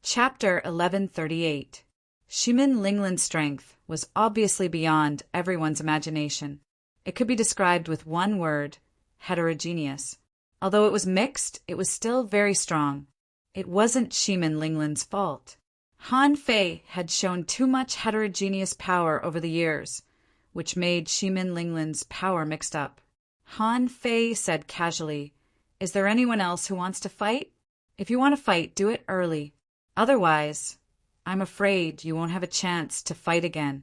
Chapter 1138. Shimin Linglan's strength was obviously beyond everyone's imagination. It could be described with one word: heterogeneous. Although it was mixed, it was still very strong. It wasn't Shimin Linglan's fault. Han Fei had shown too much heterogeneous power over the years, which made Shimin Linglan's power mixed up. Han Fei said casually, "Is there anyone else who wants to fight? If you want to fight, do it early. Otherwise, I'm afraid you won't have a chance to fight again."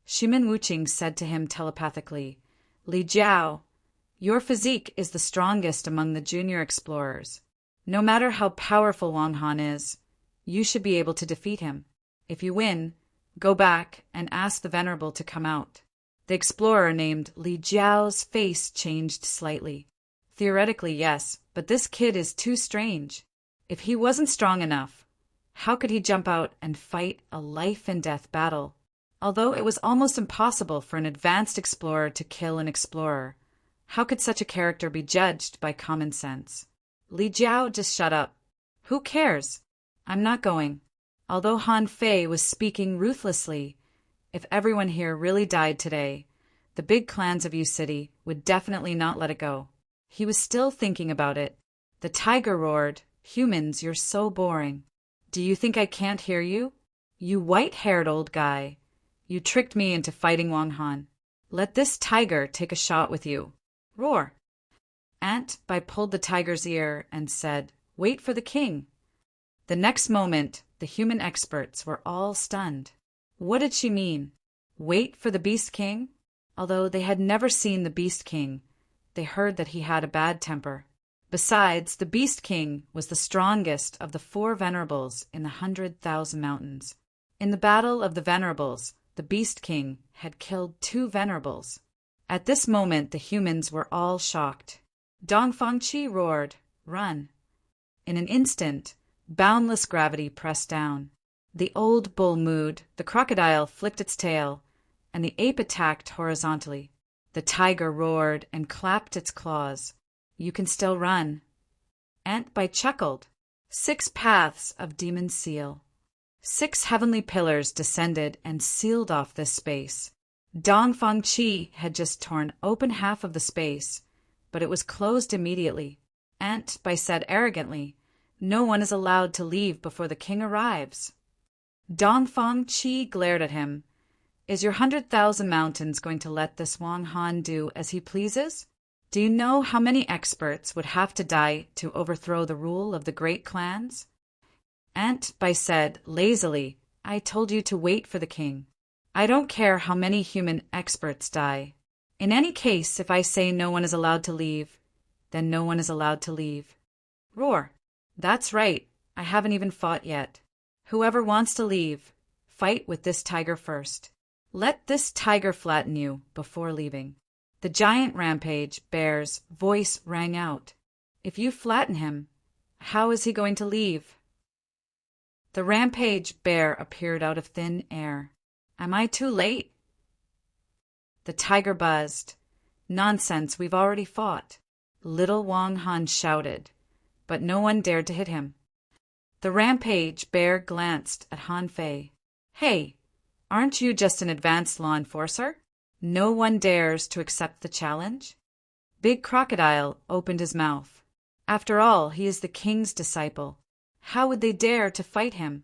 Shimin Wuqing said to him telepathically, "Li Jiao, your physique is the strongest among the junior explorers. No matter how powerful Wang Han is, you should be able to defeat him. If you win, go back and ask the Venerable to come out." The explorer named Li Jiao's face changed slightly. Theoretically, yes, but this kid is too strange. If he wasn't strong enough, how could he jump out and fight a life-and-death battle? Although it was almost impossible for an advanced explorer to kill an explorer, how could such a character be judged by common sense? Li Jiao just shut up. "Who cares? I'm not going." Although Han Fei was speaking ruthlessly, if everyone here really died today, the big clans of Yu City would definitely not let it go. He was still thinking about it. The tiger roared, "Humans, you're so boring. Do you think I can't hear you? You white-haired old guy. You tricked me into fighting Wang Han. Let this tiger take a shot with you. Roar." Aunt Bai pulled the tiger's ear and said, "Wait for the king." The next moment, the human experts were all stunned. What did she mean? Wait for the Beast King? Although they had never seen the Beast King, they heard that he had a bad temper. Besides, the Beast King was the strongest of the 4 Venerables in the 100,000 Mountains. In the Battle of the Venerables, the Beast King had killed 2 Venerables. At this moment, the humans were all shocked. Dong Fangqi roared, "Run." In an instant, boundless gravity pressed down. The old bull mooed, the crocodile flicked its tail, and the ape attacked horizontally. The tiger roared and clapped its claws. "You can still run." Aunt Bai chuckled. 6 paths of demon seal. 6 heavenly pillars descended and sealed off this space. Dong Fangqi had just torn open half of the space, but it was closed immediately. Aunt Bai said arrogantly, "No one is allowed to leave before the king arrives." Dong Fangqi glared at him. "Is your 100,000 mountains going to let this Wang Han do as he pleases? Do you know how many experts would have to die to overthrow the rule of the great clans?" Aunt Bai said lazily, "I told you to wait for the king. I don't care how many human experts die. In any case, if I say no one is allowed to leave, then no one is allowed to leave." Roar. "That's right. I haven't even fought yet. Whoever wants to leave, fight with this tiger first. Let this tiger flatten you before leaving." The giant rampage bear's voice rang out. "If you flatten him, how is he going to leave?" The rampage bear appeared out of thin air. "Am I too late?" The tiger buzzed. "Nonsense, we've already fought." Little Wang Han shouted, but no one dared to hit him. The rampage bear glanced at Han Fei. "Hey, aren't you just an advanced law enforcer? No one dares to accept the challenge?" Big Crocodile opened his mouth. After all, he is the king's disciple. How would they dare to fight him?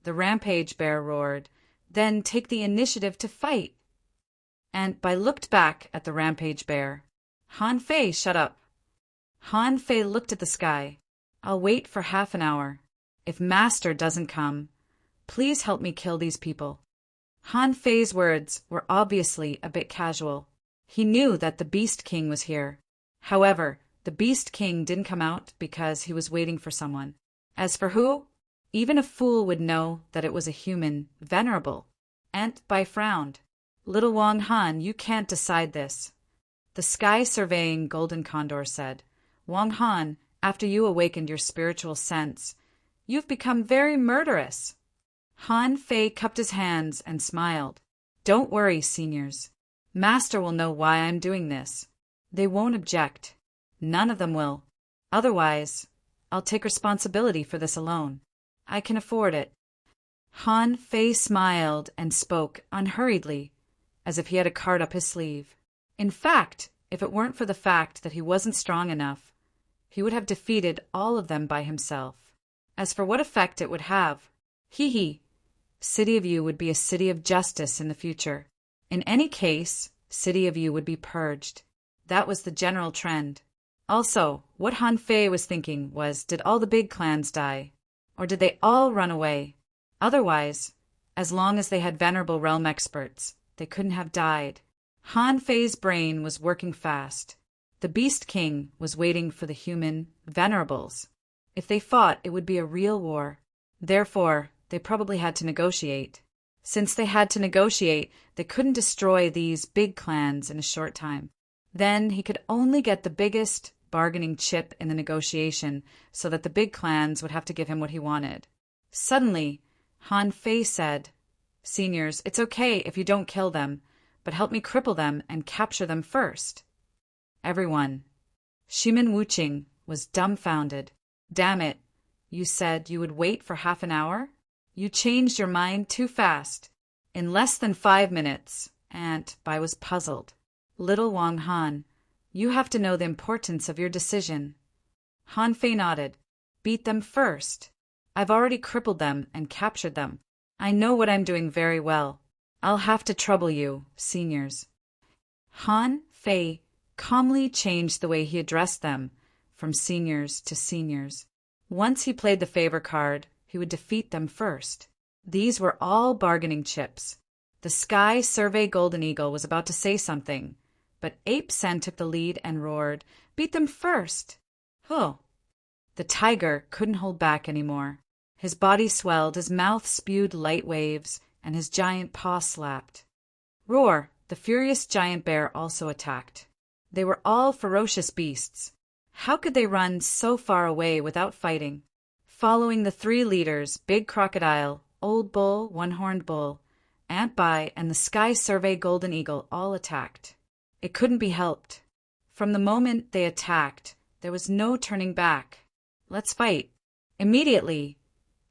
The rampage bear roared, "Then take the initiative to fight." Aunt Bai looked back at the rampage bear. "Han Fei, shut up." Han Fei looked at the sky. "I'll wait for half an hour. If Master doesn't come, please help me kill these people." Han Fei's words were obviously a bit casual. He knew that the Beast King was here. However, the Beast King didn't come out because he was waiting for someone. As for who, even a fool would know that it was a human venerable. Aunt Bai frowned. "Little Wang Han, you can't decide this." The sky surveying golden condor said, "Wang Han, after you awakened your spiritual sense, you've become very murderous." Han Fei cupped his hands and smiled. "Don't worry, seniors. Master will know why I'm doing this. They won't object. None of them will. Otherwise, I'll take responsibility for this alone." I can afford it. Han Fei smiled and spoke unhurriedly, as if he had a card up his sleeve. In fact, if it weren't for the fact that he wasn't strong enough, he would have defeated all of them by himself. As for what effect it would have, City of You would be a city of justice in the future. In any case, City of You would be purged. That was the general trend. Also, what Han Fei was thinking was, did all the big clans die? Or did they all run away? Otherwise, as long as they had venerable realm experts, they couldn't have died. Han Fei's brain was working fast. The Beast King was waiting for the human venerables. If they fought, it would be a real war. Therefore, they probably had to negotiate. Since they had to negotiate, they couldn't destroy these big clans in a short time. Then he could only get the biggest bargaining chip in the negotiation so that the big clans would have to give him what he wanted. Suddenly, Han Fei said, "Seniors, it's okay if you don't kill them, but help me cripple them and capture them first." Everyone. Shimin Wuqing was dumbfounded. "Damn it, you said you would wait for half an hour? You changed your mind too fast." "In less than 5 minutes," Aunt Bai was puzzled. "Little Wang Han, you have to know the importance of your decision." Han Fei nodded. "Beat them first. I've already crippled them and captured them. I know what I'm doing very well. I'll have to trouble you, seniors." Han Fei calmly changed the way he addressed them from seniors to seniors. Once he played the favor card, he would defeat them first. These were all bargaining chips. The Sky Survey Golden Eagle was about to say something, but Ape Sen took the lead and roared, "Beat them first!" Oh! The tiger couldn't hold back anymore. His body swelled, his mouth spewed light waves, and his giant paw slapped. Roar! The furious giant bear also attacked. They were all ferocious beasts. How could they run so far away without fighting? Following the 3 leaders, Big Crocodile, Old Bull, One-Horned Bull, Aunt Bai, and the Sky Survey Golden Eagle all attacked. It couldn't be helped. From the moment they attacked, there was no turning back. Let's fight. Immediately,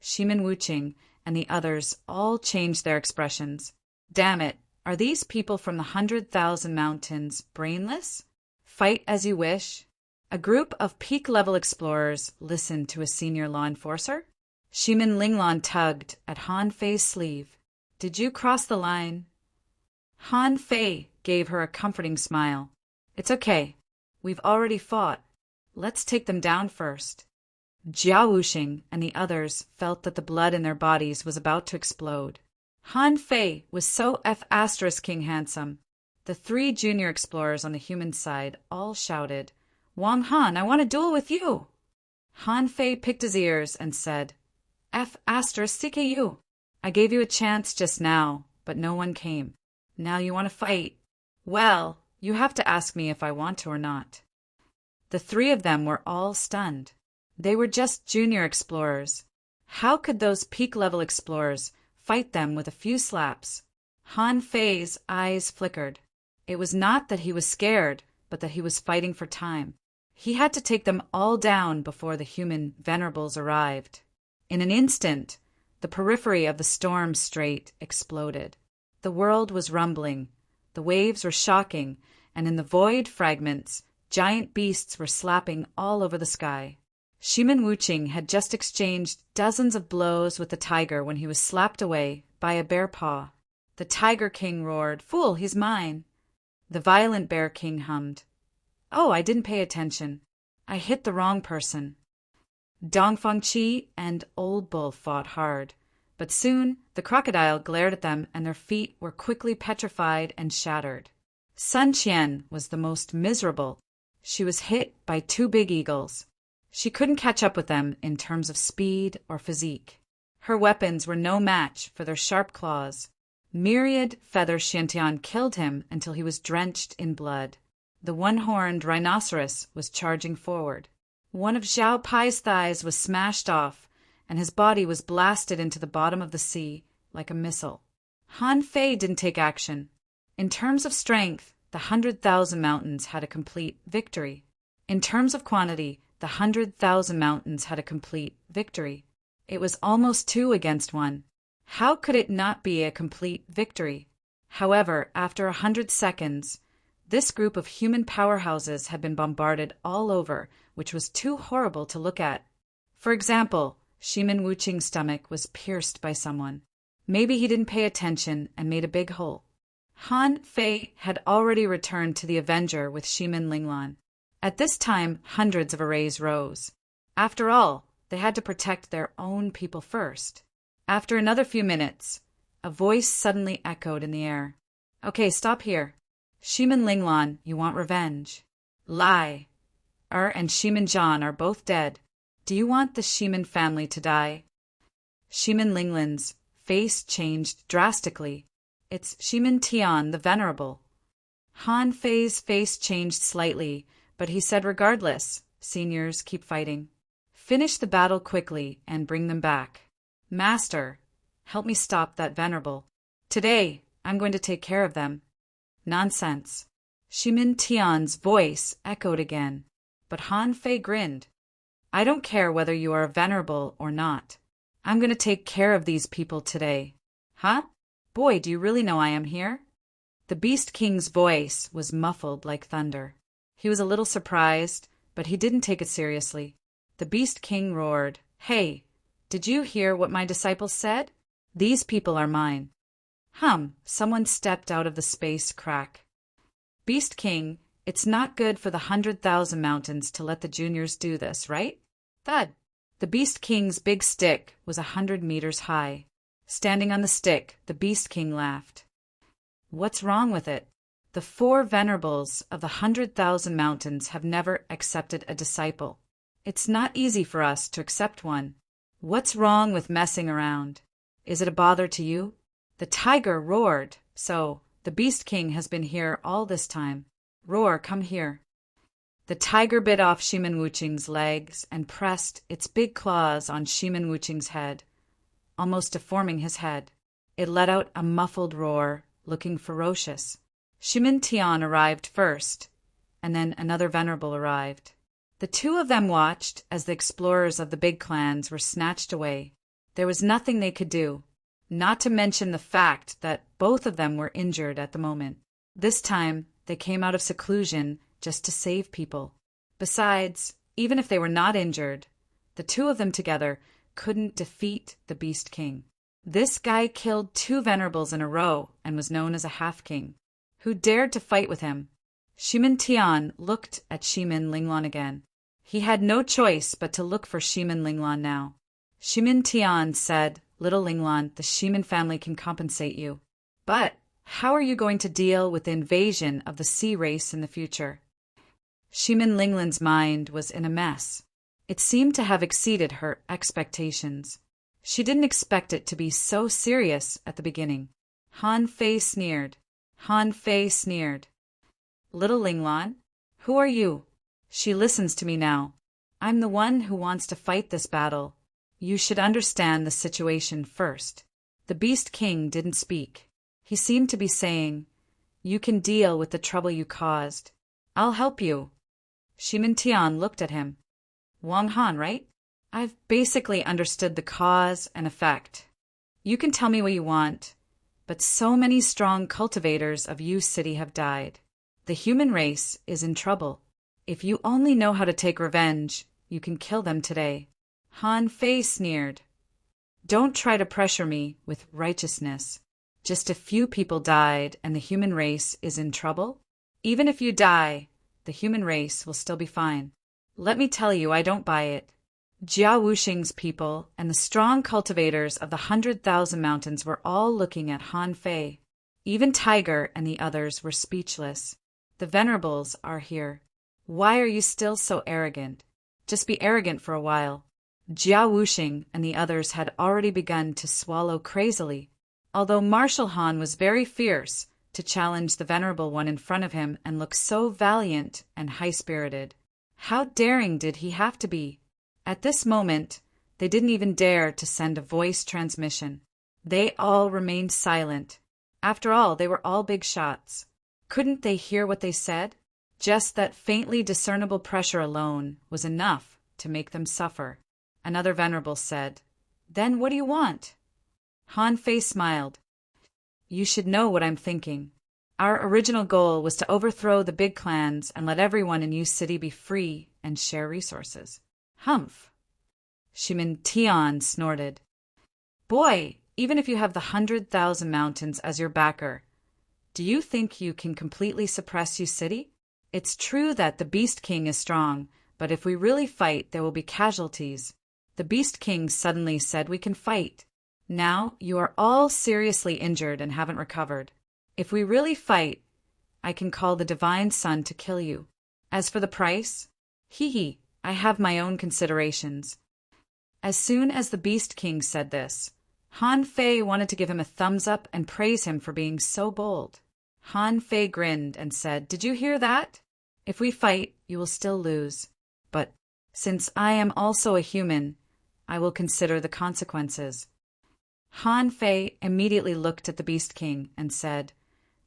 Shimin Wuqing and the others all changed their expressions. Damn it, are these people from the 100,000 Mountains brainless? Fight as you wish. A group of peak-level explorers listened to a senior law enforcer. Shimin Linglong tugged at Han Fei's sleeve. "Did you cross the line?" Han Fei gave her a comforting smile. "It's okay. We've already fought. Let's take them down first." Jia Wuxing and the others felt that the blood in their bodies was about to explode. Han Fei was so King handsome. The 3 junior explorers on the human side all shouted, "Wang Han, I want to duel with you!" Han Fei picked his ears and said, CKU. I gave you a chance just now, but no one came. Now you want to fight? Well, you have to ask me if I want to or not. The 3 of them were all stunned. They were just junior explorers. How could those peak-level explorers fight them with a few slaps? Han Fei's eyes flickered. It was not that he was scared, but that he was fighting for time. He had to take them all down before the human venerables arrived. In an instant, the periphery of the storm strait exploded. The world was rumbling, the waves were shocking, and in the void fragments, giant beasts were slapping all over the sky. Shimin Wuqing had just exchanged dozens of blows with the tiger when he was slapped away by a bear paw. The Tiger King roared, "Fool, he's mine!" The violent Bear King hummed, "Oh, I didn't pay attention. I hit the wrong person." Dongfang Qi and Old Bull fought hard, but soon the crocodile glared at them and their feet were quickly petrified and shattered. Sun Qian was the most miserable. She was hit by 2 big eagles. She couldn't catch up with them in terms of speed or physique. Her weapons were no match for their sharp claws. Myriad Feather Xiantian killed him until he was drenched in blood. The one-horned rhinoceros was charging forward. One of Xiao Pai's thighs was smashed off, and his body was blasted into the bottom of the sea like a missile. Han Fei didn't take action. In terms of strength, the 100,000 Mountains had a complete victory. In terms of quantity, the 100,000 Mountains had a complete victory. It was almost 2 against 1. How could it not be a complete victory? However, after 100 seconds, this group of human powerhouses had been bombarded all over, which was too horrible to look at. For example, Shimin Wuqing's stomach was pierced by someone. Maybe he didn't pay attention and made a big hole. Han Fei had already returned to the Avenger with Shimin Linglan. At this time, hundreds of arrays rose. After all, they had to protect their own people first. After another few minutes, a voice suddenly echoed in the air. Okay, stop here. Shimin Linglan, you want revenge. Lie. And Shimin Zhan are both dead. Do you want the Shimin family to die? Shimin Linglan's face changed drastically. It's Shimin Tian, the Venerable. Han Fei's face changed slightly, but he said regardless, seniors keep fighting. Finish the battle quickly and bring them back. Master, help me stop that Venerable. Today, I'm going to take care of them. Nonsense. Shimin Tian's voice echoed again, but Han Fei grinned. I don't care whether you are a Venerable or not. I'm going to take care of these people today. Huh? Boy, do you really know I am here? The Beast King's voice was muffled like thunder. He was a little surprised, but he didn't take it seriously. The Beast King roared, Hey, did you hear what my disciples said? These people are mine. Someone stepped out of the space crack. Beast King, it's not good for the 100,000 mountains to let the juniors do this, right? Thud. The Beast King's big stick was 100 meters high. Standing on the stick, the Beast King laughed. What's wrong with it? The 4 venerables of the 100,000 mountains have never accepted a disciple. It's not easy for us to accept one. What's wrong with messing around? Is it a bother to you? The tiger roared, so the Beast King has been here all this time. Roar, come here. The tiger bit off Shimin Wuqing's legs and pressed its big claws on Shimin Wuqing's head, almost deforming his head. It let out a muffled roar, looking ferocious. Shimin Tian arrived first, and then another venerable arrived. The 2 of them watched as the explorers of the big clans were snatched away. There was nothing they could do, not to mention the fact that both of them were injured at the moment. This time, they came out of seclusion just to save people. Besides, even if they were not injured, the 2 of them together couldn't defeat the Beast King. This guy killed 2 venerables in a row and was known as a half-king. Who dared to fight with him? Shimin Tian looked at Shimin Linglan again. He had no choice but to look for Shimin Linglan now. Shimin Tian said, Little Linglan, the Shimin family can compensate you. But how are you going to deal with the invasion of the sea race in the future? Shimin Linglan's mind was in a mess. It seemed to have exceeded her expectations. She didn't expect it to be so serious at the beginning. Han Fei sneered. Little Linglan, who are you? She listens to me now. I'm the one who wants to fight this battle. You should understand the situation first. The Beast King didn't speak. He seemed to be saying, You can deal with the trouble you caused. I'll help you. Shimin Tian looked at him. Wang Han, right? I've basically understood the cause and effect. You can tell me what you want, but so many strong cultivators of Yu City have died. The human race is in trouble. If you only know how to take revenge, you can kill them today. Han Fei sneered. Don't try to pressure me with righteousness. Just a few people died and the human race is in trouble? Even if you die, the human race will still be fine. Let me tell you, I don't buy it. Jia Wuxing's people and the strong cultivators of the 100,000 mountains were all looking at Han Fei. Even Tiger and the others were speechless. The venerables are here. Why are you still so arrogant? Just be arrogant for a while. Jia Wuxing and the others had already begun to swallow crazily, although Marshal Han was very fierce to challenge the venerable one in front of him and look so valiant and high-spirited. How daring did he have to be? At this moment, they didn't even dare to send a voice transmission. They all remained silent. After all, they were all big shots. Couldn't they hear what they said? Just that faintly discernible pressure alone was enough to make them suffer. Another venerable said, Then what do you want? Han Fei smiled. You should know what I'm thinking. Our original goal was to overthrow the big clans and let everyone in Yu City be free and share resources. Humph. Shimin Tian snorted. Boy, even if you have the 100,000 mountains as your backer, do you think you can completely suppress Yu City? It's true that the Beast King is strong, but if we really fight, there will be casualties. The Beast King suddenly said we can fight. Now you are all seriously injured and haven't recovered. If we really fight, I can call the Divine Sun to kill you. As for the price, I have my own considerations. As soon as the Beast King said this, Han Fei wanted to give him a thumbs up and praise him for being so bold. Han Fei grinned and said, Did you hear that? If we fight, you will still lose. But since I am also a human, I will consider the consequences. Han Fei immediately looked at the Beast King and said,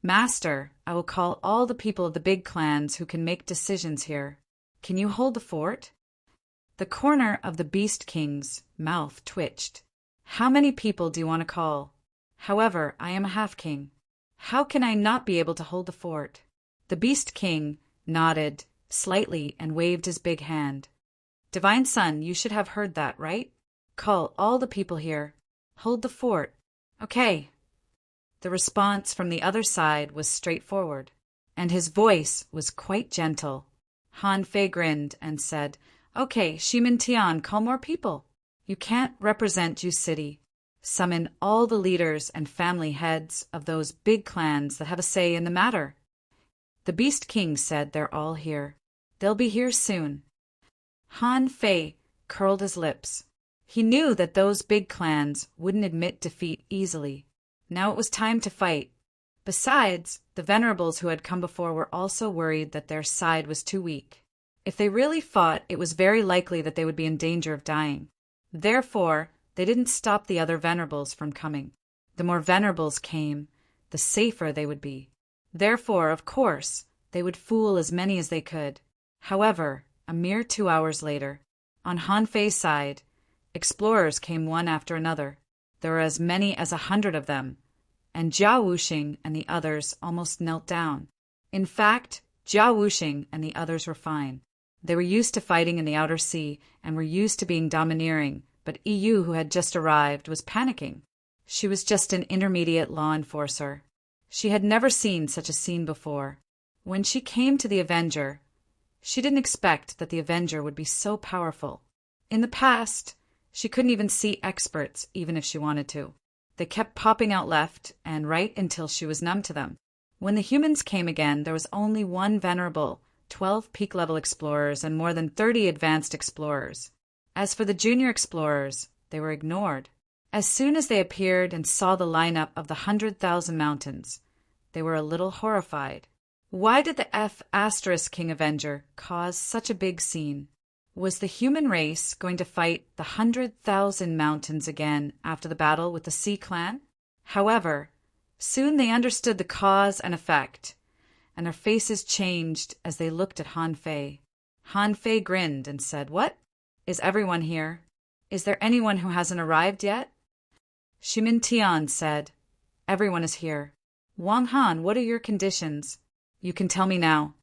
Master, I will call all the people of the big clans who can make decisions here. Can you hold the fort? The corner of the Beast King's mouth twitched. How many people do you want to call? However, I am a half-king. How can I not be able to hold the fort? The Beast King nodded slightly and waved his big hand. Divine Sun, you should have heard that, right? Call all the people here. Hold the fort. Okay. The response from the other side was straightforward, and his voice was quite gentle. Han Fei grinned and said, Okay, Shimin Tian, call more people. You can't represent Yu City. Summon all the leaders and family heads of those big clans that have a say in the matter. The Beast King said they're all here. They'll be here soon. Han Fei curled his lips. He knew that those big clans wouldn't admit defeat easily. Now it was time to fight. Besides, the venerables who had come before were also worried that their side was too weak. If they really fought, it was very likely that they would be in danger of dying. Therefore, they didn't stop the other venerables from coming. The more venerables came, the safer they would be. Therefore, of course, they would fool as many as they could. However, a mere 2 hours later, on Han Fei's side, explorers came one after another. There were as many as 100 of them, and Jia Wuxing and the others almost knelt down. In fact, Jia Wuxing and the others were fine. They were used to fighting in the outer sea and were used to being domineering, but EU, who had just arrived, was panicking. She was just an intermediate law enforcer. She had never seen such a scene before. When she came to the Avenger, she didn't expect that the Avenger would be so powerful. In the past, she couldn't even see experts, even if she wanted to. They kept popping out left and right until she was numb to them. When the humans came again, there was only one venerable, 12 peak-level explorers, and more than 30 advanced explorers. As for the junior explorers, they were ignored. As soon as they appeared and saw the lineup of the 100,000 mountains, they were a little horrified. Why did the King Avenger cause such a big scene? Was the human race going to fight the 100,000 mountains again after the battle with the Sea Clan? However, soon they understood the cause and effect, and their faces changed as they looked at Han Fei. Han Fei grinned and said, What? Is everyone here? Is there anyone who hasn't arrived yet? Shimin Tian said, Everyone is here. Wang Han, what are your conditions? You can tell me now.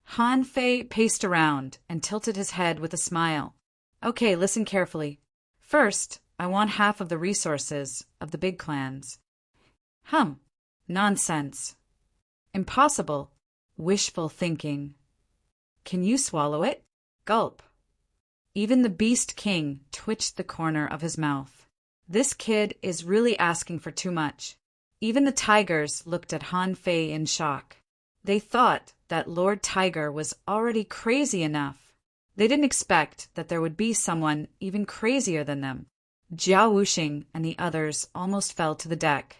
Han Fei paced around and tilted his head with a smile. Okay, listen carefully. First, I want half of the resources of the big clans. Nonsense. Impossible. Wishful thinking. Can you swallow it? Gulp. Even the Beast King twitched the corner of his mouth. This kid is really asking for too much. Even the tigers looked at Han Fei in shock. They thought that Lord Tiger was already crazy enough. They didn't expect that there would be someone even crazier than them. Jia Wuxing and the others almost fell to the deck.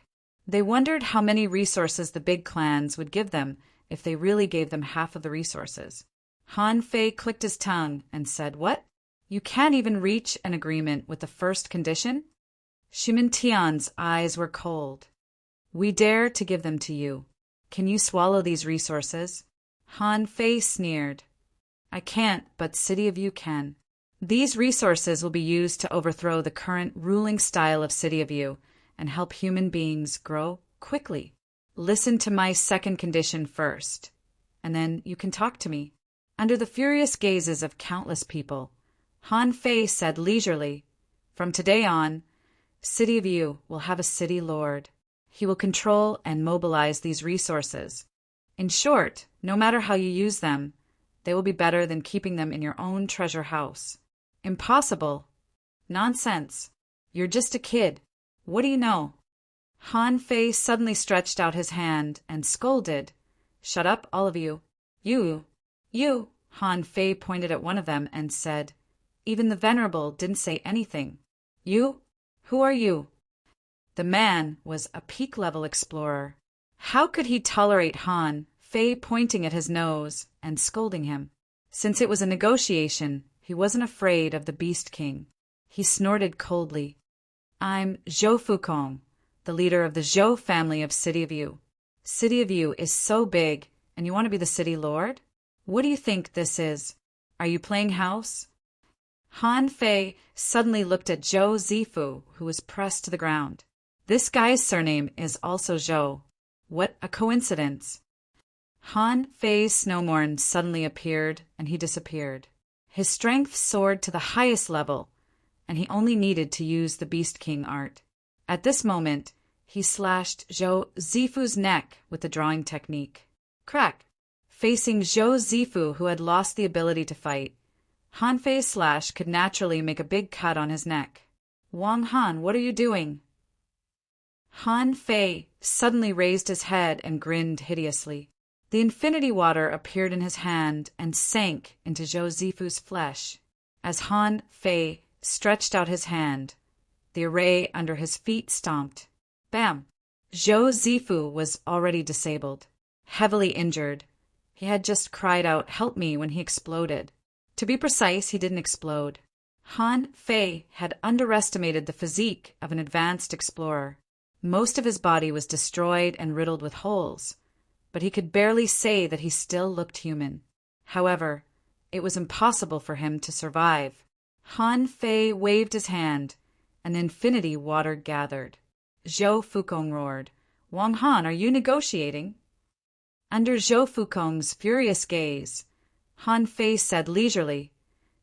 They wondered how many resources the big clans would give them if they really gave them half of the resources. Han Fei clicked his tongue and said, What? You can't even reach an agreement with the first condition? Shimin Tian's eyes were cold. We dare to give them to you. Can you swallow these resources? Han Fei sneered. I can't, but City of You can. These resources will be used to overthrow the current ruling style of City of You and help human beings grow quickly. Listen to my second condition first, and then you can talk to me." Under the furious gazes of countless people, Han Fei said leisurely, "From today on, City of You will have a city lord. He will control and mobilize these resources. In short, no matter how you use them, they will be better than keeping them in your own treasure house." "Impossible." "Nonsense. You're just a kid. What do you know?" Han Fei suddenly stretched out his hand and scolded. "Shut up, all of you. You. Han Fei pointed at one of them and said, "Even the Venerable didn't say anything. You? Who are you?" The man was a peak-level explorer. How could he tolerate Han Fei pointing at his nose and scolding him? Since it was a negotiation, he wasn't afraid of the Beast King. He snorted coldly. "I'm Zhou Fukong, the leader of the Zhou family of City of You. City of You is so big, and you want to be the city lord? What do you think this is? Are you playing house?" Han Fei suddenly looked at Zhou Zifu, who was pressed to the ground. "This guy's surname is also Zhou. What a coincidence." Han Fei's snowmorn suddenly appeared, and he disappeared. His strength soared to the highest level, and he only needed to use the Beast King art. At this moment, he slashed Zhou Zifu's neck with the drawing technique. Crack! Facing Zhou Zifu, who had lost the ability to fight, Han Fei's slash could naturally make a big cut on his neck. "Wang Han, what are you doing?" Han Fei suddenly raised his head and grinned hideously. The infinity water appeared in his hand and sank into Zhou Zifu's flesh. As Han Fei stretched out his hand, the array under his feet stomped. Bam! Zhou Zifu was already disabled, heavily injured. He had just cried out, "Help me," when he exploded. To be precise, he didn't explode. Han Fei had underestimated the physique of an advanced explorer. Most of his body was destroyed and riddled with holes, but he could barely say that he still looked human. However, it was impossible for him to survive. Han Fei waved his hand, and infinity water gathered. Zhou Fukong roared, "Wang Han, are you negotiating?" Under Zhou Fukong's furious gaze, Han Fei said leisurely,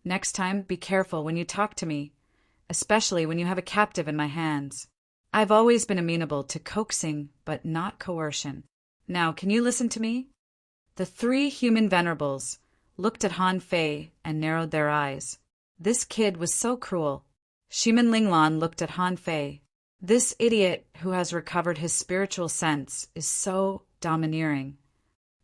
"Next time, be careful when you talk to me, especially when you have a captive in my hands. I've always been amenable to coaxing, but not coercion. Now, can you listen to me?" The three human venerables looked at Han Fei and narrowed their eyes. This kid was so cruel. Shimin Linglan looked at Han Fei. This idiot who has recovered his spiritual sense is so domineering.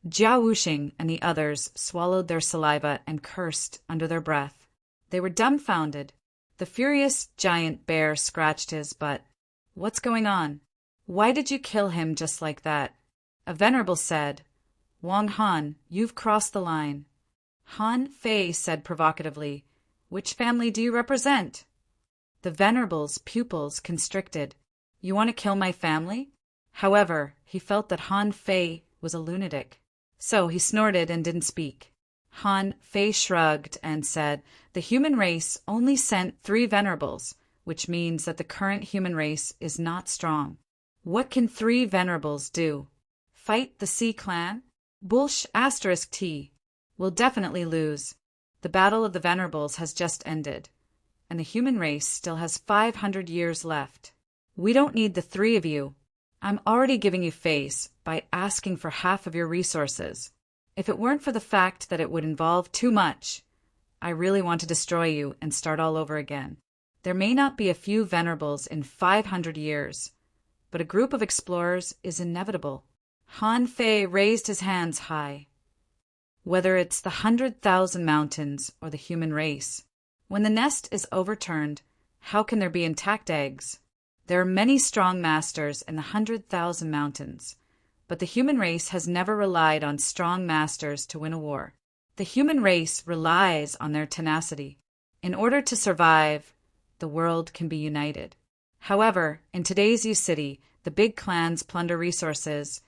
Jia Wuxing and the others swallowed their saliva and cursed under their breath. They were dumbfounded. The furious giant bear scratched his butt. "What's going on? Why did you kill him just like that?" A venerable said, "Wang Han, you've crossed the line." Han Fei said provocatively, "Which family do you represent?" The venerable's pupils constricted. "You want to kill my family?" However, he felt that Han Fei was a lunatic. So he snorted and didn't speak. Han Fei shrugged and said, "The human race only sent 3 venerables, which means that the current human race is not strong. What can 3 venerables do? Fight the Sea clan? Bullsh *T. We'll definitely lose. The battle of the venerables has just ended, and the human race still has 500 years left. We don't need the 3 of you. I'm already giving you face by asking for half of your resources. If it weren't for the fact that it would involve too much, I really want to destroy you and start all over again. There may not be a few venerables in 500 years, but a group of explorers is inevitable." Han Fei raised his hands high. "Whether it's the 100,000 mountains or the human race, when the nest is overturned, how can there be intact eggs? There are many strong masters in the 100,000 mountains, but the human race has never relied on strong masters to win a war. The human race relies on their tenacity. In order to survive, the world can be united. However, in today's U City, the big clans plunder resources,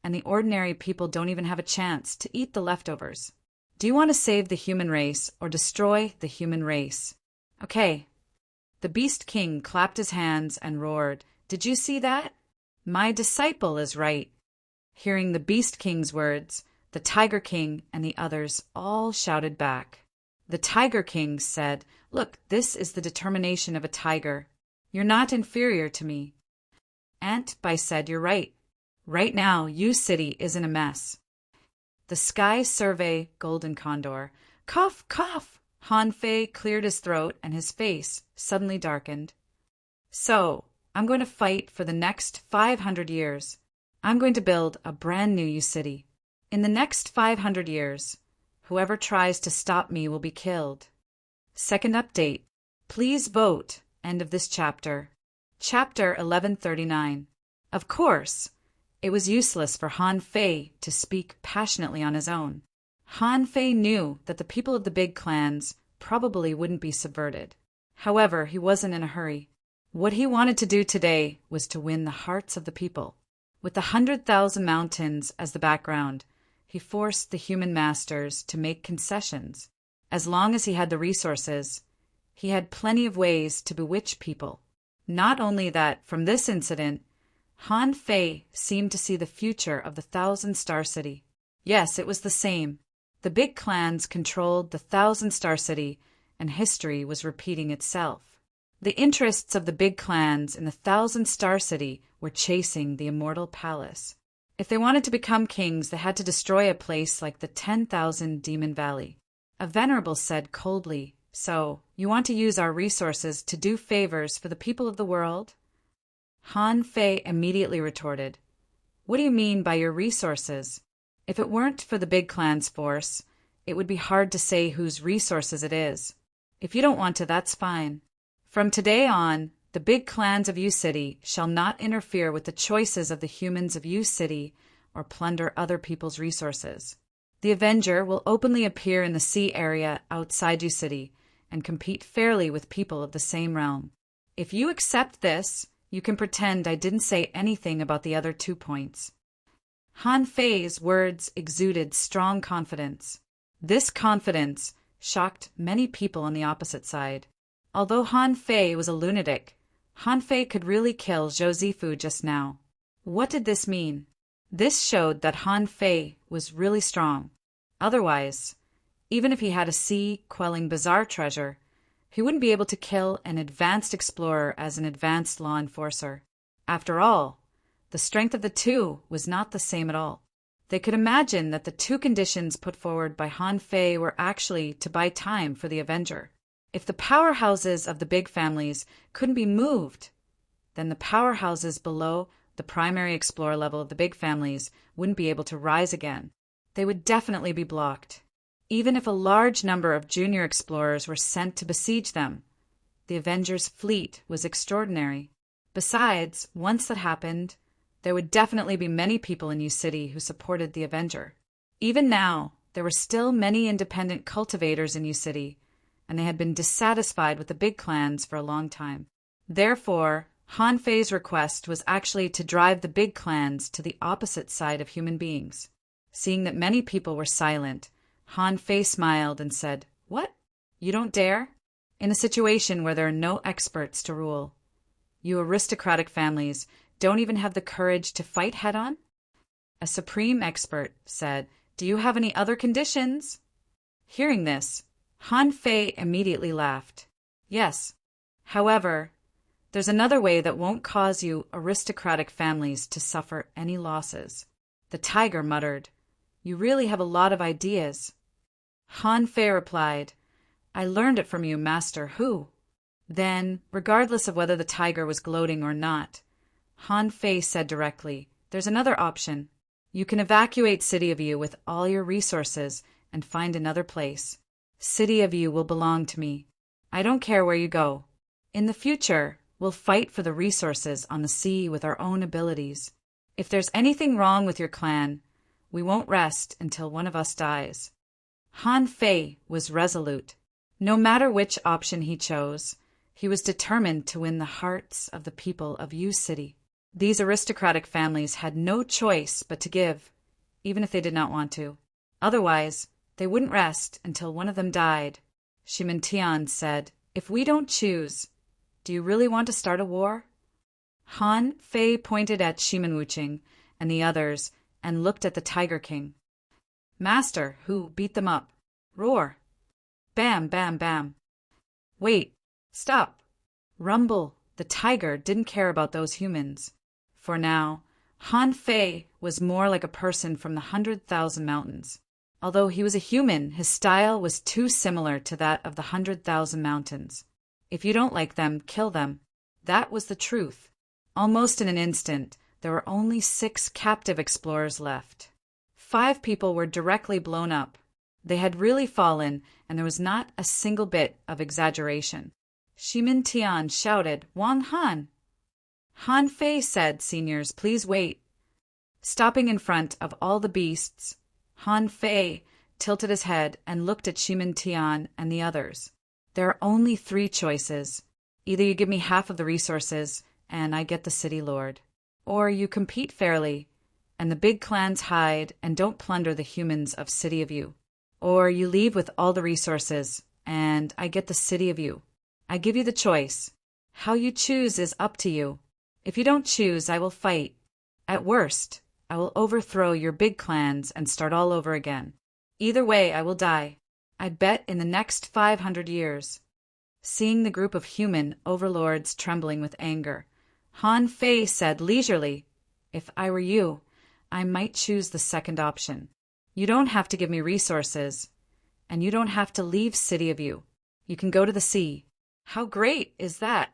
and the ordinary people don't even have a chance to eat the leftovers. Do you want to save the human race or destroy the human race? Okay. The Beast King clapped his hands and roared, "Did you see that? My disciple is right." Hearing the Beast King's words, the Tiger King and the others all shouted back. The Tiger King said, "Look, this is the determination of a tiger. You're not inferior to me." Ant Bai said, "You're right. Right now, U City is in a mess." The Sky Survey Golden Condor. Cough, cough! Han Fei cleared his throat and his face suddenly darkened. "So, I'm going to fight for the next 500 years. I'm going to build a brand new U City. In the next 500 years, whoever tries to stop me will be killed." Second update. Please vote. End of this chapter. Chapter 1139. Of course, it was useless for Han Fei to speak passionately on his own. Han Fei knew that the people of the big clans probably wouldn't be subverted. However, he wasn't in a hurry. What he wanted to do today was to win the hearts of the people. With the 100,000 mountains as the background, he forced the human masters to make concessions. As long as he had the resources, he had plenty of ways to bewitch people. Not only that, from this incident, Han Fei seemed to see the future of the 1,000-star city. Yes, it was the same. The big clans controlled the 1,000-star city, and history was repeating itself. The interests of the big clans in the 1,000-star city were chasing the immortal palace. If they wanted to become kings, they had to destroy a place like the 10,000 Demon Valley. A venerable said coldly, "So, you want to use our resources to do favors for the people of the world?" Han Fei immediately retorted, "What do you mean by your resources? If it weren't for the big clan's force, it would be hard to say whose resources it is. If you don't want to, that's fine. From today on, the big clans of U City shall not interfere with the choices of the humans of U City or plunder other people's resources. The Avenger will openly appear in the sea area outside U City and compete fairly with people of the same realm. If you accept this, you can pretend I didn't say anything about the other 2 points." Han Fei's words exuded strong confidence. This confidence shocked many people on the opposite side. Although Han Fei was a lunatic, Han Fei could really kill Zhou Zifu just now. What did this mean? This showed that Han Fei was really strong. Otherwise, even if he had a sea-quelling bazaar treasure, he wouldn't be able to kill an advanced explorer as an advanced law enforcer. After all, the strength of the two was not the same at all. They could imagine that the 2 conditions put forward by Han Fei were actually to buy time for the Avenger. If the powerhouses of the big families couldn't be moved, then the powerhouses below the primary explorer level of the big families wouldn't be able to rise again. They would definitely be blocked. Even if a large number of junior explorers were sent to besiege them, the Avenger's fleet was extraordinary. Besides, once that happened, there would definitely be many people in U City who supported the Avenger. Even now, there were still many independent cultivators in U City, and they had been dissatisfied with the big clans for a long time. Therefore, Han Fei's request was actually to drive the big clans to the opposite side of human beings. Seeing that many people were silent, Han Fei smiled and said, "What? You don't dare? In a situation where there are no experts to rule, you aristocratic families don't even have the courage to fight head-on?" A supreme expert said, "Do you have any other conditions?" Hearing this, Han Fei immediately laughed. "Yes. However, there's another way that won't cause you aristocratic families to suffer any losses." The tiger muttered, "You really have a lot of ideas." Han Fei replied, "I learned it from you, Master Hu." Then, regardless of whether the tiger was gloating or not, Han Fei said directly, "There's another option. You can evacuate City of U with all your resources and find another place. City of U will belong to me. I don't care where you go. In the future, we'll fight for the resources on the sea with our own abilities. If there's anything wrong with your clan, we won't rest until one of us dies." Han Fei was resolute. No matter which option he chose, he was determined to win the hearts of the people of U City. These aristocratic families had no choice but to give, even if they did not want to. Otherwise, They wouldn't rest until one of them died. Shimin Tian said, "If we don't choose, do you really want to start a war?" Han Fei pointed at Shimin Wuching and the others and looked at the Tiger King. "Master, who beat them up? Roar! Bam, bam, bam! Wait! Stop! Rumble!" The tiger didn't care about those humans. For now, Han Fei was more like a person from the 100,000 Mountains. Although he was a human, his style was too similar to that of the 100,000 Mountains. If you don't like them, kill them. That was the truth. Almost in an instant, there were only 6 captive explorers left. 5 people were directly blown up. They had really fallen, and there was not a single bit of exaggeration. Shimin Tian shouted, "Wang Han!" Han Fei said, "Seniors, please wait." Stopping in front of all the beasts, Han Fei tilted his head and looked at Shimin Tian and the others. "There are only 3 choices. Either you give me half of the resources, and I get the city lord. Or you compete fairly, and the big clans hide and don't plunder the humans of City of You. Or you leave with all the resources, and I get the City of You. I give you the choice. How you choose is up to you. If you don't choose, I will fight. At worst, I will overthrow your big clans and start all over again. Either way, I will die. I bet in the next 500 years. Seeing the group of human overlords trembling with anger, Han Fei said leisurely, "If I were you, I might choose the second option. You don't have to give me resources, and you don't have to leave City of You. You can go to the sea. How great is that?"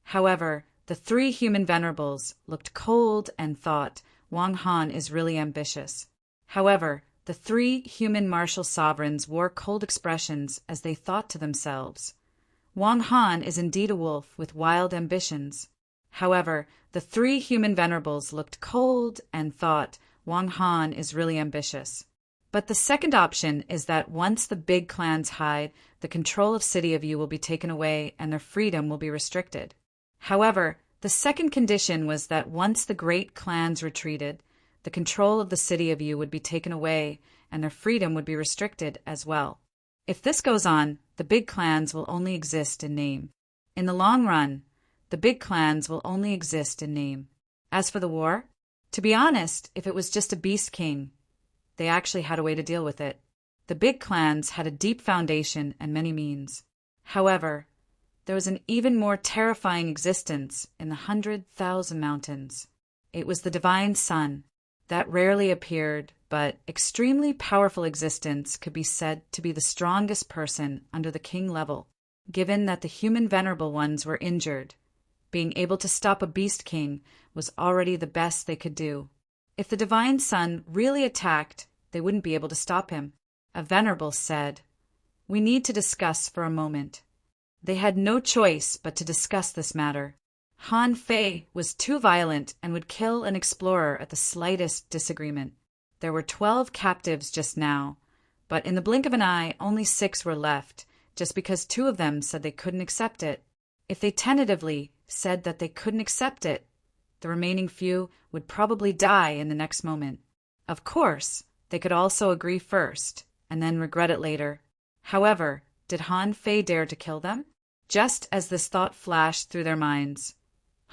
However, the 3 human venerables looked cold and thought, "Wang Han is really ambitious." However, the 3 human martial sovereigns wore cold expressions as they thought to themselves, "Wang Han is indeed a wolf with wild ambitions." However, the 3 human venerables looked cold and thought, "Wang Han is really ambitious." But the second option is that once the big clans hide, the control of City of You will be taken away and their freedom will be restricted. However, the second condition was that once the great clans retreated, the control of the City of You would be taken away and their freedom would be restricted as well. If this goes on, the big clans will only exist in name. In the long run, the big clans will only exist in name. As for the war, to be honest, if it was just a beast king, they actually had a way to deal with it. The big clans had a deep foundation and many means. However, there was an even more terrifying existence in the 100,000 Mountains. It was the divine sun. That rarely appeared, but extremely powerful existence could be said to be the strongest person under the king level, given that the human venerable ones were injured. Being able to stop a beast king was already the best they could do. If the divine sun really attacked, they wouldn't be able to stop him. A venerable said, "We need to discuss for a moment." They had no choice but to discuss this matter. Han Fei was too violent and would kill an explorer at the slightest disagreement. There were 12 captives just now, but in the blink of an eye, only 6 were left, just because 2 of them said they couldn't accept it. If they tentatively said that they couldn't accept it, the remaining few would probably die in the next moment. Of course, they could also agree first, and then regret it later. However, did Han Fei dare to kill them? Just as this thought flashed through their minds,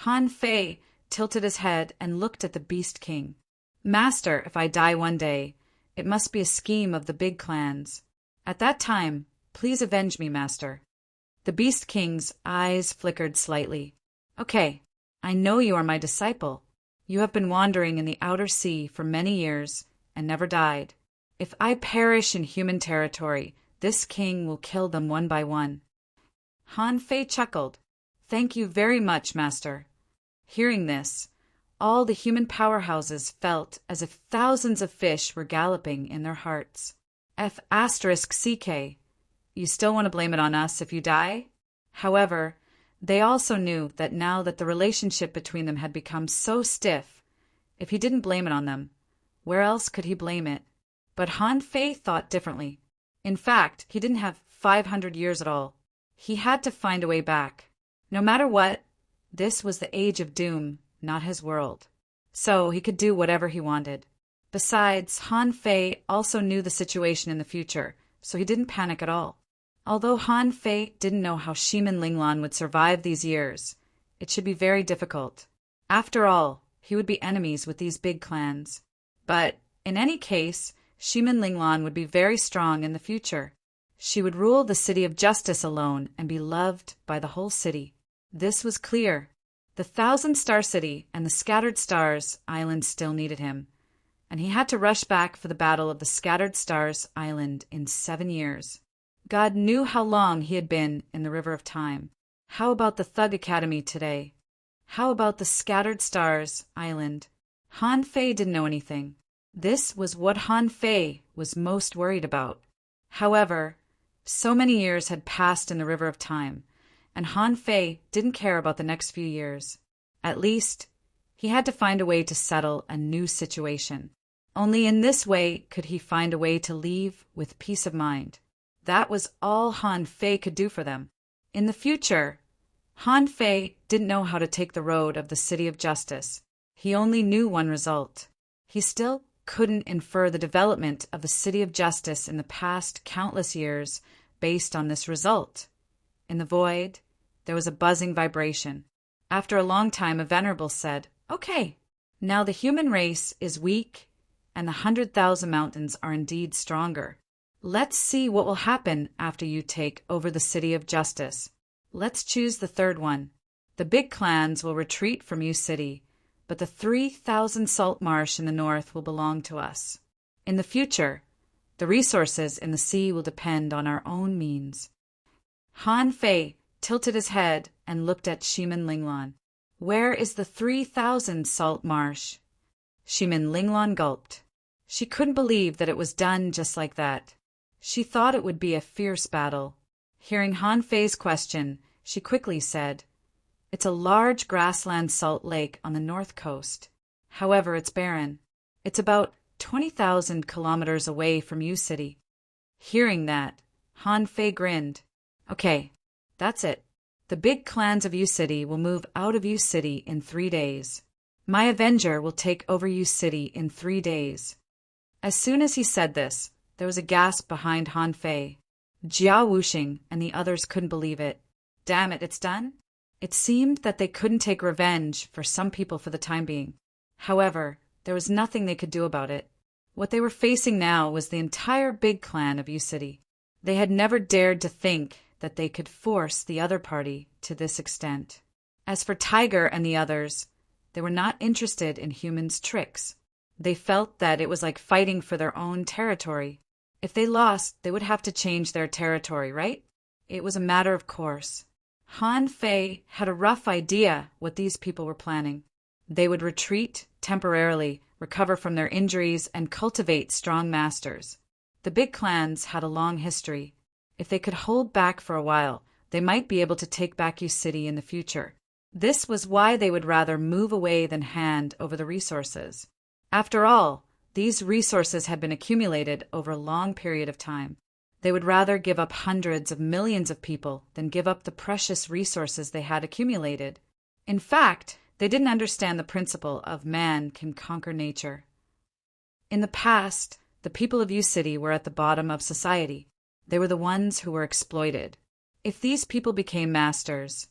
Han Fei tilted his head and looked at the Beast King. "Master, if I die one day, it must be a scheme of the big clans. At that time, please avenge me, Master." The Beast King's eyes flickered slightly. "Okay, I know you are my disciple. You have been wandering in the outer sea for many years and never died. If I perish in human territory, this king will kill them one by one." Han Fei chuckled. "Thank you very much, Master." Hearing this, all the human powerhouses felt as if thousands of fish were galloping in their hearts. F*CK, you still want to blame it on us if you die? However, they also knew that now that the relationship between them had become so stiff, if he didn't blame it on them, where else could he blame it? But Han Fei thought differently. In fact, he didn't have 500 years at all. He had to find a way back. No matter what, this was the age of doom, not his world. So he could do whatever he wanted. Besides, Han Fei also knew the situation in the future, so he didn't panic at all. Although Han Fei didn't know how Shimin Linglan would survive these years, it should be very difficult. After all, he would be enemies with these big clans. But, in any case, Shimin Linglan would be very strong in the future. She would rule the City of Justice alone and be loved by the whole city. This was clear. The Thousand-Star City and the Scattered Stars Island still needed him, and he had to rush back for the Battle of the Scattered Stars Island in 7 years. God knew how long he had been in the River of Time. How about the Thug Academy today? How about the Scattered Stars Island? Han Fei didn't know anything. This was what Han Fei was most worried about. However, so many years had passed in the River of Time, and Han Fei didn't care about the next few years. At least, he had to find a way to settle a new situation. Only in this way could he find a way to leave with peace of mind. That was all Han Fei could do for them. In the future, Han Fei didn't know how to take the road of the City of Justice. He only knew one result. He still couldn't infer the development of the City of Justice in the past countless years based on this result. In the void, there was a buzzing vibration. After a long time, a venerable said, "Okay, now the human race is weak, and the 100,000 mountains are indeed stronger. Let's see what will happen after you take over the City of Justice. Let's choose the third one. The big clans will retreat from U City, but the 3,000 salt marsh in the north will belong to us. In the future, the resources in the sea will depend on our own means." Han Fei tilted his head and looked at Shimin Linglan. "Where is the 3,000 salt marsh?" Shimin Linglan gulped. She couldn't believe that it was done just like that. She thought it would be a fierce battle. Hearing Han Fei's question, she quickly said, "It's a large grassland salt lake on the north coast. However, it's barren. It's about 20,000 kilometers away from U City." Hearing that, Han Fei grinned. "Okay, that's it. The big clans of U City will move out of U City in 3 days. My Avenger will take over U City in 3 days." As soon as he said this, there was a gasp behind Han Fei. Jia Wuxing and the others couldn't believe it. Damn it, it's done? It seemed that they couldn't take revenge for some people for the time being. However, there was nothing they could do about it. What they were facing now was the entire big clan of U City. They had never dared to think that they could force the other party to this extent. As for Tiger and the others, they were not interested in humans' tricks. They felt that it was like fighting for their own territory. If they lost, they would have to change their territory, right? It was a matter of course. Han Fei had a rough idea what these people were planning. They would retreat temporarily, recover from their injuries, and cultivate strong masters. The big clans had a long history. If they could hold back for a while, they might be able to take back U City in the future. This was why they would rather move away than hand over the resources. After all, these resources had been accumulated over a long period of time. They would rather give up hundreds of millions of people than give up the precious resources they had accumulated. In fact, they didn't understand the principle of man can conquer nature. In the past, the people of U City were at the bottom of society. They were the ones who were exploited. If these people became masters,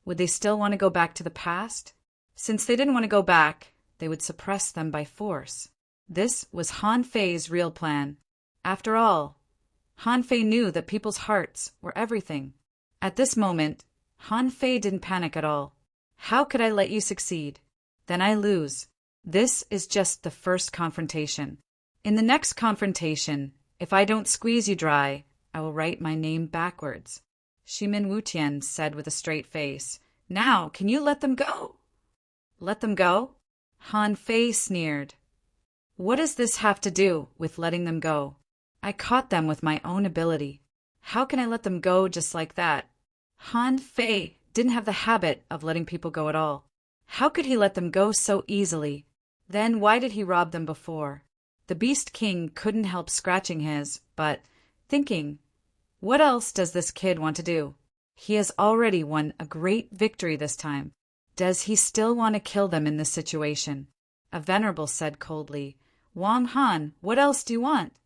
would they still want to go back to the past? Since they didn't want to go back, they would suppress them by force. This was Han Fei's real plan. After all, Han Fei knew that people's hearts were everything. At this moment, Han Fei didn't panic at all. How could I let you succeed? Then I lose. This is just the first confrontation. In the next confrontation, if I don't squeeze you dry, I will write my name backwards. Shimin Wutian said with a straight face. Now, can you let them go? Let them go? Han Fei sneered. What does this have to do with letting them go? I caught them with my own ability. How can I let them go just like that? Han Fei didn't have the habit of letting people go at all. How could he let them go so easily? Then why did he rob them before? The Beast King couldn't help scratching his, but thinking, what else does this kid want to do? He has already won a great victory this time. Does he still want to kill them in this situation? A venerable said coldly, Wang Han, what else do you want?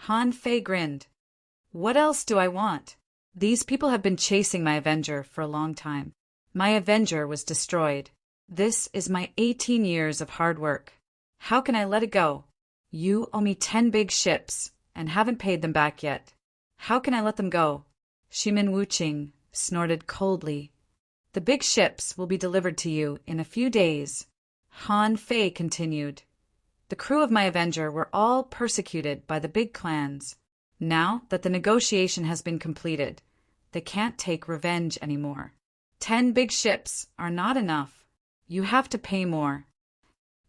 Han Fei grinned. What else do I want? These people have been chasing my Avenger for a long time. My Avenger was destroyed. This is my 18 years of hard work. How can I let it go? You owe me 10 big ships and haven't paid them back yet. How can I let them go? Shimin Wuqing snorted coldly. The big ships will be delivered to you in a few days. Han Fei continued. The crew of my Avenger were all persecuted by the big clans. Now that the negotiation has been completed, they can't take revenge anymore. 10 big ships are not enough. You have to pay more.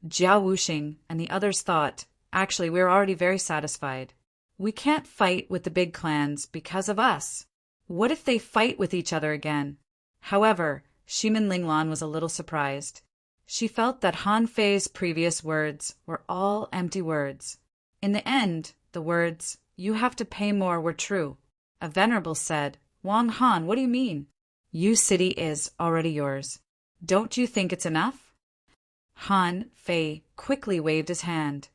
Jiao Wuxing and the others thought, actually, we're already very satisfied. We can't fight with the big clans because of us. What if they fight with each other again? However, Shimin Linglan was a little surprised. She felt that Han Fei's previous words were all empty words. In the end, the words, "You have to pay more," were true. A venerable said, "Wang Han, what do you mean? Yu City is already yours. Don't you think it's enough?" Han Fei quickly waved his hand.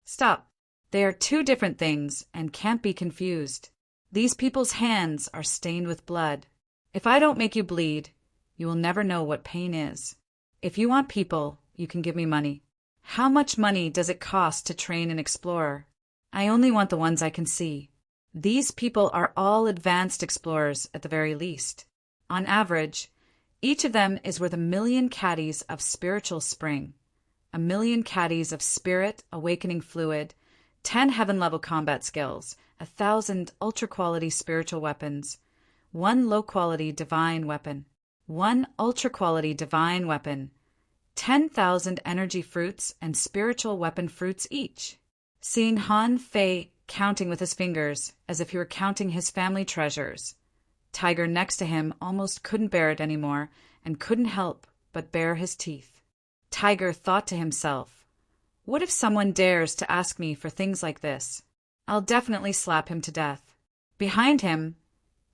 Stop. They are two different things and can't be confused. These people's hands are stained with blood. If I don't make you bleed, you will never know what pain is. If you want people, you can give me money. How much money does it cost to train an explorer? I only want the ones I can see. These people are all advanced explorers at the very least. On average, each of them is worth 1,000,000 caddies of spiritual spring, 1,000,000 caddies of spirit awakening fluid, 10 heaven-level combat skills, 1,000 ultra-quality spiritual weapons, 1 low-quality divine weapon, 1 ultra-quality divine weapon, 10,000 energy fruits and spiritual weapon fruits each. Seeing Han Fei counting with his fingers as if he were counting his family treasures, Tiger next to him almost couldn't bear it anymore and couldn't help but bare his teeth. Tiger thought to himself, what if someone dares to ask me for things like this? I'll definitely slap him to death. Behind him,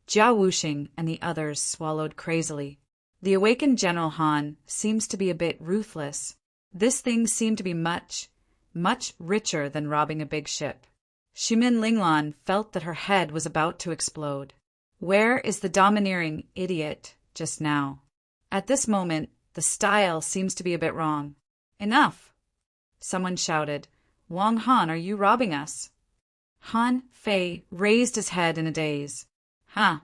Jiao Wuxing and the others swallowed crazily. The awakened General Han seems to be a bit ruthless. This thing seemed to be much richer than robbing a big ship. Shimin Linglan felt that her head was about to explode. Where is the domineering idiot just now? At this moment, the style seems to be a bit wrong. Enough! Someone shouted, Wang Han, are you robbing us? Han Fei raised his head in a daze. Huh.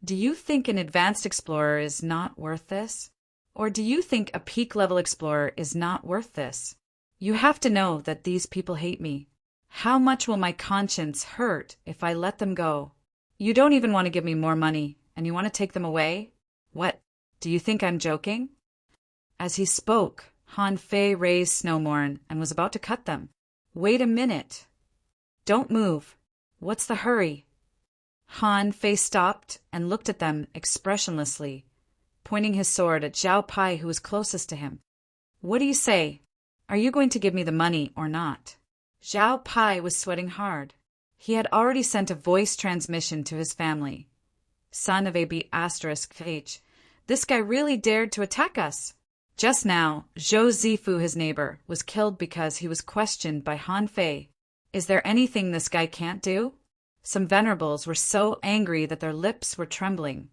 Do you think an advanced explorer is not worth this? Or do you think a peak-level explorer is not worth this? You have to know that these people hate me. How much will my conscience hurt if I let them go? You don't even want to give me more money, and you want to take them away? What? Do you think I'm joking? As he spoke, Han Fei raised Snowmorn and was about to cut them. Wait a minute. Don't move. What's the hurry? Han Fei stopped and looked at them expressionlessly, pointing his sword at Zhao Pai, who was closest to him. What do you say? Are you going to give me the money or not? Zhao Pai was sweating hard. He had already sent a voice transmission to his family. Son of AB*H, this guy really dared to attack us. Just now, Zhou Zifu, his neighbor, was killed because he was questioned by Han Fei. Is there anything this guy can't do? Some venerables were so angry that their lips were trembling,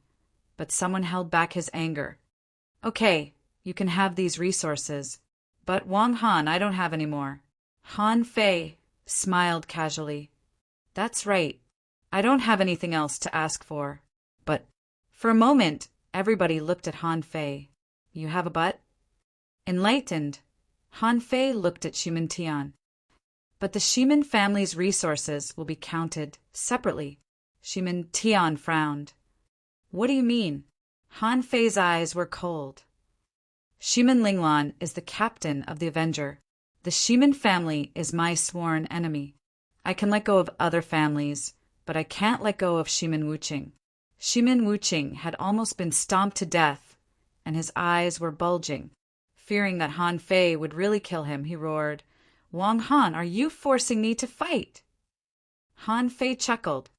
but someone held back his anger. Okay, you can have these resources, but Wang Han, I don't have any more. Han Fei smiled casually. That's right. I don't have anything else to ask for. But for a moment, everybody looked at Han Fei. You have a but? Enlightened, Han Fei looked at Shimin Tian. But the Shimin family's resources will be counted separately. Shimin Tian frowned. What do you mean? Han Fei's eyes were cold. Shimin Linglan is the captain of the Avenger. The Shimin family is my sworn enemy. I can let go of other families, but I can't let go of Shimin Wuqing. Shimin Wuqing had almost been stomped to death, and his eyes were bulging. Fearing that Han Fei would really kill him, he roared, Wang Han, are you forcing me to fight? Han Fei chuckled.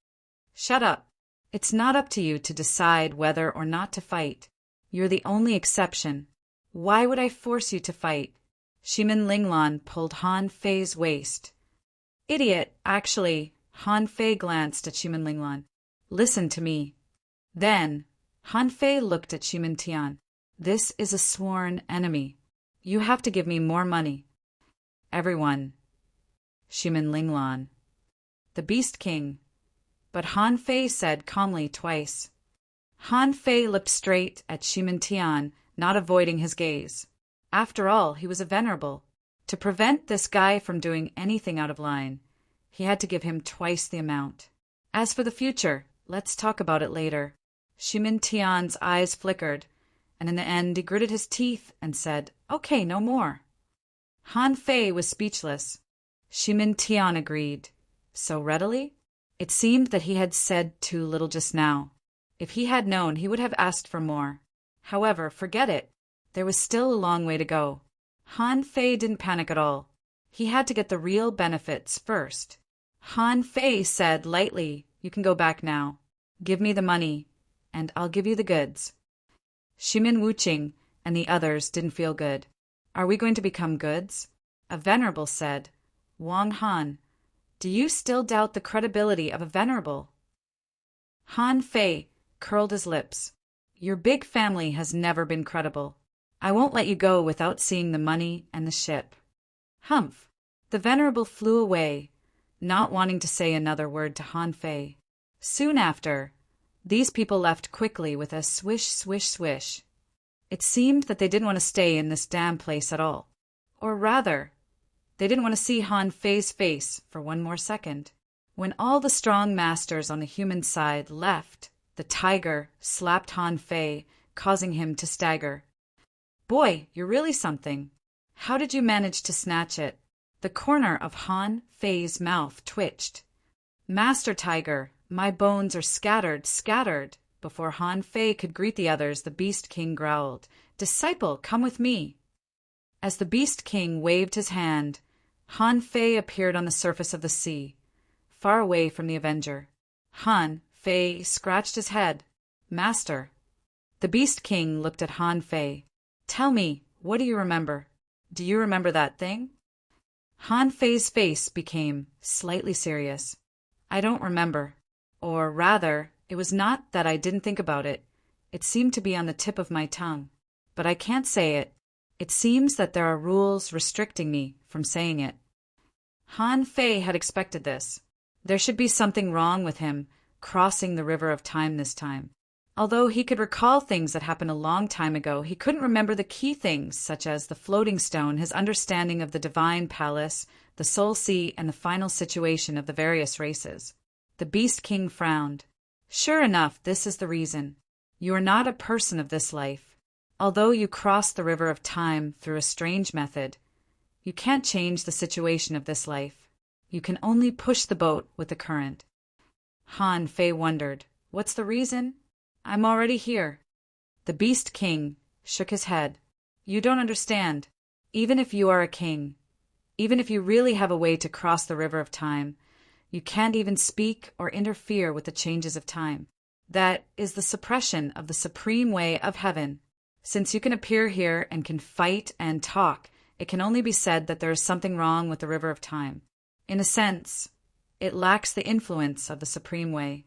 Shut up. It's not up to you to decide whether or not to fight. You're the only exception. Why would I force you to fight? Shimin Linglan pulled Han Fei's waist. Idiot, actually, Han Fei glanced at Shimin Linglan. Listen to me. Then, Han Fei looked at Shimin Tian. This is a sworn enemy. You have to give me more money. Everyone. Shimin Linglan. The Beast King. But Han Fei said calmly twice. Han Fei looked straight at Shimin Tian, not avoiding his gaze. After all, he was a venerable. To prevent this guy from doing anything out of line, he had to give him twice the amount. As for the future, let's talk about it later. Shimin Tian's eyes flickered, and in the end he gritted his teeth and said, Okay, no more. Han Fei was speechless. Shimin Tian agreed. So readily? It seemed that he had said too little just now. If he had known, he would have asked for more. However, forget it. There was still a long way to go. Han Fei didn't panic at all. He had to get the real benefits first. Han Fei said lightly, You can go back now. Give me the money, and I'll give you the goods. Shimin Wuqing and the others didn't feel good. Are we going to become goods? A venerable said. Wang Han, do you still doubt the credibility of a venerable? Han Fei curled his lips. Your big family has never been credible. I won't let you go without seeing the money and the ship. Humph! The venerable flew away, not wanting to say another word to Han Fei. Soon after, these people left quickly with a swish, swish, swish. It seemed that they didn't want to stay in this damn place at all. Or rather, they didn't want to see Han Fei's face for one more second. When all the strong masters on the human side left, the tiger slapped Han Fei, causing him to stagger. Boy, you're really something. How did you manage to snatch it? The corner of Han Fei's mouth twitched. Master Tiger, my bones are scattered. Before Han Fei could greet the others, the Beast King growled, Disciple, come with me. As the Beast King waved his hand, Han Fei appeared on the surface of the sea, far away from the Avenger. Han Fei scratched his head. Master. The Beast King looked at Han Fei. Tell me, what do you remember? Do you remember that thing? Han Fei's face became slightly serious. I don't remember. Or rather, it was not that I didn't think about it. It seemed to be on the tip of my tongue. But I can't say it. It seems that there are rules restricting me from saying it. Han Fei had expected this. There should be something wrong with him crossing the river of time this time. Although he could recall things that happened a long time ago, he couldn't remember the key things, such as the floating stone, his understanding of the divine palace, the soul sea, and the final situation of the various races. The Beast King frowned. Sure enough, this is the reason. You are not a person of this life. Although you crossed the river of time through a strange method, you can't change the situation of this life. You can only push the boat with the current. Han Fei wondered, What's the reason? I'm already here. The Beast King shook his head. You don't understand. Even if you are a king, even if you really have a way to cross the river of time, you can't even speak or interfere with the changes of time. That is the suppression of the supreme way of heaven. Since you can appear here and can fight and talk, it can only be said that there is something wrong with the river of time. In a sense, it lacks the influence of the supreme way.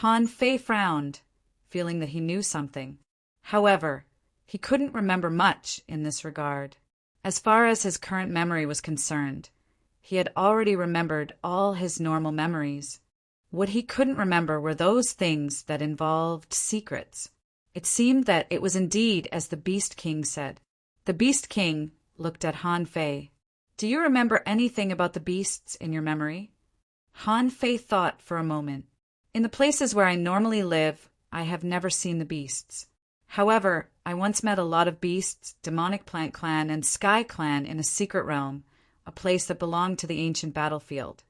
Han Fei frowned, feeling that he knew something. However, he couldn't remember much in this regard. As far as his current memory was concerned, he had already remembered all his normal memories. What he couldn't remember were those things that involved secrets. It seemed that it was indeed as the Beast King said. The Beast King looked at Han Fei. Do you remember anything about the beasts in your memory? Han Fei thought for a moment. In the places where I normally live, I have never seen the beasts. However, I once met a lot of beasts, demonic plant clan, and sky clan in a secret realm, a place that belonged to the ancient battlefield.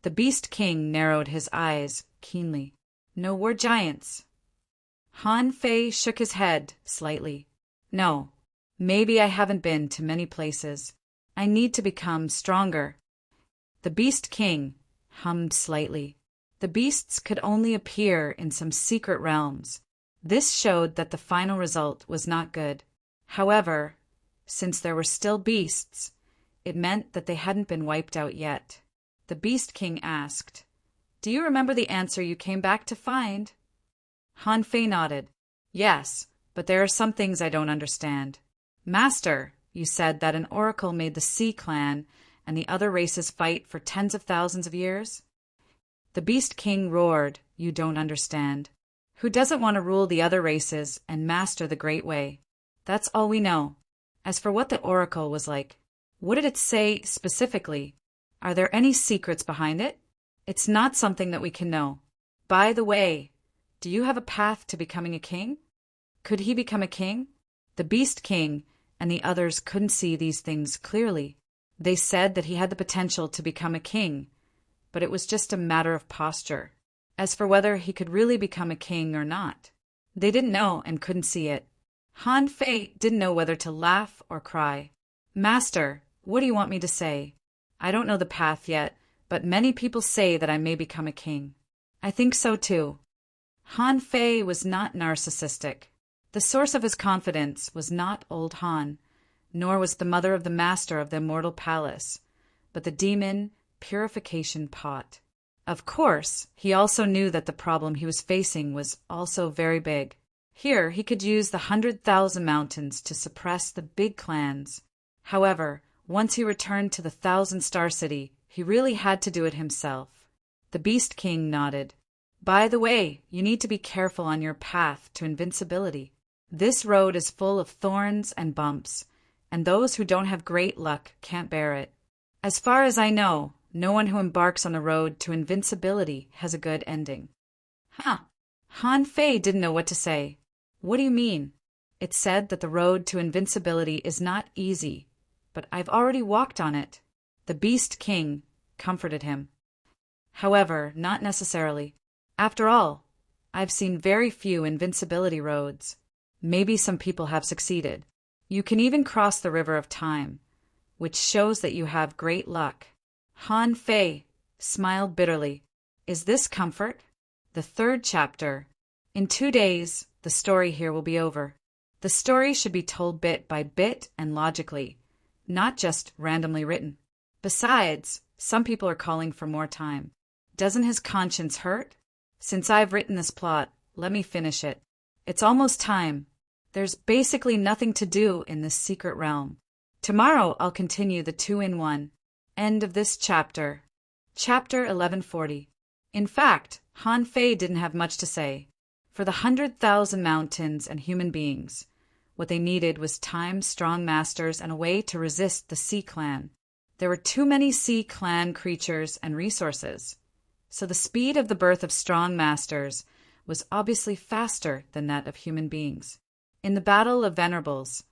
The Beast King narrowed his eyes keenly. No, we're giants. Han Fei shook his head slightly. No, maybe I haven't been to many places. I need to become stronger. The Beast King hummed slightly. The beasts could only appear in some secret realms. This showed that the final result was not good. However, Since there were still beasts, it meant that they hadn't been wiped out yet. The Beast King asked, "Do you remember the answer you came back to find?" Han Fei nodded. "Yes, but there are some things I don't understand. Master, you said that an oracle made the Sea Clan and the other races fight for tens of thousands of years?" The Beast King roared, "You don't understand. Who doesn't want to rule the other races and master the Great Way? That's all we know. As for what the oracle was like, what did it say specifically? Are there any secrets behind it? It's not something that we can know. By the way, do you have a path to becoming a king? Could he become a king?" The Beast King and the others couldn't see these things clearly. They said that he had the potential to become a king, but it was just a matter of posture. As for whether he could really become a king or not, they didn't know and couldn't see it. Han Fei didn't know whether to laugh or cry. "Master, what do you want me to say? I don't know the path yet, but many people say that I may become a king." "I think so too." Han Fei was not narcissistic. The source of his confidence was not old Han, nor was the mother of the master of the immortal palace, but the demon purification pot. Of course, he also knew that the problem he was facing was also very big. Here he could use the 100,000 mountains to suppress the big clans. However, once he returned to the 1,000-star city, he really had to do it himself. The Beast King nodded. "By the way, you need to be careful on your path to invincibility. This road is full of thorns and bumps, and those who don't have great luck can't bear it. As far as I know, no one who embarks on the road to invincibility has a good ending." Huh. Han Fei didn't know what to say. "What do you mean?" "It said that the road to invincibility is not easy, but I've already walked on it." The Beast King comforted him. "However, not necessarily. After all, I've seen very few invincibility roads. Maybe some people have succeeded. You can even cross the river of time, which shows that you have great luck." Han Fei smiled bitterly. "Is this comfort?" The third chapter. In 2 days, the story here will be over. The story should be told bit by bit and logically, not just randomly written. Besides, some people are calling for more time. Doesn't his conscience hurt? Since I've written this plot, let me finish it. It's almost time. There's basically nothing to do in this secret realm. Tomorrow I'll continue the 2-in-1. End of this chapter. Chapter 1140. In fact, Han Fei didn't have much to say. For the 100,000 mountains and human beings, what they needed was time, strong masters, and a way to resist the Sea Clan. There were too many Sea Clan creatures and resources, so the speed of the birth of strong masters was obviously faster than that of human beings. In the Battle of Venerables,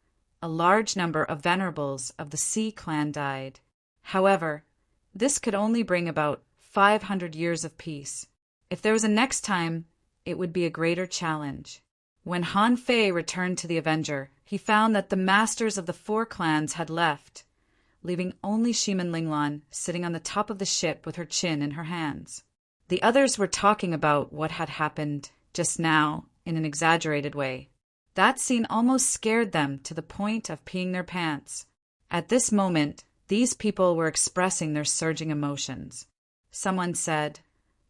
a large number of Venerables of the Sea Clan died. However, this could only bring about 500 years of peace. If there was a next time, it would be a greater challenge. When Han Fei returned to the Avenger, he found that the masters of the 4 clans had left, leaving only Shimin Linglan sitting on the top of the ship with her chin in her hands. The others were talking about what had happened just now in an exaggerated way. That scene almost scared them to the point of peeing their pants. At this moment, these people were expressing their surging emotions. Someone said,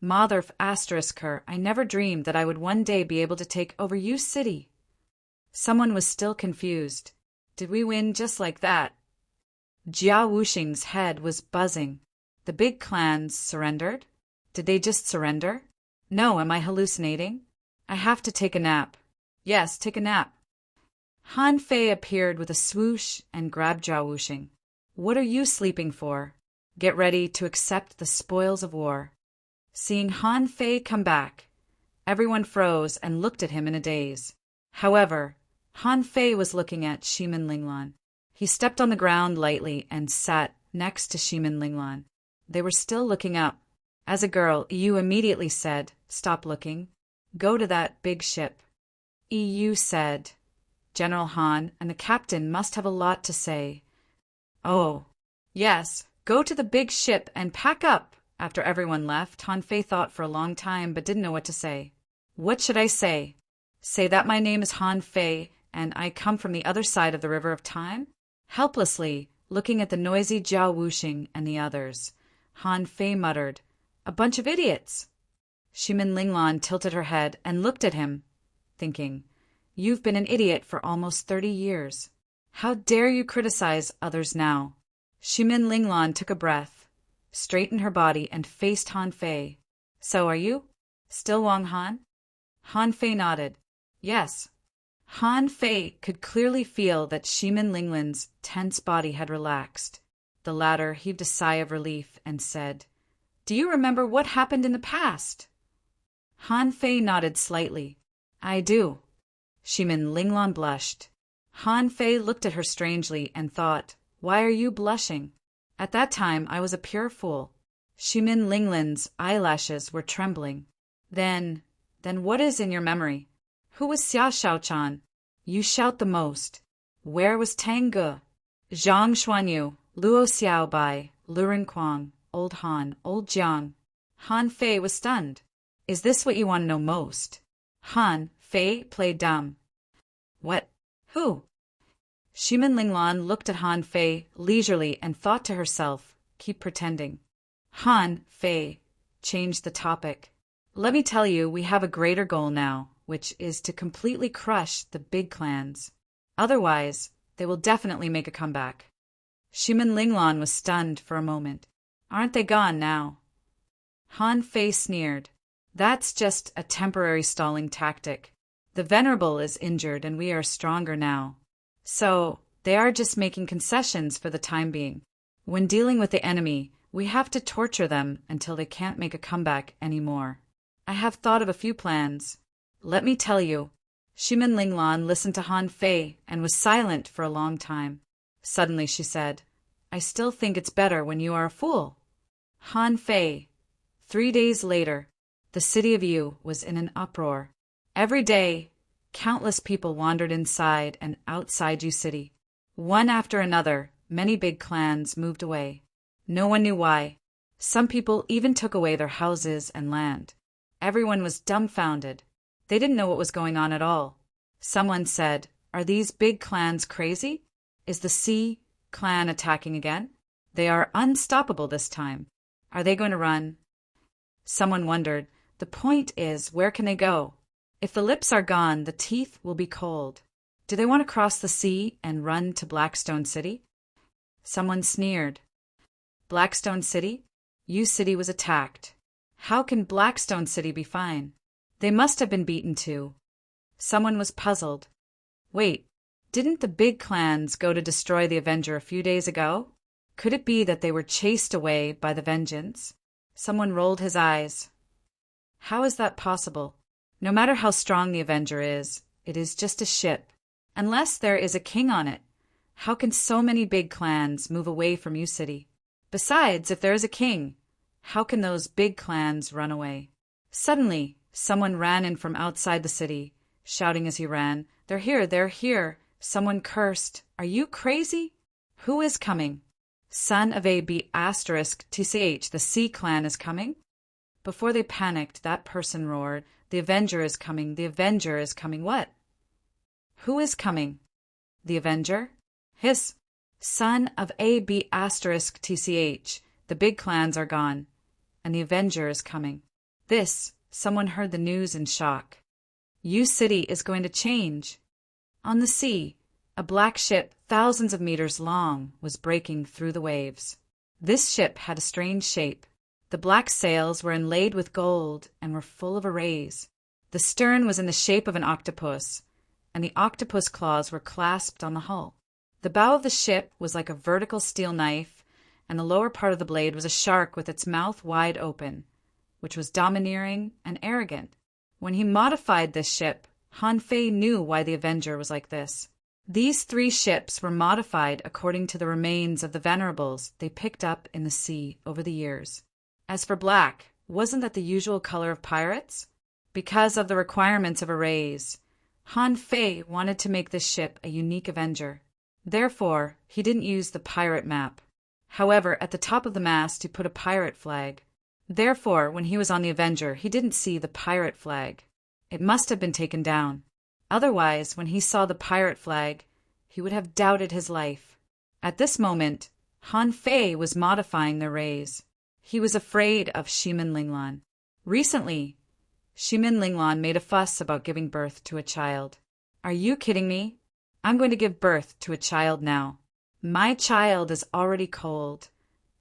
"Mother asterisk her, I never dreamed that I would one day be able to take over Yu City." Someone was still confused. Did we win just like that? Jia Wuxing's head was buzzing. The big clans surrendered? Did they just surrender? No, am I hallucinating? I have to take a nap. Yes, take a nap. Han Fei appeared with a swoosh and grabbed Jia Wuxing. What are you sleeping for? Get ready to accept the spoils of war. Seeing Han Fei come back, everyone froze and looked at him in a daze. However, Han Fei was looking at Shimin Linglan. He stepped on the ground lightly and sat next to Shimin Linglan. They were still looking up. As a girl, Yu immediately said, "Stop looking. Go to that big ship." Yu said, "General Han and the captain must have a lot to say." "Oh, yes, go to the big ship and pack up." After everyone left, Han Fei thought for a long time but didn't know what to say. What should I say? Say that my name is Han Fei and I come from the other side of the river of time? Helplessly, looking at the noisy Jiao Wuxing and the others, Han Fei muttered, "A bunch of idiots!" Shimin Linglan tilted her head and looked at him, thinking, "You've been an idiot for almost 30 years. How dare you criticize others now?" Shimin Linglan took a breath, straightened her body, and faced Han Fei. "So are you? Still Wang Han?" Han Fei nodded. "Yes." Han Fei could clearly feel that Shimin Linglan's tense body had relaxed. The latter heaved a sigh of relief and said, "Do you remember what happened in the past?" Han Fei nodded slightly. "I do." Shimin Linglan blushed. Han Fei looked at her strangely and thought, "Why are you blushing? At that time I was a pure fool." Shimin Linglan's eyelashes were trembling. Then what is in your memory? Who was Xia Shaochan? You shout the most. Where was Tang Ge? Zhang Xuanyu, Luo Xiaobai, Luren Kuang, Old Han, Old Jiang. Han Fei was stunned. "Is this what you want to know most?" Han Fei played dumb. "What? Who?" Shimin Linglan looked at Han Fei leisurely and thought to herself, "Keep pretending." Han Fei changed the topic. "Let me tell you, we have a greater goal now, which is to completely crush the big clans. Otherwise, they will definitely make a comeback." Shimin Linglan was stunned for a moment. "Aren't they gone now?" Han Fei sneered. "That's just a temporary stalling tactic. The Venerable is injured and we are stronger now. So, they are just making concessions for the time being. When dealing with the enemy, we have to torture them until they can't make a comeback anymore. I have thought of a few plans. Let me tell you." Shimin Linglan listened to Han Fei and was silent for a long time. Suddenly she said, "I still think it's better when you are a fool." Han Fei. 3 days later, the city of Yu was in an uproar. Every day, countless people wandered inside and outside Yu City. One after another, many big clans moved away. No one knew why. Some people even took away their houses and land. Everyone was dumbfounded. They didn't know what was going on at all. Someone said, "Are these big clans crazy? Is the Sea clan attacking again? They are unstoppable this time. Are they going to run?" Someone wondered, "The point is, where can they go? If the lips are gone, the teeth will be cold. Do they want to cross the sea and run to Blackstone City?" Someone sneered. Blackstone City? Yu City was attacked. How can Blackstone City be fine? They must have been beaten too. Someone was puzzled. Wait, didn't the big clans go to destroy the Avenger a few days ago? Could it be that they were chased away by the Vengeance? Someone rolled his eyes. How is that possible? No matter how strong the Avenger is, it is just a ship. Unless there is a king on it, how can so many big clans move away from Yu City? Besides, if there is a king, how can those big clans run away? Suddenly, someone ran in from outside the city, shouting as he ran, "They're here, they're here!" Someone cursed, "Are you crazy? Who is coming?" "Son of a B***, the Sea clan is coming?" Before they panicked, that person roared, "The Avenger is coming, the Avenger is coming." What? Who is coming? The Avenger? Hiss! Son of a B***, the big clans are gone, and the Avenger is coming. This, someone heard the news in shock. Yu City is going to change. On the sea, a black ship thousands of meters long was breaking through the waves. This ship had a strange shape. The black sails were inlaid with gold and were full of arrays. The stern was in the shape of an octopus, and the octopus claws were clasped on the hull. The bow of the ship was like a vertical steel knife, and the lower part of the blade was a shark with its mouth wide open, which was domineering and arrogant. When he modified this ship, Han Fei knew why the Avenger was like this. These 3 ships were modified according to the remains of the Venerables they picked up in the sea over the years. As for black, wasn't that the usual color of pirates? Because of the requirements of arrays, Han Fei wanted to make this ship a unique Avenger. Therefore, he didn't use the pirate map. However, at the top of the mast he put a pirate flag. Therefore, when he was on the Avenger, he didn't see the pirate flag. It must have been taken down. Otherwise, when he saw the pirate flag, he would have doubted his life. At this moment, Han Fei was modifying their rays. He was afraid of Shimin Linglan. Recently, Shimin Linglan made a fuss about giving birth to a child. Are you kidding me? I'm going to give birth to a child now. My child is already cold,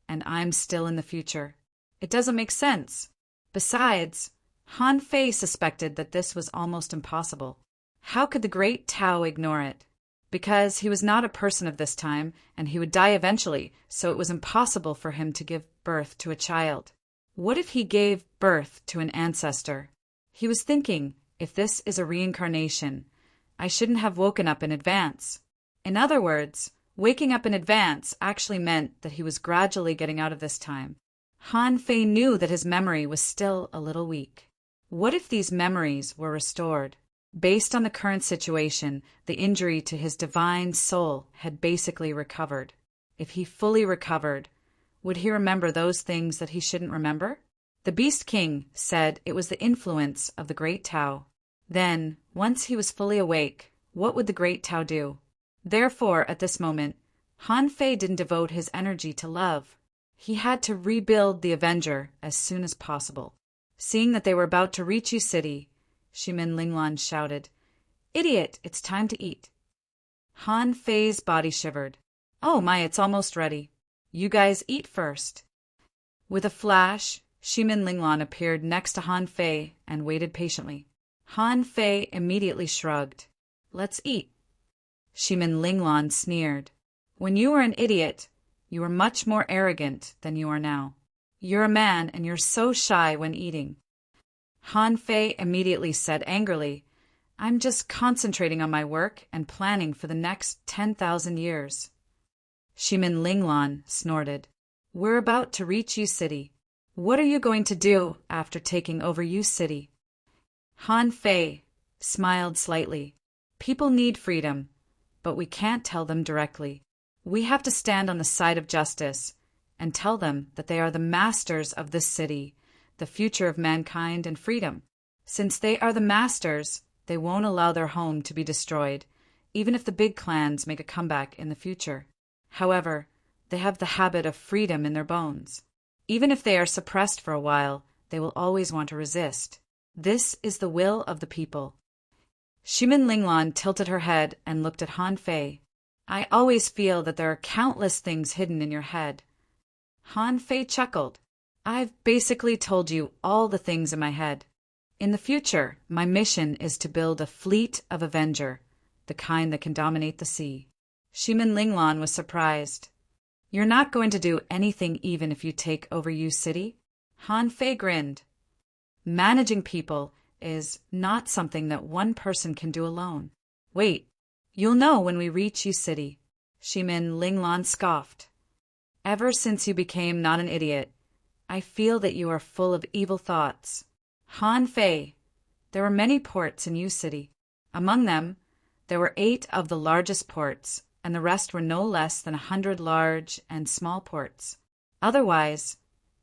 and I'm still in the future. It doesn't make sense. Besides, Han Fei suspected that this was almost impossible. How could the great Tao ignore it? Because he was not a person of this time, and he would die eventually, so it was impossible for him to give birth to a child. What if he gave birth to an ancestor? He was thinking, if this is a reincarnation, I shouldn't have woken up in advance. In other words, waking up in advance actually meant that he was gradually getting out of this time. Han Fei knew that his memory was still a little weak. What if these memories were restored? Based on the current situation, the injury to his divine soul had basically recovered. If he fully recovered, would he remember those things that he shouldn't remember? The Beast King said it was the influence of the Great Tao. Then, once he was fully awake, what would the Great Tao do? Therefore, at this moment, Han Fei didn't devote his energy to love. He had to rebuild the Avenger as soon as possible. Seeing that they were about to reach Yu City, Shimin Linglan shouted, "Idiot, it's time to eat." Han Fei's body shivered. "Oh my, it's almost ready. You guys eat first." With a flash, Shimin Linglan appeared next to Han Fei and waited patiently. Han Fei immediately shrugged. "Let's eat." Shimin Linglan sneered. "When you were an idiot, you were much more arrogant than you are now. You're a man and you're so shy when eating." Han Fei immediately said angrily, "I'm just concentrating on my work and planning for the next 10,000 years. Shimin Linglan snorted, "We're about to reach Yu City. What are you going to do after taking over Yu City?" Han Fei smiled slightly. "People need freedom, but we can't tell them directly. We have to stand on the side of justice and tell them that they are the masters of this city, the future of mankind and freedom. Since they are the masters, they won't allow their home to be destroyed, even if the big clans make a comeback in the future. However, they have the habit of freedom in their bones. Even if they are suppressed for a while, they will always want to resist. This is the will of the people." Shimin Linglan tilted her head and looked at Han Fei. "I always feel that there are countless things hidden in your head." Han Fei chuckled. "I've basically told you all the things in my head. In the future, my mission is to build a fleet of Avenger, the kind that can dominate the sea." Shimin Linglan was surprised. "You're not going to do anything even if you take over Yu City?" Han Fei grinned. "Managing people is not something that one person can do alone. Wait, you'll know when we reach Yu City." Shimin Linglan scoffed. "Ever since you became not an idiot, I feel that you are full of evil thoughts." Han Fei, there were many ports in Yu City. Among them, there were 8 of the largest ports, and the rest were no less than 100 large and small ports. Otherwise,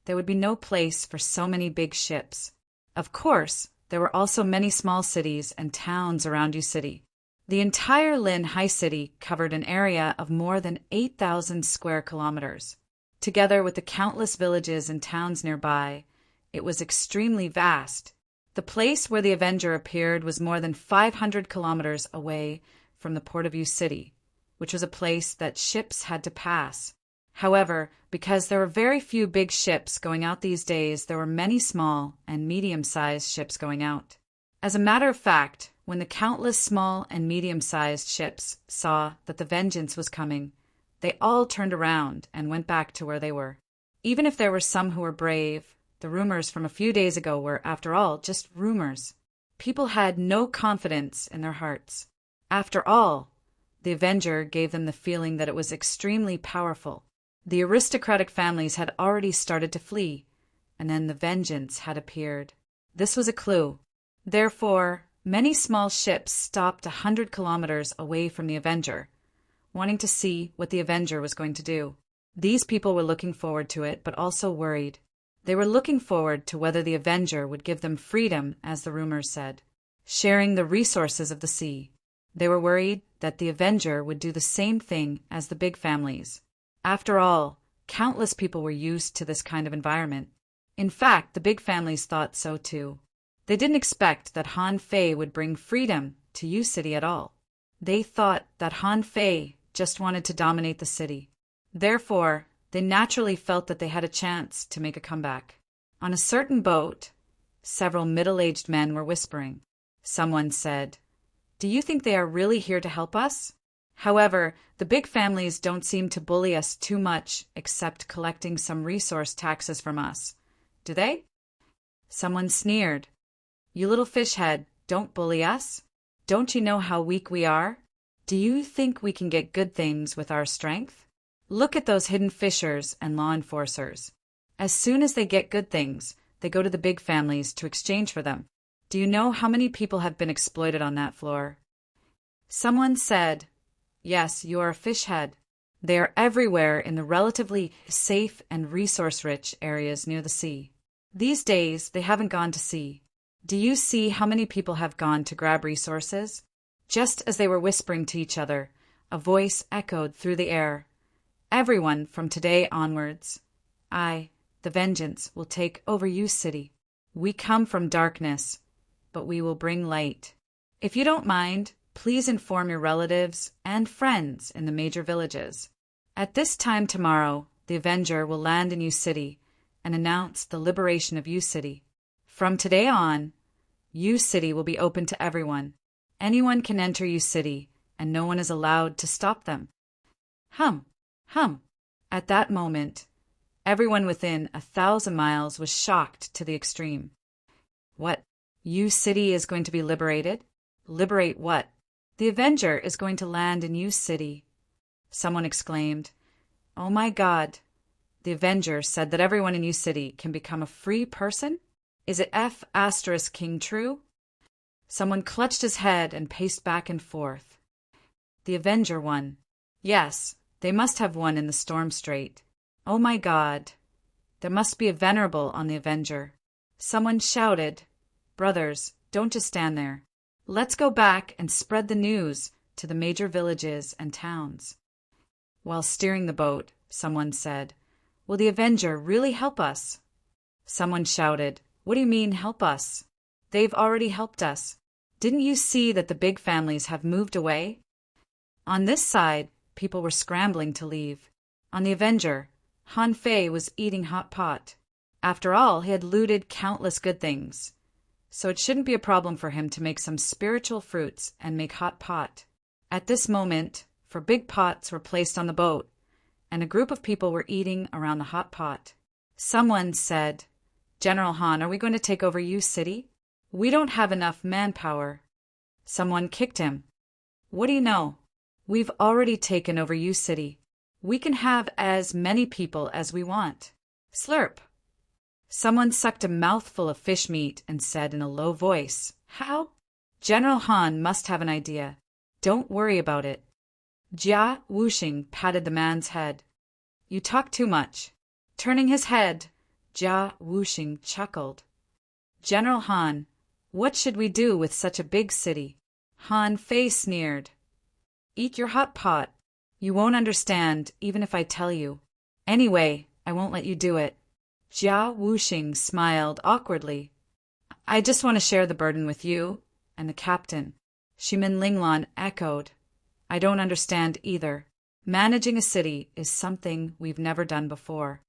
there would be no place for so many big ships. Of course, there were also many small cities and towns around Yu City. The entire Lin High City covered an area of more than 8,000 square kilometers. Together with the countless villages and towns nearby, it was extremely vast. The place where the Avenger appeared was more than 500 kilometers away from the port of Yu City, which was a place that ships had to pass. However, because there were very few big ships going out these days, there were many small and medium-sized ships going out. As a matter of fact, when the countless small and medium-sized ships saw that the vengeance was coming, they all turned around and went back to where they were. Even if there were some who were brave, the rumors from a few days ago were, after all, just rumors. People had no confidence in their hearts. After all, the Avenger gave them the feeling that it was extremely powerful. The aristocratic families had already started to flee, and then the vengeance had appeared. This was a clue. Therefore, many small ships stopped 100 kilometers away from the Avenger, wanting to see what the Avenger was going to do. These people were looking forward to it, but also worried. They were looking forward to whether the Avenger would give them freedom, as the rumors said, sharing the resources of the sea. They were worried that the Avenger would do the same thing as the big families. After all, countless people were used to this kind of environment. In fact, the big families thought so too. They didn't expect that Han Fei would bring freedom to U City at all. They thought that Han Fei just wanted to dominate the city. Therefore, they naturally felt that they had a chance to make a comeback. On a certain boat, several middle-aged men were whispering. Someone said, "Do you think they are really here to help us? However, the big families don't seem to bully us too much except collecting some resource taxes from us. Do they?" Someone sneered. "You little fish head, don't bully us. Don't you know how weak we are? Do you think we can get good things with our strength? Look at those hidden fishers and law enforcers. As soon as they get good things, they go to the big families to exchange for them. Do you know how many people have been exploited on that floor?" Someone said, "Yes, you are a fish head. They are everywhere in the relatively safe and resource-rich areas near the sea. These days, they haven't gone to sea. Do you see how many people have gone to grab resources?" Just as they were whispering to each other, a voice echoed through the air. "Everyone from today onwards, I, the Vengeance, will take over U City. We come from darkness, but we will bring light. If you don't mind, please inform your relatives and friends in the major villages. At this time tomorrow, the Avenger will land in U City and announce the liberation of U City. From today on, U City will be open to everyone. Anyone can enter U City, and no one is allowed to stop them." Hum, hum. At that moment, everyone within 1,000 miles was shocked to the extreme. What? U City is going to be liberated? Liberate what? The Avenger is going to land in U City. Someone exclaimed, "Oh my God. The Avenger said that everyone in U City can become a free person? Is it F*King true?" Someone clutched his head and paced back and forth. The Avenger won. Yes, they must have won in the Storm Strait. Oh my God. There must be a venerable on the Avenger. Someone shouted, "Brothers, don't just stand there. Let's go back and spread the news to the major villages and towns." While steering the boat, someone said, "Will the Avenger really help us?" Someone shouted, "What do you mean, help us? They've already helped us. Didn't you see that the big families have moved away?" On this side, people were scrambling to leave. On the Avenger, Han Fei was eating hot pot. After all, he had looted countless good things, so it shouldn't be a problem for him to make some spiritual fruits and make hot pot. At this moment, 4 big pots were placed on the boat, and a group of people were eating around the hot pot. Someone said, "General Han, are we going to take over U City? We don't have enough manpower." Someone kicked him. "What do you know? We've already taken over U City. We can have as many people as we want." Slurp. Someone sucked a mouthful of fish meat and said in a low voice, "How?" General Han must have an idea. "Don't worry about it." Jia Wuxing patted the man's head. "You talk too much." Turning his head, Jia Wuxing chuckled. "General Han, what should we do with such a big city?" Han Fei sneered. "Eat your hot pot. You won't understand even if I tell you. Anyway, I won't let you do it." Jia Wuxing smiled awkwardly. "I just want to share the burden with you and the captain." Shimin Linglan echoed. "I don't understand either. Managing a city is something we've never done before."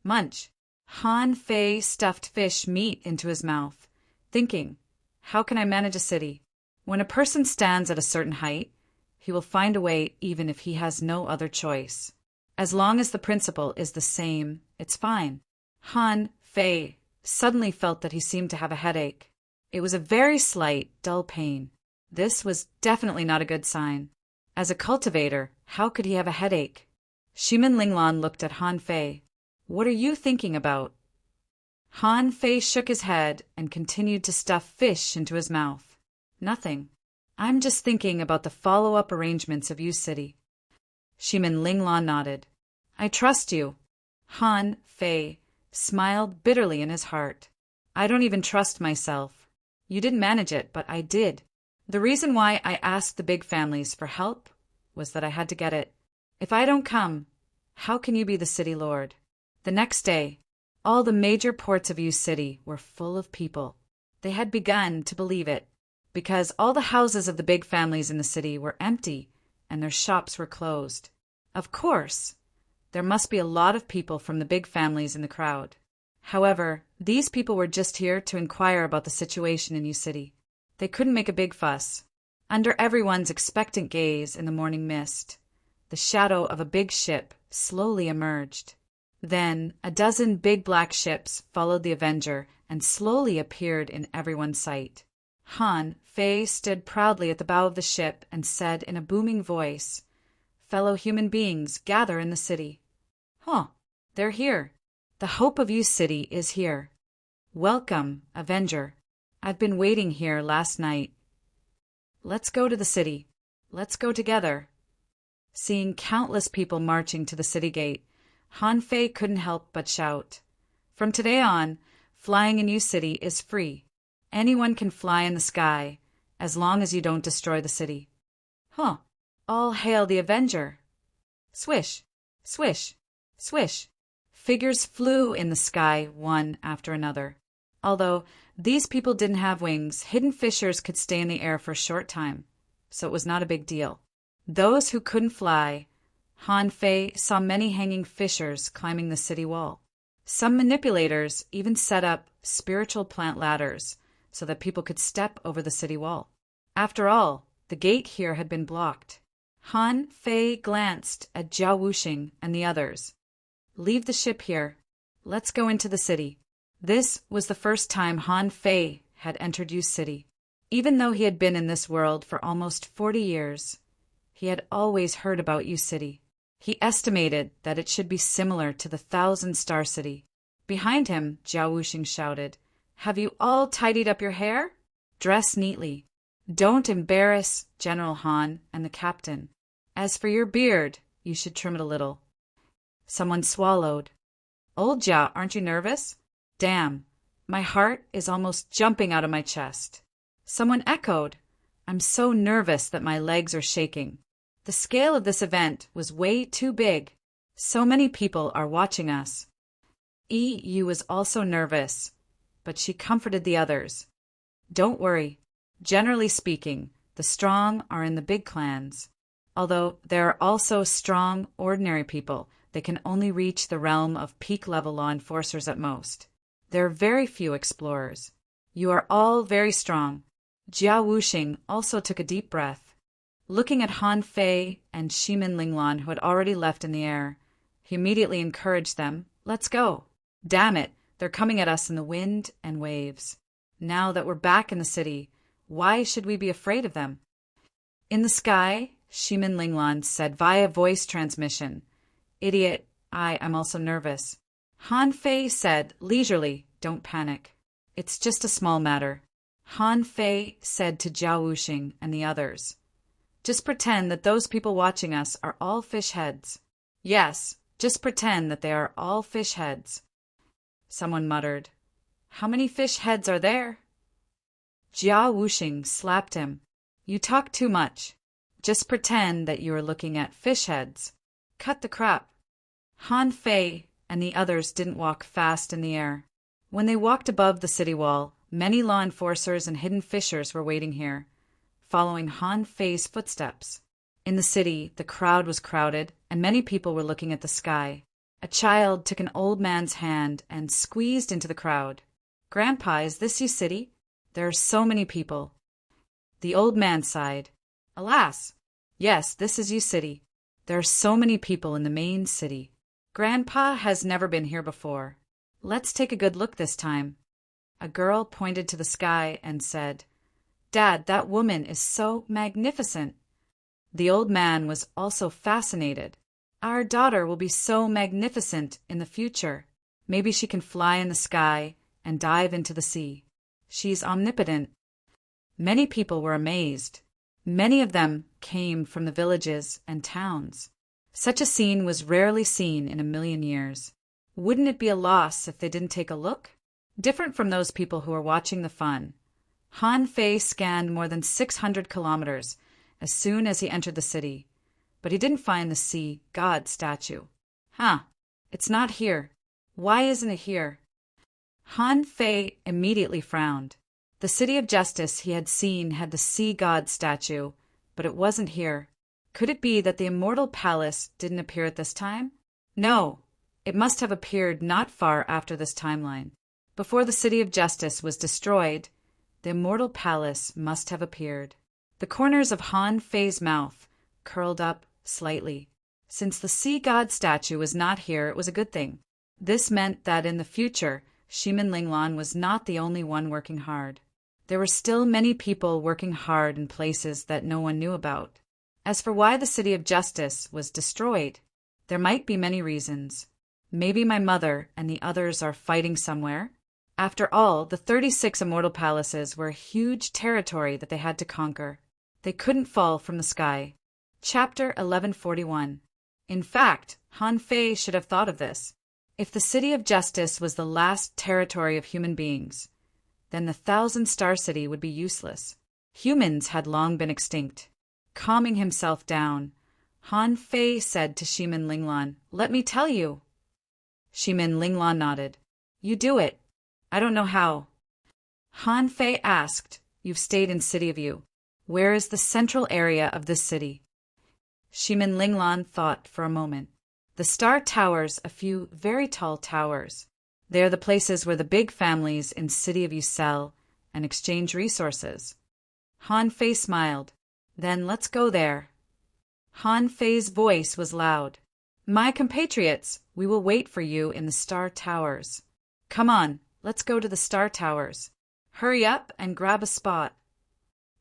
Munch. Han Fei stuffed fish meat into his mouth, thinking, "How can I manage a city? When a person stands at a certain height, he will find a way even if he has no other choice. As long as the principle is the same, it's fine." Han Fei suddenly felt that he seemed to have a headache. It was a very slight, dull pain. This was definitely not a good sign. As a cultivator, how could he have a headache? Shimin Linglan looked at Han Fei. "What are you thinking about?" Han Fei shook his head and continued to stuff fish into his mouth. "Nothing. I'm just thinking about the follow-up arrangements of U City." Shimin Linglan nodded. "I trust you." Han Fei smiled bitterly in his heart. "I don't even trust myself. You didn't manage it, but I did. The reason why I asked the big families for help was that I had to get it. If I don't come, how can you be the city lord? The next day, all the major ports of U City were full of people. They had begun to believe it, because all the houses of the big families in the city were empty and their shops were closed. Of course, there must be a lot of people from the big families in the crowd. However, these people were just here to inquire about the situation in U City. They couldn't make a big fuss. Under everyone's expectant gaze in the morning mist, the shadow of a big ship slowly emerged. Then a dozen big black ships followed the Avenger and slowly appeared in everyone's sight. Han Fei stood proudly at the bow of the ship and said in a booming voice, "Fellow human beings, gather in the city." "Huh, they're here. The hope of U City is here. Welcome, Avenger. I've been waiting here last night. Let's go to the city. Let's go together." Seeing countless people marching to the city gate, Han Fei couldn't help but shout, "From today on, flying in U City is free. Anyone can fly in the sky, as long as you don't destroy the city." "Huh! All hail the Avenger!" Swish, swish, swish. Figures flew in the sky one after another. Although these people didn't have wings, hidden fissures could stay in the air for a short time, so it was not a big deal. Those who couldn't fly, Han Fei saw many hanging fissures climbing the city wall. Some manipulators even set up spiritual plant ladders so that people could step over the city wall. After all, the gate here had been blocked. Han Fei glanced at Jia Wuxing and the others. "Leave the ship here. Let's go into the city." This was the first time Han Fei had entered U City. Even though he had been in this world for almost 40 years, he had always heard about U City. He estimated that it should be similar to the 1,000-star city. Behind him, Jia Wuxing shouted, "Have you all tidied up your hair? Dress neatly. Don't embarrass General Han and the captain. As for your beard, you should trim it a little." Someone swallowed. "Old Jia, aren't you nervous?" "Damn, my heart is almost jumping out of my chest." Someone echoed, "I'm so nervous that my legs are shaking." The scale of this event was way too big. So many people are watching us. EU was also nervous, but she comforted the others. "Don't worry. Generally speaking, the strong are in the big clans. Although there are also strong, ordinary people, they can only reach the realm of peak-level law enforcers at most. There are very few explorers. You are all very strong." Jia Wuxing also took a deep breath. Looking at Han Fei and Shimin Linglan, who had already left in the air, he immediately encouraged them, "Let's go. Damn it, they're coming at us in the wind and waves. Now that we're back in the city, why should we be afraid of them?" In the sky, Shimin Linglan said via voice transmission, "Idiot, I'm also nervous." Han Fei said leisurely, "Don't panic. It's just a small matter." Han Fei said to Jia Wuxing and the others, "Just pretend that those people watching us are all fish heads. Yes, just pretend that they are all fish heads." Someone muttered, "How many fish heads are there?" Jia Wuxing slapped him. "You talk too much. Just pretend that you are looking at fish heads. Cut the crap." Han Fei and the others didn't walk fast in the air. When they walked above the city wall, many law enforcers and hidden fishers were waiting here, following Han Fei's footsteps. In the city, the crowd was crowded, and many people were looking at the sky. A child took an old man's hand and squeezed into the crowd. "Grandpa, is this U City? There are so many people." The old man sighed. "Alas, yes, this is U City. There are so many people in the main city. Grandpa has never been here before. Let's take a good look this time." A girl pointed to the sky and said, "Dad, that woman is so magnificent." The old man was also fascinated. "Our daughter will be so magnificent in the future. Maybe she can fly in the sky and dive into the sea. She's omnipotent." Many people were amazed. Many of them came from the villages and towns. Such a scene was rarely seen in a million years. Wouldn't it be a loss if they didn't take a look? Different from those people who were watching the fun, Han Fei scanned more than 600 kilometers as soon as he entered the city, but he didn't find the sea god statue. It's not here. Why isn't it here? Han Fei immediately frowned. The City of Justice he had seen had the sea god statue, but it wasn't here. Could it be that the Immortal Palace didn't appear at this time? No, it must have appeared not far after this timeline. Before the City of Justice was destroyed, the Immortal Palace must have appeared. The corners of Han Fei's mouth curled up slightly. Since the sea god statue was not here, it was a good thing. This meant that in the future, Shimin Linglan was not the only one working hard. There were still many people working hard in places that no one knew about. As for why the City of Justice was destroyed, there might be many reasons. Maybe my mother and the others are fighting somewhere. After all, the 36 Immortal Palaces were a huge territory that they had to conquer. They couldn't fall from the sky. Chapter 1141. In fact, Han Fei should have thought of this. If the City of Justice was the last territory of human beings, then the Thousand-Star City would be useless. Humans had long been extinct. Calming himself down, Han Fei said to Shimin Linglan, "Let me tell you." Shimin Linglan nodded. "You do it." "I don't know how." Han Fei asked, "You've stayed in City of You. Where is the central area of this city?" Shimin Linglan thought for a moment. "The Star Towers, a few very tall towers. They are the places where the big families in City of You sell and exchange resources." Han Fei smiled. "Then let's go there." Han Fei's voice was loud. "My compatriots, we will wait for you in the Star Towers. Come on, let's go to the Star Towers. Hurry up and grab a spot."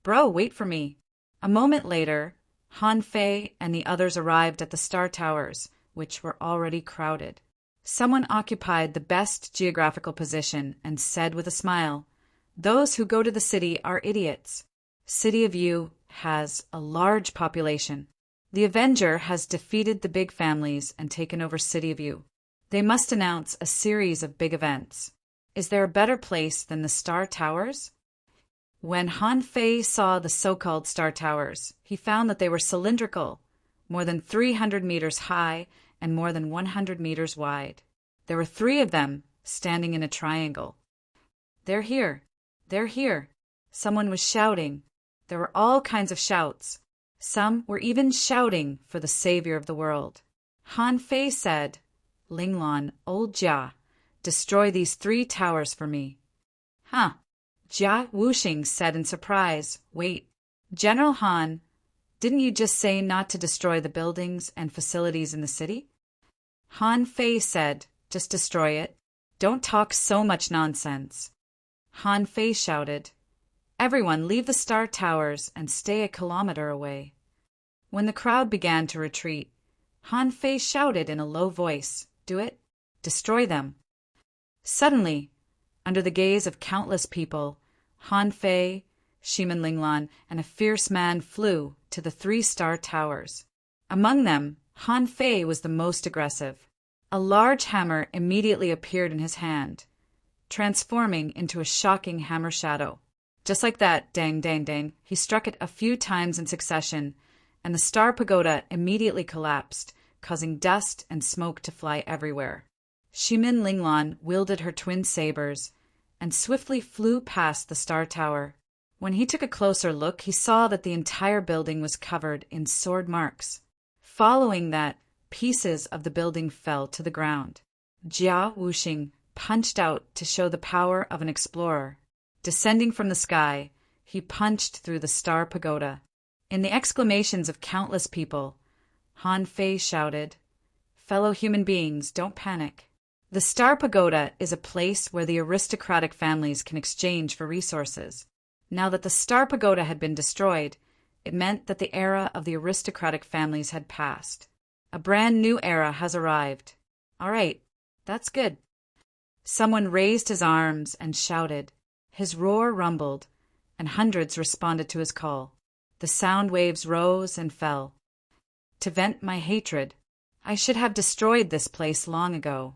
"Bro, wait for me." A moment later, Han Fei and the others arrived at the Star Towers, which were already crowded. Someone occupied the best geographical position and said with a smile, "Those who go to the city are idiots. City of You has a large population. The Avenger has defeated the big families and taken over City of You. They must announce a series of big events. Is there a better place than the Star Towers?" When Han Fei saw the so-called Star Towers, he found that they were cylindrical, more than 300 meters high and more than 100 meters wide. There were 3 of them standing in a triangle. "They're here! They're here!" Someone was shouting. There were all kinds of shouts. Some were even shouting for the savior of the world. Han Fei said, "Linglan, old Jia, destroy these 3 towers for me." "Huh." Jia Wuxing said in surprise, "Wait, General Han, didn't you just say not to destroy the buildings and facilities in the city?" Han Fei said, "Just destroy it. Don't talk so much nonsense." Han Fei shouted, "Everyone leave the Star Towers and stay a kilometer away." When the crowd began to retreat, Han Fei shouted in a low voice, "Do it. Destroy them." Suddenly, under the gaze of countless people, Han Fei, Shimin Linglan, and a fierce man flew to the 3 Star Towers. Among them, Han Fei was the most aggressive. A large hammer immediately appeared in his hand, transforming into a shocking hammer shadow. Just like that, dang, dang, dang, he struck it a few times in succession, and the Star Pagoda immediately collapsed, causing dust and smoke to fly everywhere. Shimin Linglan wielded her twin sabers and swiftly flew past the Star Tower. When he took a closer look, he saw that the entire building was covered in sword marks. Following that, pieces of the building fell to the ground. Jia Wuxing punched out to show the power of an explorer. Descending from the sky, he punched through the Star Pagoda. In the exclamations of countless people, Han Fei shouted, "Fellow human beings, don't panic. The Star Pagoda is a place where the aristocratic families can exchange for resources. Now that the Star Pagoda had been destroyed, it meant that the era of the aristocratic families had passed. A brand new era has arrived. All right, that's good." Someone raised his arms and shouted. His roar rumbled, and hundreds responded to his call. The sound waves rose and fell. "To vent my hatred, I should have destroyed this place long ago.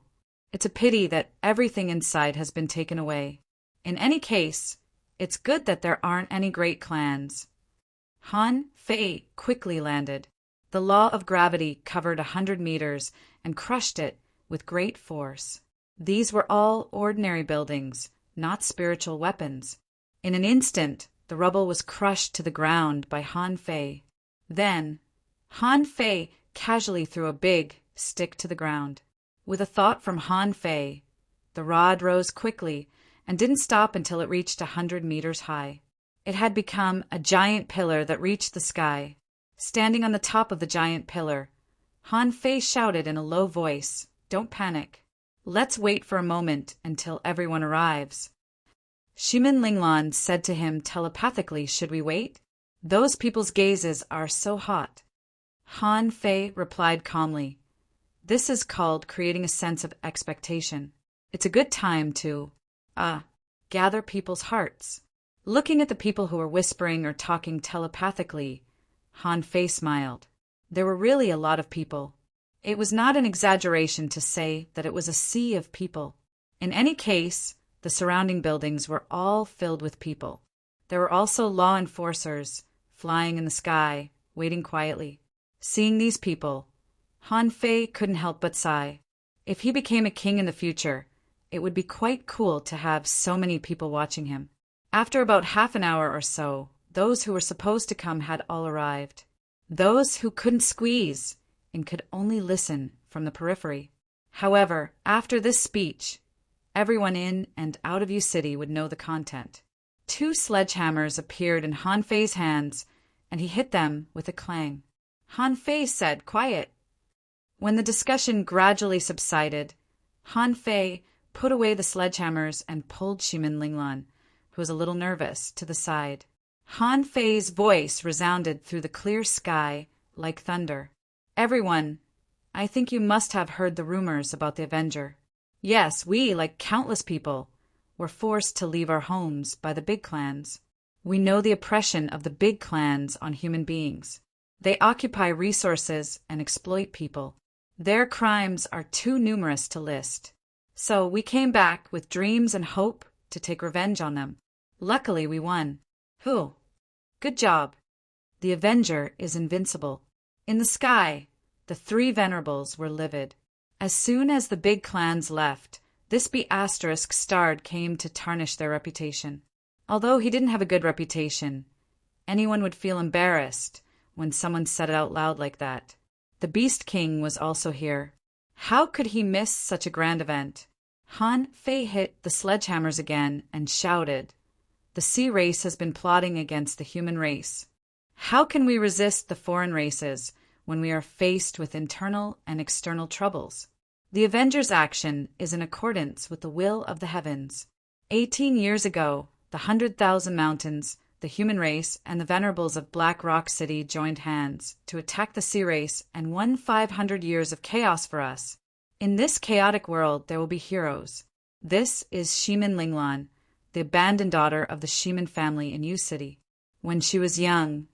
It's a pity that everything inside has been taken away. In any case, It's good that there aren't any great clans. Han Fei quickly landed. The law of gravity covered 100 meters and crushed it with great force. These were all ordinary buildings, not spiritual weapons. In an instant, the rubble was crushed to the ground by Han Fei. Then, Han Fei casually threw a big stick to the ground. With a thought from Han Fei, the rod rose quickly and didn't stop until it reached 100 meters high. It had become a giant pillar that reached the sky. Standing on the top of the giant pillar, Han Fei shouted in a low voice, "Don't panic. Let's wait for a moment until everyone arrives." Shimin Linglan said to him telepathically, "Should we wait? Those people's gazes are so hot." Han Fei replied calmly, "This is called creating a sense of expectation. It's a good time to, gather people's hearts." Looking at the people who were whispering or talking telepathically, Han Fei smiled. There were really a lot of people. It was not an exaggeration to say that it was a sea of people. In any case, the surrounding buildings were all filled with people. There were also law enforcers, flying in the sky, waiting quietly. Seeing these people, Han Fei couldn't help but sigh. If he became a king in the future, it would be quite cool to have so many people watching him. After about half an hour or so, those who were supposed to come had all arrived. Those who couldn't squeeze and could only listen from the periphery. However, after this speech, everyone in and out of U City would know the content. 2 sledgehammers appeared in Han Fei's hands, and he hit them with a clang. Han Fei said, "Quiet." When the discussion gradually subsided, Han Fei put away the sledgehammers and pulled Shimin Linglan, who was a little nervous, to the side. Han Fei's voice resounded through the clear sky like thunder. "Everyone, I think you must have heard the rumors about the Avenger. Yes, we, like countless people, were forced to leave our homes by the big clans. We know the oppression of the big clans on human beings. They occupy resources and exploit people. Their crimes are too numerous to list. So we came back with dreams and hope to take revenge on them. Luckily, we won. Whew. Good job. The Avenger is invincible." In the sky, the 3 venerables were livid. As soon as the big clans left, this B** star came to tarnish their reputation. Although he didn't have a good reputation, anyone would feel embarrassed when someone said it out loud like that. The Beast King was also here. How could he miss such a grand event? Han Fei hit the sledgehammers again and shouted, "The sea race has been plotting against the human race. How can we resist the foreign races when we are faced with internal and external troubles? The Avenger's action is in accordance with the will of the heavens. 18 years ago, the 100,000 Mountains, the human race, and the venerables of Black Rock City joined hands to attack the sea race and won 500 years of chaos for us. In this chaotic world, there will be heroes. This is Shimin Linglan, the abandoned daughter of the Shimin family in U City. When she was young,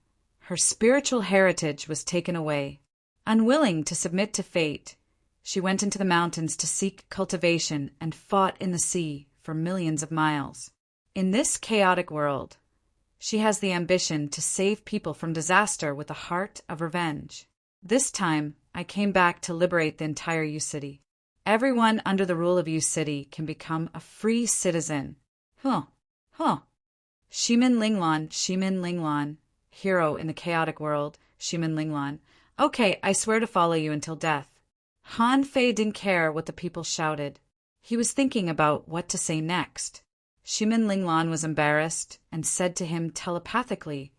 her spiritual heritage was taken away. Unwilling to submit to fate, she went into the mountains to seek cultivation and fought in the sea for millions of miles. In this chaotic world, she has the ambition to save people from disaster with a heart of revenge. This time, I came back to liberate the entire U City. Everyone under the rule of U City can become a free citizen." Shimin Linglan, hero in the chaotic world, Shimin Linglan. "Okay, I swear to follow you until death." Han Fei didn't care what the people shouted. He was thinking about what to say next. Shimin Linglan was embarrassed and said to him telepathically,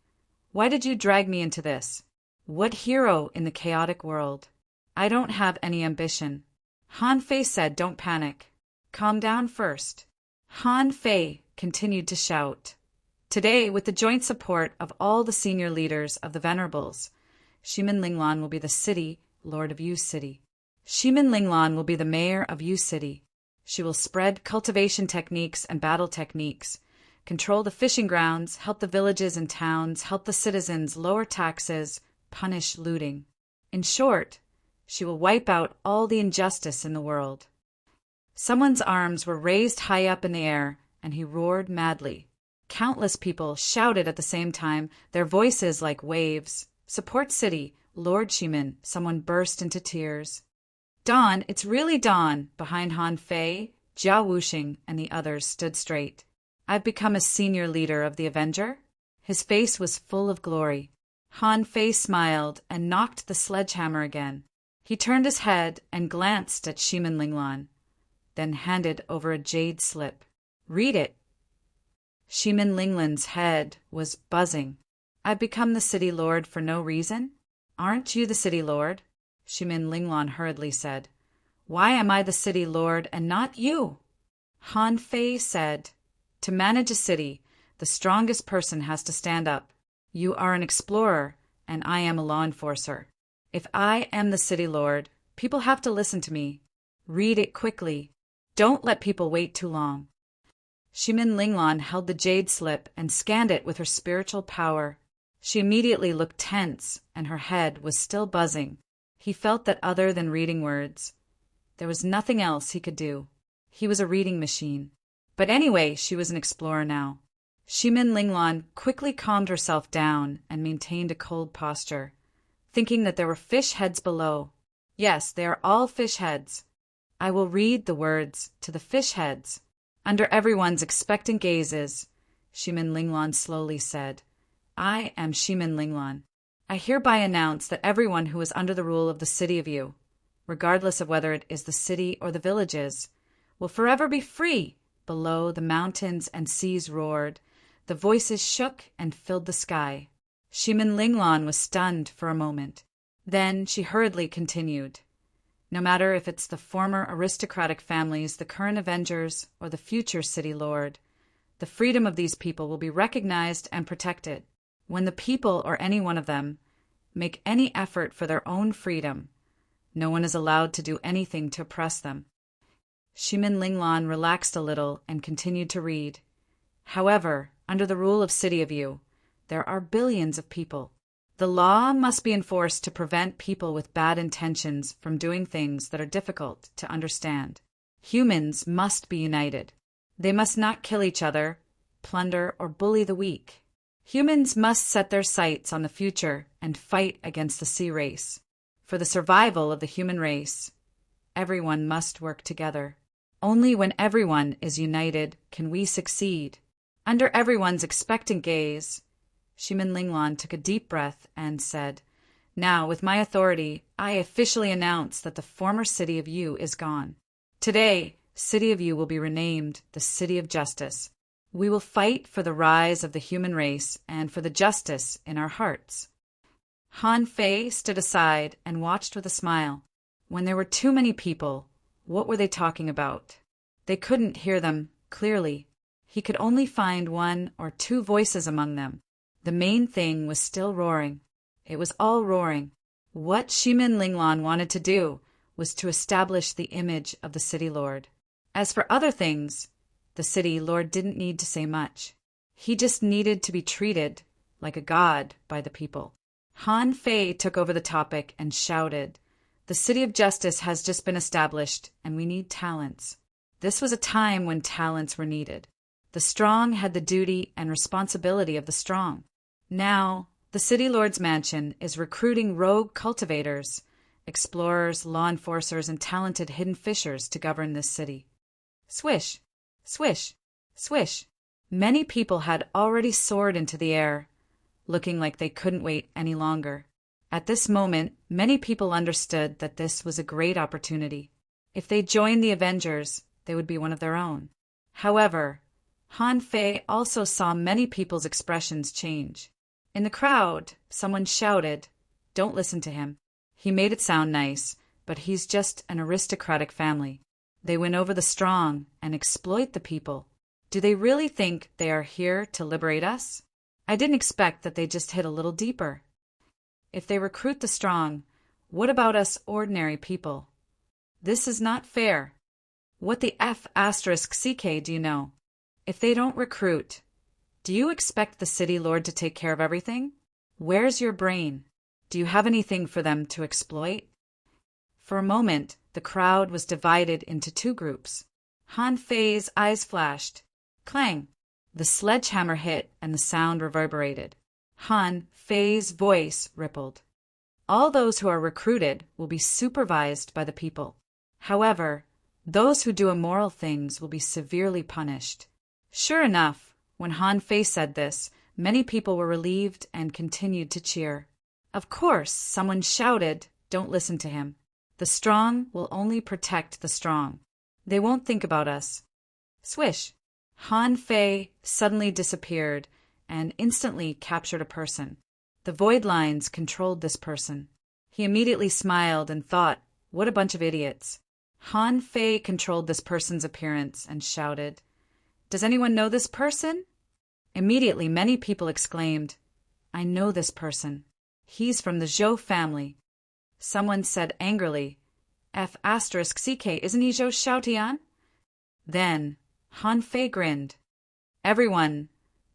"Why did you drag me into this? What hero in the chaotic world? I don't have any ambition." Han Fei said, "Don't panic. Calm down first." Han Fei continued to shout, "Today, with the joint support of all the senior leaders of the Venerables, Shimin Linglan will be the city lord of U City. Shimin Linglan will be the mayor of U City. She will spread cultivation techniques and battle techniques, control the fishing grounds, help the villages and towns, help the citizens lower taxes, punish looting. In short, she will wipe out all the injustice in the world." Someone's arms were raised high up in the air, and he roared madly, Countless people shouted at the same time, their voices like waves. "Support City, Lord Shimin." Someone burst into tears. "Dawn, it's really Dawn!" Behind Han Fei, Jia Wuxing, and the others stood straight. "I've become a senior leader of the Avenger?" His face was full of glory. Han Fei smiled and knocked the sledgehammer again. He turned his head and glanced at Shimin Linglan, then handed over a jade slip. "Read it." Shimin Linglan's head was buzzing. "I've become the city lord for no reason? Aren't you the city lord?" Shimin Linglan hurriedly said. "Why am I the city lord and not you?" Han Fei said, "To manage a city, the strongest person has to stand up. You are an explorer, and I am a law enforcer. If I am the city lord, people have to listen to me. Read it quickly. Don't let people wait too long." Shimin Linglan held the jade slip and scanned it with her spiritual power. She immediately looked tense, and her head was still buzzing. He felt that other than reading words, there was nothing else he could do. He was a reading machine. But anyway, she was an explorer now. Shimin Linglan quickly calmed herself down and maintained a cold posture, thinking that there were fish heads below. Yes, they are all fish heads. I will read the words to the fish heads. Under everyone's expectant gazes, Shimin Linglan slowly said, "I am Shimin Linglan. I hereby announce that everyone who is under the rule of the city of you, regardless of whether it is the city or the villages, will forever be free." Below, the mountains and seas roared. The voices shook and filled the sky. Shimin Linglan was stunned for a moment. Then she hurriedly continued. "No matter if it's the former aristocratic families, the current Avengers, or the future City Lord, the freedom of these people will be recognized and protected. When the people, or any one of them, make any effort for their own freedom, no one is allowed to do anything to oppress them." Shimin Linglan relaxed a little and continued to read. "However, under the rule of City of You, there are billions of people. The law must be enforced to prevent people with bad intentions from doing things that are difficult to understand. Humans must be united. They must not kill each other, plunder, or bully the weak. Humans must set their sights on the future and fight against the sea race. For the survival of the human race, everyone must work together. Only when everyone is united can we succeed." Under everyone's expectant gaze, Shimin Linglan took a deep breath and said, "Now, with my authority, I officially announce that the former City of You is gone. Today, City of You will be renamed the City of Justice. We will fight for the rise of the human race and for the justice in our hearts." Han Fei stood aside and watched with a smile. When there were too many people, what were they talking about? They couldn't hear them clearly. He could only find one or two voices among them. The main thing was still roaring. It was all roaring. What Shimin Linglan wanted to do was to establish the image of the City Lord. As for other things, the City Lord didn't need to say much. He just needed to be treated like a god by the people. Han Fei took over the topic and shouted, "The City of Justice has just been established, and we need talents." This was a time when talents were needed. The strong had the duty and responsibility of the strong. Now, the City Lord's mansion is recruiting rogue cultivators, explorers, law enforcers, and talented hidden fishers to govern this city. Swish, swish, swish. Many people had already soared into the air, looking like they couldn't wait any longer. At this moment, many people understood that this was a great opportunity. If they joined the Avengers, they would be one of their own. However, Han Fei also saw many people's expressions change. In the crowd, someone shouted, "Don't listen to him. He made it sound nice, but he's just an aristocratic family. They win over the strong and exploit the people. Do they really think they are here to liberate us? I didn't expect that they just hit a little deeper. If they recruit the strong, what about us ordinary people? This is not fair. What the F***CK do you know? If they don't recruit, do you expect the City Lord to take care of everything? Where's your brain? Do you have anything for them to exploit?" For a moment, the crowd was divided into two groups. Han Fei's eyes flashed. Clang! The sledgehammer hit and the sound reverberated. Han Fei's voice rippled. All those who are recruited will be supervised by the people. However, those who do immoral things will be severely punished. Sure enough, when Han Fei said this, many people were relieved and continued to cheer. Of course, someone shouted, "Don't listen to him. The strong will only protect the strong. They won't think about us." Swish! Han Fei suddenly disappeared and instantly captured a person. The void lines controlled this person. He immediately smiled and thought, "What a bunch of idiots." Han Fei controlled this person's appearance and shouted, "Does anyone know this person?" Immediately, many people exclaimed, "I know this person. He's from the Zhou family." Someone said angrily, "F***CK, isn't he Zhou Xiaotian?" Then Han Fei grinned. "Everyone,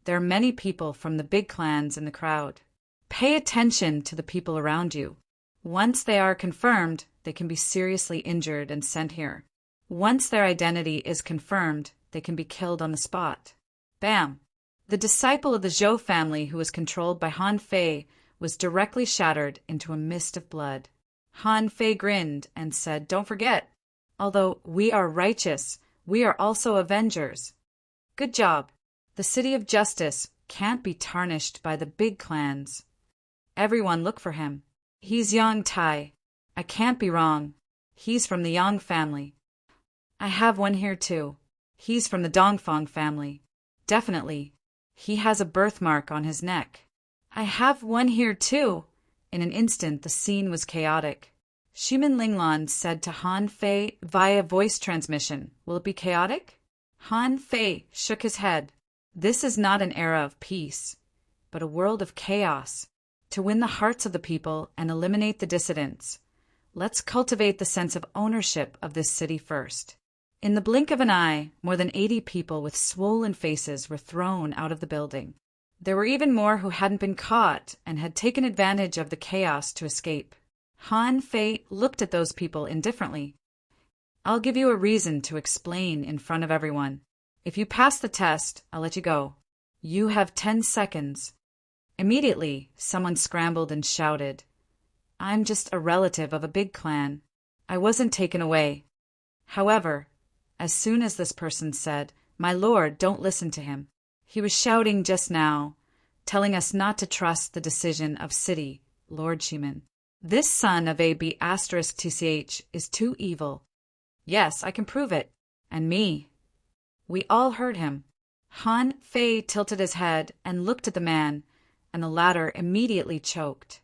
there are many people from the big clans in the crowd. Pay attention to the people around you. Once they are confirmed, they can be seriously injured and sent here. Once their identity is confirmed, they can be killed on the spot." Bam! The disciple of the Zhou family who was controlled by Han Fei was directly shattered into a mist of blood. Han Fei grinned and said, "Don't forget, although we are righteous, we are also avengers. Good job. The city of justice can't be tarnished by the big clans. Everyone look for him. He's Yang Tai. I can't be wrong. He's from the Yang family. I have one here too. He's from the Dongfang family. Definitely. He has a birthmark on his neck. I have one here too." In an instant, the scene was chaotic. Shimin Linglan said to Han Fei via voice transmission, "Will it be chaotic?" Han Fei shook his head. "This is not an era of peace, but a world of chaos. To win the hearts of the people and eliminate the dissidents, let's cultivate the sense of ownership of this city first." In the blink of an eye, more than 80 people with swollen faces were thrown out of the building. There were even more who hadn't been caught and had taken advantage of the chaos to escape. Han Fei looked at those people indifferently. "I'll give you a reason to explain in front of everyone. If you pass the test, I'll let you go. You have 10 seconds. Immediately, someone scrambled and shouted, "I'm just a relative of a big clan. I wasn't taken away." However, as soon as this person said, "My lord, don't listen to him. He was shouting just now, telling us not to trust the decision of city, Lord Shimin. This son of a B***TCH is too evil. Yes, I can prove it. And me." We all heard him. Han Fei tilted his head and looked at the man, and the latter immediately choked.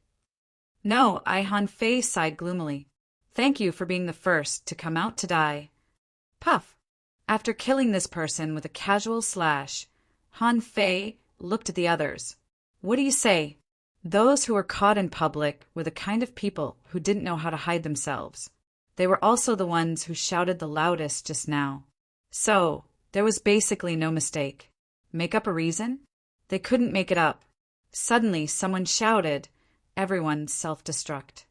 "No, Han Fei sighed gloomily. "Thank you for being the first to come out to die." Puff! After killing this person with a casual slash, Han Fei looked at the others. "What do you say? Those who were caught in public were the kind of people who didn't know how to hide themselves. They were also the ones who shouted the loudest just now. So, there was basically no mistake. Make up a reason? They couldn't make it up. Suddenly, someone shouted, "Everyone self-destruct."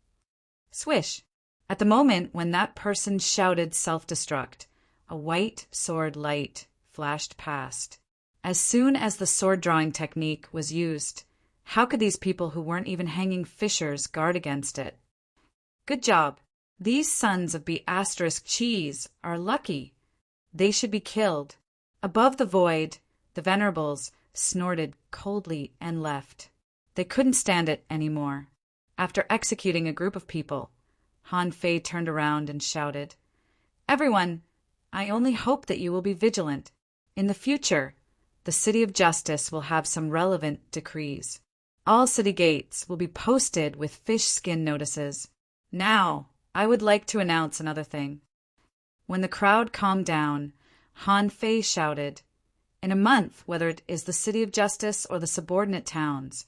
Swish! At the moment when that person shouted self-destruct, a white sword light flashed past. As soon as the sword-drawing technique was used, how could these people who weren't even hanging fishers guard against it? Good job. These sons of B***cheese are lucky. They should be killed. Above the void, the venerables snorted coldly and left. They couldn't stand it anymore. After executing a group of people, Han Fei turned around and shouted, "Everyone, I only hope that you will be vigilant. In the future, the City of Justice will have some relevant decrees. All city gates will be posted with fish skin notices. Now, I would like to announce another thing." When the crowd calmed down, Han Fei shouted, "In a month, whether it is the City of Justice or the subordinate towns,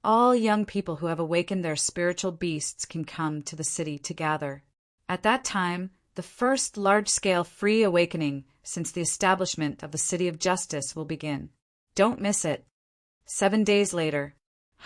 all young people who have awakened their spiritual beasts can come to the city to gather. At that time, the first large-scale free awakening since the establishment of the City of Justice will begin. Don't miss it." 7 days later,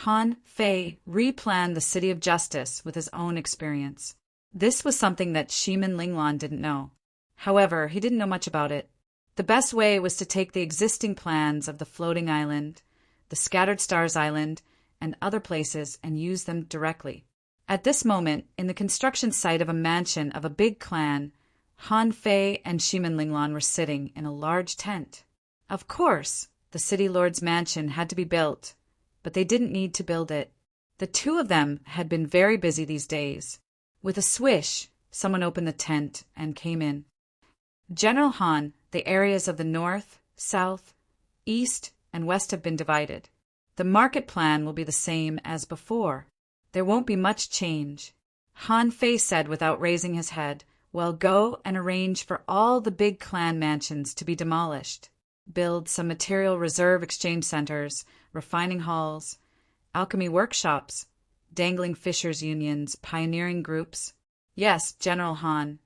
Han Fei replanned the City of Justice with his own experience. This was something that Shimin Linglan didn't know. However, he didn't know much about it. The best way was to take the existing plans of the floating island, the Scattered Stars Island, and other places and use them directly. At this moment, in the construction site of a mansion of a big clan, Han Fei and Shimin Linglan were sitting in a large tent. Of course, the city lord's mansion had to be built, but they didn't need to build it. The two of them had been very busy these days. With a swish, someone opened the tent and came in. General Han, the areas of the north, south, east, and west have been divided. The market plan will be the same as before. There won't be much change. Han Fei said without raising his head, "Well, go and arrange for all the big clan mansions to be demolished. Build some material reserve exchange centers, refining halls, alchemy workshops, dangling fishers' unions, pioneering groups." "Yes, General Han."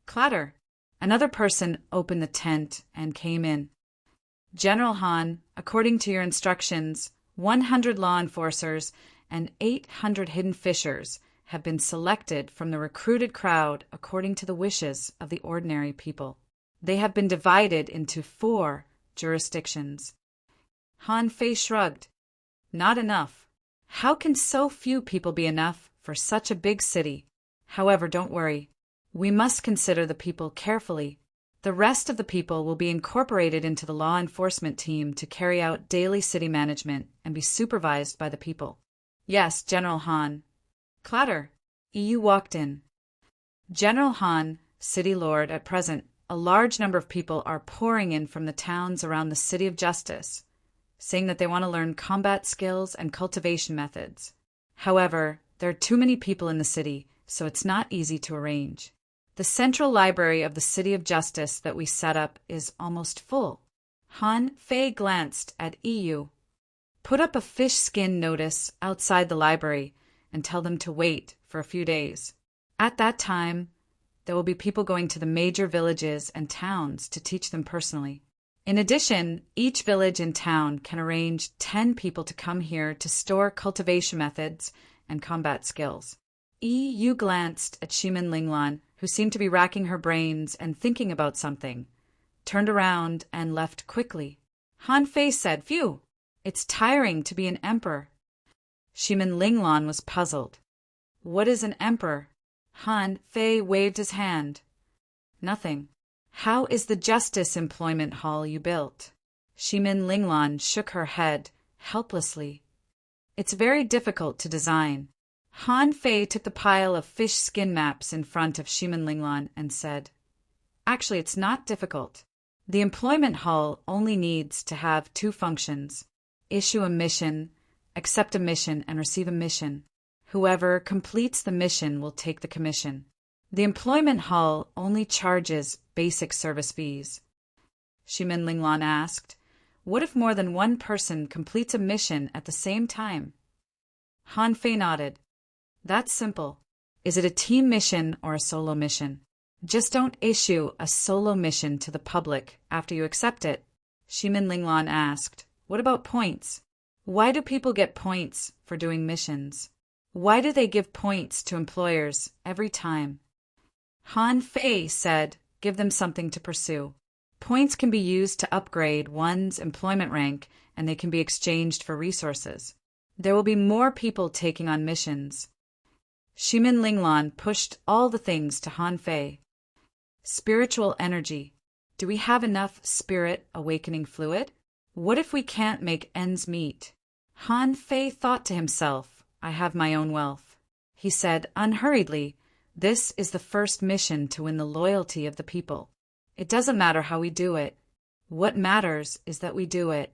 Clatter. Another person opened the tent and came in. "General Han, according to your instructions, 100 law enforcers and 800 hidden fishers have been selected from the recruited crowd according to the wishes of the ordinary people. They have been divided into 4 jurisdictions." Han Fei shrugged. "Not enough. How can so few people be enough for such a big city? However, don't worry. We must consider the people carefully. The rest of the people will be incorporated into the law enforcement team to carry out daily city management and be supervised by the people." "Yes, General Han." Clatter. EU walked in. "General Han, City Lord, at present, a large number of people are pouring in from the towns around the City of Justice, saying that they want to learn combat skills and cultivation methods. However, there are too many people in the city, so it's not easy to arrange. The central library of the City of Justice that we set up is almost full." Han Fei glanced at EU. "Put up a fish skin notice outside the library and tell them to wait for a few days. At that time, there will be people going to the major villages and towns to teach them personally. In addition, each village and town can arrange 10 people to come here to store cultivation methods and combat skills." EU glanced at Shimin Linglan, who seemed to be racking her brains and thinking about something, turned around and left quickly. Han Fei said, "Phew, it's tiring to be an emperor." Shimin Linglan was puzzled. "What is an emperor?" Han Fei waved his hand. "Nothing." "How is the Justice Employment Hall you built?" Shimin Linglan shook her head helplessly. "It's very difficult to design." Han Fei took the pile of fish skin maps in front of Shimin Linglan and said, "Actually, it's not difficult. The employment hall only needs to have 2 functions: issue a mission, accept a mission, and receive a mission. Whoever completes the mission will take the commission. The employment hall only charges basic service fees." Shimin Linglan asked, "What if more than one person completes a mission at the same time?" Han Fei nodded. "That's simple. Is it a team mission or a solo mission? Just don't issue a solo mission to the public after you accept it." Shimin Linglan asked, "What about points? Why do people get points for doing missions? Why do they give points to employers every time?" Han Fei said, "Give them something to pursue. Points can be used to upgrade one's employment rank, and they can be exchanged for resources. There will be more people taking on missions." Shimin Linglan pushed all the things to Han Fei. "Spiritual energy. Do we have enough spirit awakening fluid? What if we can't make ends meet?" Han Fei thought to himself, "I have my own wealth." He said unhurriedly, "This is the first mission to win the loyalty of the people. It doesn't matter how we do it. What matters is that we do it."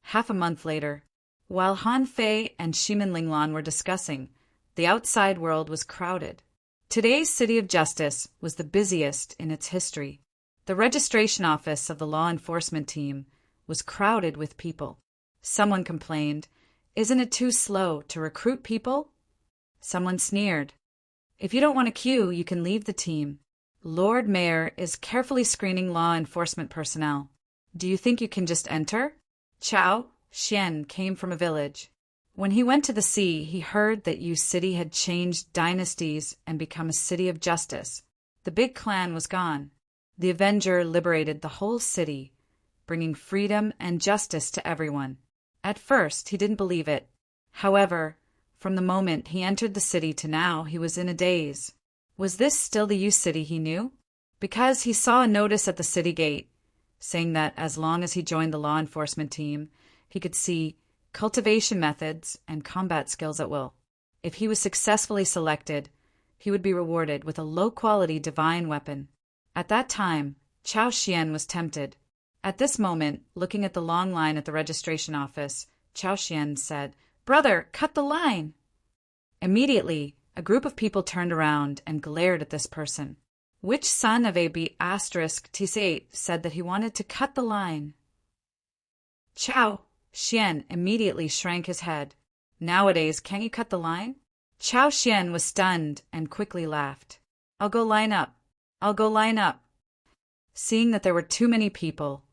Half a month later, while Han Fei and Shimin Linglan were discussing, the outside world was crowded. Today's City of Justice was the busiest in its history. The registration office of the law enforcement team was crowded with people. Someone complained, "Isn't it too slow to recruit people?" Someone sneered, "If you don't want a queue, you can leave the team. Lord Mayor is carefully screening law enforcement personnel. Do you think you can just enter?" Chao Xian came from a village. When he went to the sea, he heard that Yu City had changed dynasties and become a city of justice. The big clan was gone. The Avenger liberated the whole city, bringing freedom and justice to everyone. At first, he didn't believe it. However, from the moment he entered the city to now, he was in a daze. Was this still the U City he knew? Because he saw a notice at the city gate saying that as long as he joined the law enforcement team, he could see cultivation methods and combat skills at will. If he was successfully selected, he would be rewarded with a low-quality divine weapon. At that time, Chao Xian was tempted. At this moment, looking at the long line at the registration office, Chao Xian said, "Brother, cut the line!" Immediately, a group of people turned around and glared at this person. Which son of a B*T8 said that he wanted to cut the line? Chao Xian immediately shrank his head. Nowadays, can you cut the line? Chao Xian was stunned and quickly laughed. I'll go line up. I'll go line up. Seeing that there were too many people,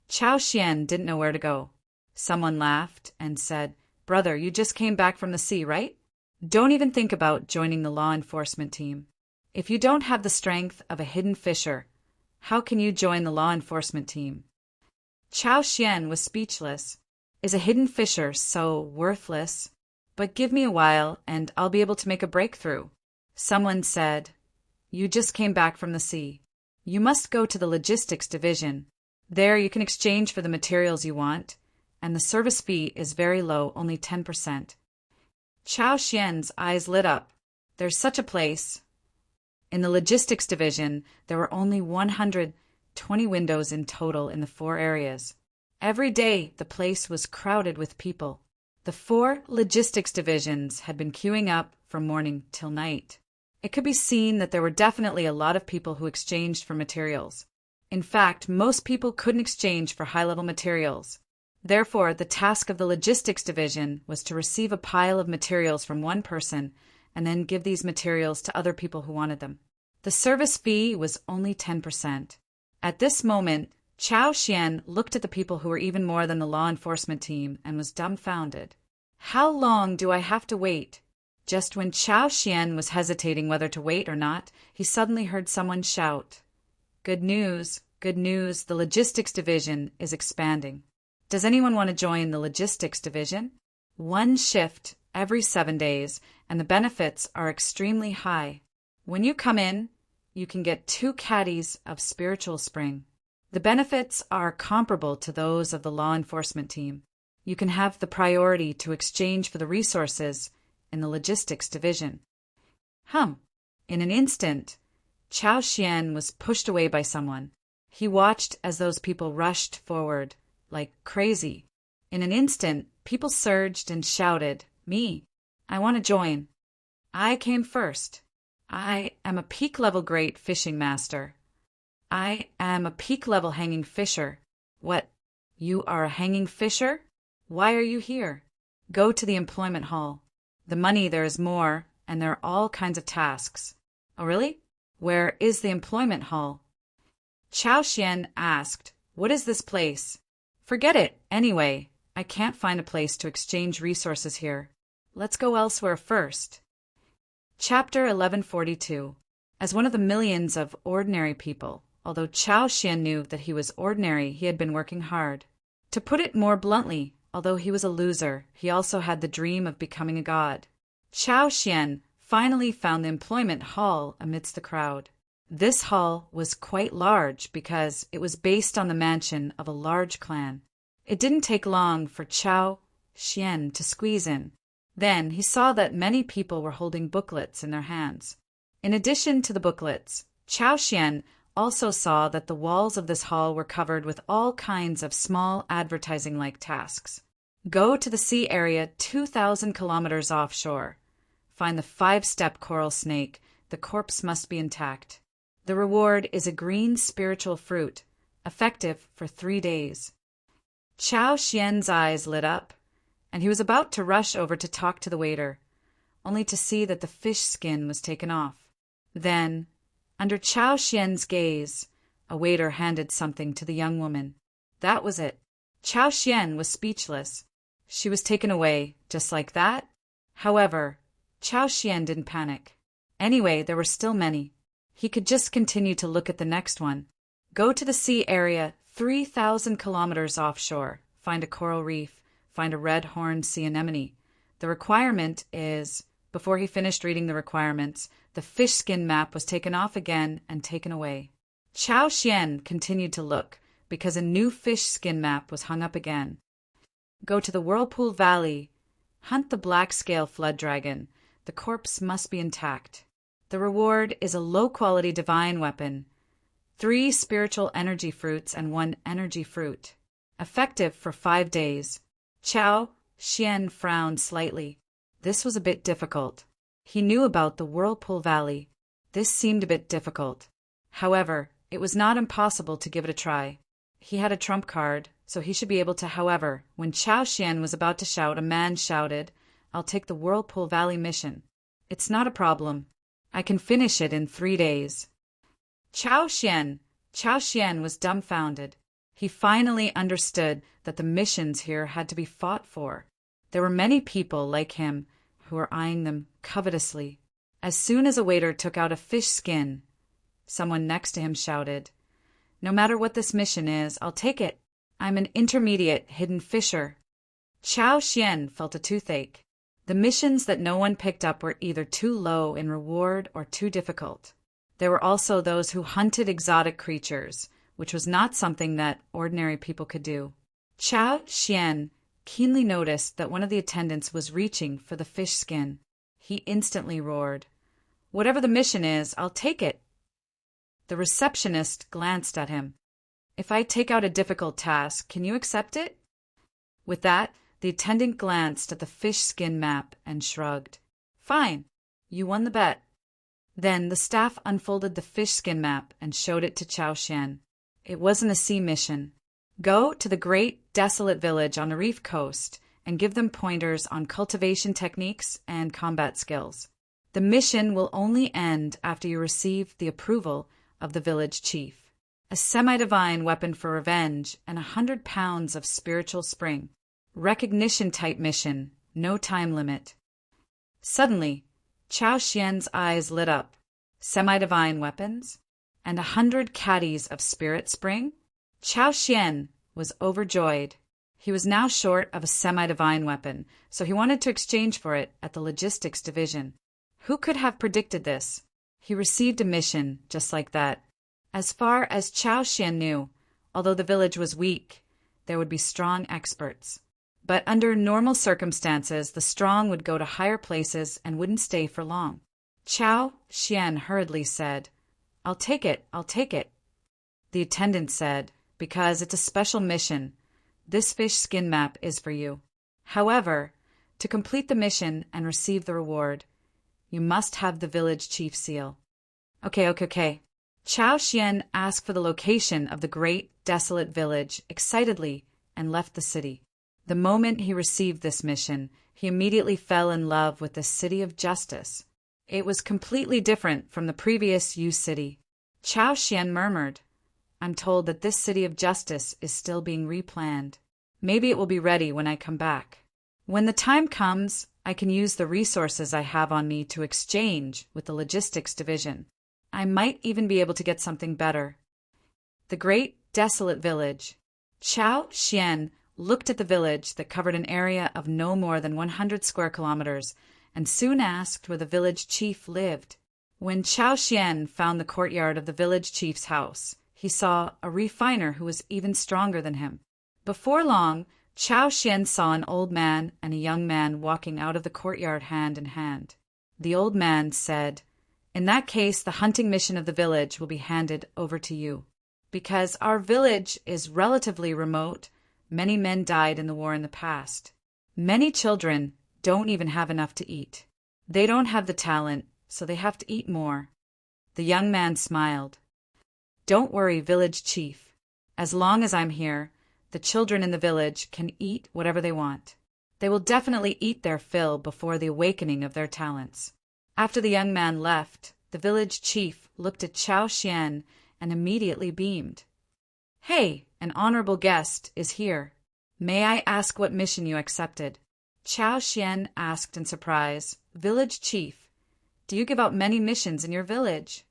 Chao Xian didn't know where to go. Someone laughed and said, "Brother, you just came back from the sea, right? Don't even think about joining the law enforcement team. If you don't have the strength of a hidden fisher, how can you join the law enforcement team?" Chao Xian was speechless. Is a hidden fisher so worthless? But give me a while and I'll be able to make a breakthrough. Someone said, "You just came back from the sea. You must go to the logistics division. There you can exchange for the materials you want, and the service fee is very low, only 10%. Chao Xian's eyes lit up. There's such a place. In the logistics division, there were only 120 windows in total in the 4 areas. Every day, the place was crowded with people. The 4 logistics divisions had been queuing up from morning till night. It could be seen that there were definitely a lot of people who exchanged for materials. In fact, most people couldn't exchange for high-level materials. Therefore, the task of the logistics division was to receive a pile of materials from one person and then give these materials to other people who wanted them. The service fee was only 10%. At this moment, Chao Xian looked at the people who were even more than the law enforcement team and was dumbfounded. How long do I have to wait? Just when Chao Xian was hesitating whether to wait or not, he suddenly heard someone shout, good news, the logistics division is expanding. Does anyone want to join the logistics division? 1 shift every 7 days, and the benefits are extremely high. When you come in, you can get 2 caddies of spiritual spring. The benefits are comparable to those of the law enforcement team. You can have the priority to exchange for the resources in the logistics division. In an instant, Chao Xian was pushed away by someone. He watched as those people rushed forward like crazy. In an instant, people surged and shouted, "Me! I want to join. I came first. I am a peak-level great fishing master. I am a peak-level hanging fisher." What? You are a hanging fisher? Why are you here? Go to the employment hall. The money there is more, and there are all kinds of tasks. Oh, really? Where is the employment hall? Chao Xian asked, "What is this place?" "Forget it, anyway. I can't find a place to exchange resources here. Let's go elsewhere first." Chapter 1142. As one of the millions of ordinary people, although Chao Xian knew that he was ordinary, he had been working hard. To put it more bluntly, although he was a loser, he also had the dream of becoming a god. Chao Xian finally found the employment hall amidst the crowd. This hall was quite large because it was based on the mansion of a large clan. It didn't take long for Chao Xian to squeeze in. Then he saw that many people were holding booklets in their hands. In addition to the booklets, Chao Xian also saw that the walls of this hall were covered with all kinds of small advertising-like tasks. Go to the sea area 2,000 kilometers offshore. Find the 5-step coral snake. The corpse must be intact. The reward is a green spiritual fruit, effective for 3 days. Chao Xian's eyes lit up, and he was about to rush over to talk to the waiter, only to see that the fish skin was taken off. Then, under Chao Xian's gaze, a waiter handed something to the young woman. That was it. Chao Xian was speechless. She was taken away, just like that. However, Chao Xian didn't panic. Anyway, there were still many. He could just continue to look at the next one. Go to the sea area 3,000 kilometers offshore. Find a coral reef. Find a red-horned sea anemone. The requirement is... Before he finished reading the requirements, the fish skin map was taken off again and taken away. Chao Xian continued to look, because a new fish skin map was hung up again. Go to the Whirlpool Valley. Hunt the black scale flood dragon. The corpse must be intact. The reward is a low-quality divine weapon. 3 spiritual energy fruits and 1 energy fruit. Effective for 5 days. Chao Xian frowned slightly. This was a bit difficult. He knew about the Whirlpool Valley. This seemed a bit difficult. However, it was not impossible to give it a try. He had a trump card, so he should be able to. However, when Chao Xian was about to shout, a man shouted, "I'll take the Whirlpool Valley mission. It's not a problem. I can finish it in 3 days." Chao Xian was dumbfounded. He finally understood that the missions here had to be fought for. There were many people like him who were eyeing them covetously. As soon as a waiter took out a fish skin, someone next to him shouted, "No matter what this mission is, I'll take it. I'm an intermediate hidden fisher." Chao Xian felt a toothache. The missions that no one picked up were either too low in reward or too difficult. There were also those who hunted exotic creatures, which was not something that ordinary people could do. Chao Xian keenly noticed that one of the attendants was reaching for the fish skin. He instantly roared, "Whatever the mission is, I'll take it." The receptionist glanced at him. "If I take out a difficult task, can you accept it?" With that, the attendant glanced at the fish skin map and shrugged. "Fine, you won the bet." Then the staff unfolded the fish skin map and showed it to Chao Xian. It wasn't a sea mission. Go to the great desolate village on the reef coast and give them pointers on cultivation techniques and combat skills. The mission will only end after you receive the approval of the village chief. A semi-divine weapon for revenge and 100 pounds of spiritual spring. Recognition-type mission, no time limit. Suddenly, Chao Xian's eyes lit up. Semi-divine weapons? And 100 caddies of spirit spring? Chao Xian was overjoyed. He was now short of a semi-divine weapon, so he wanted to exchange for it at the logistics division. Who could have predicted this? He received a mission just like that. As far as Chao Xian knew, although the village was weak, there would be strong experts. But under normal circumstances, the strong would go to higher places and wouldn't stay for long. Chao Xian hurriedly said, "I'll take it, I'll take it." The attendant said, "Because it's a special mission. This fish skin map is for you. However, to complete the mission and receive the reward, you must have the village chief seal." Okay. Chao Xian asked for the location of the great desolate village excitedly and left the city. The moment he received this mission, he immediately fell in love with the city of justice. It was completely different from the previous Yu city. Chao Xian murmured, "I'm told that this city of justice is still being replanned. Maybe it will be ready when I come back. When the time comes, I can use the resources I have on me to exchange with the logistics division. I might even be able to get something better." The great desolate village. Chao Xian looked at the village that covered an area of no more than 100 square kilometers and soon asked where the village chief lived. When Chao Xian found the courtyard of the village chief's house, he saw a refiner who was even stronger than him. Before long, Chao Xian saw an old man and a young man walking out of the courtyard hand in hand. The old man said, "In that case, the hunting mission of the village will be handed over to you. Because our village is relatively remote, many men died in the war in the past. Many children don't even have enough to eat. They don't have the talent, so they have to eat more." The young man smiled. "Don't worry, village chief. As long as I'm here, the children in the village can eat whatever they want. They will definitely eat their fill before the awakening of their talents." After the young man left, the village chief looked at Chao Xian and immediately beamed. "Hey, an honorable guest is here. May I ask what mission you accepted?" Chao Xian asked in surprise, "Village chief, do you give out many missions in your village?"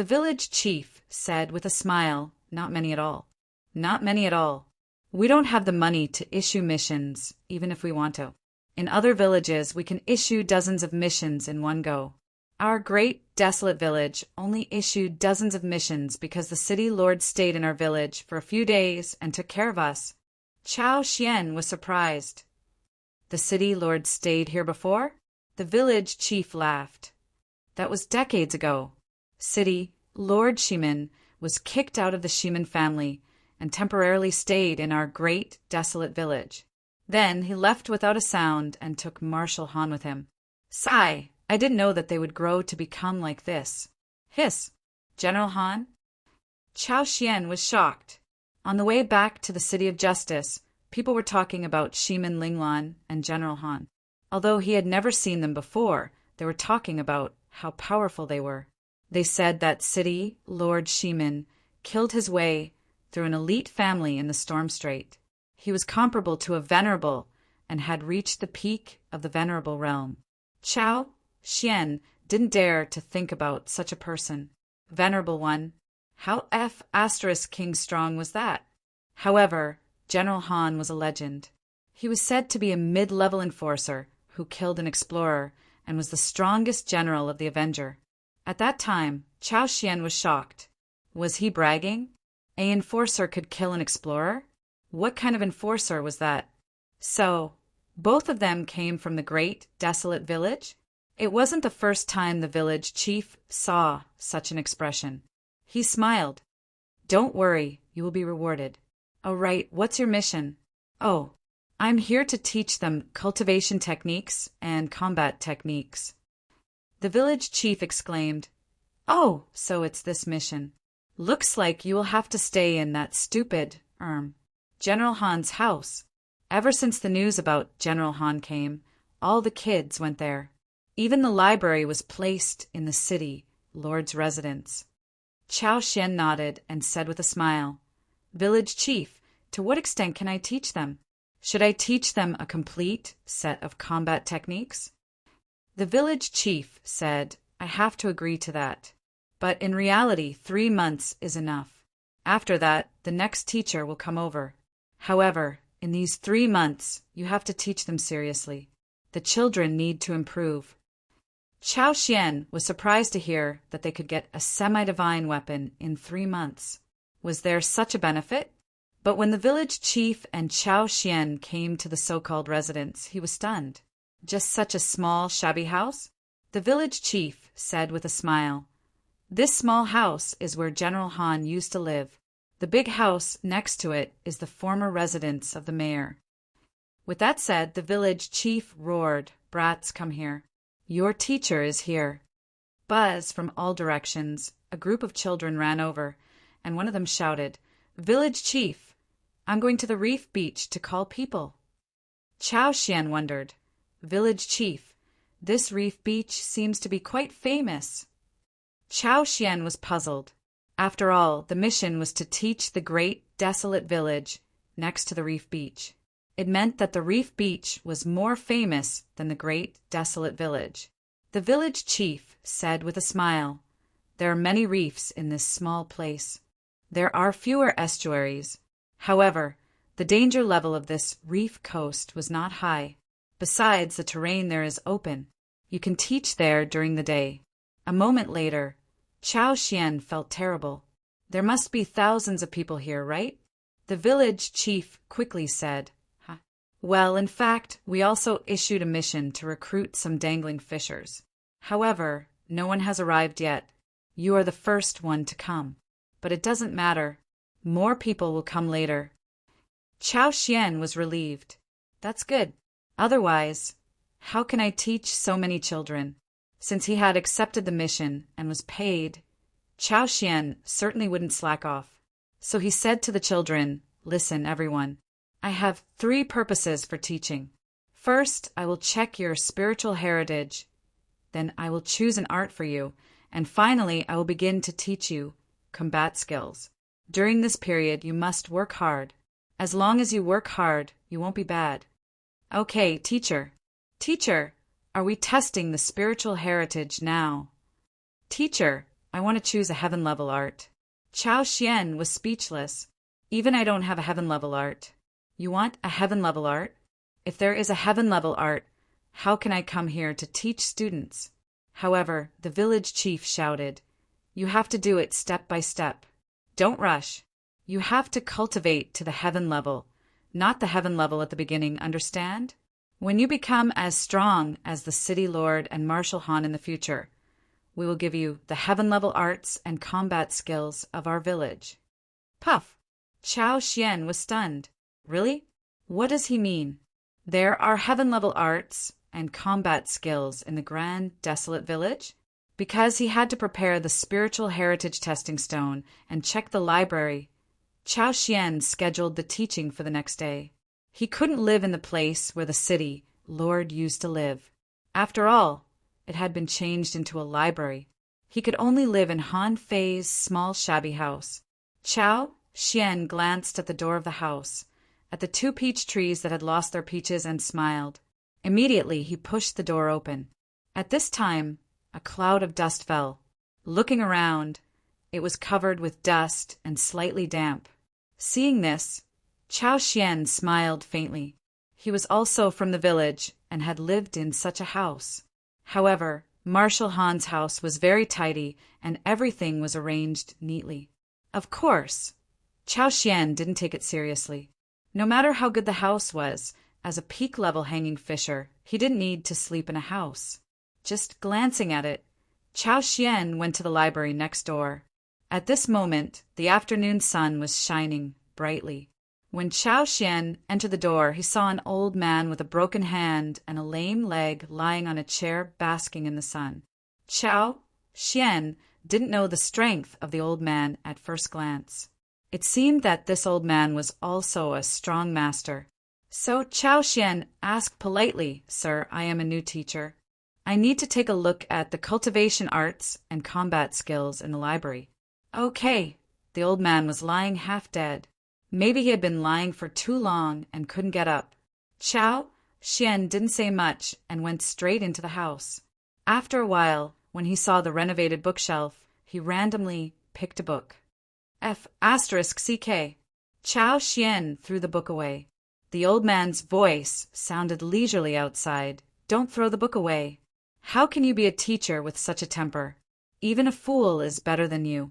The village chief said with a smile, "Not many at all. Not many at all. We don't have the money to issue missions, even if we want to. In other villages, we can issue dozens of missions in one go. Our great, desolate village only issued dozens of missions because the city lord stayed in our village for a few days and took care of us." Chao Xian was surprised. "The city lord stayed here before?" The village chief laughed. "That was decades ago. City Lord Shimin was kicked out of the Shimin family and temporarily stayed in our great, desolate village. Then he left without a sound and took Marshal Han with him. Sigh, I didn't know that they would grow to become like this." "Hiss, General Han?" Chao Xian was shocked. On the way back to the City of Justice, people were talking about Shimin Linglan and General Han. Although he had never seen them before, they were talking about how powerful they were. They said that City Lord Shimin killed his way through an elite family in the Storm Strait. He was comparable to a venerable and had reached the peak of the venerable realm. Chao Xian didn't dare to think about such a person. Venerable one. How King strong was that? However, General Han was a legend. He was said to be a mid-level enforcer who killed an explorer and was the strongest general of the Avenger. At that time, Chao Xian was shocked. Was he bragging? An enforcer could kill an explorer? What kind of enforcer was that? So, both of them came from the great, desolate village? It wasn't the first time the village chief saw such an expression. He smiled. "Don't worry, you will be rewarded." "Oh, right, what's your mission?" "Oh, I'm here to teach them cultivation techniques and combat techniques." The village chief exclaimed, "Oh, so it's this mission. Looks like you will have to stay in that stupid, General Han's house." Ever since the news about General Han came, all the kids went there. Even the library was placed in the city lord's residence. Chao Xian nodded and said with a smile, "Village chief, to what extent can I teach them? Should I teach them a complete set of combat techniques?" The village chief said, "I have to agree to that. But in reality, 3 months is enough. After that, the next teacher will come over. However, in these 3 months, you have to teach them seriously. The children need to improve." Chao Xian was surprised to hear that they could get a semi-divine weapon in 3 months. Was there such a benefit? But when the village chief and Chao Xian came to the so-called residence, he was stunned. Just such a small, shabby house? The village chief said with a smile, "This small house is where General Han used to live. The big house next to it is the former residence of the mayor." With that said, the village chief roared, "Brats, come here. Your teacher is here." Buzz from all directions. A group of children ran over, and one of them shouted, "Village chief, I'm going to the reef beach to call people." Chao Xian wondered, "Village chief, this reef beach seems to be quite famous." Chao Xian was puzzled. After all, the mission was to teach the great, desolate village next to the reef beach. It meant that the reef beach was more famous than the great, desolate village. The village chief said with a smile, "There are many reefs in this small place. There are fewer estuaries. However, the danger level of this reef coast was not high. Besides, the terrain there is open. You can teach there during the day." A moment later, Chao Xian felt terrible. "There must be thousands of people here, right?" The village chief quickly said, "Well, in fact, we also issued a mission to recruit some dangling fishers. However, no one has arrived yet. You are the first one to come. But it doesn't matter. More people will come later." Chao Xian was relieved. "That's good. Otherwise, how can I teach so many children?" Since he had accepted the mission and was paid, Chao Xian certainly wouldn't slack off. So he said to the children, "Listen, everyone. I have 3 purposes for teaching. First, I will check your spiritual heritage. Then I will choose an art for you. And finally, I will begin to teach you combat skills. During this period, you must work hard. As long as you work hard, you won't be bad." "Okay, teacher. Teacher, are we testing the spiritual heritage now?" "Teacher, I want to choose a heaven-level art. Chao Xian was speechless. Even I don't have a heaven-level art. You want a heaven-level art? If there is a heaven-level art, how can I come here to teach students? However, the village chief shouted, You have to do it step by step. Don't rush. You have to cultivate to the heaven level, not the heaven level at the beginning, understand? When you become as strong as the city lord and Marshal Han in the future, we will give you the heaven-level arts and combat skills of our village. Puff! Chao Xian was stunned. Really? What does he mean? There are heaven-level arts and combat skills in the Grand Desolate Village? Because he had to prepare the spiritual heritage testing stone and check the library, Chao Xian scheduled the teaching for the next day. He couldn't live in the place where the city lord used to live. After all, it had been changed into a library. He could only live in Han Fei's small shabby house. Chao Xian glanced at the door of the house, at the 2 peach trees that had lost their peaches, and smiled. Immediately he pushed the door open. At this time, a cloud of dust fell. Looking around, it was covered with dust and slightly damp. Seeing this, Chao Xian smiled faintly. He was also from the village and had lived in such a house. However, Marshal Han's house was very tidy and everything was arranged neatly. Of course, Chao Xian didn't take it seriously. No matter how good the house was, as a peak-level hanging fisher, he didn't need to sleep in a house. Just glancing at it, Chao Xian went to the library next door. At this moment, the afternoon sun was shining brightly. When Chao Xian entered the door, he saw an old man with a broken hand and a lame leg lying on a chair basking in the sun. Chao Xian didn't know the strength of the old man at first glance. It seemed that this old man was also a strong master. So Chao Xian asked politely, Sir, I am a new teacher. I need to take a look at the cultivation arts and combat skills in the library. Okay. The old man was lying half dead. Maybe he had been lying for too long and couldn't get up. Chao Xian didn't say much and went straight into the house. After a while, when he saw the renovated bookshelf, he randomly picked a book. F***CK. Chao Xian threw the book away. The old man's voice sounded leisurely outside. Don't throw the book away. How can you be a teacher with such a temper? Even a fool is better than you.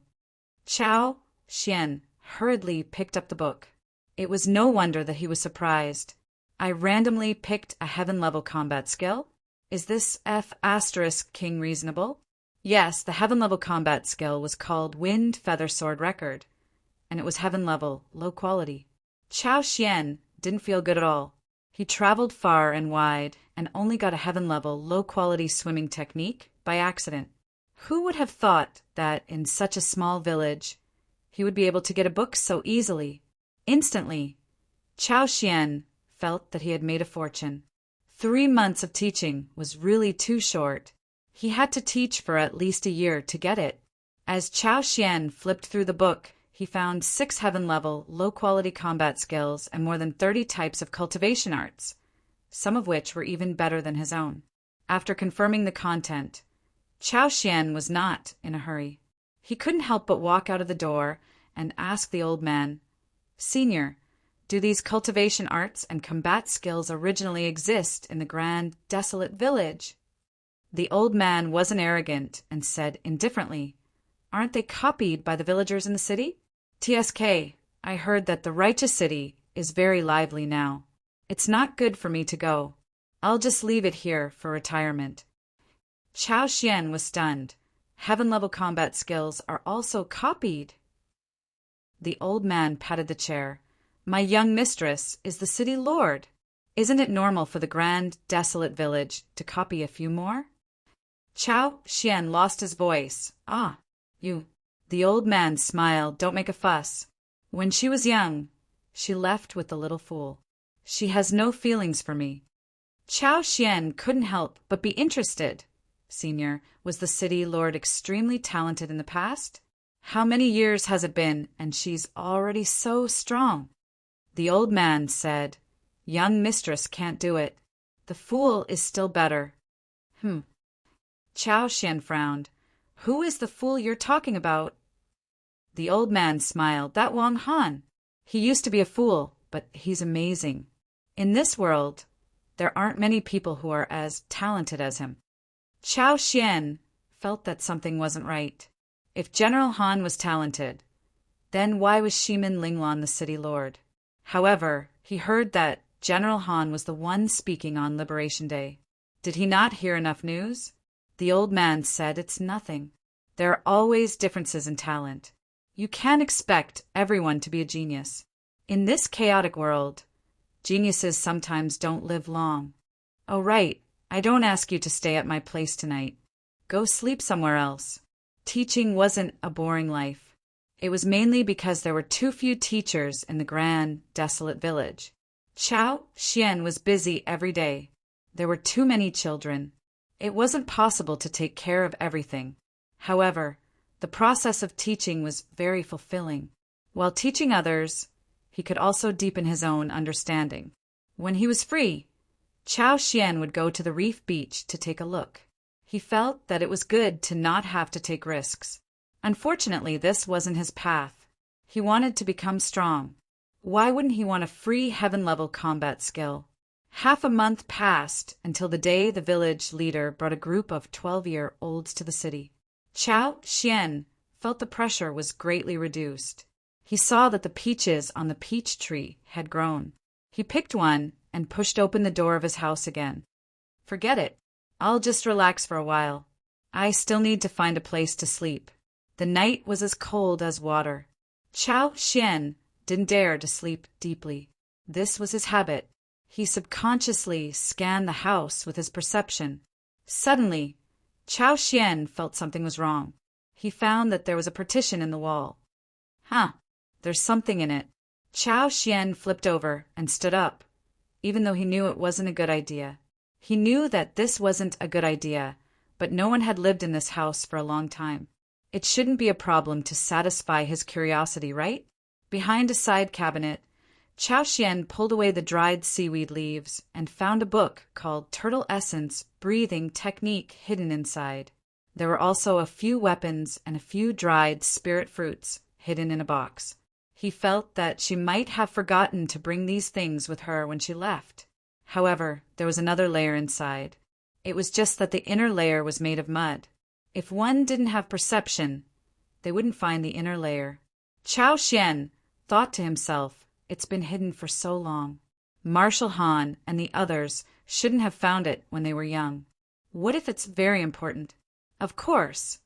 Chao Xian hurriedly picked up the book. It was no wonder that he was surprised. I randomly picked a heaven-level combat skill? Is this F***King reasonable? Yes, the heaven-level combat skill was called Wind Feather Sword Record, and it was heaven-level, low quality. Chao Xian didn't feel good at all. He traveled far and wide and only got a heaven-level, low-quality swimming technique by accident. Who would have thought that in such a small village he would be able to get a book so easily? Instantly, Chao Xian felt that he had made a fortune. 3 months of teaching was really too short. He had to teach for at least a year to get it. As Chao Xian flipped through the book, he found 6 heaven-level, low-quality combat skills and more than 30 types of cultivation arts, some of which were even better than his own. After confirming the content, Chao Xian was not in a hurry. He couldn't help but walk out of the door and ask the old man, Senior, do these cultivation arts and combat skills originally exist in the Grand Desolate Village? The old man wasn't arrogant and said indifferently, Aren't they copied by the villagers in the city? TSK, I heard that the righteous city is very lively now. It's not good for me to go. I'll just leave it here for retirement. Chao Xian was stunned. Heaven-level combat skills are also copied. The old man patted the chair. My young mistress is the city lord. Isn't it normal for the Grand Desolate Village to copy a few more? Chao Xian lost his voice. You. The old man smiled. Don't make a fuss. When she was young, she left with the little fool. She has no feelings for me. Chao Xian couldn't help but be interested. Senior, was the city lord extremely talented in the past? How many years has it been, and she's already so strong? The old man said, Young mistress can't do it. The fool is still better. Chao Xian frowned. Who is the fool you're talking about? The old man smiled. That Wang Han. He used to be a fool, but he's amazing. In this world, there aren't many people who are as talented as him. Chao Xian felt that something wasn't right. If General Han was talented, then why was Shimin Linglan the city lord? However, he heard that General Han was the one speaking on Liberation Day. Did he not hear enough news? The old man said it's nothing. There are always differences in talent. You can't expect everyone to be a genius. In this chaotic world, geniuses sometimes don't live long. Oh, right, I don't ask you to stay at my place tonight. Go sleep somewhere else. Teaching wasn't a boring life. It was mainly because there were too few teachers in the grand, desolate village. Chao Xian was busy every day. There were too many children. It wasn't possible to take care of everything. However, the process of teaching was very fulfilling. While teaching others, he could also deepen his own understanding. When he was free, Chao Xian would go to the reef beach to take a look. He felt that it was good to not have to take risks. Unfortunately, this wasn't his path. He wanted to become strong. Why wouldn't he want a free heaven-level combat skill? Half a month passed until the day the village leader brought a group of 12-year-olds to the city. Chao Xian felt the pressure was greatly reduced. He saw that the peaches on the peach tree had grown. He picked one and pushed open the door of his house again. Forget it. I'll just relax for a while. I still need to find a place to sleep. The night was as cold as water. Chao Xian didn't dare to sleep deeply. This was his habit. He subconsciously scanned the house with his perception. Suddenly, Chao Xian felt something was wrong. He found that there was a partition in the wall. There's something in it. Chao Xian flipped over and stood up, even though he knew it wasn't a good idea. He knew that this wasn't a good idea, but no one had lived in this house for a long time. It shouldn't be a problem to satisfy his curiosity, right? Behind a side cabinet, Chao Xian pulled away the dried seaweed leaves and found a book called Turtle Essence Breathing Technique hidden inside. There were also a few weapons and a few dried spirit fruits hidden in a box. He felt that she might have forgotten to bring these things with her when she left. However, there was another layer inside. It was just that the inner layer was made of mud. If one didn't have perception, they wouldn't find the inner layer. Chao Xian thought to himself, it's been hidden for so long. Marshal Han and the others shouldn't have found it when they were young. What if it's very important? Of course,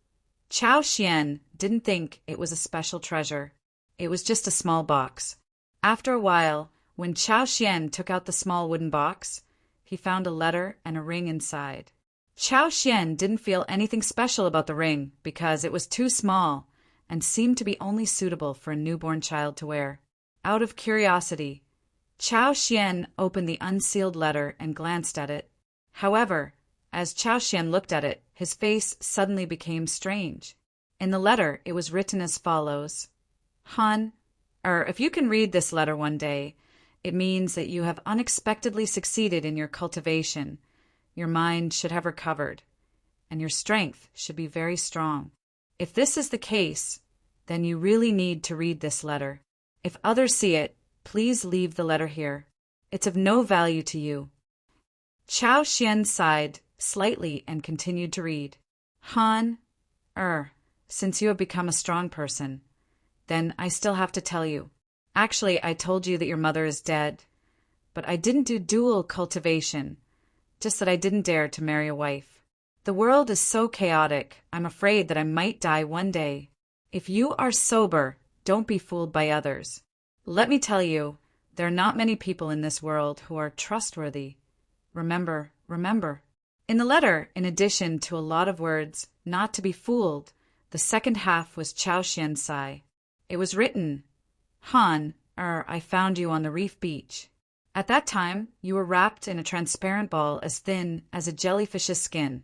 Chao Xian didn't think it was a special treasure. It was just a small box. After a while, when Chao Xian took out the small wooden box, he found a letter and a ring inside. Chao Xian didn't feel anything special about the ring because it was too small and seemed to be only suitable for a newborn child to wear. Out of curiosity, Chao Xian opened the unsealed letter and glanced at it. However, as Chao Xian looked at it, his face suddenly became strange. In the letter, it was written as follows: if you can read this letter one day, it means that you have unexpectedly succeeded in your cultivation. Your mind should have recovered, and your strength should be very strong. If this is the case, then you really need to read this letter. If others see it, please leave the letter here. It's of no value to you. Chao Xian sighed slightly and continued to read. Since you have become a strong person, then I still have to tell you. Actually, I told you that your mother is dead, but I didn't do dual cultivation, just that I didn't dare to marry a wife. The world is so chaotic, I'm afraid that I might die one day. If you are sober, don't be fooled by others. Let me tell you, there are not many people in this world who are trustworthy. Remember. In the letter, in addition to a lot of words, not to be fooled, the second half was Chao Xian's sigh. It was written, I found you on the reef beach. At that time, you were wrapped in a transparent ball as thin as a jellyfish's skin,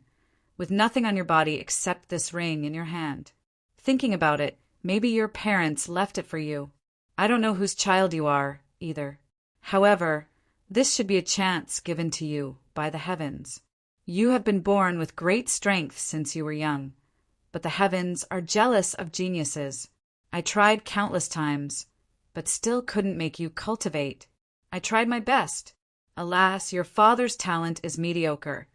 with nothing on your body except this ring in your hand. Thinking about it, maybe your parents left it for you. I don't know whose child you are, either. However, this should be a chance given to you by the heavens. You have been born with great strength since you were young. but the heavens are jealous of geniuses. I tried countless times, but still couldn't make you cultivate. I tried my best. Alas, your father's talent is mediocre,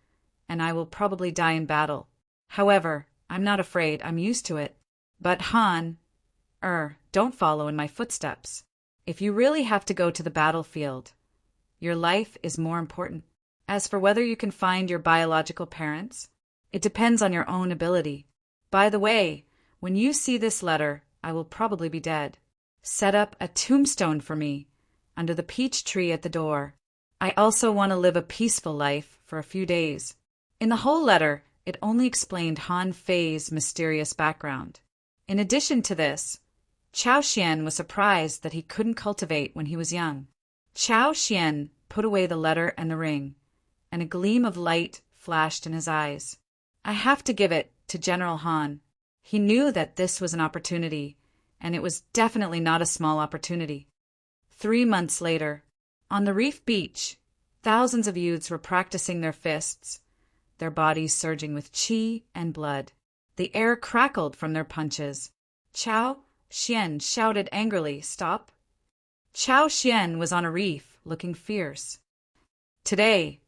and I will probably die in battle. However, I'm not afraid, I'm used to it. But don't follow in my footsteps. If you really have to go to the battlefield, your life is more important. As for whether you can find your biological parents, it depends on your own ability. By the way, when you see this letter, I will probably be dead. Set up a tombstone for me under the peach tree at the door. I also want to live a peaceful life for a few days. In the whole letter, it only explained Han Fei's mysterious background. In addition to this, Chao Xian was surprised that he couldn't cultivate when he was young. Chao Xian put away the letter and the ring, and a gleam of light flashed in his eyes. I have to give it to General Han. He knew that this was an opportunity, and it was definitely not a small opportunity. 3 months later, on the reef beach, thousands of youths were practicing their fists, their bodies surging with qi and blood. The air crackled from their punches. Chao Xian shouted angrily, "Stop!" Chao Xian was on a reef, looking fierce. Today,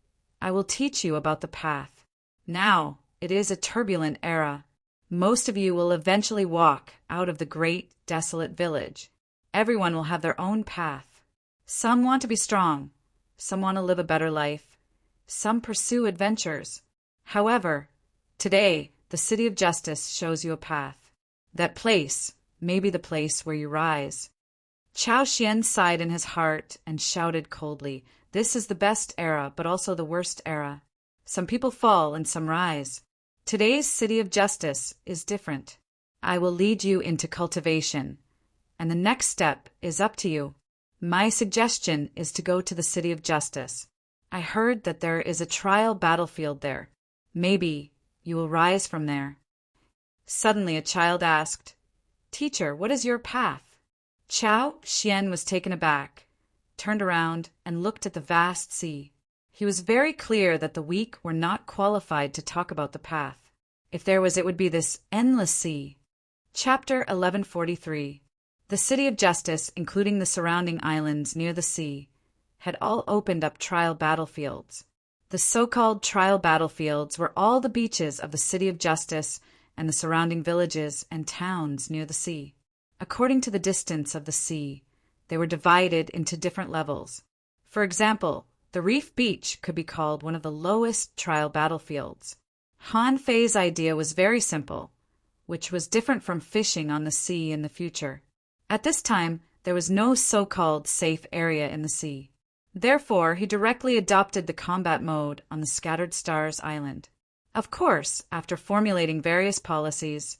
I will teach you about the path. Now, it is a turbulent era. Most of you will eventually walk out of the great, desolate village. Everyone will have their own path. Some want to be strong. Some want to live a better life. Some pursue adventures. However, today, the City of Justice shows you a path. That place may be the place where you rise. Chao Xian sighed in his heart and shouted coldly, "This is the best era, but also the worst era. Some people fall and some rise. Today's City of Justice is different. I will lead you into cultivation, and the next step is up to you. My suggestion is to go to the City of Justice. I heard that there is a trial battlefield there. Maybe you will rise from there." Suddenly a child asked, "Teacher, what is your path?" Chao Xian was taken aback, turned around, and looked at the vast sea. He was very clear that the weak were not qualified to talk about the path. If there was, it would be this endless sea. Chapter 1143. The City of Justice, including the surrounding islands near the sea, had all opened up trial battlefields. The so-called trial battlefields were all the beaches of the City of Justice and the surrounding villages and towns near the sea. According to the distance of the sea, they were divided into different levels. For example, the reef beach could be called one of the lowest trial battlefields. Han Fei's idea was very simple, which was different from fishing on the sea in the future. At this time, there was no so-called safe area in the sea. Therefore, he directly adopted the combat mode on the Scattered Stars Island. Of course, after formulating various policies,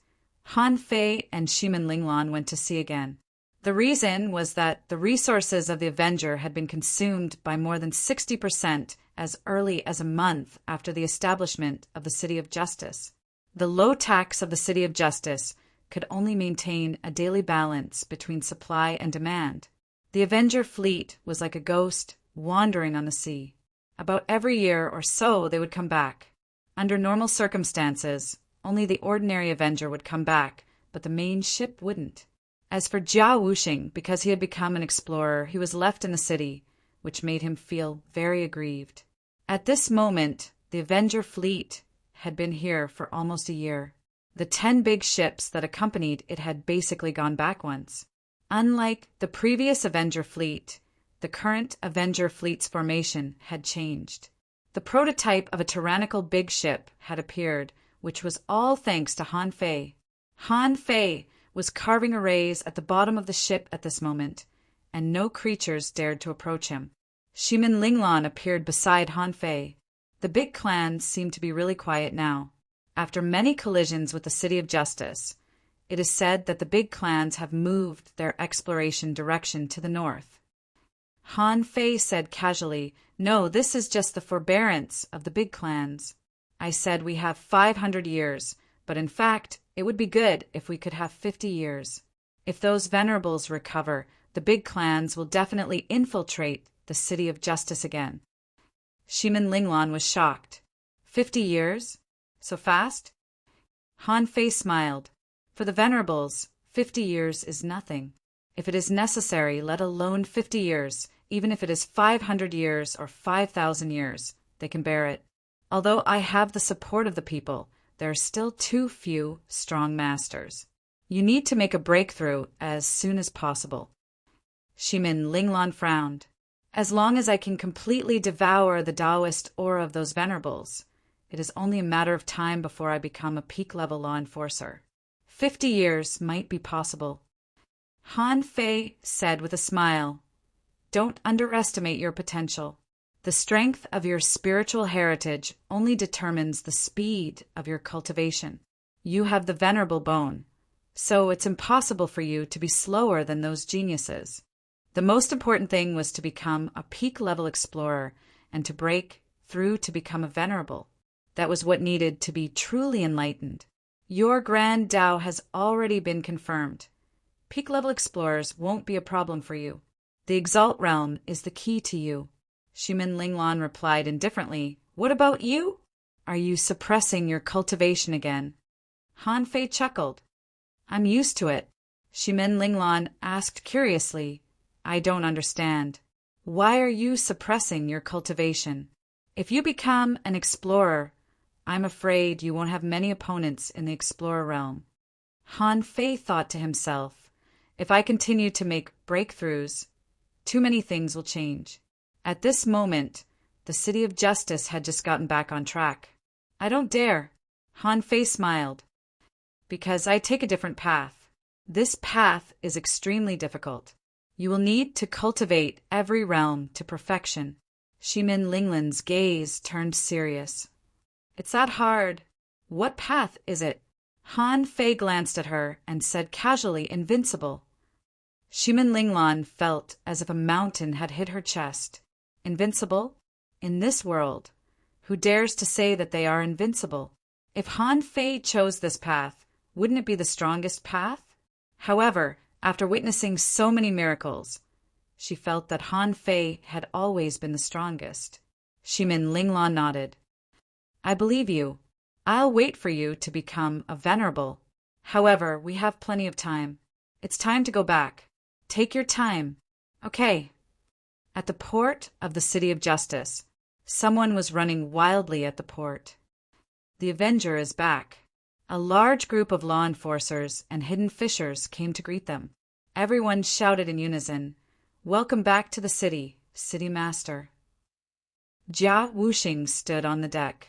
Han Fei and Shimin Linglan went to sea again. The reason was that the resources of the Avenger had been consumed by more than 60% as early as a month after the establishment of the City of Justice. The low tax of the City of Justice could only maintain a daily balance between supply and demand. The Avenger fleet was like a ghost wandering on the sea. About every year or so they would come back. Under normal circumstances, only the ordinary Avenger would come back, but the main ship wouldn't. As for Jia Wuxing, because he had become an explorer, he was left in the city, which made him feel very aggrieved. At this moment, the Avenger fleet had been here for almost a year. The 10 big ships that accompanied it had basically gone back once. Unlike the previous Avenger fleet, the current Avenger fleet's formation had changed. The prototype of a tyrannical big ship had appeared, which was all thanks to Han Fei. Han Fei was carving arrays at the bottom of the ship at this moment, and no creatures dared to approach him. Shimin Linglan appeared beside Han Fei. The big clans seemed to be really quiet now. After many collisions with the City of Justice, it is said that the big clans have moved their exploration direction to the north. Han Fei said casually, "No, this is just the forbearance of the big clans. I said we have 500 years, but in fact, it would be good if we could have 50 years. If those venerables recover, the big clans will definitely infiltrate the City of Justice again." Shimin Linglan was shocked. 50 years? So fast? Han Fei smiled. For the venerables, 50 years is nothing. If it is necessary, let alone 50 years, even if it is 500 years or 5,000 years, they can bear it. Although I have the support of the people, there are still too few strong masters. You need to make a breakthrough as soon as possible. Shimin Linglan frowned. As long as I can completely devour the Taoist aura of those venerables, it is only a matter of time before I become a peak-level law enforcer. 50 years might be possible. Han Fei said with a smile, "Don't underestimate your potential. The strength of your spiritual heritage only determines the speed of your cultivation. You have the venerable bone, so it's impossible for you to be slower than those geniuses. The most important thing was to become a peak-level explorer and to break through to become a venerable. That was what needed to be truly enlightened. Your grand Tao has already been confirmed. Peak-level explorers won't be a problem for you. The Exalt realm is the key to you." Shimin Linglan replied indifferently, "What about you? Are you suppressing your cultivation again?" Han Fei chuckled. "I'm used to it." Shimin Linglan asked curiously, "I don't understand. Why are you suppressing your cultivation? If you become an explorer, I'm afraid you won't have many opponents in the explorer realm." Han Fei thought to himself, "If I continue to make breakthroughs, too many things will change." At this moment, the City of Justice had just gotten back on track. "I don't dare." Han Fei smiled. "Because I take a different path. This path is extremely difficult. You will need to cultivate every realm to perfection." Shimin Linglan's gaze turned serious. "It's that hard. What path is it?" Han Fei glanced at her and said casually, "Invincible." Shimin Linglan felt as if a mountain had hit her chest. Invincible? In this world? Who dares to say that they are invincible? If Han Fei chose this path, wouldn't it be the strongest path? However, after witnessing so many miracles, she felt that Han Fei had always been the strongest. Shimin Linglan nodded. "I believe you. I'll wait for you to become a venerable. However, we have plenty of time. It's time to go back. Take your time. Okay." At the port of the City of Justice, someone was running wildly at the port. "The Avenger is back." A large group of law enforcers and hidden fishers came to greet them. Everyone shouted in unison, "Welcome back to the city, City Master." Jia Wuxing stood on the deck.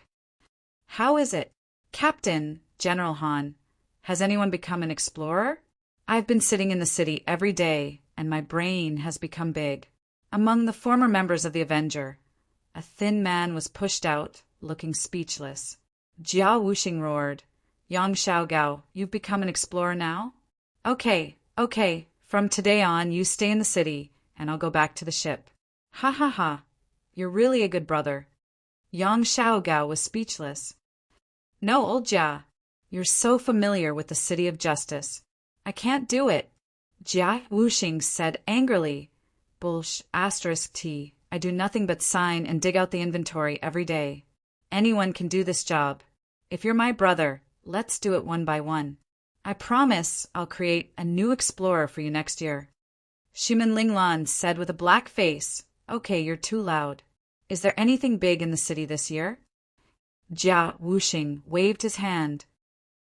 "How is it, Captain, General Han? Has anyone become an explorer? I've been sitting in the city every day, and my brain has become big." Among the former members of the Avenger, a thin man was pushed out, looking speechless. Jia Wuxing roared, "Yang Xiaogao, you've become an explorer now? Okay. From today on, you stay in the city, and I'll go back to the ship." "Ha ha ha. You're really a good brother." Yang Xiaogao was speechless. "No, old Jia, you're so familiar with the City of Justice. I can't do it." Jia Wuxing said angrily, "T. I do nothing but sign and dig out the inventory every day. Anyone can do this job. If you're my brother, let's do it one by one. I promise I'll create a new explorer for you next year." Shimin Linglan said with a black face, "Okay, you're too loud. Is there anything big in the city this year?" Jia Wuxing waved his hand.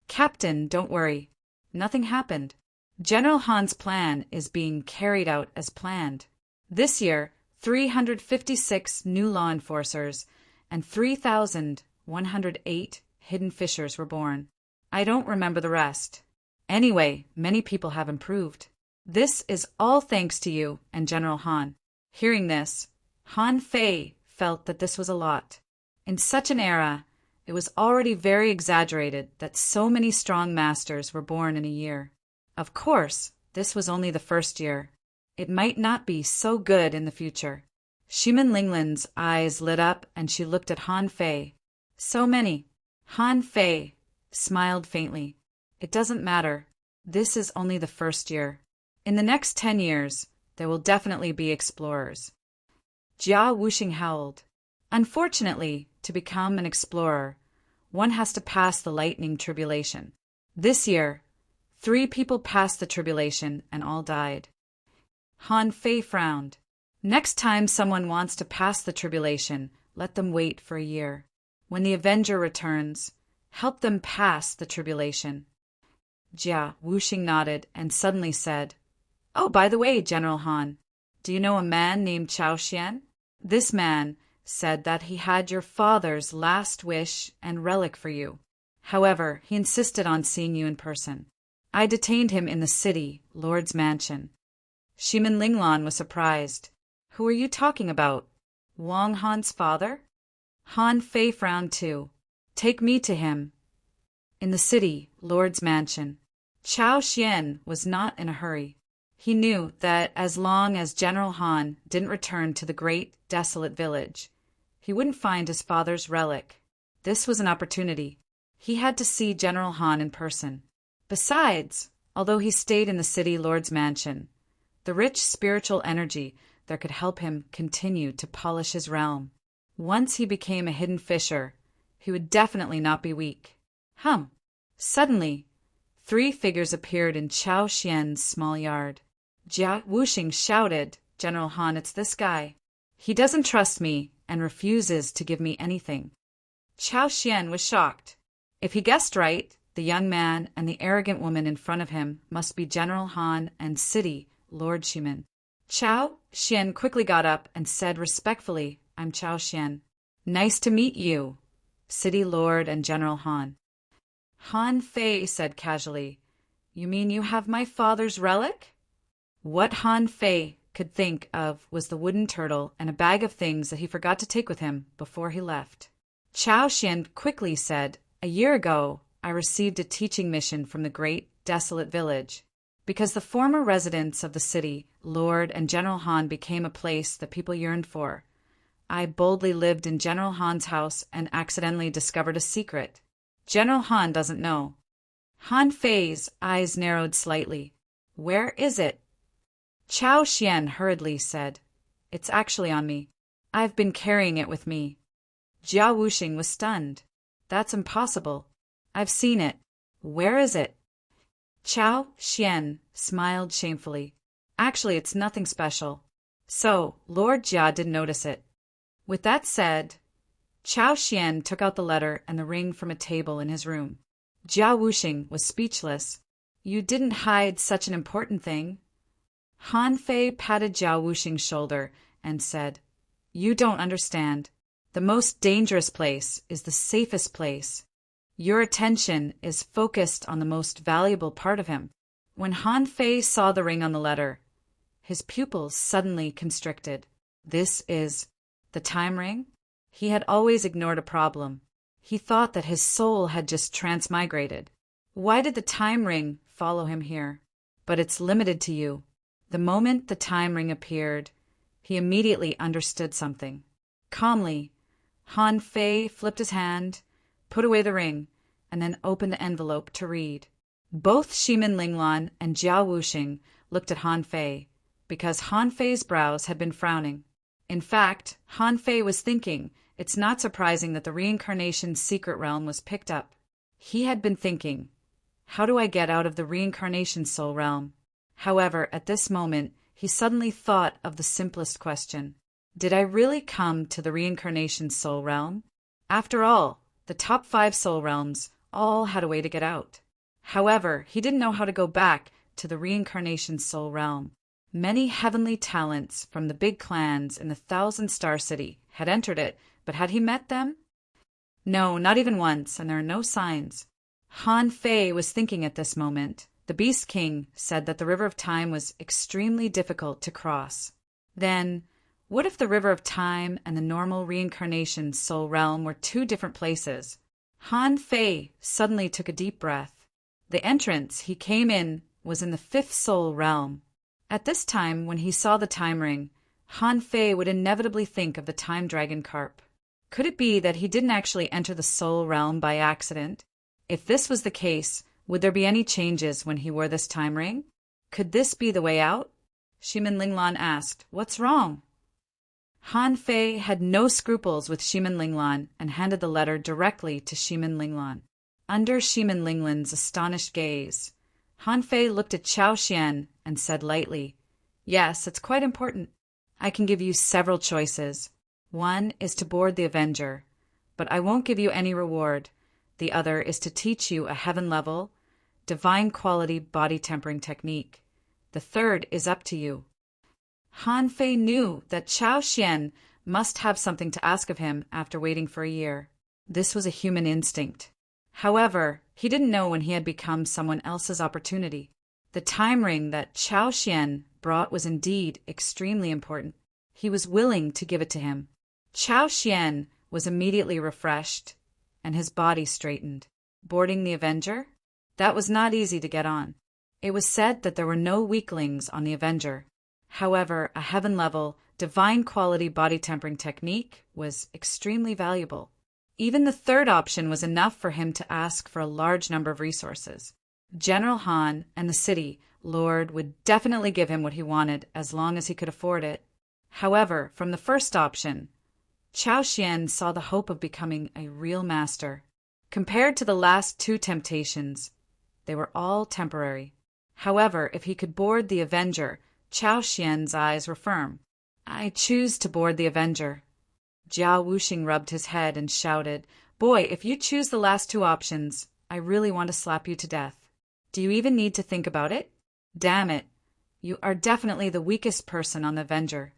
"Captain, don't worry. Nothing happened. General Han's plan is being carried out as planned. This year, 356 new law enforcers and 3,108 hidden fishers were born. I don't remember the rest. Anyway, many people have improved. This is all thanks to you and General Han." Hearing this, Han Fei felt that this was a lot. In such an era, it was already very exaggerated that so many strong masters were born in a year. Of course, this was only the first year. It might not be so good in the future. Shimin Linglan's eyes lit up and she looked at Han Fei. "So many." Han Fei smiled faintly. "It doesn't matter. This is only the first year. In the next 10 years, there will definitely be explorers." Jia Wuxing howled. Unfortunately, to become an explorer, one has to pass the lightning tribulation. This year, 3 people passed the tribulation and all died. Han Fei frowned. Next time someone wants to pass the tribulation, let them wait for a year. When the Avenger returns, help them pass the tribulation. Jia Wuxing nodded and suddenly said, "Oh, by the way, General Han, do you know a man named Chao Xian? This man said that he had your father's last wish and relic for you. However, he insisted on seeing you in person. I detained him in the city, Lord's mansion." Shimin Linglan was surprised. "Who are you talking about? Wang Han's father?" Han Fei frowned too. "Take me to him." In the city, Lord's mansion. Chao Xian was not in a hurry. He knew that as long as General Han didn't return to the great, desolate village, he wouldn't find his father's relic. This was an opportunity. He had to see General Han in person. Besides, although he stayed in the city Lord's mansion, the rich spiritual energy that could help him continue to polish his realm. Once he became a hidden fisher, he would definitely not be weak. Suddenly, 3 figures appeared in Chao Xian's small yard. Jia Wuxing shouted, "General Han, it's this guy. He doesn't trust me and refuses to give me anything." Chao Xian was shocked. If he guessed right, the young man and the arrogant woman in front of him must be General Han and City Lord Shimin. Chao Xian quickly got up and said respectfully, "I'm Chao Xian. Nice to meet you, City Lord and General Han." Han Fei said casually, "You mean you have my father's relic?" What Han Fei could think of was the wooden turtle and a bag of things that he forgot to take with him before he left. Chao Xian quickly said, "A year ago, I received a teaching mission from the great, desolate village. Because the former residents of the city, Lord and General Han, became a place that people yearned for, I boldly lived in General Han's house and accidentally discovered a secret. General Han doesn't know." Han Fei's eyes narrowed slightly. "Where is it?" Chao Xian hurriedly said, "It's actually on me. I've been carrying it with me." Jia Wuxing was stunned. "That's impossible. I've seen it. Where is it?" Chao Xian smiled shamefully. "Actually, it's nothing special. So, Lord Jia didn't notice it." With that said, Chao Xian took out the letter and the ring from a table in his room. Jia Wuxing was speechless. "You didn't hide such an important thing." Han Fei patted Jia Wuxing's shoulder and said, "You don't understand. The most dangerous place is the safest place. Your attention is focused on the most valuable part of him." When Han Fei saw the ring on the letter, his pupils suddenly constricted. This is the time ring? He had always ignored a problem. He thought that his soul had just transmigrated. Why did the time ring follow him here? But it's limited to you. The moment the time ring appeared, he immediately understood something. Calmly, Han Fei flipped his hand, put away the ring, and then opened the envelope to read. Both Shimin Linglan and Jia Wuxing looked at Han Fei, because Han Fei's brows had been frowning. In fact, Han Fei was thinking, it's not surprising that the reincarnation secret realm was picked up. He had been thinking, how do I get out of the reincarnation soul realm? However, at this moment, he suddenly thought of the simplest question. Did I really come to the reincarnation soul realm? After all, the top 5 soul realms all had a way to get out. However, he didn't know how to go back to the reincarnation soul realm. Many heavenly talents from the big clans in the 1,000-star city had entered it, but had he met them? No, not even once, and there are no signs. Han Fei was thinking at this moment. The Beast King said that the River of Time was extremely difficult to cross. Then, what if the River of Time and the normal reincarnation soul realm were 2 different places? Han Fei suddenly took a deep breath. The entrance he came in was in the 5th soul realm. At this time, when he saw the time ring, Han Fei would inevitably think of the time dragon carp. Could it be that he didn't actually enter the soul realm by accident? If this was the case, would there be any changes when he wore this time ring? Could this be the way out? Shimin Linglan asked, "What's wrong?" Han Fei had no scruples with Shimin Linglan and handed the letter directly to Shimin Linglan. Under Shimin Linglan's astonished gaze, Han Fei looked at Chao Xian and said lightly, "Yes, it's quite important. I can give you several choices. One is to board the Avenger, but I won't give you any reward. The other is to teach you a heaven-level, divine-quality body-tempering technique. The third is up to you." Han Fei knew that Chao Xian must have something to ask of him after waiting for a year. This was a human instinct. However, he didn't know when he had become someone else's opportunity. The time ring that Chao Xian brought was indeed extremely important. He was willing to give it to him. Chao Xian was immediately refreshed, and his body straightened. Boarding the Avenger? That was not easy to get on. It was said that there were no weaklings on the Avenger. However, a heaven-level, divine-quality body-tempering technique was extremely valuable. Even the third option was enough for him to ask for a large number of resources. General Han and the city lord would definitely give him what he wanted as long as he could afford it. However, from the first option, Chao Xian saw the hope of becoming a real master. Compared to the last two temptations, they were all temporary. However, if he could board the Avenger, Chao Xian's eyes were firm. "I choose to board the Avenger." Jiao Wuxing rubbed his head and shouted, "Boy, if you choose the last two options, I really want to slap you to death. Do you even need to think about it? Damn it, you are definitely the weakest person on the Avenger."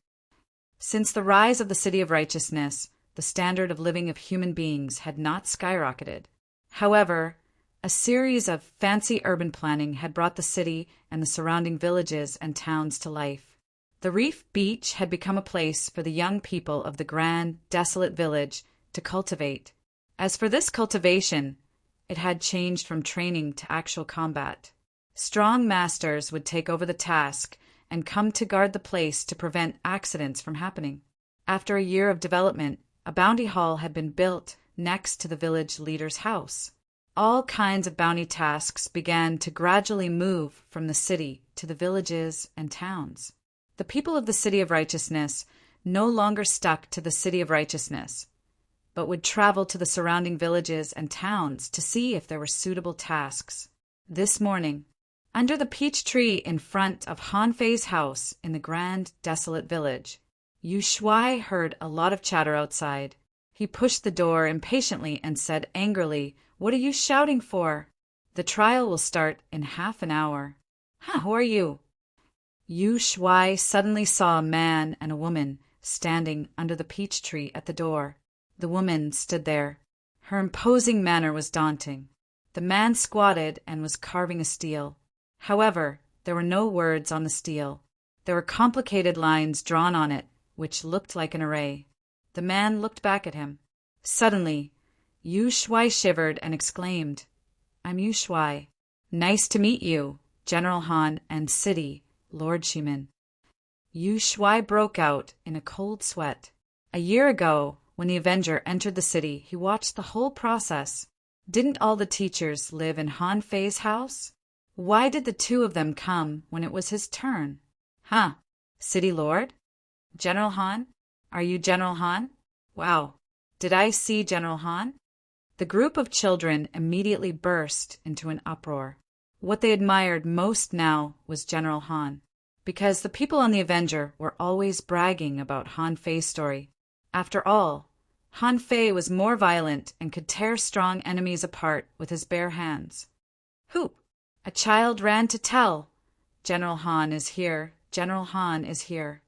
Since the rise of the City of Righteousness, the standard of living of human beings had not skyrocketed. However, a series of fancy urban planning had brought the city and the surrounding villages and towns to life. The reef beach had become a place for the young people of the grand, desolate village to cultivate. As for this cultivation, it had changed from training to actual combat. Strong masters would take over the task and come to guard the place to prevent accidents from happening. After a year of development, a bounty hall had been built next to the village leader's house. All kinds of bounty tasks began to gradually move from the city to the villages and towns. The people of the City of Righteousness no longer stuck to the City of Righteousness, but would travel to the surrounding villages and towns to see if there were suitable tasks. This morning, under the peach tree in front of Han Fei's house in the grand, desolate village, Yu Shuai heard a lot of chatter outside. He pushed the door impatiently and said angrily, "What are you shouting for? The trial will start in half an hour." Who are you?" Yu Shuai suddenly saw a man and a woman standing under the peach tree at the door. The woman stood there. Her imposing manner was daunting. The man squatted and was carving a steel. However, there were no words on the steel. There were complicated lines drawn on it, which looked like an array. The man looked back at him. Suddenly, Yu Shuai shivered and exclaimed, "I'm Yu Shuai. Nice to meet you, General Han and City, Lord Shimin." Yu Shuai broke out in a cold sweat. A year ago, when the Avenger entered the city, he watched the whole process. Didn't all the teachers live in Han Fei's house? Why did the two of them come when it was his turn? City Lord? General Han? Are you General Han? Wow, did I see General Han? The group of children immediately burst into an uproar. What they admired most now was General Han, because the people on the Avenger were always bragging about Han Fei's story. After all, Han Fei was more violent and could tear strong enemies apart with his bare hands. Who? A child ran to tell, "General Han is here, General Han is here."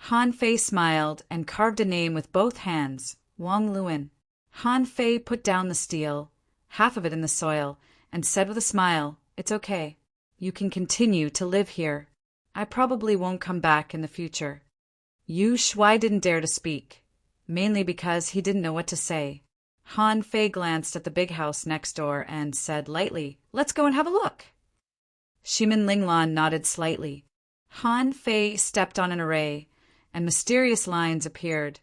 Han Fei smiled and carved a name with both hands, Wang Luan. Han Fei put down the steel, half of it in the soil, and said with a smile, "It's okay. You can continue to live here. I probably won't come back in the future." Yu Shuai didn't dare to speak, mainly because he didn't know what to say. Han Fei glanced at the big house next door and said lightly, "Let's go and have a look." Shimin Linglan nodded slightly. Han Fei stepped on an array, and mysterious lines appeared,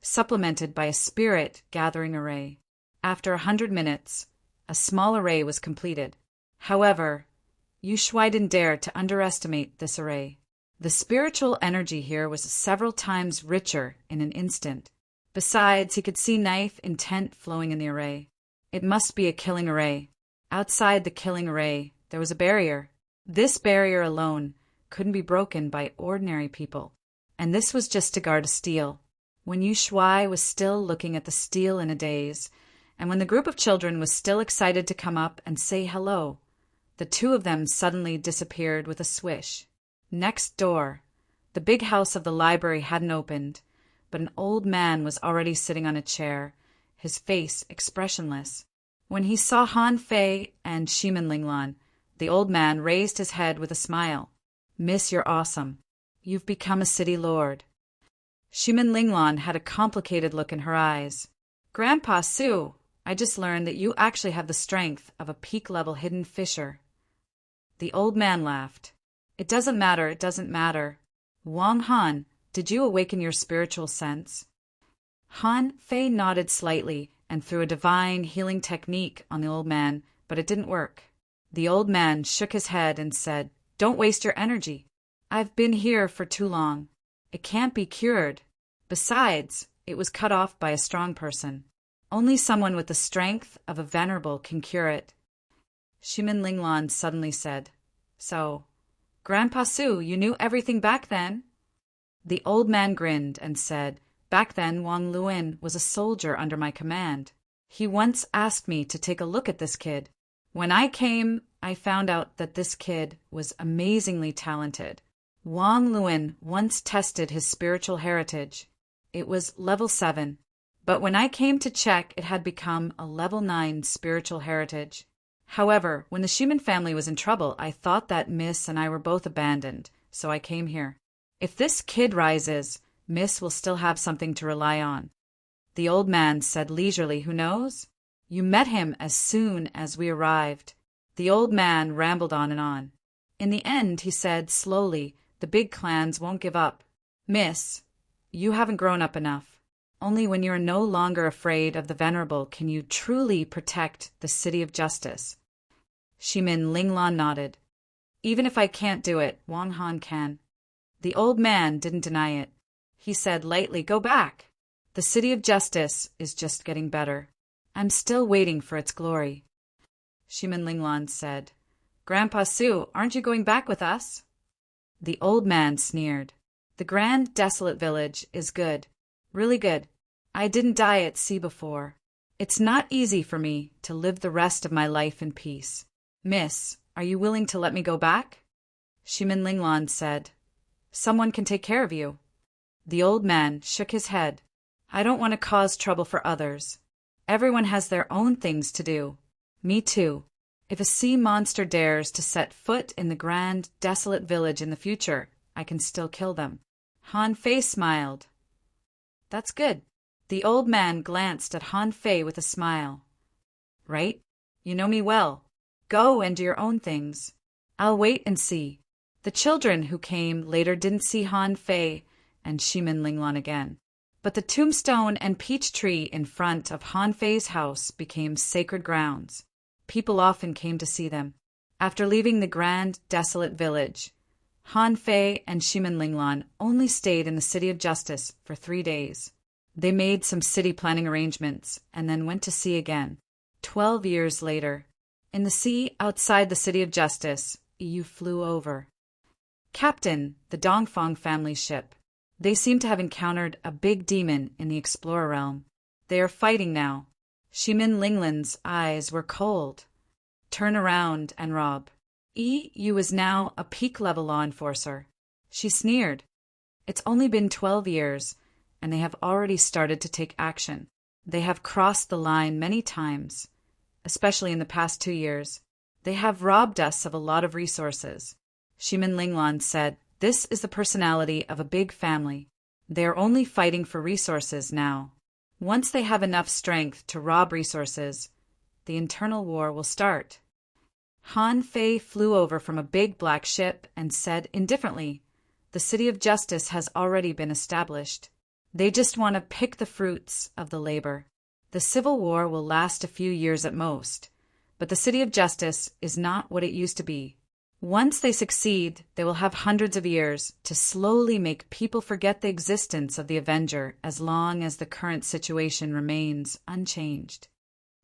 supplemented by a spirit-gathering array. After 100 minutes, a small array was completed. However, Yu Shuai didn't dare to underestimate this array. The spiritual energy here was several times richer in an instant. Besides, he could see knife intent flowing in the array. It must be a killing array. Outside the killing array, there was a barrier. This barrier alone couldn't be broken by ordinary people. And this was just to guard a steel. When Yu Shuai was still looking at the steel in a daze, and when the group of children was still excited to come up and say hello, the two of them suddenly disappeared with a swish. Next door, the big house of the library hadn't opened, but an old man was already sitting on a chair, his face expressionless. When he saw Han Fei and Shimin Linglan, the old man raised his head with a smile. "Miss, you're awesome. You've become a city lord." Shimin Linglan had a complicated look in her eyes. "Grandpa Su, I just learned that you actually have the strength of a peak-level hidden fisher." The old man laughed. "It doesn't matter, it doesn't matter. Wang Han, did you awaken your spiritual sense?" Han Fei nodded slightly and threw a divine healing technique on the old man, but it didn't work. The old man shook his head and said, "Don't waste your energy. I've been here for too long. It can't be cured. Besides, it was cut off by a strong person. Only someone with the strength of a venerable can cure it." Shimin Linglan suddenly said, "So, Grandpa Su, you knew everything back then?" The old man grinned and said, "Back then Wang Luin was a soldier under my command. He once asked me to take a look at this kid. When I came, I found out that this kid was amazingly talented. Wang Luin once tested his spiritual heritage. It was level 7, but when I came to check, it had become a level 9 spiritual heritage. However, when the Shimin family was in trouble, I thought that Miss and I were both abandoned, so I came here. If this kid rises, Miss will still have something to rely on." The old man said leisurely, "Who knows? You met him as soon as we arrived." The old man rambled on and on. In the end, he said slowly, "The big clans won't give up. Miss, you haven't grown up enough. Only when you are no longer afraid of the venerable can you truly protect the city of justice." Shimin Linglan nodded. "Even if I can't do it, Wang Han can." The old man didn't deny it. He said lightly, "Go back. The city of justice is just getting better. I'm still waiting for its glory." Shimin Linglan said, "Grandpa Su, aren't you going back with us?" The old man sneered. "The grand desolate village is good. Really good. I didn't die at sea before. It's not easy for me to live the rest of my life in peace. Miss, are you willing to let me go back?" Shimin Linglan said, "Someone can take care of you." The old man shook his head. "I don't want to cause trouble for others. Everyone has their own things to do. Me too. If a sea monster dares to set foot in the grand, desolate village in the future, I can still kill them." Han Fei smiled. "That's good." The old man glanced at Han Fei with a smile. "Right? You know me well. Go and do your own things. I'll wait and see." The children who came later didn't see Han Fei and Shimin Linglan again. But the tombstone and peach tree in front of Han Fei's house became sacred grounds. People often came to see them. After leaving the grand, desolate village, Han Fei and Shimin Linglan only stayed in the City of Justice for 3 days. They made some city planning arrangements and then went to sea again. 12 years later, in the sea outside the City of Justice, Yu flew over. "Captain, the Dongfang family ship. They seem to have encountered a big demon in the Explorer realm. They are fighting now." Shimin Linglan's eyes were cold. "Turn around and rob." Yu is now a peak-level law enforcer. She sneered. "It's only been 12 years, and they have already started to take action. They have crossed the line many times, especially in the past 2 years. They have robbed us of a lot of resources." Shimin Linglan said, "This is the personality of a big family. They are only fighting for resources now. Once they have enough strength to rob resources, the internal war will start." Han Fei flew over from a big black ship and said indifferently, "The City of Justice has already been established. They just want to pick the fruits of the labor. The civil war will last a few years at most, but the City of Justice is not what it used to be. Once they succeed, they will have hundreds of years to slowly make people forget the existence of the Avenger as long as the current situation remains unchanged.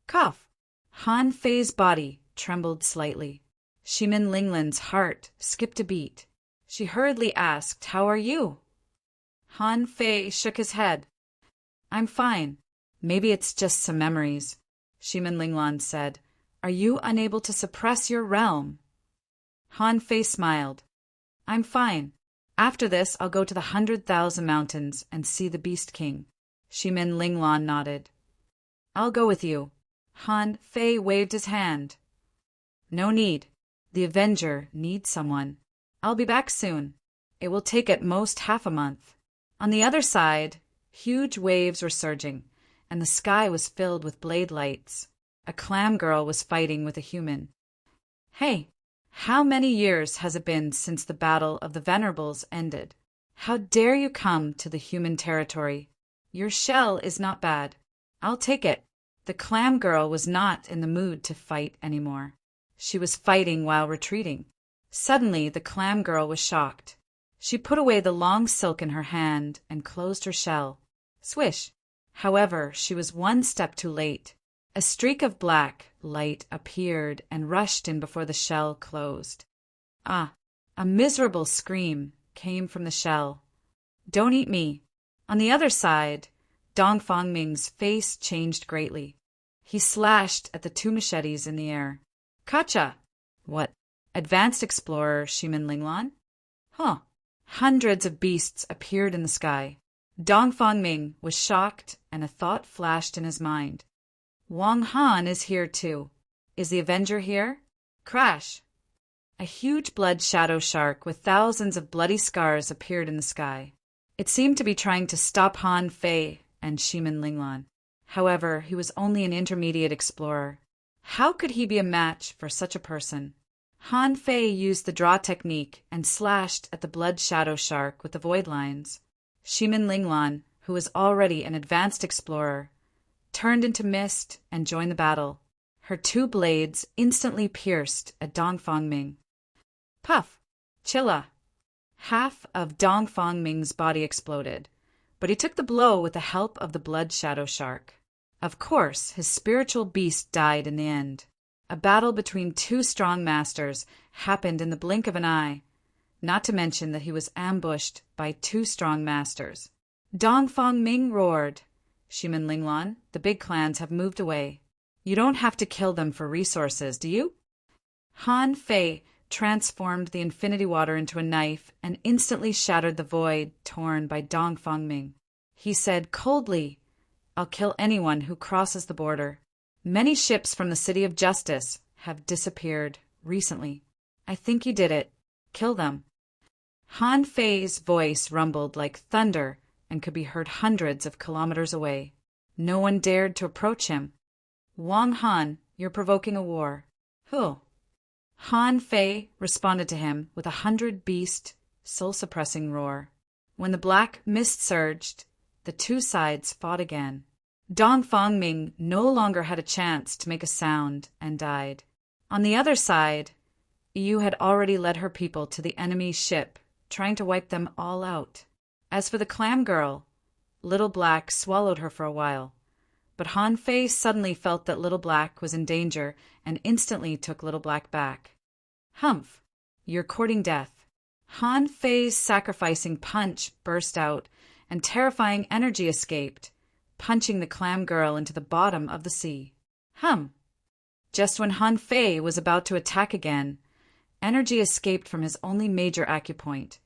Cough! Han Fei's body trembled slightly. Shimin Linglan's heart skipped a beat. She hurriedly asked, "How are you?" Han Fei shook his head. "I'm fine. Maybe it's just some memories," Shimin Linglan said. "Are you unable to suppress your realm?" Han Fei smiled. "I'm fine. After this, I'll go to the 100,000 mountains and see the Beast King." Shimin Linglan nodded. "I'll go with you." Han Fei waved his hand. "No need. The Avenger needs someone. I'll be back soon. It will take at most half a month." On the other side, huge waves were surging, and the sky was filled with blade lights. A clam girl was fighting with a human. "Hey, how many years has it been since the Battle of the Venerables ended? How dare you come to the human territory? Your shell is not bad. I'll take it." The clam girl was not in the mood to fight anymore. She was fighting while retreating. Suddenly, the clam girl was shocked. She put away the long silk in her hand and closed her shell. Swish! However, she was one step too late. A streak of black light appeared and rushed in before the shell closed. Ah! A miserable scream came from the shell. "Don't eat me." On the other side, Dong Fangming's face changed greatly. He slashed at the two machetes in the air. "Gotcha!" "What? Advanced explorer Shimin Linglan?" "Huh." Hundreds of beasts appeared in the sky. Dong Fangming was shocked, and a thought flashed in his mind. "Wang Han is here too. Is the Avenger here?" Crash! A huge blood shadow shark with thousands of bloody scars appeared in the sky. It seemed to be trying to stop Han Fei and Shimin Linglan. However, he was only an intermediate explorer. How could he be a match for such a person? Han Fei used the draw technique and slashed at the blood shadow shark with the void lines. Shimin Linglan, who was already an advanced explorer, turned into mist and joined the battle. Her two blades instantly pierced at Dong Fangming. Puff! Chilla! Half of Dong Fangming's body exploded, but he took the blow with the help of the blood shadow shark. Of course, his spiritual beast died in the end. A battle between two strong masters happened in the blink of an eye, not to mention that he was ambushed by two strong masters. Dong Fangming roared, "Shimin Linglan, the big clans have moved away. You don't have to kill them for resources, do you?" Han Fei transformed the infinity water into a knife and instantly shattered the void torn by Dong Fangming. He said coldly, "I'll kill anyone who crosses the border. Many ships from the City of Justice have disappeared recently. I think you did it. Kill them." Han Fei's voice rumbled like thunder and could be heard hundreds of kilometers away. No one dared to approach him. "Wang Han, you're provoking a war." "Who?" Han Fei responded to him with a 100-beast, soul-suppressing roar. When the black mist surged, the two sides fought again. Dong Fangming no longer had a chance to make a sound and died. On the other side, Yu had already led her people to the enemy's ship, trying to wipe them all out. As for the clam girl, Little Black swallowed her for a while. But Han Fei suddenly felt that Little Black was in danger and instantly took Little Black back. "Humph, you're courting death." Han Fei's sacrificing punch burst out, and terrifying energy escaped, punching the clam girl into the bottom of the sea. Just when Han Fei was about to attack again, energy escaped from his only major acupoint,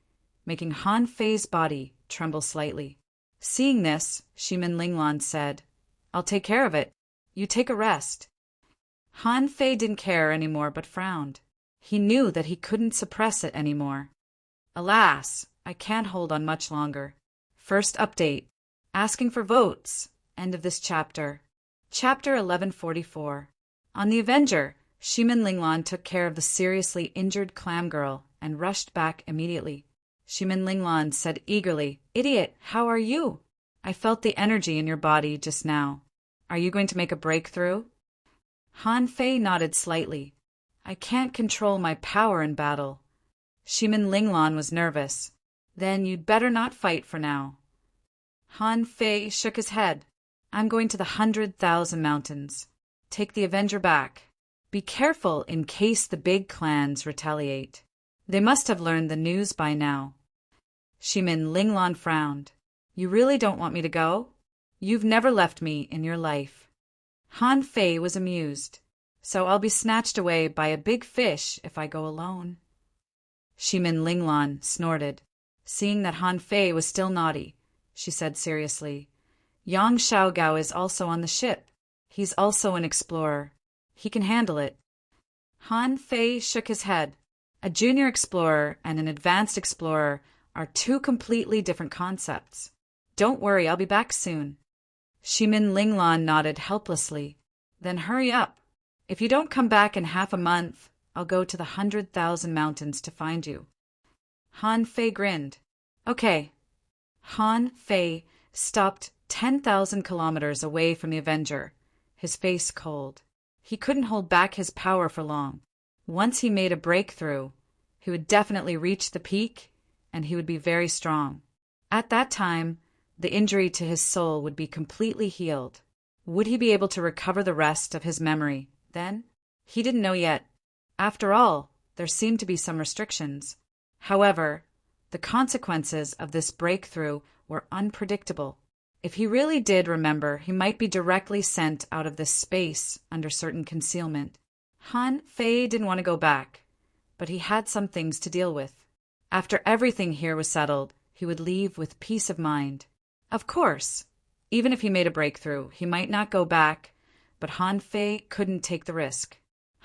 making Han Fei's body tremble slightly. Seeing this, Shimin Linglan said, "I'll take care of it. You take a rest." Han Fei didn't care anymore but frowned. He knew that he couldn't suppress it anymore. "Alas, I can't hold on much longer. First update. Asking for votes. End of this chapter." Chapter 1144. On the Avenger, Shimin Linglan took care of the seriously injured clam girl and rushed back immediately. Shimin Linglan said eagerly, "Idiot, how are you? I felt the energy in your body just now. Are you going to make a breakthrough?" Han Fei nodded slightly. I can't control my power in battle. Shimin Linglan was nervous. Then you'd better not fight for now. Han Fei shook his head. I'm going to the 100,000 mountains. Take the Avenger back. Be careful in case the big clans retaliate. They must have learned the news by now. Shimin Linglan frowned. You really don't want me to go? You've never left me in your life. Han Fei was amused. So I'll be snatched away by a big fish if I go alone. Shimin Linglan snorted. Seeing that Han Fei was still naughty, she said seriously, Yang Xiaogao is also on the ship. He's also an explorer. He can handle it. Han Fei shook his head. A junior explorer and an advanced explorer are two completely different concepts. Don't worry, I'll be back soon. Shimin Linglan nodded helplessly. Then hurry up. If you don't come back in half a month, I'll go to the 100,000 mountains to find you. Han Fei grinned. Okay. Han Fei stopped 10,000 kilometers away from the Avenger, his face cold. He couldn't hold back his power for long. Once he made a breakthrough, he would definitely reach the peak, and he would be very strong. At that time, the injury to his soul would be completely healed. Would he be able to recover the rest of his memory then? He didn't know yet. After all, there seemed to be some restrictions. However, the consequences of this breakthrough were unpredictable. If he really did remember, he might be directly sent out of this space under certain concealment. Han Fei didn't want to go back, but he had some things to deal with. After everything here was settled, he would leave with peace of mind. Of course, even if he made a breakthrough, he might not go back, but Han Fei couldn't take the risk.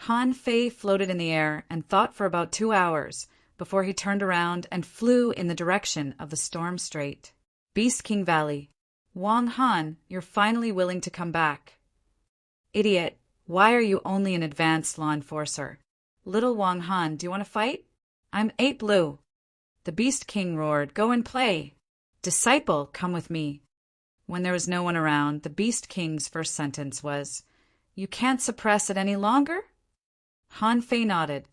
Han Fei floated in the air and thought for about 2 hours before he turned around and flew in the direction of the Storm Strait. Beast King Valley. Wang Han, you're finally willing to come back. Idiot, why are you only an advanced law enforcer? Little Wang Han, do you want to fight? I'm 8 Blue. The Beast King roared, go and play. Disciple, come with me. When there was no one around, the Beast King's first sentence was, You can't suppress it any longer? Han Fei nodded.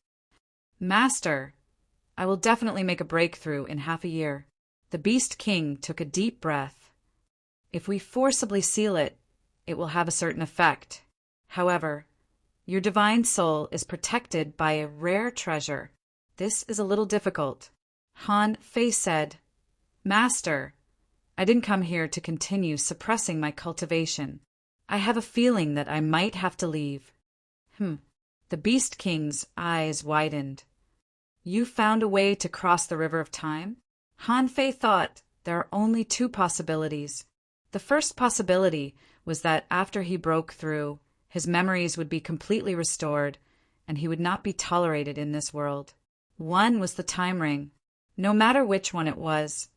Master, I will definitely make a breakthrough in half a year. The Beast King took a deep breath. If we forcibly seal it, it will have a certain effect. However, your divine soul is protected by a rare treasure. This is a little difficult. Han Fei said, Master, I didn't come here to continue suppressing my cultivation. I have a feeling that I might have to leave. The Beast King's eyes widened. You found a way to cross the river of time? Han Fei thought there are only 2 possibilities. The first possibility was that after he broke through, his memories would be completely restored, and he would not be tolerated in this world. One was the time ring. No matter which one it was,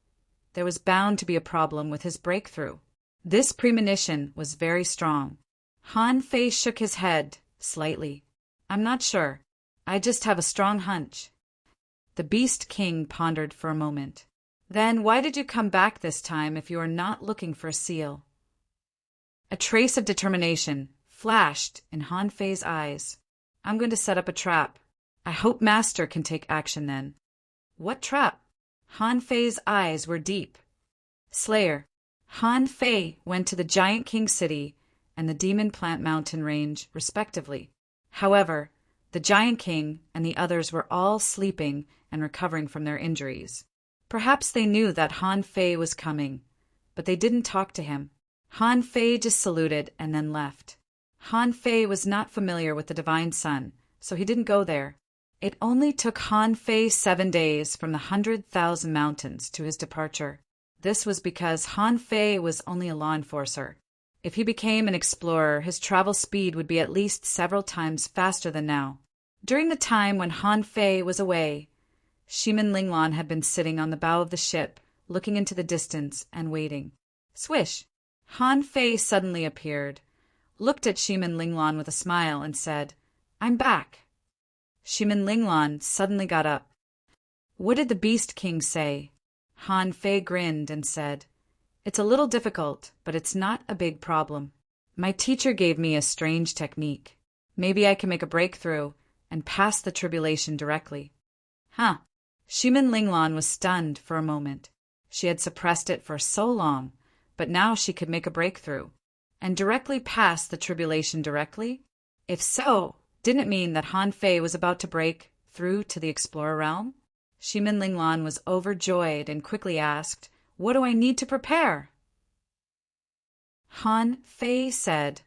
there was bound to be a problem with his breakthrough. This premonition was very strong. Han Fei shook his head slightly. I'm not sure. I just have a strong hunch. The Beast King pondered for a moment. Then why did you come back this time if you are not looking for a seal? A trace of determination flashed in Han Fei's eyes. I'm going to set up a trap. I hope Master can take action then. What trap? Han Fei's eyes were deep. Slayer. Han Fei went to the Giant King City and the Demon Plant Mountain Range, respectively. However, the Giant King and the others were all sleeping and recovering from their injuries. Perhaps they knew that Han Fei was coming, but they didn't talk to him. Han Fei just saluted and then left. Han Fei was not familiar with the Divine Sun, so he didn't go there. It only took Han Fei 7 days from the 100,000 mountains to his departure. This was because Han Fei was only a law enforcer. If he became an explorer, his travel speed would be at least several times faster than now. During the time when Han Fei was away, Shimin Linglan had been sitting on the bow of the ship, looking into the distance and waiting. Swish! Han Fei suddenly appeared, looked at Shimin Linglan with a smile, and said, I'm back. Shimin Linglan suddenly got up. What did the Beast King say? Han Fei grinned and said, It's a little difficult, but it's not a big problem. My teacher gave me a strange technique. Maybe I can make a breakthrough and pass the tribulation directly. Huh. Shimin Linglan was stunned for a moment. She had suppressed it for so long, but now she could make a breakthrough. And directly pass the tribulation directly? If so, didn't it mean that Han Fei was about to break through to the explorer realm? Shimin Linglan was overjoyed and quickly asked, "What do I need to prepare?" Han Fei said,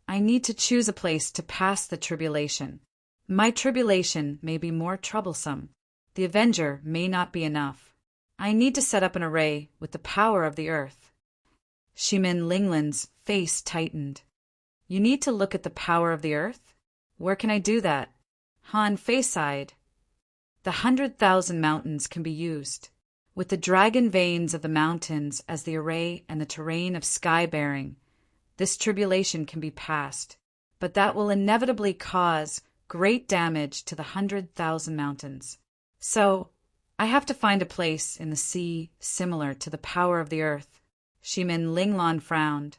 "I need to choose a place to pass the tribulation. My tribulation may be more troublesome. The Avenger may not be enough. I need to set up an array with the power of the earth." Shimin Linglan's face tightened. "You need to look at the power of the earth? Where can I do that?" Han Fei sighed. "The 100,000 mountains can be used. With the dragon veins of the mountains as the array and the terrain of sky-bearing, this tribulation can be passed, but that will inevitably cause great damage to the 100,000 mountains. So, I have to find a place in the sea similar to the power of the earth." Shimin Linglan frowned.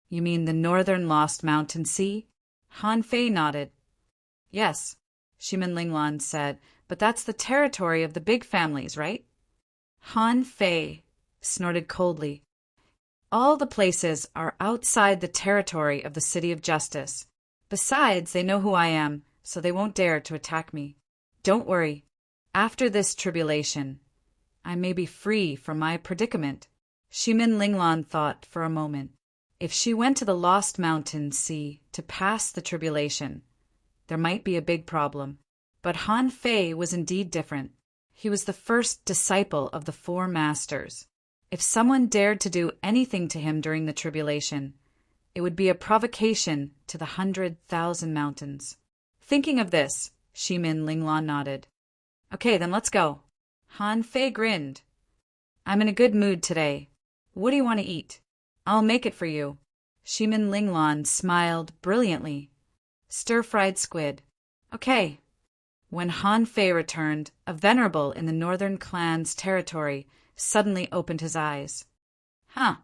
"You mean the northern Lost Mountain Sea?" Han Fei nodded. "Yes," Shimin Linglan said, "but that's the territory of the big families, right?" Han Fei snorted coldly. "All the places are outside the territory of the City of Justice. Besides, they know who I am, so they won't dare to attack me. Don't worry. After this tribulation, I may be free from my predicament." Shimin Linglan thought for a moment. If she went to the Lost Mountain Sea to pass the tribulation, there might be a big problem. But Han Fei was indeed different. He was the first disciple of the Four Masters. If someone dared to do anything to him during the tribulation, it would be a provocation to the 100,000 mountains. Thinking of this, Shimin Linglan nodded. "Okay, then let's go." Han Fei grinned. "I'm in a good mood today. What do you want to eat? I'll make it for you." Shimin Linglan smiled brilliantly. "Stir-fried squid." "Okay." When Han Fei returned, a venerable in the northern clan's territory suddenly opened his eyes. "Huh.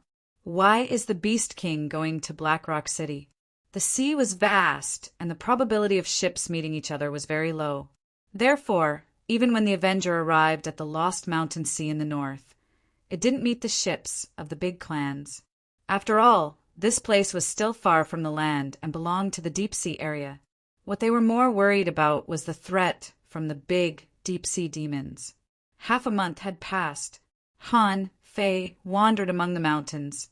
Why is the Beast King going to Black Rock City?" The sea was vast, and the probability of ships meeting each other was very low. Therefore, even when the Avenger arrived at the Lost Mountain Sea in the north, it didn't meet the ships of the big clans. After all, this place was still far from the land and belonged to the deep-sea area. What they were more worried about was the threat from the big deep-sea demons. Half a month had passed. Han Fei wandered among the mountains,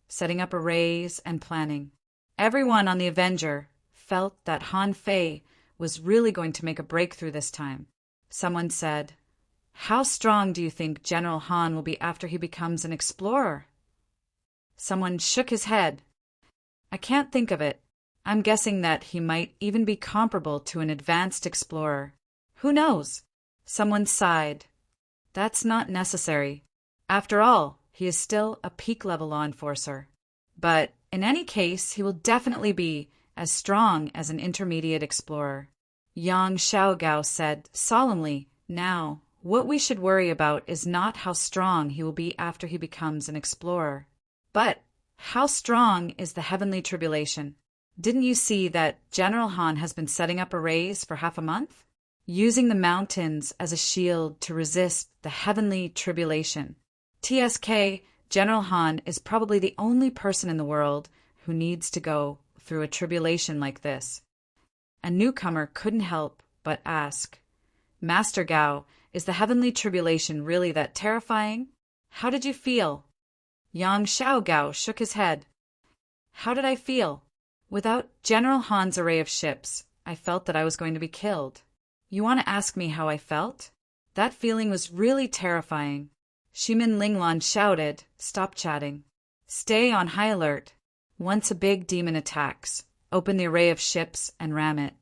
setting up arrays and planning. Everyone on the Avenger felt that Han Fei was really going to make a breakthrough this time. Someone said, "How strong do you think General Han will be after he becomes an explorer?" Someone shook his head. "I can't think of it. I'm guessing that he might even be comparable to an advanced explorer. Who knows?" Someone sighed. "That's not necessary. After all, he is still a peak-level law enforcer. But in any case, he will definitely be as strong as an intermediate explorer." Yang Xiaogao said solemnly, "Now, what we should worry about is not how strong he will be after he becomes an explorer, but how strong is the heavenly tribulation. Didn't you see that General Han has been setting up arrays for half a month? Using the mountains as a shield to resist the heavenly tribulation. TSK, General Han is probably the only person in the world who needs to go through a tribulation like this." A newcomer couldn't help but ask, "Master Gao, is the heavenly tribulation really that terrifying? How did you feel?" Yang Xiaogao shook his head. "How did I feel? Without General Han's array of ships, I felt that I was going to be killed. You want to ask me how I felt? That feeling was really terrifying." Shimin Linglan shouted, "Stop chatting. Stay on high alert. Once a big demon attacks, open the array of ships and ram it."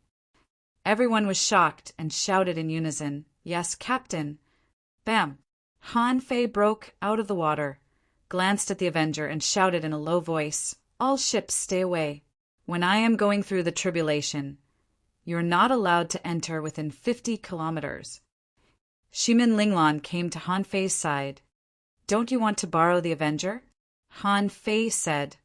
Everyone was shocked and shouted in unison, "Yes, Captain." Bam! Han Fei broke out of the water, glanced at the Avenger, and shouted in a low voice, "All ships stay away. When I am going through the tribulation, you are not allowed to enter within 50 kilometers. Shimin Linglan came to Han Fei's side. "Don't you want to borrow the Avenger?" Han Fei said,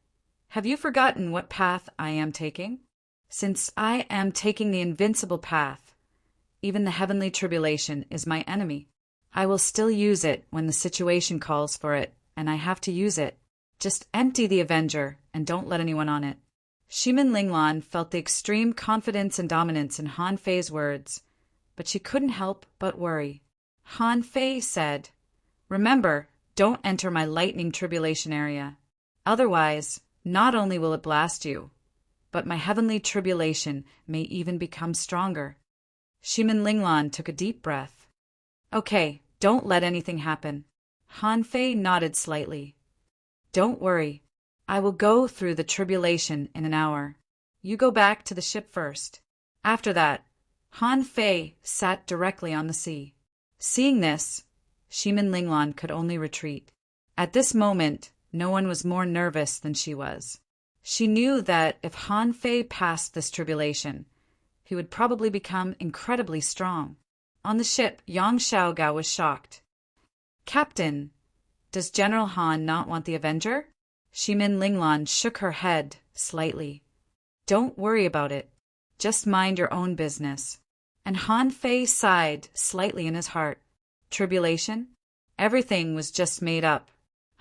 "Have you forgotten what path I am taking? Since I am taking the invincible path, even the heavenly tribulation is my enemy. I will still use it when the situation calls for it, and I have to use it. Just empty the Avenger and don't let anyone on it. Shimin Linglan felt the extreme confidence and dominance in Han Fei's words, but she couldn't help but worry. Han Fei said, "Remember, don't enter my lightning tribulation area. Otherwise, not only will it blast you, but my heavenly tribulation may even become stronger." Shimin Linglan took a deep breath. "Okay, don't let anything happen." Han Fei nodded slightly. "Don't worry. I will go through the tribulation in an hour. You go back to the ship first." After that, Han Fei sat directly on the sea. Seeing this, Shimin Linglan could only retreat. At this moment, no one was more nervous than she was. She knew that if Han Fei passed this tribulation, he would probably become incredibly strong. On the ship, Yang Xiaogao was shocked. "Captain, does General Han not want the Avenger?" Shimin Linglan shook her head slightly. "Don't worry about it. Just mind your own business." And Han Fei sighed slightly in his heart. Tribulation? Everything was just made up.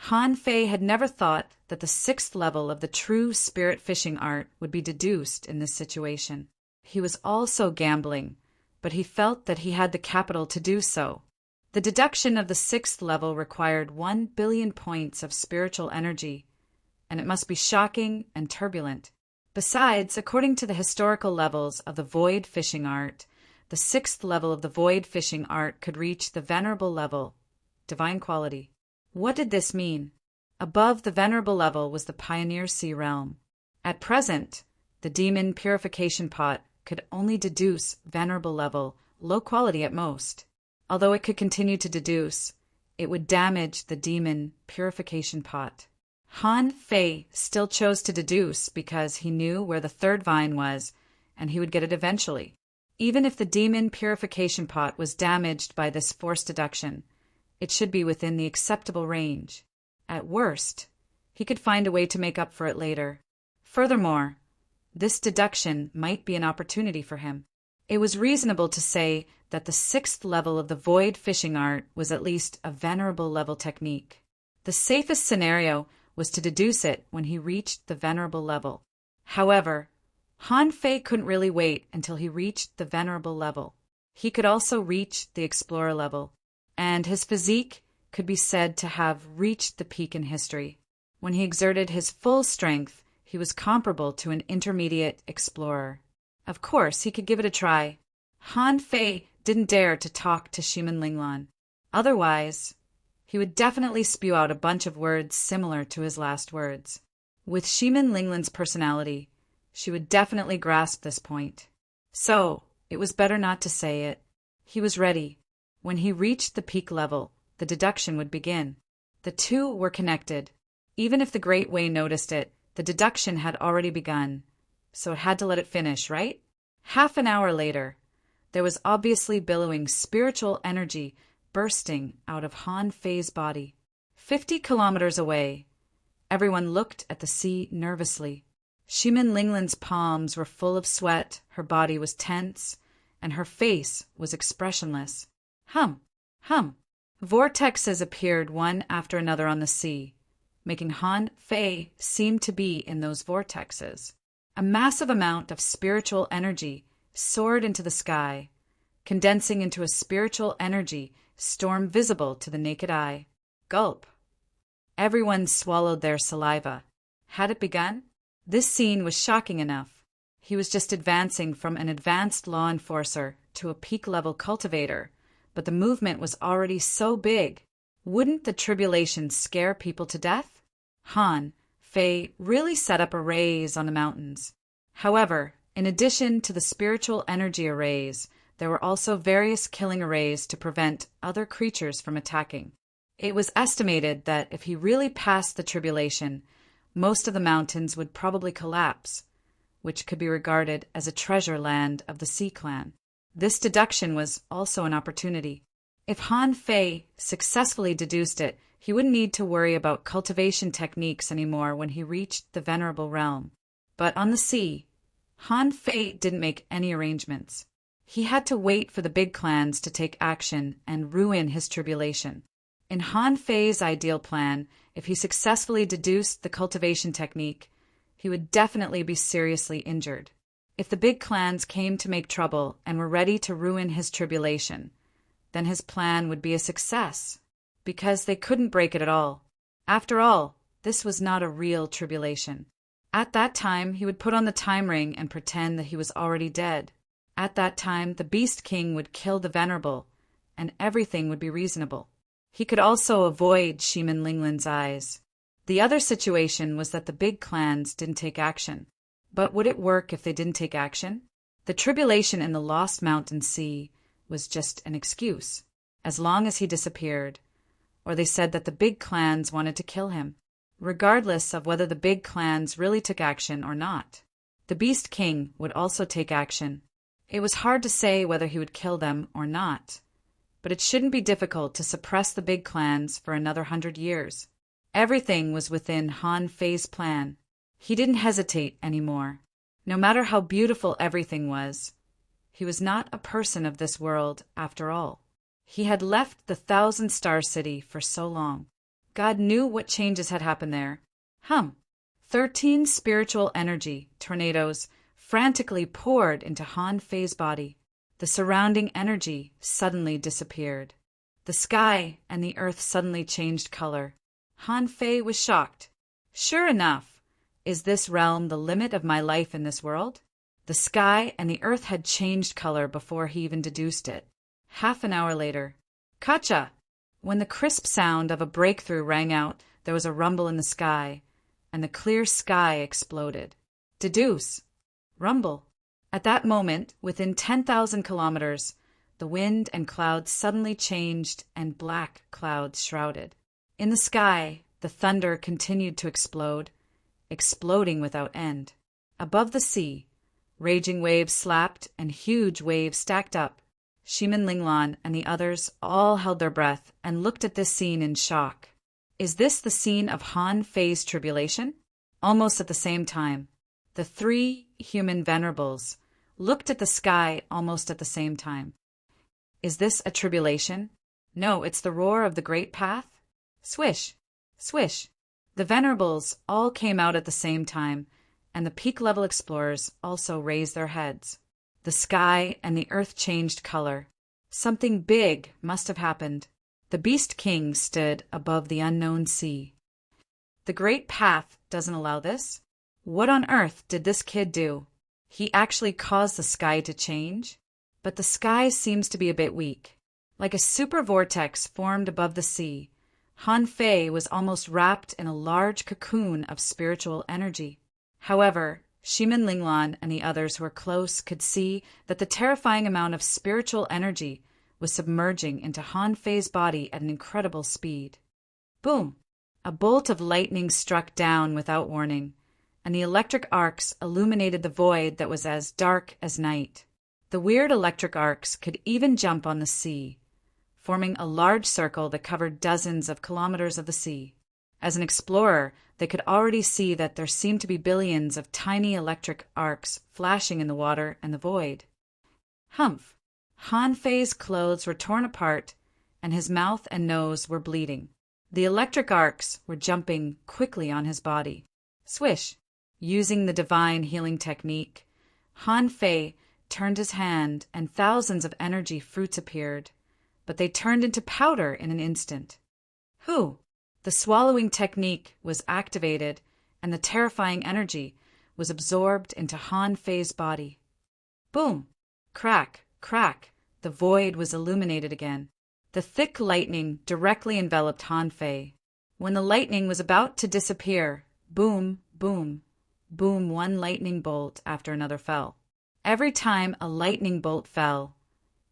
Han Fei had never thought that the 6th level of the true spirit fishing art would be deduced in this situation. He was also gambling, but he felt that he had the capital to do so. The deduction of the 6th level required 1 billion points of spiritual energy, and it must be shocking and turbulent. Besides, according to the historical levels of the void fishing art, the 6th level of the void fishing art could reach the venerable level, divine quality. What did this mean? Above the venerable level was the pioneer sea realm. At present, the demon purification pot could only deduce venerable level, low quality at most. Although it could continue to deduce, it would damage the demon purification pot. Han Fei still chose to deduce because he knew where the 3rd vine was, and he would get it eventually. Even if the demon purification pot was damaged by this forced deduction, it should be within the acceptable range. At worst, he could find a way to make up for it later. Furthermore, this deduction might be an opportunity for him. It was reasonable to say that the 6th level of the void fishing art was at least a venerable level technique. The safest scenario was to deduce it when he reached the venerable level. However, Han Fei couldn't really wait until he reached the venerable level. He could also reach the explorer level, and his physique could be said to have reached the peak in history. When he exerted his full strength, he was comparable to an intermediate explorer. Of course, he could give it a try. Han Fei didn't dare to talk to Shimin Linglan. Otherwise, he would definitely spew out a bunch of words similar to his last words. With Shimin Linglan's personality, she would definitely grasp this point. So, it was better not to say it. He was ready. When he reached the peak level, the deduction would begin. The two were connected. Even if the Great Way noticed it, the deduction had already begun, so it had to let it finish, right? Half an hour later, there was obviously billowing spiritual energy bursting out of Han Fei's body. 50 kilometers away, everyone looked at the sea nervously. Shimin Linglan's palms were full of sweat, her body was tense, and her face was expressionless. Hum, hum. Vortexes appeared one after another on the sea, making Han Fei seem to be in those vortexes. A massive amount of spiritual energy soared into the sky, condensing into a spiritual energy storm visible to the naked eye. Gulp. Everyone swallowed their saliva. Had it begun? This scene was shocking enough. He was just advancing from an advanced law enforcer to a peak-level cultivator, but the movement was already so big. Wouldn't the tribulation scare people to death? Han Fei really set up arrays on the mountains. However, in addition to the spiritual energy arrays, there were also various killing arrays to prevent other creatures from attacking. It was estimated that if he really passed the tribulation, most of the mountains would probably collapse, which could be regarded as a treasure land of the Sea Clan. This deduction was also an opportunity. If Han Fei successfully deduced it, he wouldn't need to worry about cultivation techniques anymore when he reached the Venerable Realm. But on the sea, Han Fei didn't make any arrangements. He had to wait for the big clans to take action and ruin his tribulation. In Han Fei's ideal plan, if he successfully deduced the cultivation technique, he would definitely be seriously injured. If the big clans came to make trouble and were ready to ruin his tribulation, then his plan would be a success, because they couldn't break it at all. After all, this was not a real tribulation. At that time, he would put on the time ring and pretend that he was already dead. At that time, the Beast King would kill the Venerable, and everything would be reasonable. He could also avoid Shimin Linglan's eyes. The other situation was that the big clans didn't take action. But would it work if they didn't take action? The tribulation in the Lost Mountain Sea was just an excuse, as long as he disappeared, or they said that the big clans wanted to kill him, regardless of whether the big clans really took action or not. The Beast King would also take action. It was hard to say whether he would kill them or not, but it shouldn't be difficult to suppress the big clans for another 100 years. Everything was within Han Fei's plan. He didn't hesitate anymore. No matter how beautiful everything was, he was not a person of this world after all. He had left the 1,000-star city for so long. God knew what changes had happened there. 13 spiritual energy tornadoes frantically poured into Han Fei's body. The surrounding energy suddenly disappeared. The sky and the earth suddenly changed color. Han Fei was shocked. Sure enough, is this realm the limit of my life in this world? The sky and the earth had changed color before he even deduced it. Half an hour later, Kacha! When the crisp sound of a breakthrough rang out, there was a rumble in the sky, and the clear sky exploded. Deduce. Rumble. At that moment, within 10,000 kilometers, the wind and clouds suddenly changed and black clouds shrouded. In the sky, the thunder continued to explode, exploding without end. Above the sea, raging waves slapped and huge waves stacked up. Shimin Linglan and the others all held their breath and looked at this scene in shock. Is this the scene of Han Fei's tribulation? Almost at the same time, the 3 human venerables looked at the sky almost at the same time. Is this a tribulation? No, it's the roar of the great path. Swish, swish. The venerables all came out at the same time, and the peak-level explorers also raised their heads. The sky and the earth changed color. Something big must have happened. The Beast King stood above the unknown sea. The great path doesn't allow this. What on earth did this kid do? He actually caused the sky to change? But the sky seems to be a bit weak. Like a super vortex formed above the sea, Han Fei was almost wrapped in a large cocoon of spiritual energy. However, Shimin Linglan and the others who were close could see that the terrifying amount of spiritual energy was submerging into Han Fei's body at an incredible speed. Boom! A bolt of lightning struck down without warning, and the electric arcs illuminated the void that was as dark as night. The weird electric arcs could even jump on the sea, forming a large circle that covered dozens of kilometers of the sea. As an explorer, they could already see that there seemed to be billions of tiny electric arcs flashing in the water and the void. Humph! Han Fei's clothes were torn apart, and his mouth and nose were bleeding. The electric arcs were jumping quickly on his body. Swish! Using the divine healing technique, Han Fei turned his hand and thousands of energy fruits appeared, but they turned into powder in an instant. Whew! The swallowing technique was activated, and the terrifying energy was absorbed into Han Fei's body. Boom! Crack! Crack! The void was illuminated again. The thick lightning directly enveloped Han Fei. When the lightning was about to disappear, boom, boom, boom, one lightning bolt after another fell. Every time a lightning bolt fell,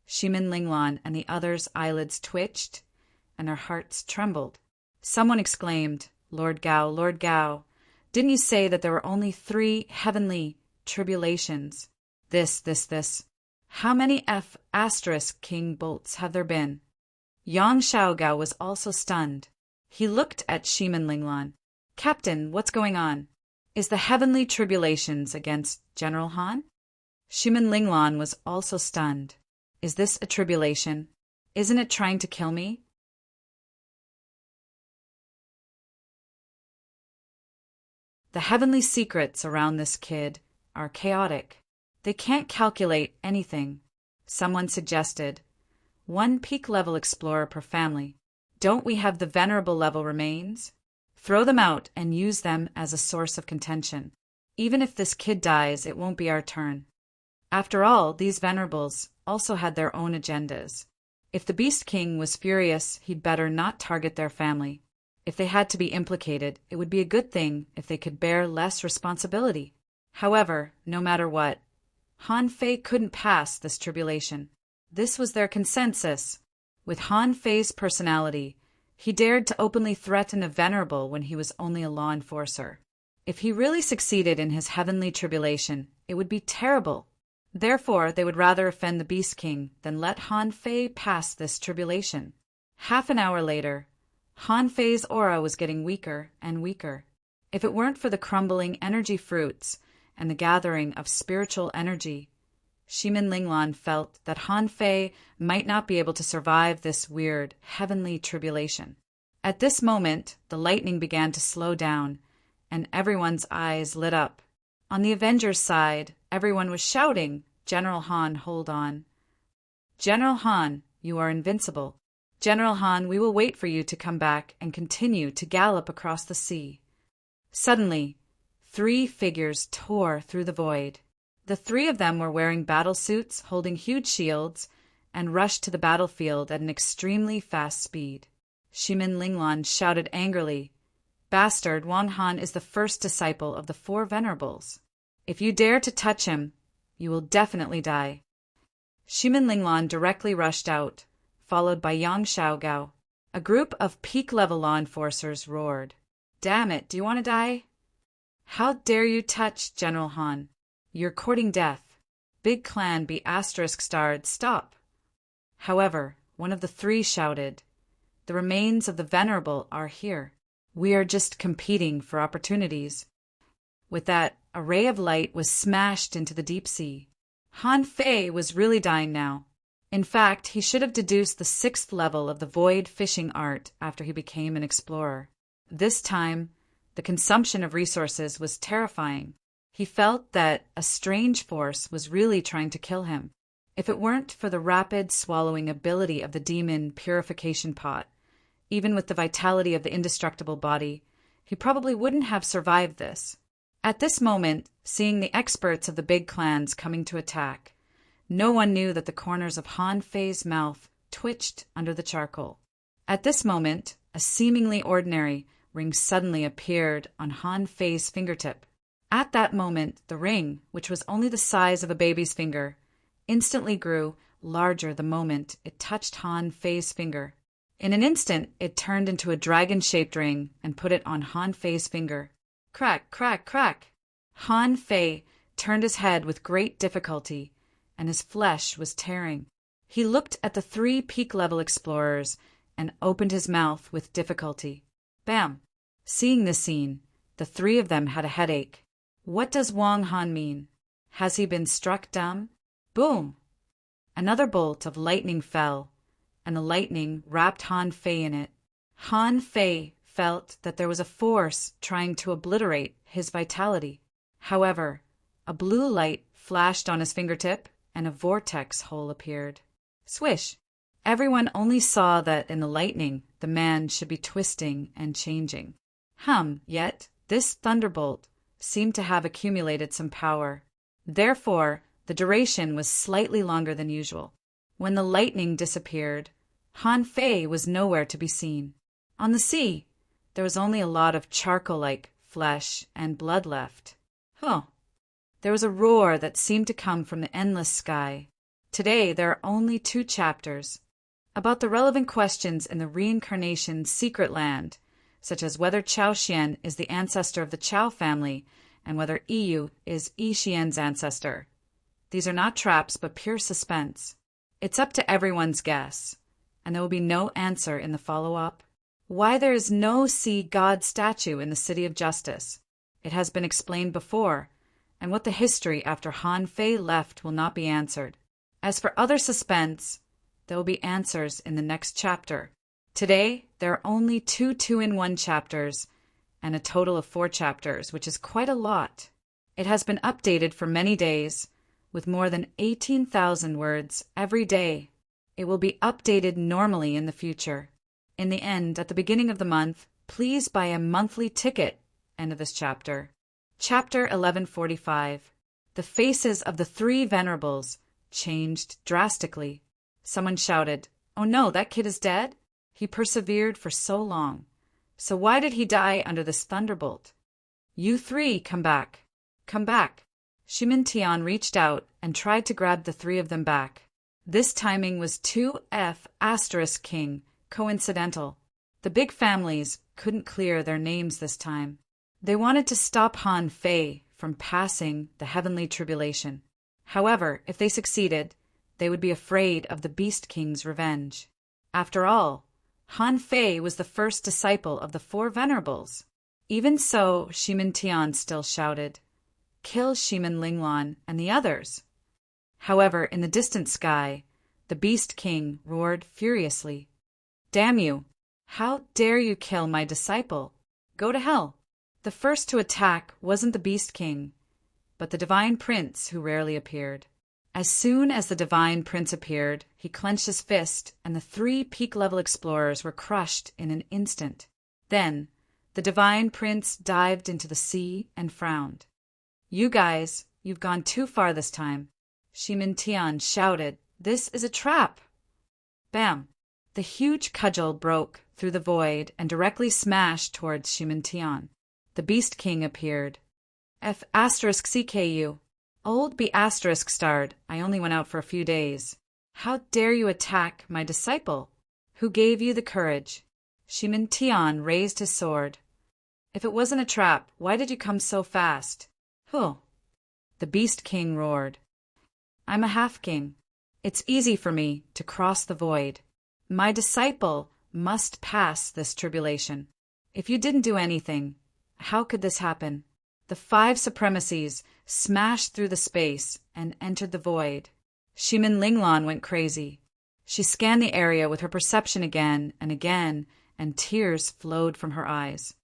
Shimin Linglan and the others' eyelids twitched, and their hearts trembled. Someone exclaimed, Lord Gao, didn't you say that there were only 3 heavenly tribulations? This. How many King bolts have there been? Yang Xiaogao was also stunned. He looked at Shimin Linglan. Captain, what's going on? Is the heavenly tribulations against General Han? Shimin Linglan was also stunned. Is this a tribulation? Isn't it trying to kill me? The heavenly secrets around this kid are chaotic. They can't calculate anything. Someone suggested, 1 peak level explorer per family. Don't we have the venerable level remains? Throw them out and use them as a source of contention. Even if this kid dies, it won't be our turn. After all, these venerables also had their own agendas. If the Beast King was furious, he'd better not target their family. If they had to be implicated, it would be a good thing if they could bear less responsibility. However, no matter what, Han Fei couldn't pass this tribulation. This was their consensus. With Han Fei's personality, he dared to openly threaten a venerable when he was only a law enforcer. If he really succeeded in his heavenly tribulation, it would be terrible. Therefore, they would rather offend the Beast King than let Han Fei pass this tribulation. Half an hour later, Han Fei's aura was getting weaker and weaker. If it weren't for the crumbling energy fruits and the gathering of spiritual energy, Shimin Linglan felt that Han Fei might not be able to survive this weird, heavenly tribulation. At this moment, the lightning began to slow down, and everyone's eyes lit up. On the Avengers' side, everyone was shouting, "General Han, hold on. General Han, you are invincible. General Han, we will wait for you to come back and continue to gallop across the sea." Suddenly, 3 figures tore through the void. The 3 of them were wearing battle suits, holding huge shields, and rushed to the battlefield at an extremely fast speed. Shimin Linglan shouted angrily, "Bastard, Wang Han is the first disciple of the 4 venerables. If you dare to touch him, you will definitely die." Shimin Linglan directly rushed out, followed by Yang Xiaogao. A group of peak-level law enforcers roared, "Damn it, do you want to die? How dare you touch General Han? You're courting death. Big Clan be **starred, stop." However, one of the 3 shouted, "The remains of the venerable are here. We are just competing for opportunities." With that, a ray of light was smashed into the deep sea. Han Fei was really dying now. In fact, he should have deduced the 6th level of the void fishing art after he became an explorer. This time, the consumption of resources was terrifying. He felt that a strange force was really trying to kill him. If it weren't for the rapid swallowing ability of the demon purification pot, even with the vitality of the indestructible body, he probably wouldn't have survived this. At this moment, seeing the experts of the big clans coming to attack, no one knew that the corners of Han Fei's mouth twitched under the charcoal. At this moment, a seemingly ordinary ring suddenly appeared on Han Fei's fingertip. At that moment, the ring, which was only the size of a baby's finger, instantly grew larger the moment it touched Han Fei's finger. In an instant, it turned into a dragon-shaped ring and put it on Han Fei's finger. Crack, crack, crack! Han Fei turned his head with great difficulty, and his flesh was tearing. He looked at the 3 peak-level explorers and opened his mouth with difficulty. Bam! Seeing this scene, the 3 of them had a headache. What does Wang Han mean? Has he been struck dumb? Boom! Another bolt of lightning fell, and the lightning wrapped Han Fei in it. Han Fei felt that there was a force trying to obliterate his vitality. However, a blue light flashed on his fingertip, and a vortex hole appeared. Swish! Everyone only saw that in the lightning the man should be twisting and changing. Yet this thunderbolt seemed to have accumulated some power. Therefore, the duration was slightly longer than usual. When the lightning disappeared, Han Fei was nowhere to be seen. On the sea, there was only a lot of charcoal-like flesh and blood left. There was a roar that seemed to come from the endless sky. Today, there are only 2 chapters about the relevant questions in the reincarnation secret land, such as whether Chao Xian is the ancestor of the Chao family and whether Yu is Yi Xian's ancestor. These are not traps, but pure suspense. It's up to everyone's guess, and there will be no answer in the follow-up. Why there is no sea god statue in the City of Justice. It has been explained before, and what the history after Han Fei left will not be answered. As for other suspense, there will be answers in the next chapter. Today, there are only two two-in-one chapters and a total of 4 chapters, which is quite a lot. It has been updated for many days, with more than 18,000 words every day. It will be updated normally in the future. In the end, at the beginning of the month, please buy a monthly ticket. End of this chapter. Chapter 1145. The faces of the 3 venerables changed drastically. Someone shouted, "Oh no, that kid is dead? He persevered for so long. So why did he die under this thunderbolt? You 3, come back. Come back." Shimin Tian reached out and tried to grab the 3 of them back. This timing was 2F** King, coincidental. The big families couldn't clear their names this time. They wanted to stop Han Fei from passing the heavenly tribulation. However, if they succeeded, they would be afraid of the Beast King's revenge. After all, Han Fei was the first disciple of the 4 venerables. Even so, Shimin Tian still shouted, "Kill Shimin Linglan and the others." However, in the distant sky, the Beast King roared furiously, "Damn you! How dare you kill my disciple? Go to hell!" The first to attack wasn't the Beast King, but the Divine Prince, who rarely appeared. As soon as the Divine Prince appeared, he clenched his fist, and the 3 peak-level explorers were crushed in an instant. Then, the Divine Prince dived into the sea and frowned. "You guys, you've gone too far this time." Shimin Tian shouted, "This is a trap!" Bam! The huge cudgel broke through the void and directly smashed towards Shimin Tian. The Beast King appeared. "F***CKU. Old B***starred, I only went out for a few days. How dare you attack my disciple? Who gave you the courage?" Shimin Tian raised his sword. "If it wasn't a trap, why did you come so fast?" "Huh." The Beast King roared. "I'm a half-king. It's easy for me to cross the void. My disciple must pass this tribulation. If you didn't do anything, how could this happen?" The 5 supremacies smashed through the space and entered the void. Shimin Linglan went crazy. She scanned the area with her perception again, and tears flowed from her eyes.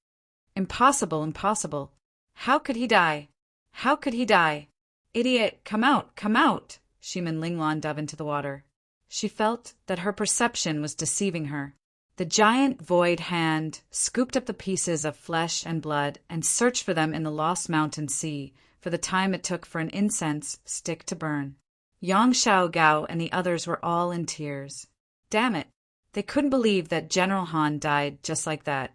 Impossible, impossible. How could he die? How could he die? "Idiot, come out, come out!" Shimin Linglan dove into the water. She felt that her perception was deceiving her. The giant void hand scooped up the pieces of flesh and blood and searched for them in the lost mountain sea for the time it took for an incense stick to burn. Yang Xiaogao and the others were all in tears. Damn it! They couldn't believe that General Han died just like that.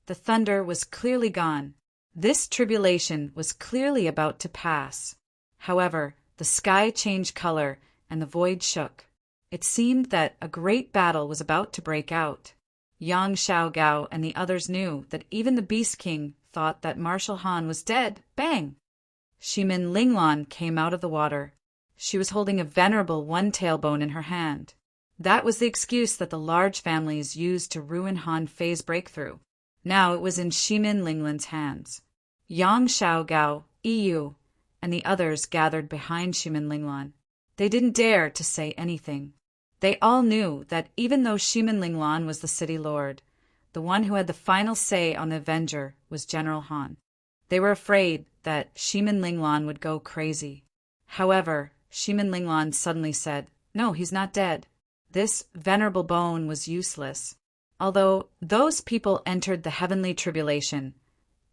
The thunder was clearly gone. This tribulation was clearly about to pass. However, the sky changed color and the void shook. It seemed that a great battle was about to break out. Yang Xiaogao and the others knew that even the Beast King thought that Marshal Han was dead. Bang! Shimin Linglan came out of the water. She was holding a venerable one-tailbone in her hand. That was the excuse that the large families used to ruin Han Fei's breakthrough. Now it was in Shimin Linglan's hands. Yang Xiaogao, EU, and the others gathered behind Shimin Linglan. They didn't dare to say anything. They all knew that even though Shimin Linglan was the city lord, the one who had the final say on the Avenger was General Han. They were afraid that Shimin Linglan would go crazy. However, Shimin Linglan suddenly said, "No, he's not dead." This venerable bone was useless. Although those people entered the heavenly tribulation,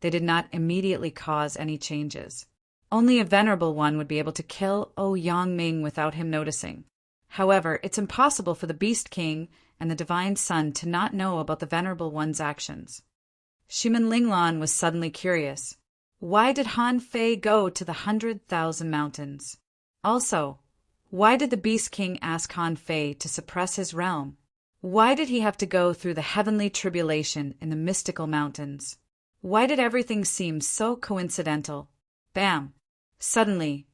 they did not immediately cause any changes. Only a venerable one would be able to kill Yang without him noticing. However, it's impossible for the Beast King and the Divine Sun to not know about the venerable one's actions. Shimin Linglan was suddenly curious. Why did Han Fei go to the 100,000 mountains? Also, why did the Beast King ask Han Fei to suppress his realm? Why did he have to go through the heavenly tribulation in the mystical mountains? Why did everything seem so coincidental? Bam! Suddenly,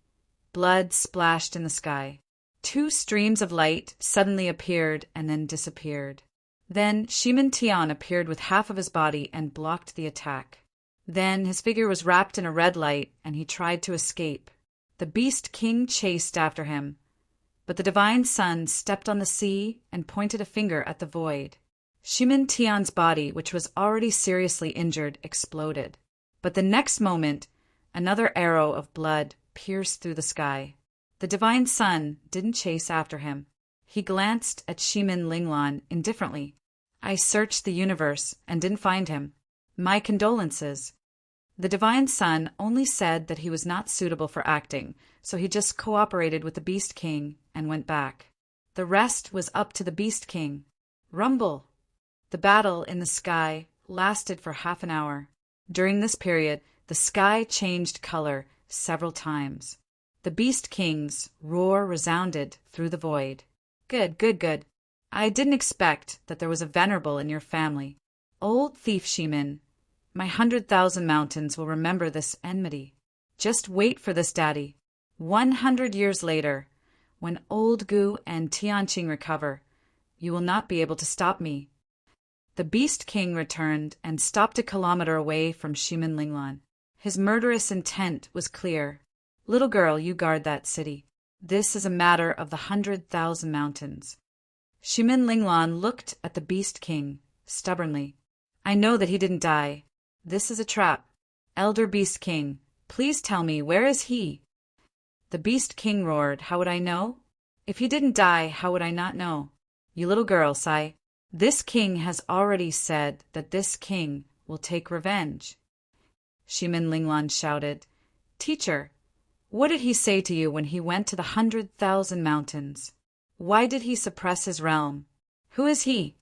blood splashed in the sky. 2 streams of light suddenly appeared and then disappeared. Then Shimin Tian appeared with half of his body and blocked the attack. Then his figure was wrapped in a red light, and he tried to escape. The Beast King chased after him, but the Divine Sun stepped on the sea and pointed a finger at the void. Shimin Tian's body, which was already seriously injured, exploded. But the next moment, another arrow of blood pierced through the sky. The Divine Sun didn't chase after him. He glanced at Shimin Linglan indifferently. I searched the universe and didn't find him. My condolences. The Divine Sun only said that he was not suitable for acting, so he just cooperated with the Beast King and went back. The rest was up to the Beast King. Rumble! The battle in the sky lasted for half an hour. During this period, the sky changed color several times. The Beast King's roar resounded through the void. Good, good, good. I didn't expect that there was a venerable in your family. Old thief Shimin, my 100,000 mountains will remember this enmity. Just wait for this, Daddy. 100 years later, when Old Gu and Tianqing recover, you will not be able to stop me. The Beast King returned and stopped a kilometer away from Shimin Linglan. His murderous intent was clear. Little girl, you guard that city. This is a matter of the 100,000 mountains. Shimin Linglan looked at the Beast King stubbornly. I know that he didn't die. This is a trap. Elder Beast King, please tell me, where is he? The Beast King roared, how would I know? If he didn't die, how would I not know? You little girl, Sai. This king has already said that this king will take revenge. Shimin Linglan shouted, Teacher, what did he say to you when he went to the 100,000 mountains? Why did he suppress his realm? Who is he?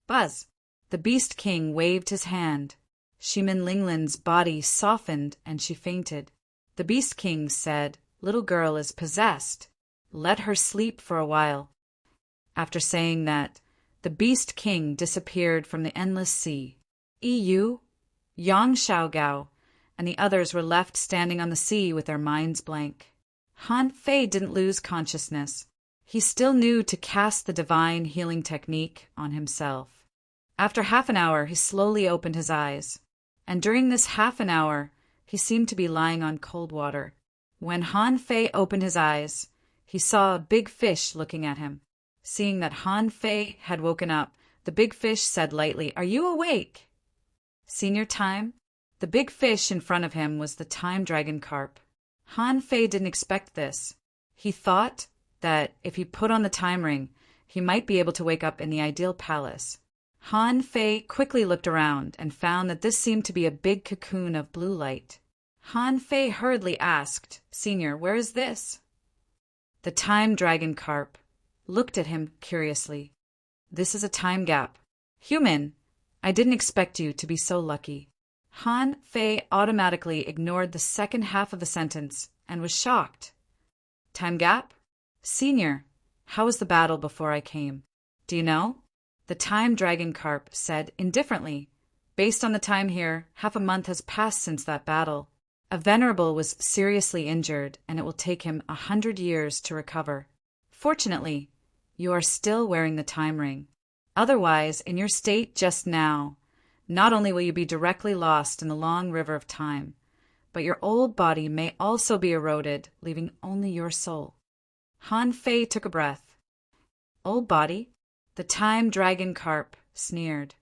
Buzz. The Beast King waved his hand. Shimin Linglan's body softened and she fainted. The Beast King said, Little girl is possessed. Let her sleep for a while. After saying that, the Beast King disappeared from the endless sea. Yang Xiaogao, and the others were left standing on the sea with their minds blank. Han Fei didn't lose consciousness. He still knew to cast the divine healing technique on himself. After half an hour, he slowly opened his eyes, and during this half an hour, he seemed to be lying on cold water. When Han Fei opened his eyes, he saw a big fish looking at him. Seeing that Han Fei had woken up, the big fish said lightly, Are you awake? Senior Time? The big fish in front of him was the time dragon carp. Han Fei didn't expect this. He thought that if he put on the time ring, he might be able to wake up in the ideal palace. Han Fei quickly looked around and found that this seemed to be a big cocoon of blue light. Han Fei hurriedly asked, Senior, where is this? The time dragon carp looked at him curiously. This is a time gap. Human, I didn't expect you to be so lucky. Han Fei automatically ignored the second half of the sentence and was shocked. Time gap? Senior, how was the battle before I came? Do you know? The time dragon carp said indifferently. Based on the time here, half a month has passed since that battle. A venerable was seriously injured, and it will take him 100 years to recover. Fortunately, you are still wearing the time ring. Otherwise, in your state just now, not only will you be directly lost in the long river of time, but your old body may also be eroded, leaving only your soul. Han Fei took a breath. Old body? The time dragon carp sneered.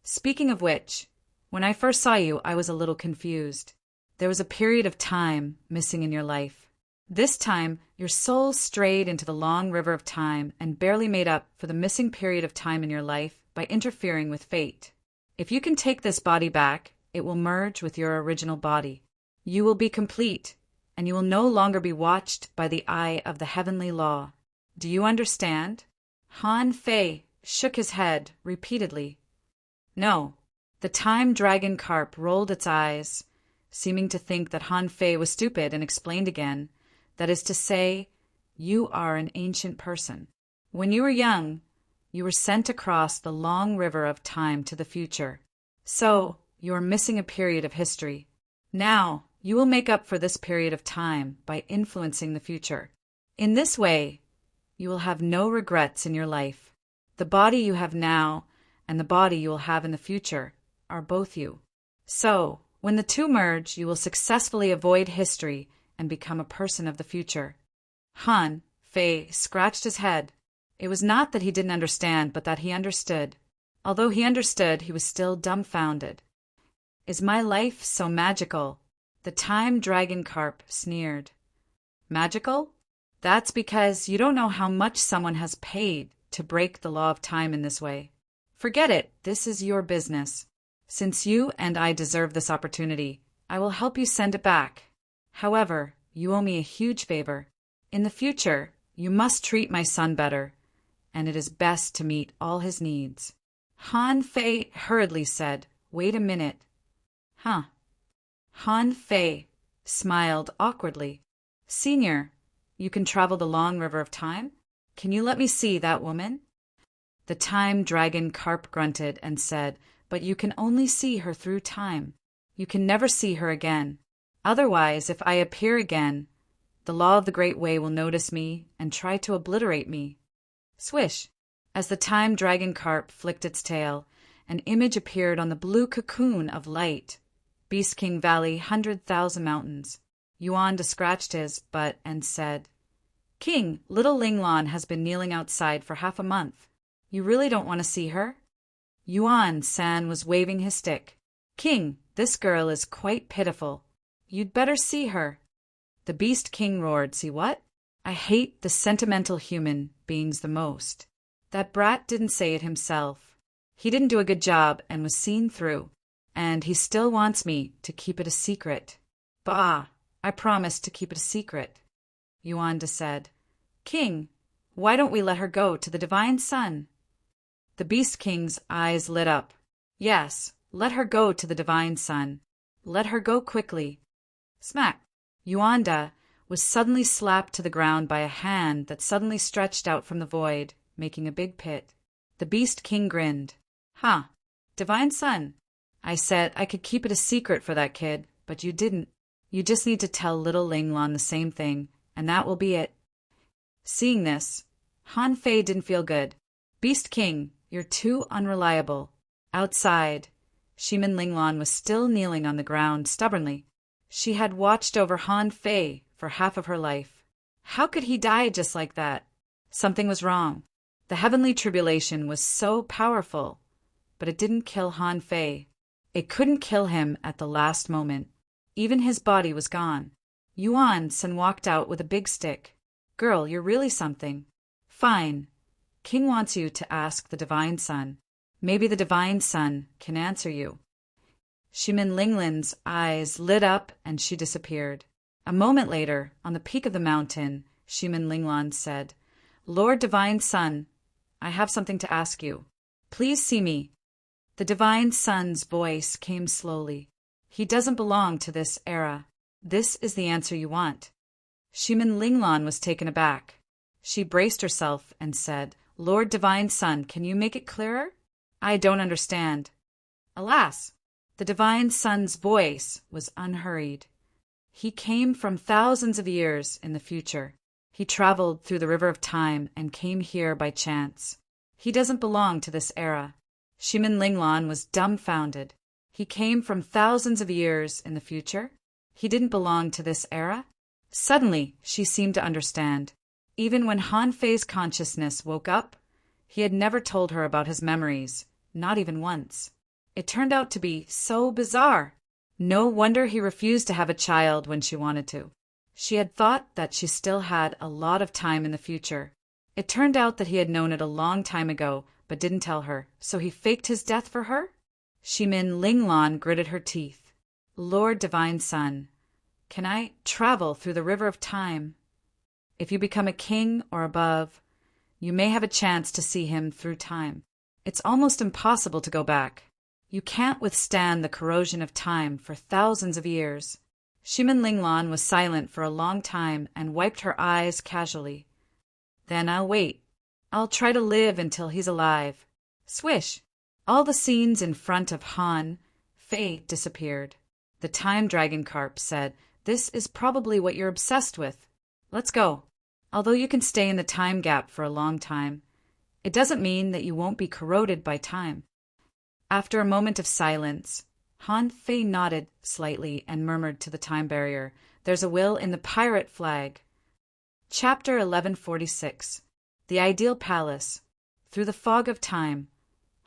Speaking of which, when I first saw you, I was a little confused. There was a period of time missing in your life. This time, your soul strayed into the long river of time and barely made up for the missing period of time in your life by interfering with fate. If you can take this body back, it will merge with your original body. You will be complete, and you will no longer be watched by the eye of the heavenly law. Do you understand? Han Fei shook his head repeatedly. No. The time dragon carp rolled its eyes, seeming to think that Han Fei was stupid, and explained again. That is to say, you are an ancient person. When you were young, you were sent across the long river of time to the future. So, you are missing a period of history. Now, you will make up for this period of time by influencing the future. In this way, you will have no regrets in your life. The body you have now and the body you will have in the future are both you. So, When the two merge, you will successfully avoid history and become a person of the future. Han Fei scratched his head. It was not that he didn't understand, but that he understood. Although he understood, he was still dumbfounded. Is my life so magical? The time dragon carp sneered. Magical? That's because you don't know how much someone has paid to break the law of time in this way. Forget it, this is your business. Since you and I deserve this opportunity, I will help you send it back. However, you owe me a huge favor. In the future, you must treat my son better, and it is best to meet all his needs. Han Fei hurriedly said, "Wait a minute." Huh. Han Fei smiled awkwardly. "Senior, you can travel the long river of time? Can you let me see that woman?" The time dragon carp grunted and said, "But you can only see her through time. You can never see her again. Otherwise, if I appear again, the law of the Great Way will notice me and try to obliterate me." Swish! As the time dragon carp flicked its tail, an image appeared on the blue cocoon of light. Beast King Valley, 100,000 mountains. Yuanda scratched his butt and said, "King, little Linglon has been kneeling outside for half a month. You really don't want to see her?" Yuan San was waving his stick. "King, this girl is quite pitiful. You'd better see her." The Beast King roared, "See what? I hate the sentimental human beings the most. That brat didn't say it himself. He didn't do a good job and was seen through. And he still wants me to keep it a secret." "Bah! I promised to keep it a secret." Yuanda said, "King, why don't we let her go to the Divine Sun?" The Beast King's eyes lit up. "Yes, let her go to the Divine Sun. Let her go quickly." Smack! Yuanda was suddenly slapped to the ground by a hand that suddenly stretched out from the void, making a big pit. The Beast King grinned. "Huh, Divine Sun. I said I could keep it a secret for that kid, but you didn't. You just need to tell little Linglon the same thing, and that will be it." Seeing this, Han Fei didn't feel good. "Beast King, you're too unreliable." Outside, Shimin Linglon was still kneeling on the ground stubbornly. She had watched over Han Fei for half of her life. How could he die just like that? Something was wrong. The heavenly tribulation was so powerful, but it didn't kill Han Fei. It couldn't kill him at the last moment. Even his body was gone. Yuan Sen walked out with a big stick. "Girl, you're really something." "Fine. King wants you to ask the Divine Sun. Maybe the Divine Sun can answer you." Shimin Linglin's eyes lit up and she disappeared. A moment later, on the peak of the mountain, Shimin Linglon said, "Lord Divine Sun, I have something to ask you. Please see me." The Divine Sun's voice came slowly. "He doesn't belong to this era. This is the answer you want." Shimin Linglon was taken aback. She braced herself and said, "Lord Divine Sun, can you make it clearer? I don't understand." Alas! The Divine Sun's voice was unhurried. "He came from thousands of years in the future. He traveled through the river of time and came here by chance. He doesn't belong to this era." Shimin Linglon was dumbfounded. He came from thousands of years in the future? He didn't belong to this era? Suddenly, she seemed to understand. Even when Han Fei's consciousness woke up, he had never told her about his memories, not even once. It turned out to be so bizarre. No wonder he refused to have a child when she wanted to. She had thought that she still had a lot of time in the future. It turned out that he had known it a long time ago, but didn't tell her, so he faked his death for her? Shimin Linglon gritted her teeth. "Lord Divine Sun, can I travel through the river of time? If you become a king or above, you may have a chance to see him through time. It's almost impossible to go back. You can't withstand the corrosion of time for thousands of years." Shimin Linglon was silent for a long time and wiped her eyes casually. "Then I'll wait. I'll try to live until he's alive." Swish! All the scenes in front of Han Fei disappeared. The time dragon carp said, "This is probably what you're obsessed with. Let's go. Although you can stay in the time gap for a long time, it doesn't mean that you won't be corroded by time." After a moment of silence, Han Fei nodded slightly and murmured to the time barrier, "There's a will in the pirate flag." Chapter 1146. The Ideal Palace. Through the fog of time,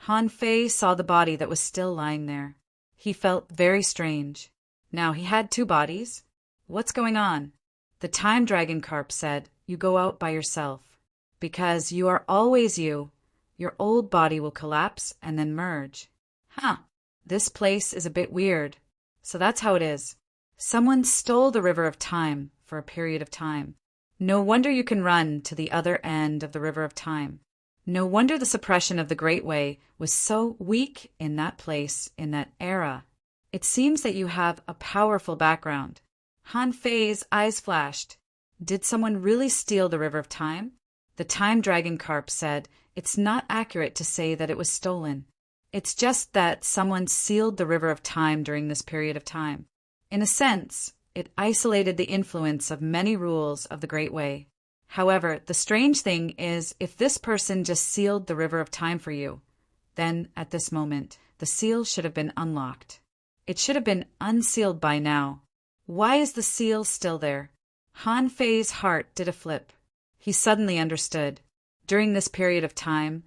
Han Fei saw the body that was still lying there. He felt very strange. Now he had two bodies. What's going on? The time dragon carp said, "You go out by yourself. Because you are always you. Your old body will collapse and then merge." Huh. This place is a bit weird. So that's how it is. Someone stole the river of time for a period of time. No wonder you can run to the other end of the river of time. No wonder the suppression of the Great Way was so weak in that place, in that era. It seems that you have a powerful background. Han Fei's eyes flashed. Did someone really steal the river of time? The time dragon carp said, "It's not accurate to say that it was stolen. It's just that someone sealed the river of time during this period of time. In a sense, it isolated the influence of many rules of the Great Way. However, the strange thing is, if this person just sealed the river of time for you, then, at this moment, the seal should have been unlocked. It should have been unsealed by now. Why is the seal still there?" Han Fei's heart did a flip. He suddenly understood. During this period of time,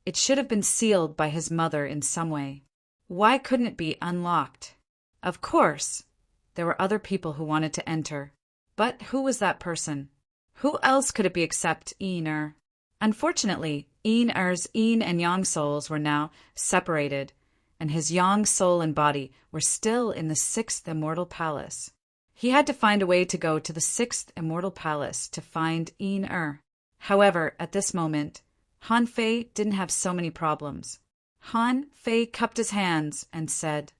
it should have been sealed by his mother in some way. Why couldn't it be unlocked? Of course, there were other people who wanted to enter. But who was that person? Who else could it be except Yin-Er? Unfortunately, Yin-Er's yin and yang souls were now separated, and his yang soul and body were still in the sixth immortal palace. He had to find a way to go to the sixth immortal palace to find Yin-Er. However, at this moment, Han Fei didn't have so many problems. Han Fei cupped his hands and said,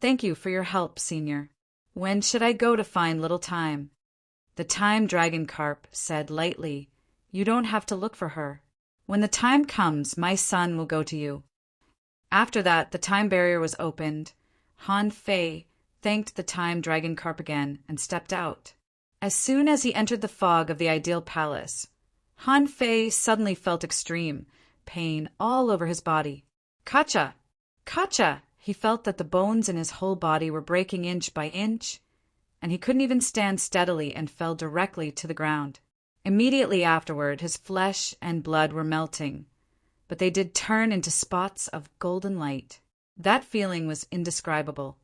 "Thank you for your help, Senior. When should I go to find Little Time?" The time dragon carp said lightly, "You don't have to look for her. When the time comes, my son will go to you." After that, the time barrier was opened. Han Fei thanked the time dragon carp again and stepped out. As soon as he entered the fog of the ideal palace, Han Fei suddenly felt extreme pain all over his body. "Kacha! Kacha!" He felt that the bones in his whole body were breaking inch by inch, and he couldn't even stand steadily and fell directly to the ground. Immediately afterward, his flesh and blood were melting, but they did turn into spots of golden light. That feeling was indescribable.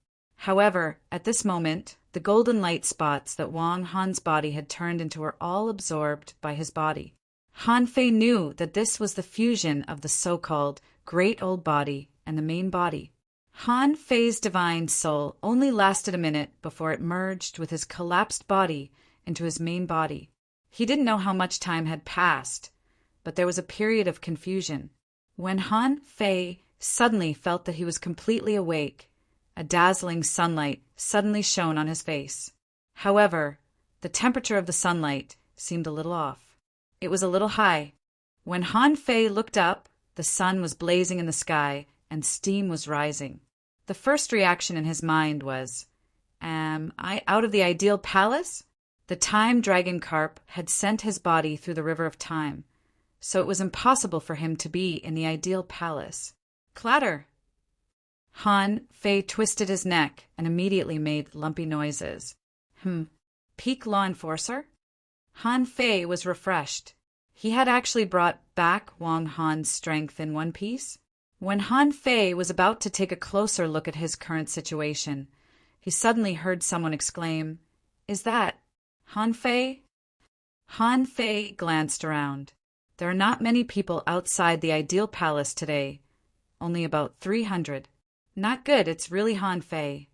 However, at this moment, the golden light spots that Wang Han's body had turned into were all absorbed by his body. Han Fei knew that this was the fusion of the so-called great old body and the main body. Han Fei's divine soul only lasted a minute before it merged with his collapsed body into his main body. He didn't know how much time had passed, but there was a period of confusion. When Han Fei suddenly felt that he was completely awake, a dazzling sunlight suddenly shone on his face. However, the temperature of the sunlight seemed a little off. It was a little high. When Han Fei looked up, the sun was blazing in the sky and steam was rising. The first reaction in his mind was, "Am I out of the ideal palace?" The time dragon carp had sent his body through the river of time, so it was impossible for him to be in the ideal palace. Clatter! Han Fei twisted his neck and immediately made lumpy noises. Peak law enforcer? Han Fei was refreshed. He had actually brought back Wang Han's strength in one piece. When Han Fei was about to take a closer look at his current situation, he suddenly heard someone exclaim, "Is that Han Fei?" Han Fei glanced around. There are not many people outside the ideal palace today. Only about 300. Not good, it's really Han Fei.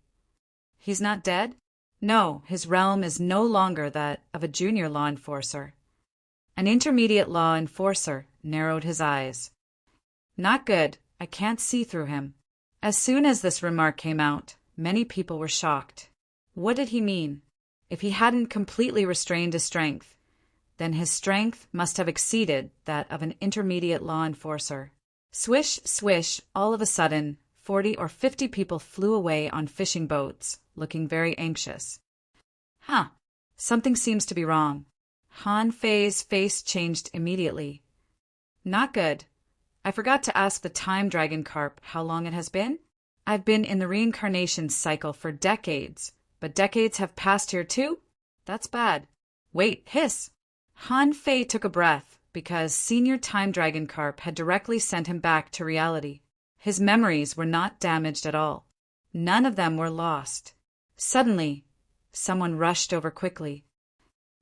He's not dead? No, his realm is no longer that of a junior law enforcer. An intermediate law enforcer narrowed his eyes. Not good, I can't see through him. As soon as this remark came out, many people were shocked. What did he mean? If he hadn't completely restrained his strength, then his strength must have exceeded that of an intermediate law enforcer. Swish, swish, all of a sudden, 40 or 50 people flew away on fishing boats, looking very anxious. Something seems to be wrong. Han Fei's face changed immediately. Not good. I forgot to ask the time dragon carp how long it has been. I've been in the reincarnation cycle for decades, but decades have passed here too? That's bad. Wait, hiss! Han Fei took a breath because Senior Time Dragon Carp had directly sent him back to reality. His memories were not damaged at all. None of them were lost. Suddenly, someone rushed over quickly.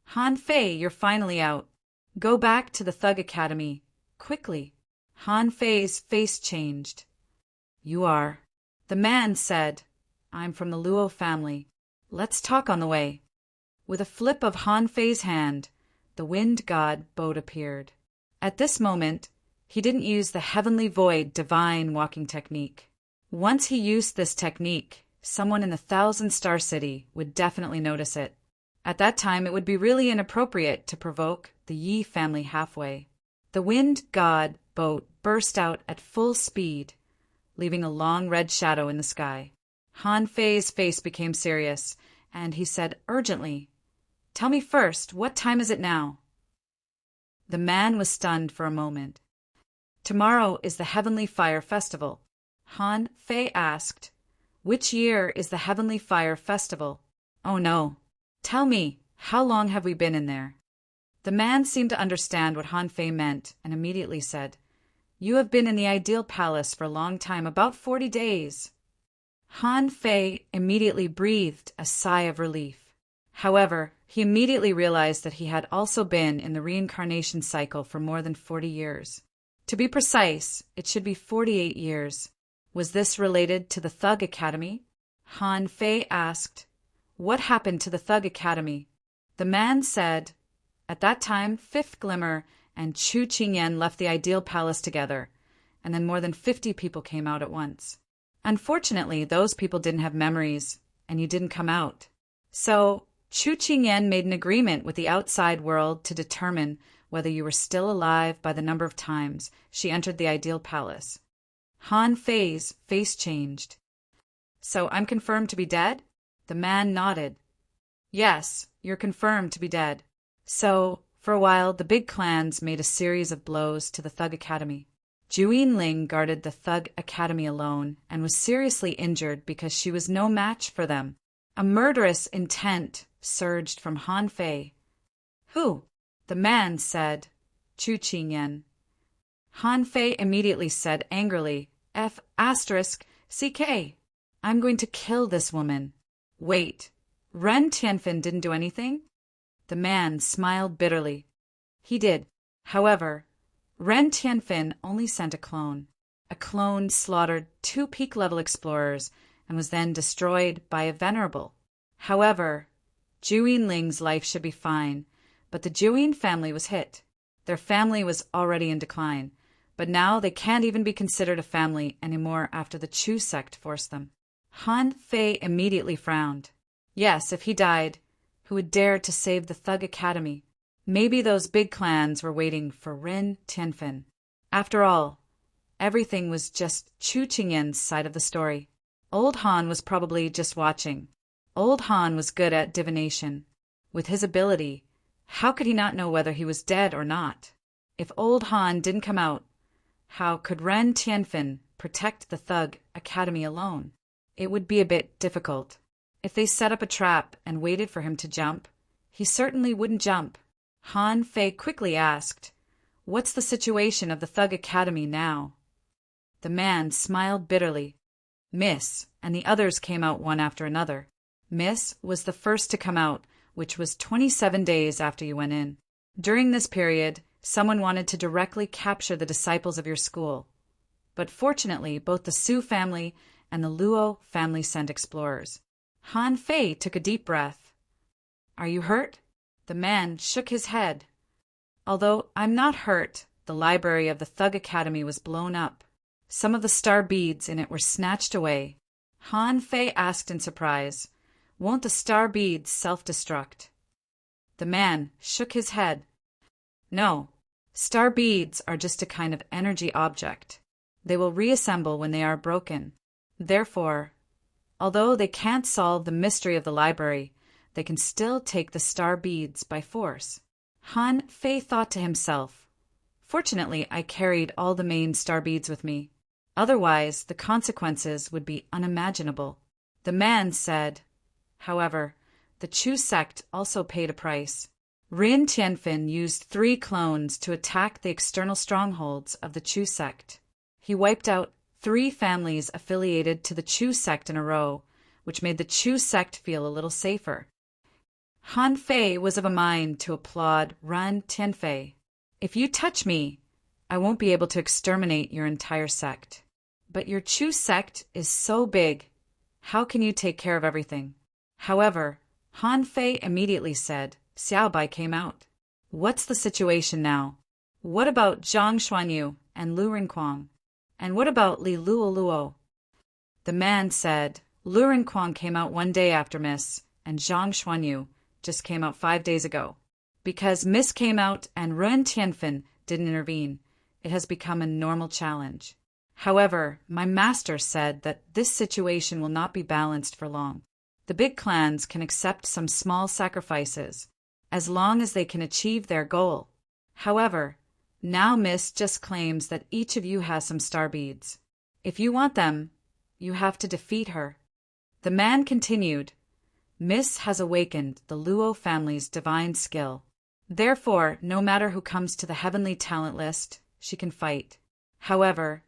Han Fei, you're finally out. Go back to the Thug Academy. Quickly. Han Fei's face changed. You are. The man said, I'm from the Luo family. Let's talk on the way. With a flip of Han Fei's hand, the wind god boat appeared. At this moment, he didn't use the heavenly void divine walking technique. Once he used this technique, someone in the 1,000-star city would definitely notice it. At that time, it would be really inappropriate to provoke the Yi family halfway. The wind god boat burst out at full speed, leaving a long red shadow in the sky. Han Fei's face became serious, and he said urgently, Tell me first, what time is it now? The man was stunned for a moment. Tomorrow is the Heavenly Fire Festival. Han Fei asked, Which year is the Heavenly Fire Festival? Oh no. Tell me, how long have we been in there? The man seemed to understand what Han Fei meant and immediately said, You have been in the Ideal Palace for a long time, about 40 days. Han Fei immediately breathed a sigh of relief. However, he immediately realized that he had also been in the reincarnation cycle for more than 40 years. To be precise, it should be 48 years. Was this related to the Thug Academy? Han Fei asked, What happened to the Thug Academy? The man said, At that time, Fifth Glimmer and Chu Qingyan left the Ideal Palace together, and then more than 50 people came out at once. Unfortunately, those people didn't have memories, and you didn't come out. So, Chu Qingyan made an agreement with the outside world to determine whether you were still alive by the number of times she entered the Ideal Palace. Han Fei's face changed. So I'm confirmed to be dead? The man nodded. Yes, you're confirmed to be dead. So, for a while, the big clans made a series of blows to the Thug Academy. Juyin Ling guarded the Thug Academy alone and was seriously injured because she was no match for them. A murderous intent surged from Han Fei. Who? The man said, Chu Qingyan. Han Fei immediately said angrily, F***CK. I'm going to kill this woman. Wait, Ren Tianfen didn't do anything? The man smiled bitterly. He did. However, Ren Tianfen only sent a clone. A clone slaughtered 2 peak-level explorers and was then destroyed by a venerable. However, Juyin Ling's life should be fine, but the Juyin family was hit. Their family was already in decline, but now they can't even be considered a family anymore after the Chu sect forced them. Han Fei immediately frowned. Yes, if he died, who would dare to save the Thug Academy? Maybe those big clans were waiting for Ren Tianfen. After all, everything was just Chu Qingyan's side of the story. Old Han was probably just watching. Old Han was good at divination. With his ability, how could he not know whether he was dead or not? If Old Han didn't come out, how could Ren Tianfen protect the Thug Academy alone? It would be a bit difficult. If they set up a trap and waited for him to jump, he certainly wouldn't jump. Han Fei quickly asked, What's the situation of the Thug Academy now? The man smiled bitterly. Miss, and the others came out one after another. Miss was the first to come out, which was 27 days after you went in. During this period, someone wanted to directly capture the disciples of your school. But fortunately, both the Su family and the Luo family sent explorers. Han Fei took a deep breath. Are you hurt? The man shook his head. Although I'm not hurt, the library of the Thug Academy was blown up. Some of the star beads in it were snatched away. Han Fei asked in surprise, Won't the star beads self-destruct? The man shook his head. No, star beads are just a kind of energy object. They will reassemble when they are broken. Therefore, although they can't solve the mystery of the library, they can still take the star beads by force. Han Fei thought to himself, Fortunately, I carried all the main star beads with me. Otherwise, the consequences would be unimaginable. The man said. However, the Chu sect also paid a price. Rin Tianfin used 3 clones to attack the external strongholds of the Chu sect. He wiped out 3 families affiliated to the Chu sect in a row, which made the Chu sect feel a little safer. Han Fei was of a mind to applaud Ren Tianfei. If you touch me, I won't be able to exterminate your entire sect. But your Chu sect is so big, how can you take care of everything? However, Han Fei immediately said, Xiaobai came out. What's the situation now? What about Zhang Xuanyu and Lu Rinquang? And what about Li Luoluo? The man said, Lu Rinquang came out 1 day after Miss, and Zhang Xuanyu just came out 5 days ago. Because Miss came out and Ren Tianfin didn't intervene, it has become a normal challenge. However, my master said that this situation will not be balanced for long. The big clans can accept some small sacrifices, as long as they can achieve their goal. However, now Miss just claims that each of you has some star beads. If you want them, you have to defeat her. The man continued, Miss has awakened the Luo family's divine skill. Therefore, no matter who comes to the heavenly talent list, she can fight. However,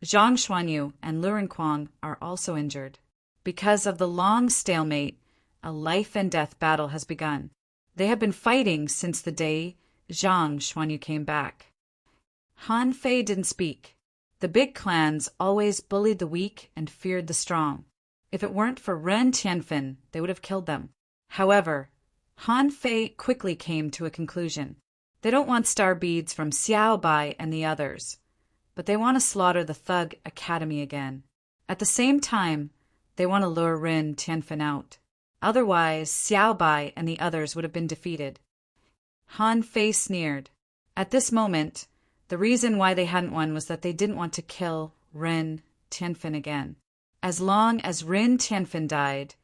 Zhang Xuanyu and Lu Rinquang are also injured. Because of the long stalemate, a life-and-death battle has begun. They have been fighting since the day Zhang Xuanyu came back. Han Fei didn't speak. The big clans always bullied the weak and feared the strong. If it weren't for Ren Tianfin, they would have killed them. However, Han Fei quickly came to a conclusion. They don't want star beads from Xiao Bai and the others, but they want to slaughter the Thug Academy again. At the same time, they want to lure Ren Tianfin out. Otherwise, Xiao Bai and the others would have been defeated. Han Fei sneered. At this moment, the reason why they hadn't won was that they didn't want to kill Ren Tianfin again. As long as Ren Tianfin died,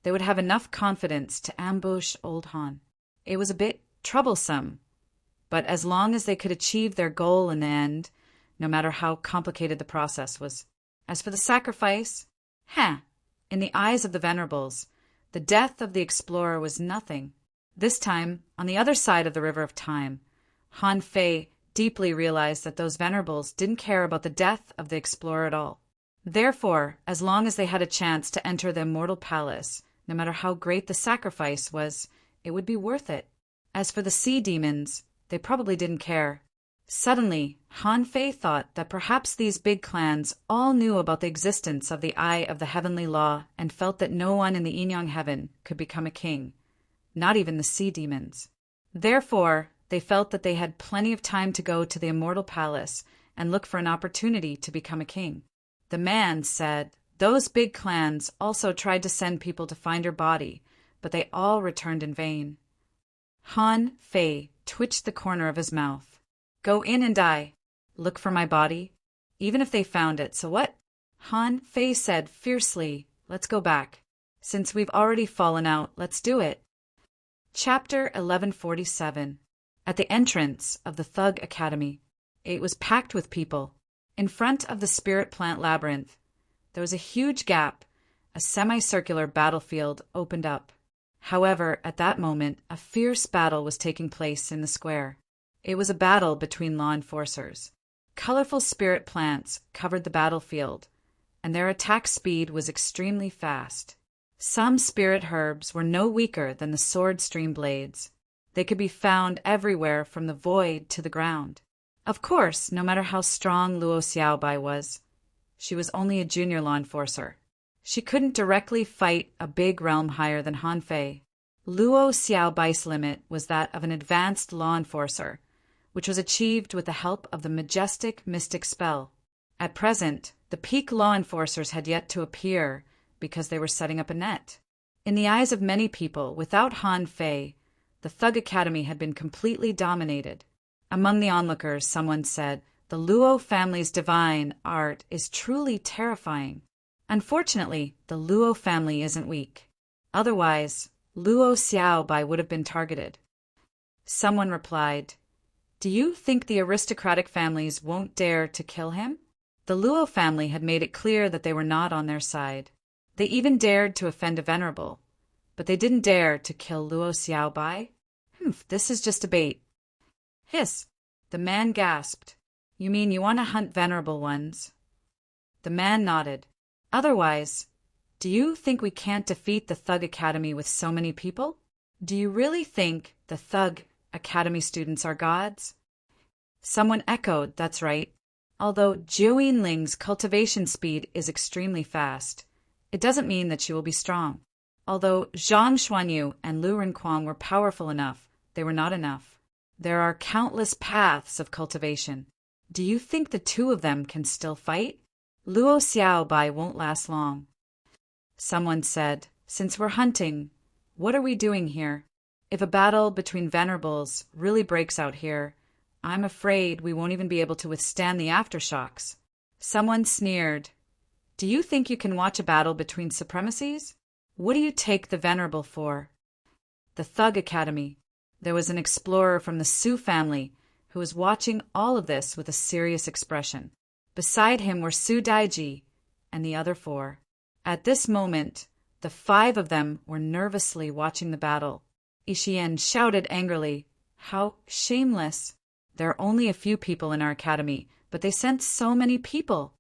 they would have enough confidence to ambush old Han. It was a bit troublesome, but as long as they could achieve their goal in the end, no matter how complicated the process was. As for the sacrifice, in the eyes of the venerables, the death of the explorer was nothing. This time, on the other side of the river of time, Han Fei deeply realized that those venerables didn't care about the death of the explorer at all. Therefore, as long as they had a chance to enter the immortal palace, no matter how great the sacrifice was, it would be worth it. As for the sea demons, they probably didn't care. Suddenly, Han Fei thought that perhaps these big clans all knew about the existence of the Eye of the Heavenly Law and felt that no one in the Yinyang Heaven could become a king, not even the sea demons. Therefore, they felt that they had plenty of time to go to the immortal palace and look for an opportunity to become a king. The man said, those big clans also tried to send people to find her body, but they all returned in vain. Han Fei twitched the corner of his mouth. Go in and die. Look for my body. Even if they found it, so what? Han Fei said fiercely, let's go back. Since we've already fallen out, let's do it. Chapter 1147. At the entrance of the Thug Academy, it was packed with people. In front of the Spirit Plant Labyrinth, there was a huge gap. A semicircular battlefield opened up. However, at that moment, a fierce battle was taking place in the square. It was a battle between law enforcers. Colorful spirit plants covered the battlefield, and their attack speed was extremely fast. Some spirit herbs were no weaker than the sword stream blades. They could be found everywhere from the void to the ground. Of course, no matter how strong Luo Xiaobai was, she was only a junior law enforcer. She couldn't directly fight a big realm higher than Han Fei. Luo Xiaobai's limit was that of an advanced law enforcer, which was achieved with the help of the majestic mystic spell. At present, the peak law enforcers had yet to appear because they were setting up a net. In the eyes of many people, without Han Fei, the Thug Academy had been completely dominated. Among the onlookers, someone said, the Luo family's divine art is truly terrifying. Unfortunately, the Luo family isn't weak. Otherwise, Luo Xiaobai would have been targeted. Someone replied, do you think the aristocratic families won't dare to kill him? The Luo family had made it clear that they were not on their side. They even dared to offend a venerable, but they didn't dare to kill Luo Xiaobai. This is just a bait. Hiss! The man gasped. You mean you want to hunt venerable ones? The man nodded. Otherwise, do you think we can't defeat the Thug Academy with so many people? Do you really think the Thug Academy students are gods? Someone echoed, that's right. Although Jiu Yinling's cultivation speed is extremely fast, it doesn't mean that she will be strong. Although Zhang Xuanyu and Lu Renquang were powerful enough, they were not enough. There are countless paths of cultivation. Do you think the two of them can still fight? Luo Xiaobai won't last long. Someone said, since we're hunting, what are we doing here? If a battle between venerables really breaks out here, I'm afraid we won't even be able to withstand the aftershocks. Someone sneered. Do you think you can watch a battle between supremacies? What do you take the venerable for? The Thug Academy. There was an explorer from the Su family who was watching all of this with a serious expression. Beside him were Su Daiji and the other four. At this moment, the 5 of them were nervously watching the battle. Ishiyan shouted angrily, How shameless! There are only a few people in our academy, but they sent so many people.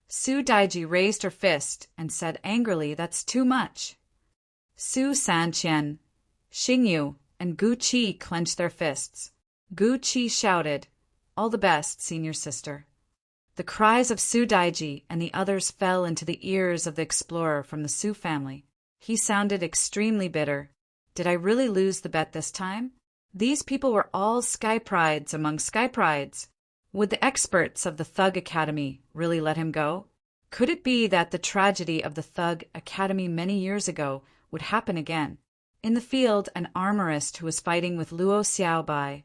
Su Daiji raised her fist and said angrily, That's too much. Su Sanqian, Xingyu, and Gu Qi clenched their fists. Gu Qi shouted, All the best, senior sister. The cries of Su Daiji and the others fell into the ears of the explorer from the Su family. He sounded extremely bitter. Did I really lose the bet this time? These people were all Sky Prides among Sky Prides. Would the experts of the Thug Academy really let him go? Could it be that the tragedy of the Thug Academy many years ago would happen again? In the field, an armorist who was fighting with Luo Xiaobai,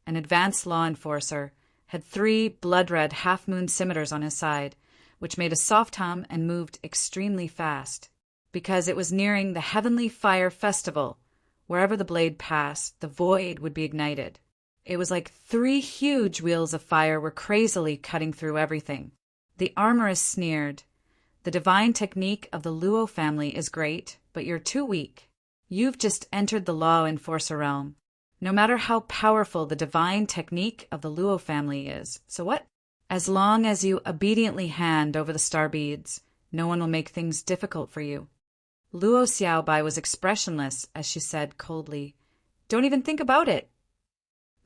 an advanced law enforcer, had 3 blood-red half-moon scimitars on his side, which made a soft hum and moved extremely fast. Because it was nearing the Heavenly Fire Festival, wherever the blade passed, the void would be ignited. It was like 3 huge wheels of fire were crazily cutting through everything. The armorist sneered. The divine technique of the Luo family is great, but you're too weak. You've just entered the law enforcer realm. No matter how powerful the divine technique of the Luo family is, so what? As long as you obediently hand over the star beads, no one will make things difficult for you. Luo Xiaobai was expressionless as she said coldly, Don't even think about it.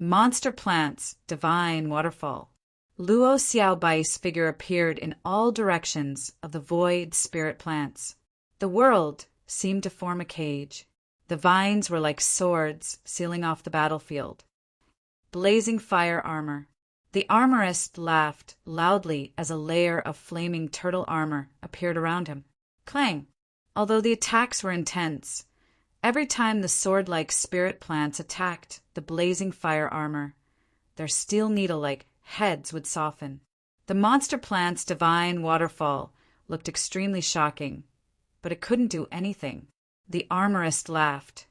Monster plants, divine waterfall. Luo Xiaobai's figure appeared in all directions of the void spirit plants. The world seemed to form a cage. The vines were like swords sealing off the battlefield. Blazing fire armor. The armorist laughed loudly as a layer of flaming turtle armor appeared around him. Clang! Although the attacks were intense, every time the sword-like spirit plants attacked the blazing fire armor, their steel needle-like heads would soften. The monster plant's divine waterfall looked extremely shocking, but it couldn't do anything. The armorist laughed.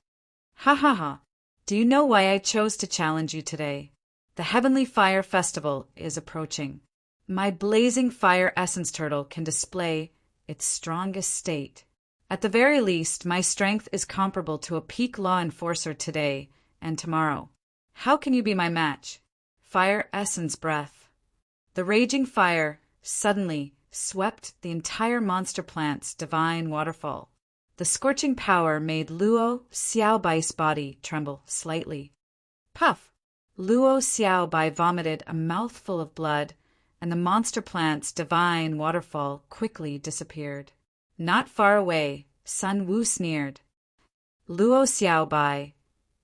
Ha ha ha! Do you know why I chose to challenge you today? The Heavenly Fire Festival is approaching. My blazing fire essence turtle can display its strongest state. At the very least, my strength is comparable to a peak law enforcer today and tomorrow. How can you be my match? Fire essence breath. The raging fire suddenly swept the entire monster plant's divine waterfall. The scorching power made Luo Xiaobai's body tremble slightly. Puff! Luo Xiaobai vomited a mouthful of blood, and the monster plant's divine waterfall quickly disappeared. Not far away, Sun Wu sneered. Luo Xiaobai,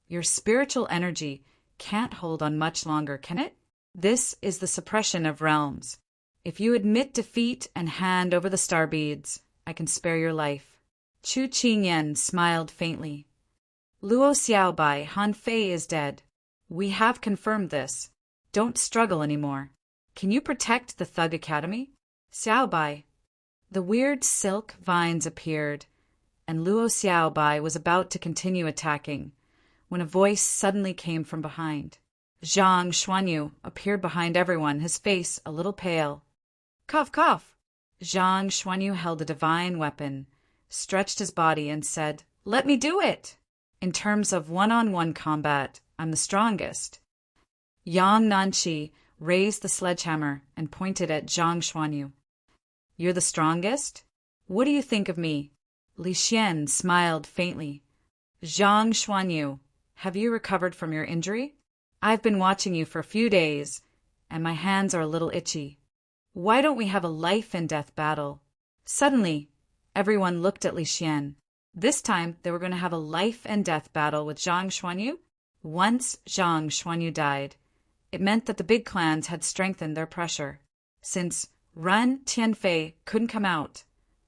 your spiritual energy can't hold on much longer, can it? This is the suppression of realms. If you admit defeat and hand over the star beads, I can spare your life. Chu Qingyan smiled faintly. Luo Xiaobai, Han Fei is dead. We have confirmed this. Don't struggle anymore. Can you protect the Thug Academy? Xiaobai. The weird silk vines appeared, and Luo Xiaobai was about to continue attacking, when a voice suddenly came from behind. Zhang Xuanyu appeared behind everyone, his face a little pale. Cough, cough. Zhang Xuanyu held a divine weapon, stretched his body, and said, "Let me do it! In terms of one-on-one combat, I'm the strongest." Yang Nanqi raised the sledgehammer and pointed at Zhang Xuanyu. "You're the strongest? What do you think of me?" Li Xian smiled faintly. "Zhang Xuanyu, have you recovered from your injury? I've been watching you for a few days, and my hands are a little itchy. Why don't we have a life-and-death battle?" Suddenly, everyone looked at Li Xian. This time, they were going to have a life-and-death battle with Zhang Xuanyu. Once Zhang Xuanyu died, it meant that the big clans had strengthened their pressure. Since Ren Tianfei couldn't come out,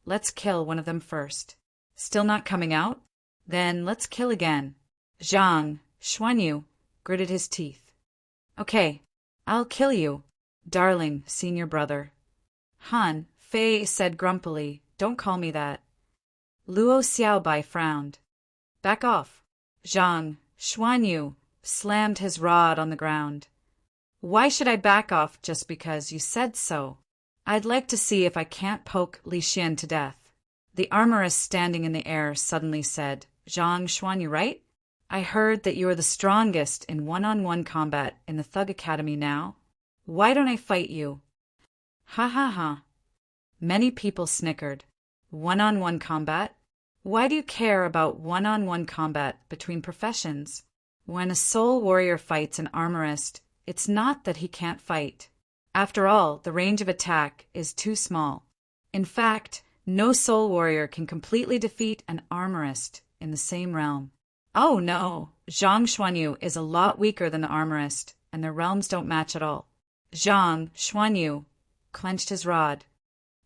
let's kill one of them first. Still not coming out? Then let's kill again. Zhang Xuanyu gritted his teeth. "Okay, I'll kill you, darling senior brother." Han Fei said grumpily, "Don't call me that." Luo Xiaobai frowned. "Back off." Zhang Xuanyu slammed his rod on the ground. "Why should I back off just because you said so? I'd like to see if I can't poke Li Xian to death." The armorist standing in the air suddenly said, "Zhang Xuanyu, right? I heard that you are the strongest in one-on-one combat in the Thug Academy now. Why don't I fight you?" Ha ha ha. Many people snickered. One-on-one combat? Why do you care about one-on-one combat between professions? When a soul warrior fights an armorist, it's not that he can't fight. After all, the range of attack is too small. In fact, no soul warrior can completely defeat an armorist in the same realm. Oh no, Zhang Xuanyu is a lot weaker than the armorist, and their realms don't match at all. Zhang Xuanyu clenched his rod.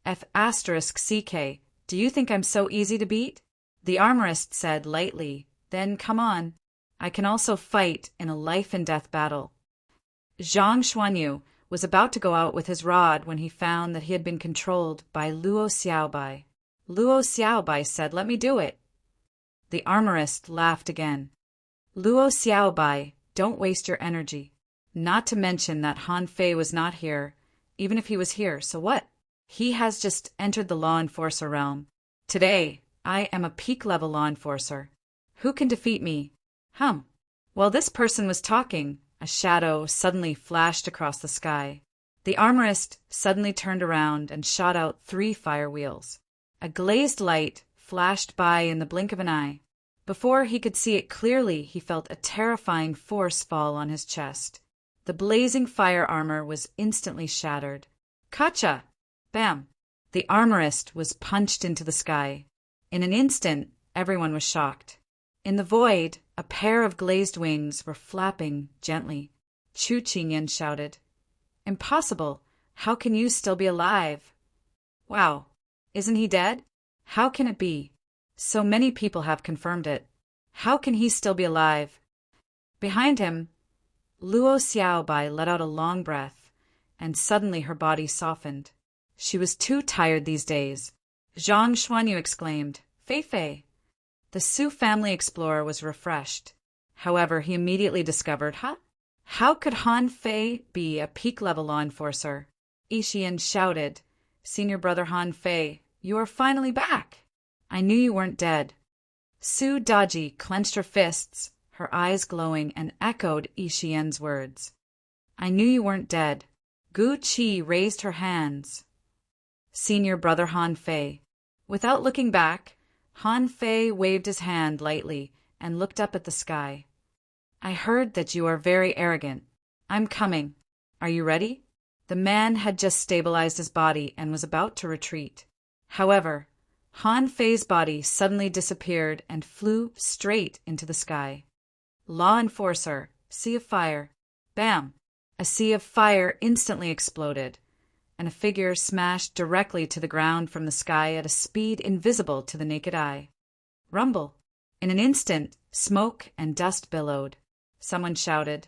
F***CK, do you think I'm so easy to beat? The armorist said lightly, "Then come on. I can also fight in a life-and-death battle." Zhang Xuanyu was about to go out with his rod when he found that he had been controlled by Luo Xiaobai. Luo Xiaobai said, "Let me do it." The armorist laughed again. "Luo Xiaobai, don't waste your energy. Not to mention that Han Fei was not here, even if he was here, so what? He has just entered the law enforcer realm. Today, I am a peak-level law enforcer. Who can defeat me? While this person was talking, a shadow suddenly flashed across the sky. The armorist suddenly turned around and shot out 3 fire wheels. A glazed light flashed by in the blink of an eye. Before he could see it clearly, he felt a terrifying force fall on his chest. The blazing fire armor was instantly shattered. Kacha! Bam! The armorist was punched into the sky. In an instant, everyone was shocked. In the void, a pair of glazed wings were flapping gently. Chu Qingyan shouted, "Impossible! How can you still be alive?" "Wow! Isn't he dead? How can it be? So many people have confirmed it. How can he still be alive?" Behind him, Luo Xiaobai let out a long breath, and suddenly her body softened. She was too tired these days. Zhang Xuanyu exclaimed, "Fei Fei." The Su family explorer was refreshed. However, he immediately discovered, how could Han Fei be a peak-level law enforcer? Yixian shouted, "Senior brother Han Fei, you are finally back! I knew you weren't dead." Su Daji clenched her fists, her eyes glowing, and echoed Yixian's words. "I knew you weren't dead." Gu Qi raised her hands. "Senior brother Han Fei." Without looking back, Han Fei waved his hand lightly and looked up at the sky. "I heard that you are very arrogant. I'm coming. Are you ready?" The man had just stabilized his body and was about to retreat. However, Han Fei's body suddenly disappeared and flew straight into the sky. "Law enforcer, sea of fire." Bam! A sea of fire instantly exploded, and a figure smashed directly to the ground from the sky at a speed invisible to the naked eye. Rumble! In an instant, smoke and dust billowed. Someone shouted,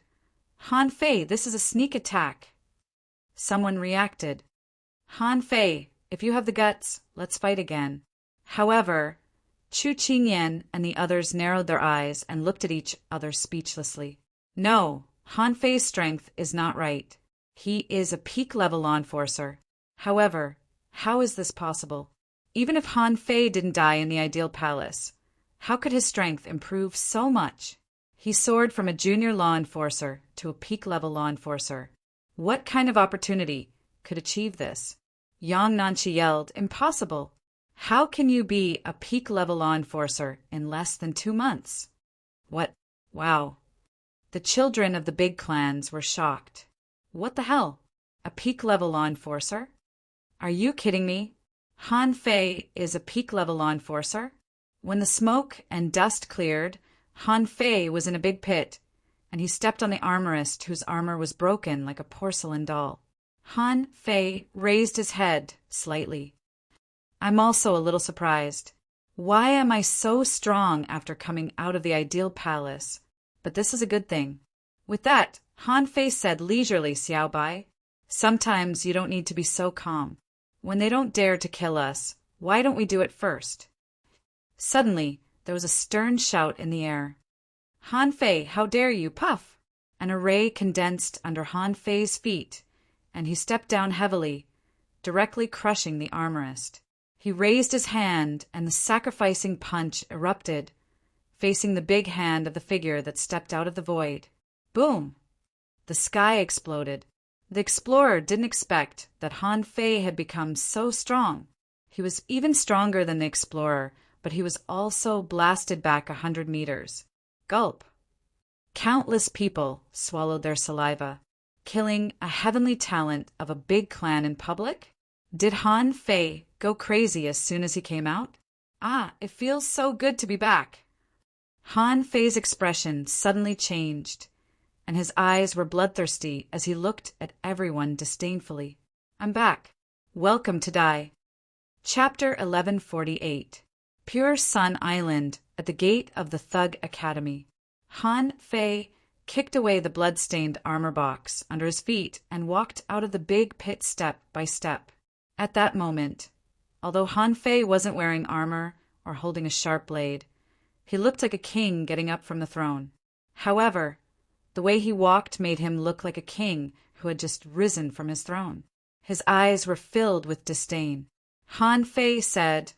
"Han Fei, this is a sneak attack." Someone reacted, "Han Fei, if you have the guts, let's fight again." However, Chu Qingyan and the others narrowed their eyes and looked at each other speechlessly. No, Han Fei's strength is not right. He is a peak-level law enforcer. However, how is this possible? Even if Han Fei didn't die in the ideal palace, how could his strength improve so much? He soared from a junior law enforcer to a peak-level law enforcer. What kind of opportunity could achieve this? Yang Nanchi yelled, "Impossible! How can you be a peak-level law enforcer in less than 2 months?" What? Wow. The children of the big clans were shocked. What the hell? A peak-level law enforcer? Are you kidding me? Han Fei is a peak-level law enforcer? When the smoke and dust cleared, Han Fei was in a big pit, and he stepped on the armorist whose armor was broken like a porcelain doll. Han Fei raised his head slightly. I'm also a little surprised. Why am I so strong after coming out of the ideal palace? But this is a good thing. With that, Han Fei said leisurely, "Xiao Bai, sometimes you don't need to be so calm. When they don't dare to kill us, why don't we do it first?" Suddenly, there was a stern shout in the air. "Han Fei, how dare you, puff!" An array condensed under Han Fei's feet, and he stepped down heavily, directly crushing the armorist. He raised his hand, and the sacrificing punch erupted, facing the big hand of the figure that stepped out of the void. Boom! The sky exploded. The explorer didn't expect that Han Fei had become so strong. He was even stronger than the explorer, but he was also blasted back 100 meters. Gulp! Countless people swallowed their saliva. Killing a heavenly talent of a big clan in public? Did Han Fei go crazy as soon as he came out? Ah, it feels so good to be back. Han Fei's expression suddenly changed, and his eyes were bloodthirsty as he looked at everyone disdainfully. I'm back. Welcome to die. Chapter 1148. Pure Sun Island, at the gate of the Thug Academy. Han Fei kicked away the blood-stained armor box under his feet and walked out of the big pit step by step. At that moment, although Han Fei wasn't wearing armor or holding a sharp blade, he looked like a king getting up from the throne. However, the way he walked made him look like a king who had just risen from his throne. His eyes were filled with disdain. Han Fei said,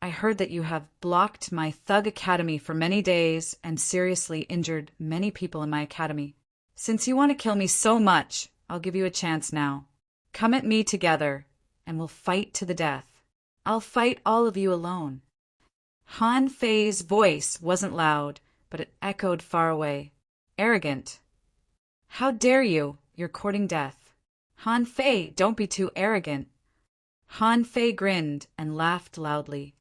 "I heard that you have blocked my Thug Academy for many days and seriously injured many people in my academy. Since you want to kill me so much, I'll give you a chance now. Come at me together, and we'll fight to the death. I'll fight all of you alone." Han Fei's voice wasn't loud, but it echoed far away. Arrogant. How dare you? You're courting death. Han Fei, don't be too arrogant. Han Fei grinned and laughed loudly.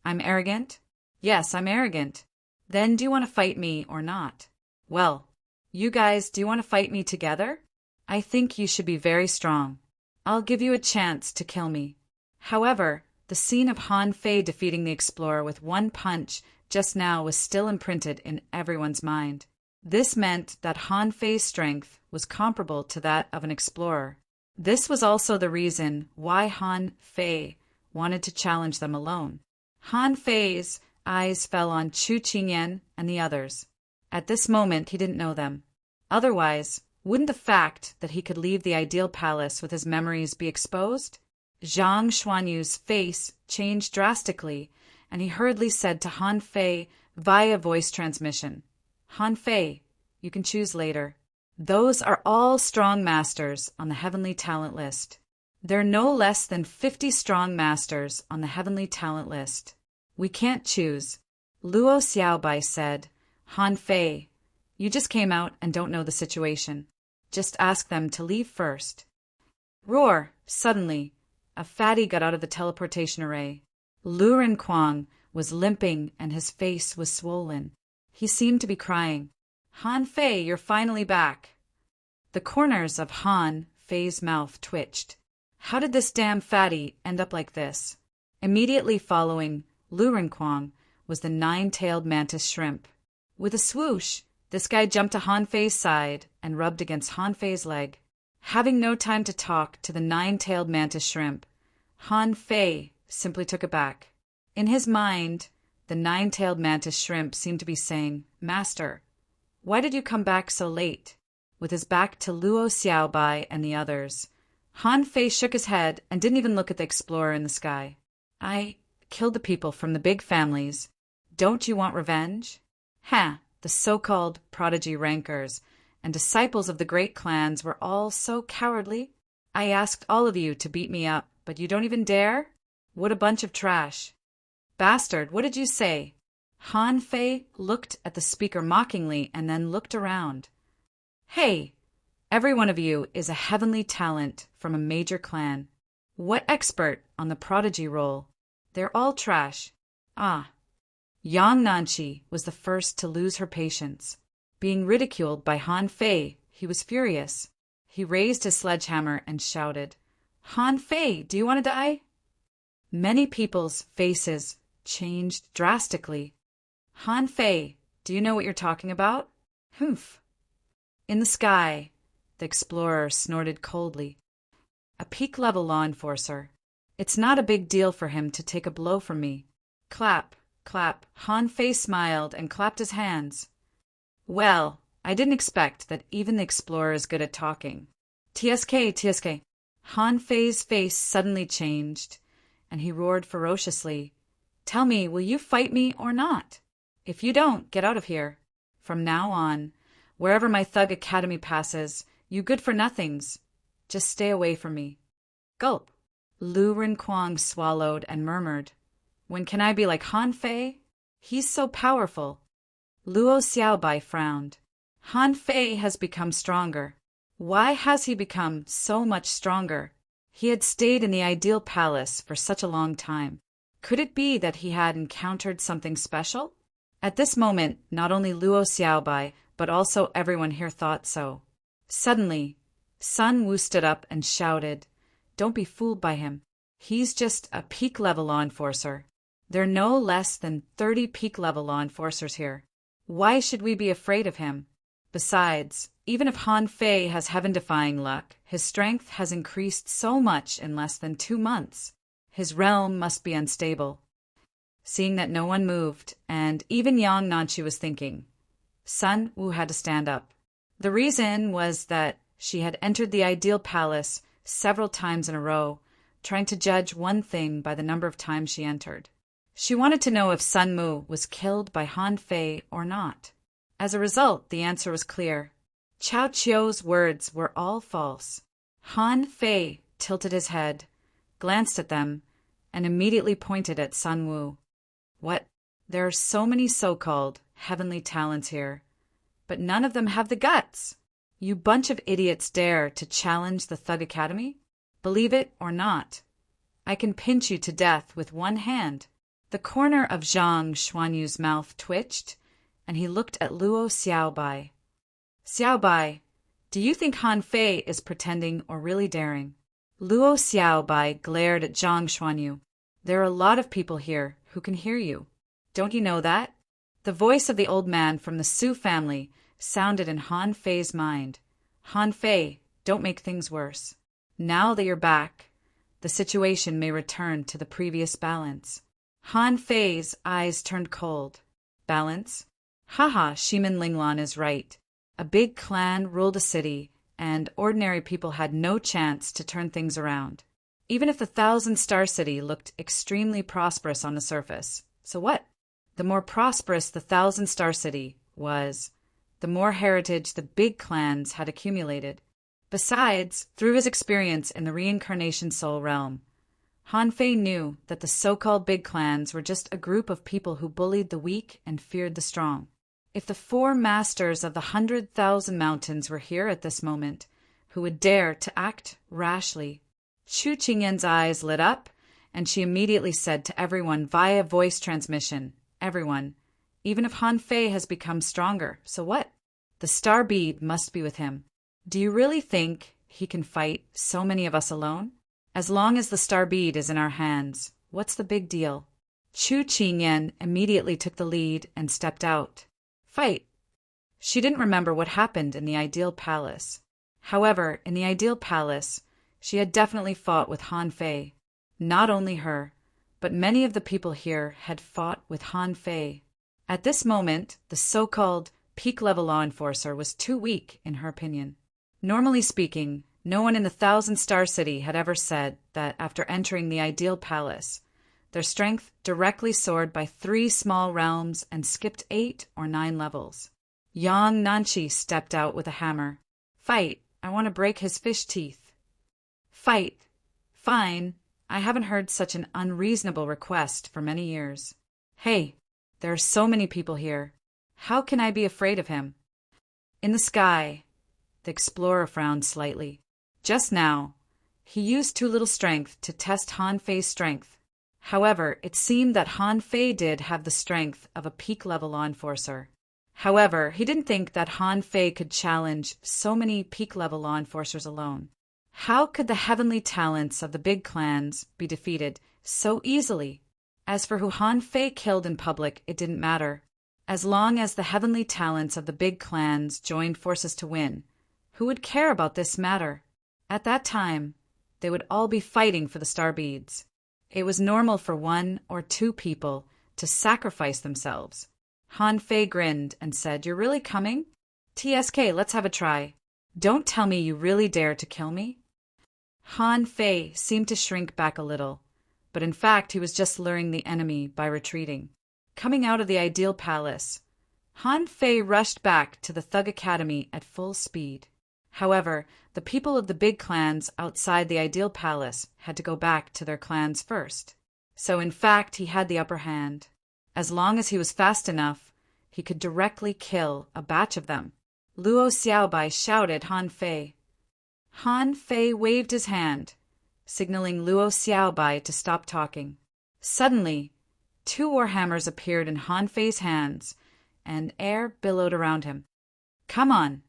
I'm arrogant? Yes, I'm arrogant. Then do you want to fight me or not? Well, you guys, do you want to fight me together? I think you should be very strong. I'll give you a chance to kill me. However, the scene of Han Fei defeating the explorer with one punch just now was still imprinted in everyone's mind. This meant that Han Fei's strength was comparable to that of an explorer. This was also the reason why Han Fei wanted to challenge them alone. Han Fei's eyes fell on Chu Qingyan and the others. At this moment, he didn't know them. Otherwise, wouldn't the fact that he could leave the ideal palace with his memories be exposed? Zhang Xuanyu's face changed drastically, and he hurriedly said to Han Fei via voice transmission, Han Fei, you can choose later. Those are all strong masters on the heavenly talent list. There are no less than 50 strong masters on the heavenly talent list. We can't choose. Luo Xiaobai said, Han Fei, you just came out and don't know the situation. Just ask them to leave first. Roar! Suddenly, a fatty got out of the teleportation array. Lu Renquang was limping and his face was swollen. He seemed to be crying. Han Fei, you're finally back. The corners of Han Fei's mouth twitched. How did this damn fatty end up like this? Immediately following Lu Renquang was the nine-tailed mantis shrimp. With a swoosh, this guy jumped to Han Fei's side and rubbed against Han Fei's leg. Having no time to talk to the nine-tailed mantis shrimp, Han Fei simply took it back. In his mind, the nine-tailed mantis shrimp seemed to be saying, Master, why did you come back so late? With his back to Luo Xiaobai and the others, Han Fei shook his head and didn't even look at the explorer in the sky. I killed the people from the big families. Don't you want revenge? The so-called prodigy rankers and disciples of the great clans were all so cowardly. I asked all of you to beat me up, but you don't even dare? What a bunch of trash. Bastard, what did you say? Han Fei looked at the speaker mockingly and then looked around. Hey, every one of you is a heavenly talent from a major clan. What expert on the prodigy role? They're all trash. Yang Nanchi was the first to lose her patience. Being ridiculed by Han Fei, he was furious. He raised his sledgehammer and shouted, Han Fei, do you want to die? Many people's faces changed drastically. Han Fei, do you know what you're talking about? Humph. In the sky, the explorer snorted coldly. A peak-level law enforcer. It's not a big deal for him to take a blow from me. Clap, clap. Han Fei smiled and clapped his hands. Well, I didn't expect that even the explorer is good at talking. TSK, TSK. Han Fei's face suddenly changed, and he roared ferociously. Tell me, will you fight me or not? If you don't, get out of here. From now on, wherever my Thug Academy passes, you good-for-nothings, just stay away from me. Gulp. Lu Rinquang swallowed and murmured, When can I be like Han Fei? He's so powerful. Luo Xiaobai frowned. Han Fei has become stronger. Why has he become so much stronger? He had stayed in the ideal palace for such a long time. Could it be that he had encountered something special? At this moment, not only Luo Xiaobai, but also everyone here thought so. Suddenly, Sun Wu stood up and shouted, Don't be fooled by him. He's just a peak-level law enforcer. There are no less than 30 peak-level law enforcers here. Why should we be afraid of him? Besides, even if Han Fei has heaven-defying luck, his strength has increased so much in less than 2 months. His realm must be unstable. Seeing that no one moved, and even Yang Nanchi was thinking, Sun Wu had to stand up. The reason was that she had entered the ideal palace several times in a row, trying to judge one thing by the number of times she entered. She wanted to know if Sun Mu was killed by Han Fei or not. As a result, the answer was clear. Cao Qiu's words were all false. Han Fei tilted his head, glanced at them, and immediately pointed at Sun Wu. What? There are so many so-called heavenly talents here, but none of them have the guts. You bunch of idiots dare to challenge the Thug Academy? Believe it or not, I can pinch you to death with one hand. The corner of Zhang Xuanyu's mouth twitched, and he looked at Luo Xiaobai. Xiaobai, do you think Han Fei is pretending or really daring? Luo Xiaobai glared at Zhang Xuanyu. There are a lot of people here who can hear you. Don't you know that? The voice of the old man from the Su family sounded in Han Fei's mind. Han Fei, don't make things worse. Now that you're back, the situation may return to the previous balance. Han Fei's eyes turned cold. Balance? Haha, Shimin Linglan is right. A big clan ruled a city, and ordinary people had no chance to turn things around. Even if the 1,000-star city looked extremely prosperous on the surface. So what? The more prosperous the 1,000-star city was, the more heritage the big clans had accumulated. Besides, through his experience in the reincarnation soul realm, Han Fei knew that the so-called big clans were just a group of people who bullied the weak and feared the strong. If the 4 masters of the 100,000 mountains were here at this moment, who would dare to act rashly? Chu Qingyan's eyes lit up, and she immediately said to everyone via voice transmission, everyone, even if Han Fei has become stronger, so what? The star bead must be with him. Do you really think he can fight so many of us alone? As long as the star bead is in our hands, what's the big deal? Chu Qingyan immediately took the lead and stepped out. Fight. She didn't remember what happened in the ideal palace. However, in the ideal palace, she had definitely fought with Han Fei. Not only her, but many of the people here had fought with Han Fei. At this moment, the so-called peak-level law enforcer was too weak, in her opinion. Normally speaking, No one in the Thousand-Star City had ever said that after entering the ideal palace, their strength directly soared by 3 small realms and skipped 8 or 9 levels. Yang Nanchi stepped out with a hammer. Fight, I want to break his fish teeth. Fight. Fine. I haven't heard such an unreasonable request for many years. Hey, there are so many people here. How can I be afraid of him? In the sky, the explorer frowned slightly. Just now, he used too little strength to test Han Fei's strength. However, it seemed that Han Fei did have the strength of a peak-level law enforcer. However, he didn't think that Han Fei could challenge so many peak-level law enforcers alone. How could the heavenly talents of the big clans be defeated so easily? As for who Han Fei killed in public, it didn't matter. As long as the heavenly talents of the big clans joined forces to win, who would care about this matter? At that time, they would all be fighting for the star beads. It was normal for 1 or 2 people to sacrifice themselves. Han Fei grinned and said, "You're really coming? TSK, let's have a try. Don't tell me you really dare to kill me." Han Fei seemed to shrink back a little, but in fact he was just luring the enemy by retreating. Coming out of the ideal palace, Han Fei rushed back to the Thug Academy at full speed. However, the people of the big clans outside the ideal palace had to go back to their clans first. So in fact he had the upper hand. As long as he was fast enough, he could directly kill a batch of them. Luo Xiaobai shouted Han Fei. Han Fei waved his hand, signaling Luo Xiaobai to stop talking. Suddenly, 2 warhammers appeared in Han Fei's hands, and air billowed around him. "Come on.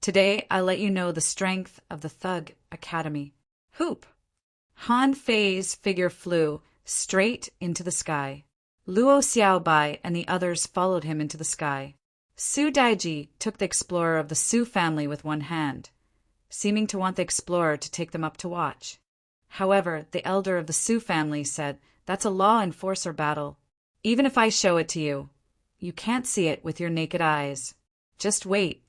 Today I'll let you know the strength of the Thug Academy." Whoop! Han Fei's figure flew straight into the sky. Luo Xiaobai and the others followed him into the sky. Su Daiji took the explorer of the Su family with one hand, seeming to want the explorer to take them up to watch. However, the elder of the Su family said, "That's a law enforcer battle. Even if I show it to you, you can't see it with your naked eyes. Just wait."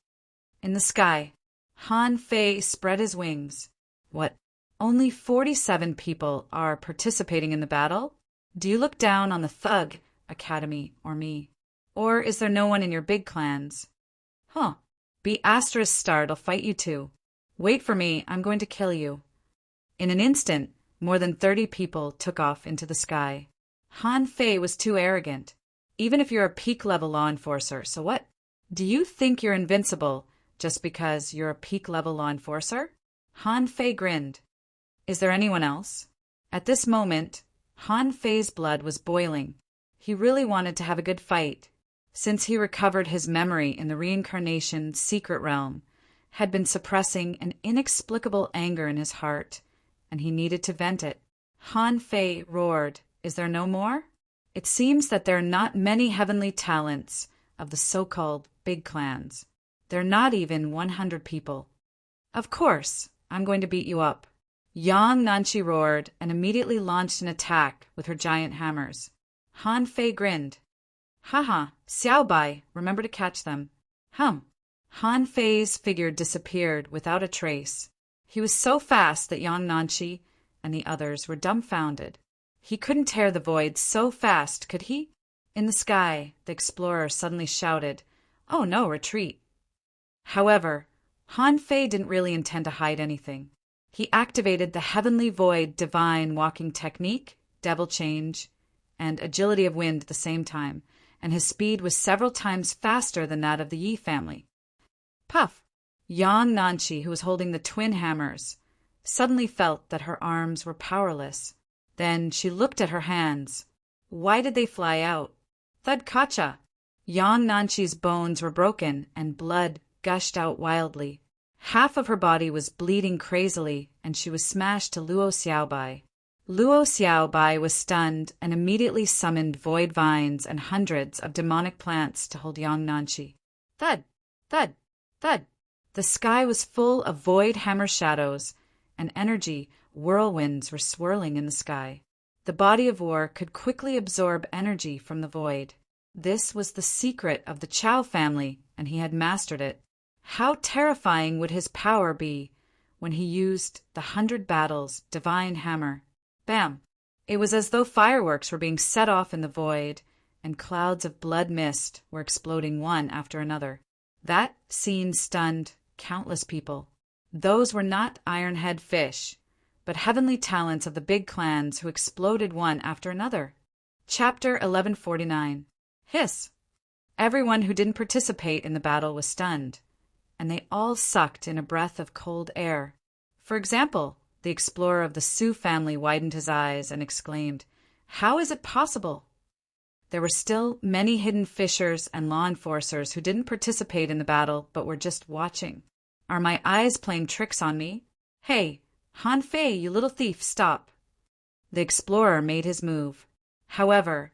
In the sky, Han Fei spread his wings. What? Only 47 people are participating in the battle? Do you look down on the Thug Academy or me? Or is there no one in your big clans? Be asterisk starred, I'll fight you too. Wait for me, I'm going to kill you. In an instant, more than 30 people took off into the sky. Han Fei was too arrogant. Even if you're a peak-level law enforcer, so what? Do you think you're invincible just because you're a peak-level law enforcer? Han Fei grinned. Is there anyone else? At this moment, Han Fei's blood was boiling. He really wanted to have a good fight, since he recovered his memory in the reincarnation secret realm, had been suppressing an inexplicable anger in his heart, and he needed to vent it. Han Fei roared, "Is there no more? It seems that there are not many heavenly talents of the so-called big clans. There are not even 100 people. Of course, I'm going to beat you up." Yang Nanchi roared and immediately launched an attack with her giant hammers. Han Fei grinned. "Haha, Xiaobai, remember to catch them." Han Fei's figure disappeared without a trace. He was so fast that Yang Nanchi and the others were dumbfounded. He couldn't tear the void so fast, could he? In the sky, the explorer suddenly shouted, "Oh no, retreat." However, Han Fei didn't really intend to hide anything. He activated the Heavenly Void Divine Walking Technique, Devil Change, and Agility of Wind at the same time, and his speed was several times faster than that of the Yi family. Puff! Yang Nanchi, who was holding the twin hammers, suddenly felt that her arms were powerless. Then she looked at her hands. Why did they fly out? Thud kacha! Yang Nanchi's bones were broken and blood gushed out wildly. Half of her body was bleeding crazily, and she was smashed to Luo Xiaobai. Luo Xiaobai was stunned and immediately summoned void vines and hundreds of demonic plants to hold Yang Nanchi. Thud! Thud! Thud! The sky was full of void hammer shadows, and energy whirlwinds were swirling in the sky. The body of war could quickly absorb energy from the void. This was the secret of the Chao family, and he had mastered it. How terrifying would his power be when he used the 100 Battles divine hammer. Bam! It was as though fireworks were being set off in the void, and clouds of blood mist were exploding one after another. That scene stunned countless people. Those were not ironhead fish, but heavenly talents of the big clans who exploded one after another. Chapter 1149. Hiss! Everyone who didn't participate in the battle was stunned, and they all sucked in a breath of cold air. For example, the explorer of the Sioux family widened his eyes and exclaimed, "How is it possible?" There were still many hidden fishers and law enforcers who didn't participate in the battle but were just watching. Are my eyes playing tricks on me? Hey, Han Fei, you little thief, stop. The explorer made his move. However,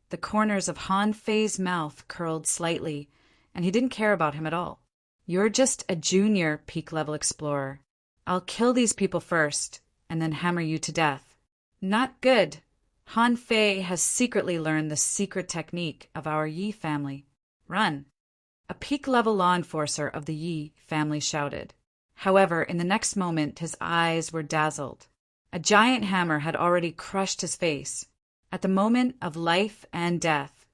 the corners of Han Fei's mouth curled slightly, and he didn't care about him at all. You're just a junior peak-level explorer. I'll kill these people first, and then hammer you to death. Not good. Han Fei has secretly learned the secret technique of our Yi family. Run. A peak-level law enforcer of the Yi family shouted. However, in the next moment, his eyes were dazzled. A giant hammer had already crushed his face. At the moment of life and death,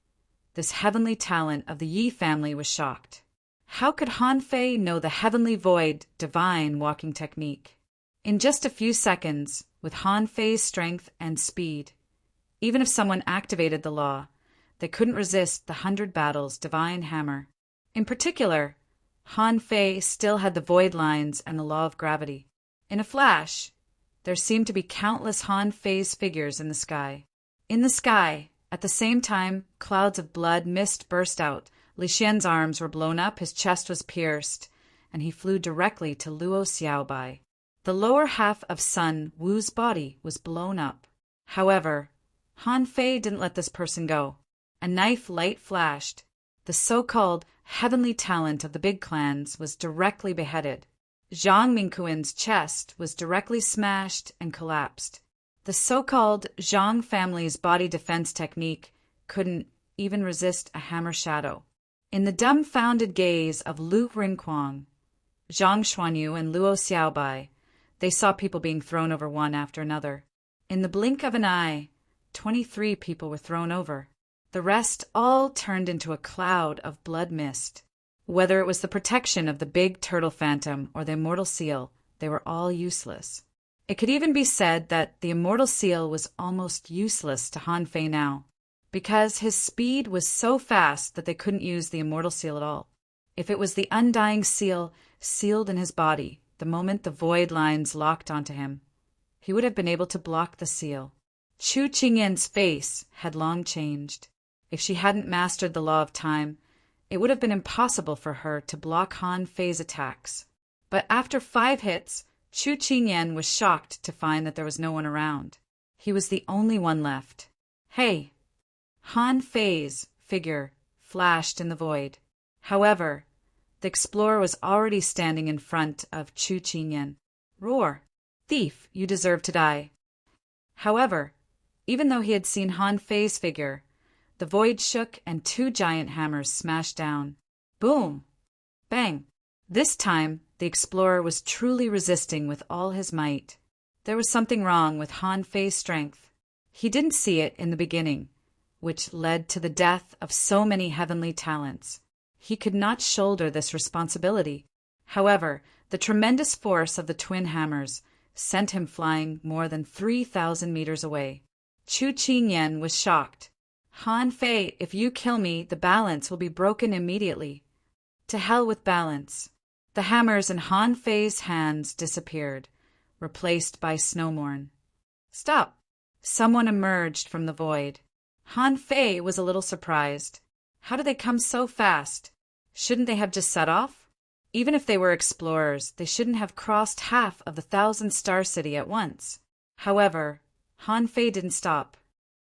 this heavenly talent of the Yi family was shocked. How could Han Fei know the heavenly void divine walking technique? In just a few seconds, with Han Fei's strength and speed, even if someone activated the law, they couldn't resist the 100 Battles divine hammer. In particular, Han Fei still had the void lines and the law of gravity. In a flash, there seemed to be countless Han Fei's figures in the sky. In the sky, at the same time, clouds of blood mist burst out. Li Xian's arms were blown up, his chest was pierced, and he flew directly to Luo Xiaobai. The lower half of Sun Wu's body was blown up. However, Han Fei didn't let this person go. A knife light flashed. The so-called heavenly talent of the big clans was directly beheaded. Zhang Mingquan's chest was directly smashed and collapsed. The so-called Zhang family's body defense technique couldn't even resist a hammer shadow. In the dumbfounded gaze of Lu Ringquang, Zhang Xuanyu, and Luo Xiaobai, they saw people being thrown over one after another. In the blink of an eye, 23 people were thrown over. The rest all turned into a cloud of blood mist. Whether it was the protection of the big turtle phantom or the immortal seal, they were all useless. It could even be said that the immortal seal was almost useless to Han Fei now, because his speed was so fast that they couldn't use the immortal seal at all. If it was the undying seal sealed in his body, the moment the void lines locked onto him, he would have been able to block the seal. Chu Qingyan's face had long changed. If she hadn't mastered the law of time, it would have been impossible for her to block Han Fei's attacks. But after 5 hits, Chu Qingyan was shocked to find that there was no one around. He was the only one left. Hey! Han Fei's figure flashed in the void. However, the explorer was already standing in front of Chu Qingyan. Roar! Thief, you deserve to die. However, even though he had seen Han Fei's figure, the void shook and 2 giant hammers smashed down. Boom! Bang! This time, the explorer was truly resisting with all his might. There was something wrong with Han Fei's strength. He didn't see it in the beginning, which led to the death of so many heavenly talents. He could not shoulder this responsibility. However, the tremendous force of the twin hammers sent him flying more than 3,000 meters away. Chu Qingyan was shocked. Han Fei, if you kill me, the balance will be broken immediately. To hell with balance. The hammers in Han Fei's hands disappeared, replaced by snowmorn. Stop! Someone emerged from the void. Han Fei was a little surprised. How did they come so fast? Shouldn't they have just set off? Even if they were explorers, they shouldn't have crossed half of the 1,000-star city at once. However, Han Fei didn't stop.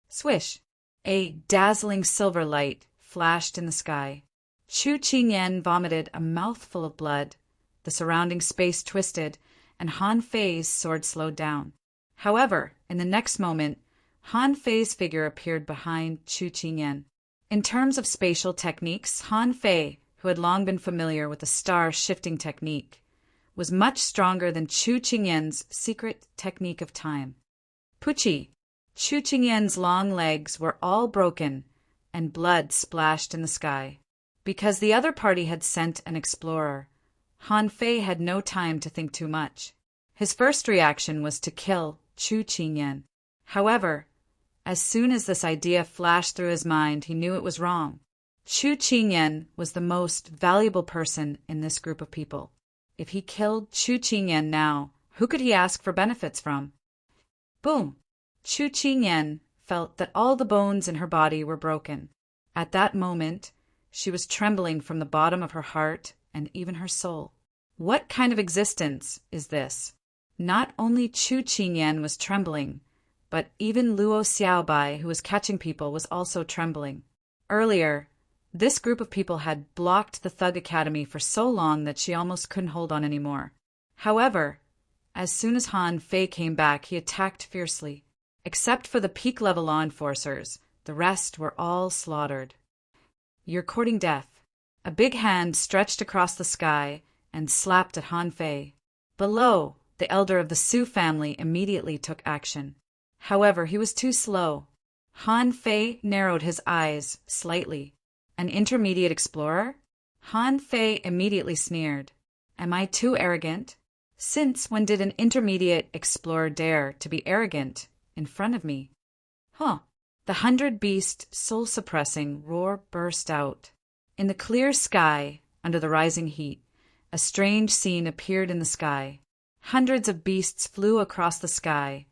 Swish! A dazzling silver light flashed in the sky. Chu Qingyan vomited a mouthful of blood. The surrounding space twisted, and Han Fei's sword slowed down. However, in the next moment, Han Fei's figure appeared behind Chu Qingyan. In terms of spatial techniques, Han Fei, who had long been familiar with the star shifting technique, was much stronger than Chu Qingyan's secret technique of time. Pucci, Chu Qingyan's long legs were all broken, and blood splashed in the sky. Because the other party had sent an explorer, Han Fei had no time to think too much. His first reaction was to kill Chu Qingyan. However, as soon as this idea flashed through his mind, he knew it was wrong. Chu Qingyan was the most valuable person in this group of people. If he killed Chu Qingyan now, who could he ask for benefits from? Boom! Chu Qingyan felt that all the bones in her body were broken. At that moment, she was trembling from the bottom of her heart and even her soul. What kind of existence is this? Not only Chu Qingyan was trembling, but even Luo Xiaobai, who was catching people, was also trembling. Earlier, this group of people had blocked the Thug Academy for so long that she almost couldn't hold on anymore. However, as soon as Han Fei came back, he attacked fiercely. Except for the peak-level law enforcers, the rest were all slaughtered. "You're courting death." A big hand stretched across the sky and slapped at Han Fei. Below, the elder of the Su family immediately took action. However, he was too slow. Han Fei narrowed his eyes slightly. An intermediate explorer? Han Fei immediately sneered. Am I too arrogant? Since when did an intermediate explorer dare to be arrogant in front of me? The 100-beast soul-suppressing roar burst out. In the clear sky, under the rising heat, a strange scene appeared in the sky. Hundreds of beasts flew across the sky,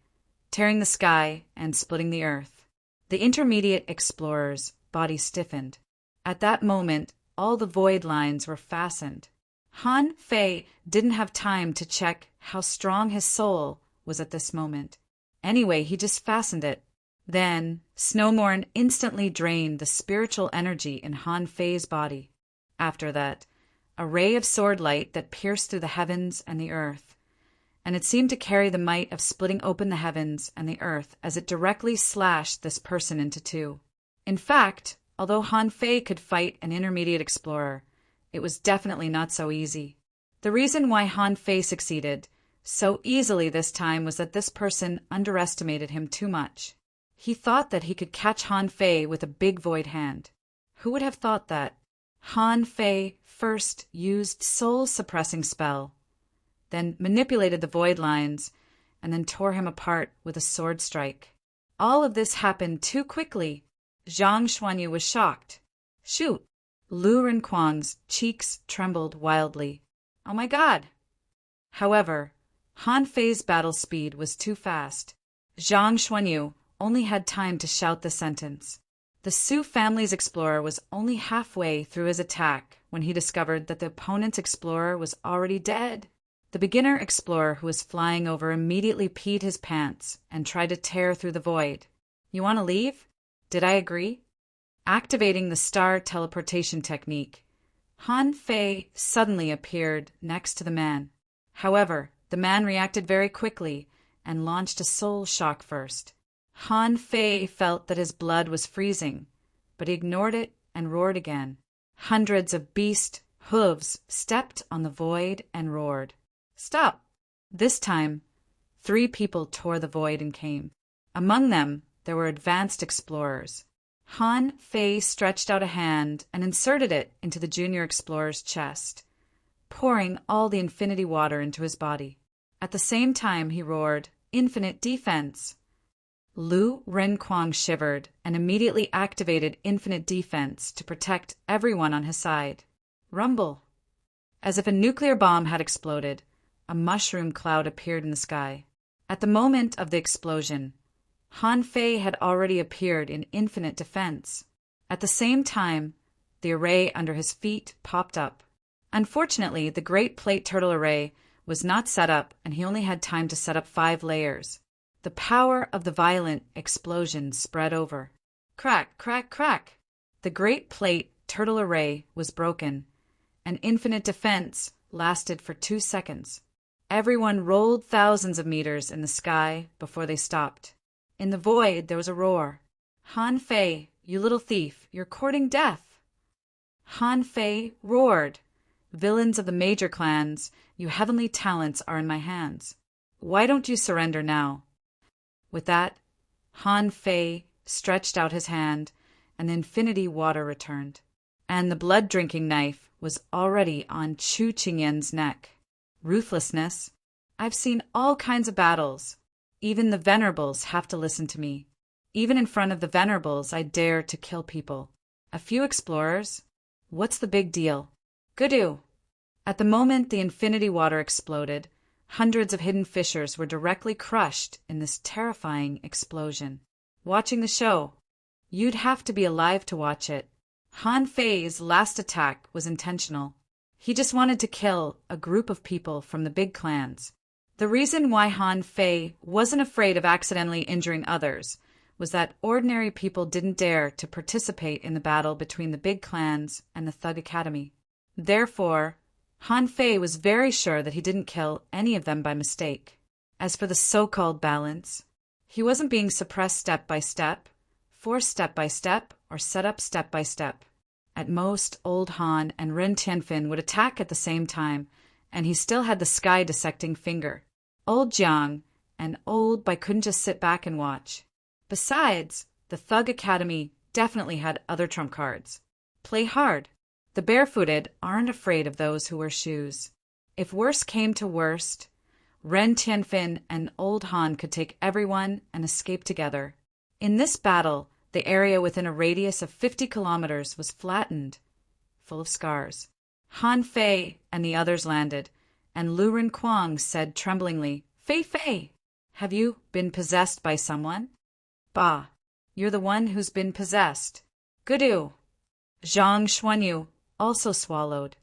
tearing the sky and splitting the earth. The intermediate explorer's body stiffened. At that moment, all the void lines were fastened. Han Fei didn't have time to check how strong his soul was at this moment. Anyway, he just fastened it. Then, Snowmorn instantly drained the spiritual energy in Han Fei's body. After that, a ray of sword light that pierced through the heavens and the earth, and it seemed to carry the might of splitting open the heavens and the earth as it directly slashed this person into two. In fact, although Han Fei could fight an intermediate explorer, it was definitely not so easy. The reason why Han Fei succeeded so easily this time was that this person underestimated him too much. He thought that he could catch Han Fei with a big void hand. Who would have thought that? Han Fei first used soul-suppressing spell, then manipulated the void lines, and then tore him apart with a sword strike. All of this happened too quickly. Zhang Xuanyu was shocked. Shoot! Lu Renquang's cheeks trembled wildly. Oh my God! However, Han Fei's battle speed was too fast. Zhang Xuanyu only had time to shout the sentence. The Su family's explorer was only halfway through his attack when he discovered that the opponent's explorer was already dead. The beginner explorer who was flying over immediately peed his pants and tried to tear through the void. You want to leave? Did I agree? Activating the star teleportation technique, Han Fei suddenly appeared next to the man. However, the man reacted very quickly and launched a soul shock first. Han Fei felt that his blood was freezing, but he ignored it and roared again. Hundreds of beast hooves stepped on the void and roared. Stop! This time, 3 people tore the void and came. Among them, there were advanced explorers. Han Fei stretched out a hand and inserted it into the junior explorer's chest, pouring all the infinity water into his body. At the same time, he roared, "Infinite defense!" Lu Renquang shivered and immediately activated infinite defense to protect everyone on his side. Rumble! As if a nuclear bomb had exploded, a mushroom cloud appeared in the sky. At the moment of the explosion, Han Fei had already appeared in infinite defense. At the same time, the array under his feet popped up. Unfortunately, the Great Plate Turtle Array was not set up, and he only had time to set up 5 layers. The power of the violent explosion spread over. Crack, crack, crack! The Great Plate Turtle Array was broken, and infinite defense lasted for 2 seconds. Everyone rolled thousands of meters in the sky before they stopped. In the void, there was a roar. Han Fei, you little thief, you're courting death! Han Fei roared, Villains of the major clans, you heavenly talents are in my hands. Why don't you surrender now?" With that, Han Fei stretched out his hand, and the infinity water returned. And the blood-drinking knife was already on Chu Qingyan's neck. Ruthlessness. I've seen all kinds of battles. Even the Venerables have to listen to me. Even in front of the Venerables, I dare to kill people. A few explorers? What's the big deal? Goodoo! At the moment the infinity water exploded, hundreds of hidden fissures were directly crushed in this terrifying explosion. Watching the show. You'd have to be alive to watch it. Han Fei's last attack was intentional. He just wanted to kill a group of people from the big clans. The reason why Han Fei wasn't afraid of accidentally injuring others was that ordinary people didn't dare to participate in the battle between the big clans and the Thug Academy. Therefore, Han Fei was very sure that he didn't kill any of them by mistake. As for the so-called balance, he wasn't being suppressed step by step, forced step by step, or set up step by step. At most, old Han and Ren Tianfin would attack at the same time, and he still had the sky-dissecting finger. Old Jiang and old Bai couldn't just sit back and watch. Besides, the Thug Academy definitely had other trump cards. Play hard. The barefooted aren't afraid of those who wear shoes. If worst came to worst, Ren Tianfin and old Han could take everyone and escape together. In this battle, the area within a radius of 50 kilometers was flattened, full of scars. Han Fei and the others landed, and Lu Rinquang said tremblingly, "Fei Fei, have you been possessed by someone?" "Bah, you're the one who's been possessed." "Goodoo." Zhang Xuanyu also swallowed.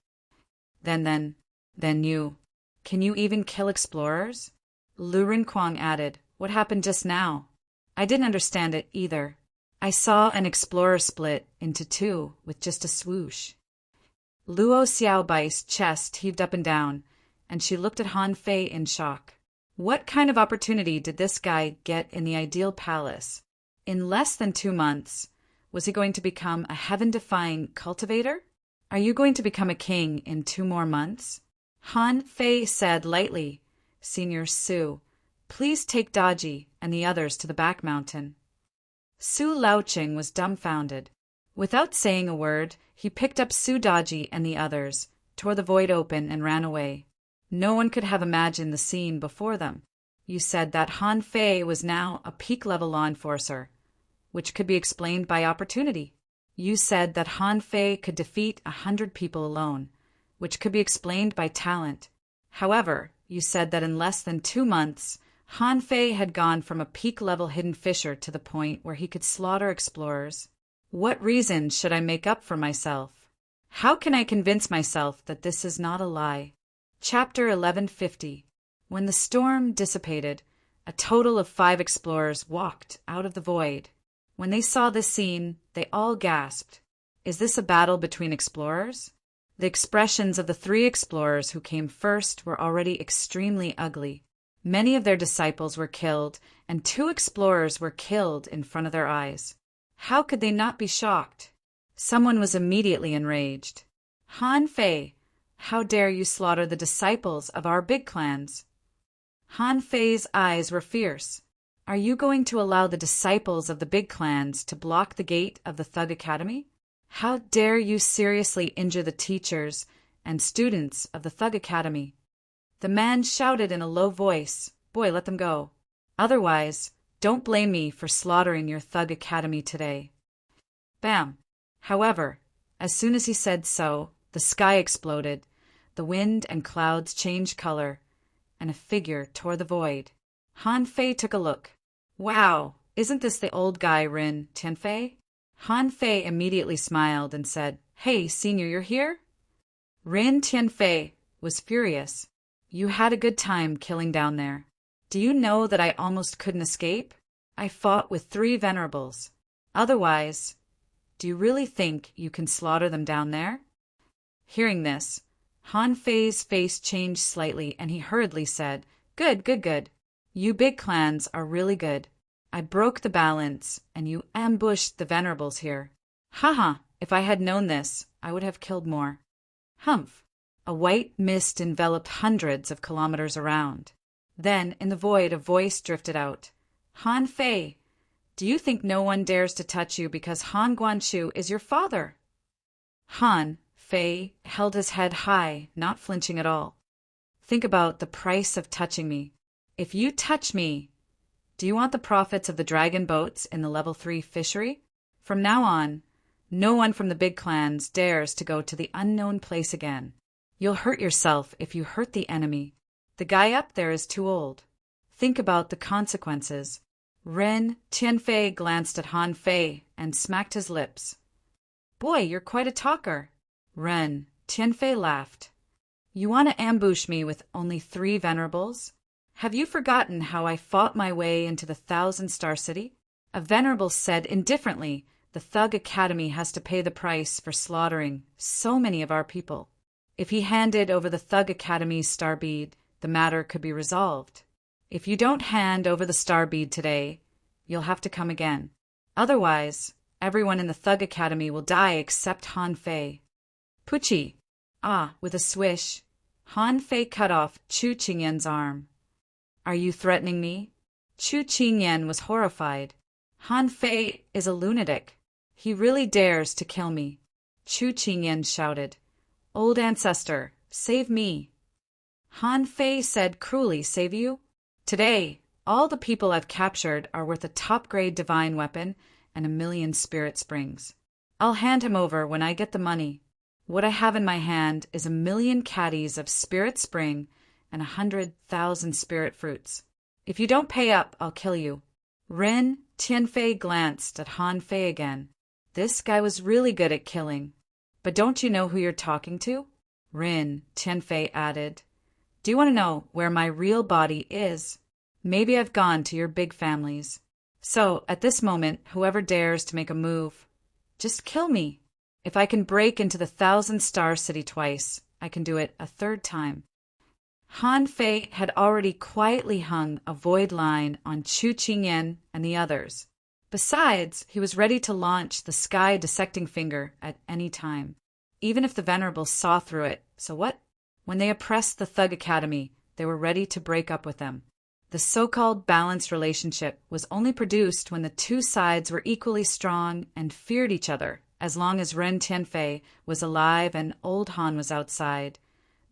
Then you. Can you even kill explorers?" Lu Rinquang added, "What happened just now? I didn't understand it either. I saw an explorer split into two with just a swoosh." Luo Xiaobai's chest heaved up and down, and she looked at Han Fei in shock. What kind of opportunity did this guy get in the ideal palace? In less than 2 months, was he going to become a heaven-defying cultivator? Are you going to become a king in 2 more months? Han Fei said lightly, "Senior Su, please take Daji and the others to the back mountain." Su Laoqing was dumbfounded. Without saying a word, he picked up Su Daji and the others, tore the void open, and ran away. No one could have imagined the scene before them. You said that Han Fei was now a peak-level law enforcer, which could be explained by opportunity. You said that Han Fei could defeat 100 people alone, which could be explained by talent. However, you said that in less than 2 months, Han Fei had gone from a peak-level hidden fisher to the point where he could slaughter explorers. What reason should I make up for myself? How can I convince myself that this is not a lie? Chapter 1150. When the storm dissipated, a total of 5 explorers walked out of the void. When they saw this scene, they all gasped. Is this a battle between explorers? The expressions of the 3 explorers who came first were already extremely ugly. Many of their disciples were killed, and 2 explorers were killed in front of their eyes. How could they not be shocked? Someone was immediately enraged. Han Fei, how dare you slaughter the disciples of our big clans? Han Fei's eyes were fierce. Are you going to allow the disciples of the big clans to block the gate of the Thug Academy? How dare you seriously injure the teachers and students of the Thug Academy? The man shouted in a low voice, "Boy, let them go. Otherwise, don't blame me for slaughtering your Thug Academy today." Bam! However, as soon as he said so, the sky exploded, the wind and clouds changed color, and a figure tore the void. Han Fei took a look. Wow, isn't this the old guy Ren Tianfei? Han Fei immediately smiled and said, "Hey, senior, you're here?" Ren Tianfei was furious. "You had a good time killing down there. Do you know that I almost couldn't escape? I fought with 3 venerables. Otherwise, do you really think you can slaughter them down there?" Hearing this, Han Fei's face changed slightly, and he hurriedly said, Good, good, good. You big clans are really good. I broke the balance, and you ambushed the venerables here. Haha, if I had known this, I would have killed more." "Humph. A white mist enveloped hundreds of kilometers around. Then, in the void, a voice drifted out. Han Fei, do you think no one dares to touch you because Han Guangqiu is your father? Han Fei held his head high, not flinching at all. Think about the price of touching me. If you touch me, do you want the profits of the dragon boats in the level 3 fishery? From now on, no one from the big clans dares to go to the unknown place again. You'll hurt yourself if you hurt the enemy. The guy up there is too old. Think about the consequences. Ren Tianfei glanced at Han Fei and smacked his lips. Boy, you're quite a talker. Ren Tianfei laughed. You want to ambush me with only 3 venerables? Have you forgotten how I fought my way into the 1,000-star city? A venerable said indifferently, the Thug Academy has to pay the price for slaughtering so many of our people. If he handed over the Thug Academy's star bead, the matter could be resolved. If you don't hand over the star bead today, you'll have to come again. Otherwise, everyone in the Thug Academy will die except Han Fei. Pucci! With a swish, Han Fei cut off Chu Qingyan's arm. Are you threatening me? Chu Qingyan was horrified. Han Fei is a lunatic. He really dares to kill me. Chu Qingyan shouted. Old ancestor, save me. Han Fei said cruelly, save you? Today, all the people I've captured are worth a top-grade divine weapon and 1,000,000 spirit springs. I'll hand him over when I get the money. What I have in my hand is 1,000,000 caddies of spirit spring and 100,000 spirit fruits. If you don't pay up, I'll kill you. Ren Tianfei glanced at Han Fei again. This guy was really good at killing. But don't you know who you're talking to? Ren Tianfei added. Do you want to know where my real body is? Maybe I've gone to your big families. So, at this moment, whoever dares to make a move, just kill me. If I can break into the 1,000-star city twice, I can do it a 3rd time. Han Fei had already quietly hung a void line on Chu Qingyan and the others. Besides, he was ready to launch the sky dissecting finger at any time, even if the venerables saw through it. So what? When they oppressed the Thug Academy, they were ready to break up with them. The so-called balanced relationship was only produced when the 2 sides were equally strong and feared each other, as long as Ren Tianfei was alive and old Han was outside.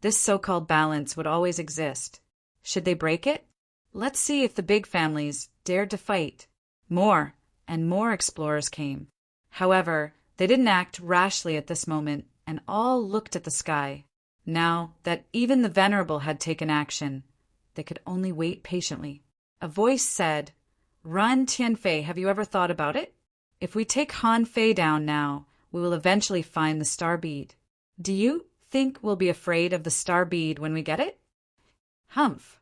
This so-called balance would always exist. Should they break it? Let's see if the big families dared to fight. More and more explorers came. However, they didn't act rashly at this moment, and all looked at the sky. Now that even the venerable had taken action, they could only wait patiently. A voice said, Ren Tianfei, have you ever thought about it? If we take Han Fei down now, we will eventually find the star bead. Do you think we'll be afraid of the star bead when we get it? Humph.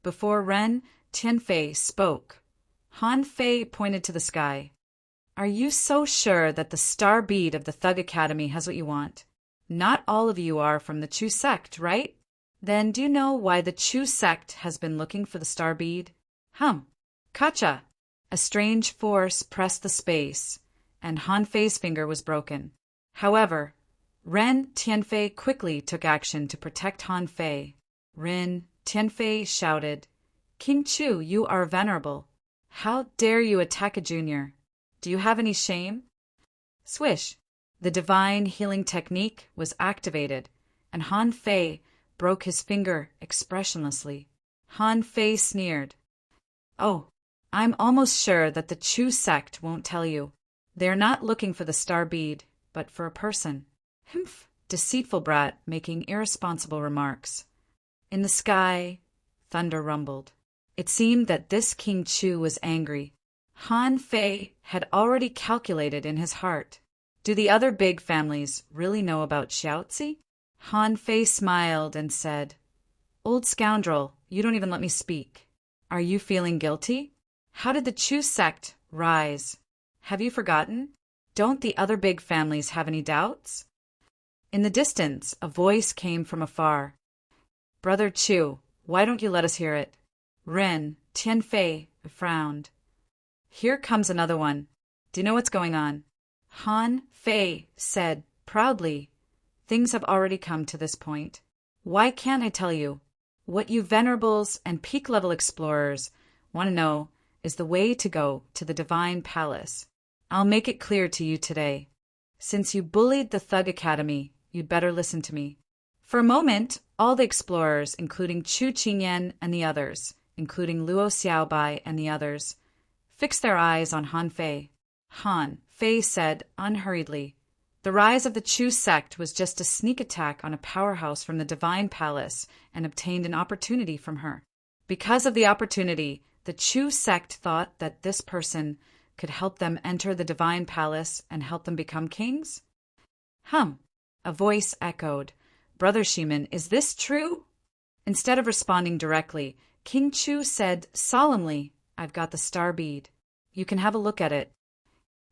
Before Ren Tianfei spoke, Han Fei pointed to the sky. Are you so sure that the star bead of the Thug Academy has what you want? Not all of you are from the Chu sect, right? Then do you know why the Chu sect has been looking for the star bead? Kacha! A strange force pressed the space, and Han Fei's finger was broken. However, Ren Tianfei quickly took action to protect Han Fei. Ren Tianfei shouted, King Chu, you are venerable. How dare you attack a junior? Do you have any shame? Swish! The divine healing technique was activated, and Han Fei broke his finger expressionlessly. Han Fei sneered. Oh, I'm almost sure that the Chu sect won't tell you. They are not looking for the star bead, but for a person. Humph! Deceitful brat making irresponsible remarks. In the sky, thunder rumbled. It seemed that this King Chu was angry. Han Fei had already calculated in his heart. Do the other big families really know about Xiaozi? Han Fei smiled and said, Old scoundrel, you don't even let me speak. Are you feeling guilty? How did the Chu sect rise? Have you forgotten? Don't the other big families have any doubts? In the distance, a voice came from afar. Brother Chu, why don't you let us hear it? Ren Tianfei frowned. Here comes another one. Do you know what's going on? Han Fei said proudly, Things have already come to this point. Why can't I tell you? What you venerables and peak-level explorers want to know is the way to go to the Divine Palace. I'll make it clear to you today. Since you bullied the Thug Academy, you'd better listen to me. For a moment, all the explorers, including Chu Qingyan and the others, including Luo Xiaobai and the others, fixed their eyes on Han Fei. Han Fei said unhurriedly, "The rise of the Chu sect was just a sneak attack on a powerhouse from the Divine Palace and obtained an opportunity from her. Because of the opportunity, the Chu sect thought that this person could help them enter the Divine Palace and help them become kings?" A voice echoed, "Brother Shimin, is this true?" Instead of responding directly, King Chu said solemnly, "I've got the star bead. You can have a look at it."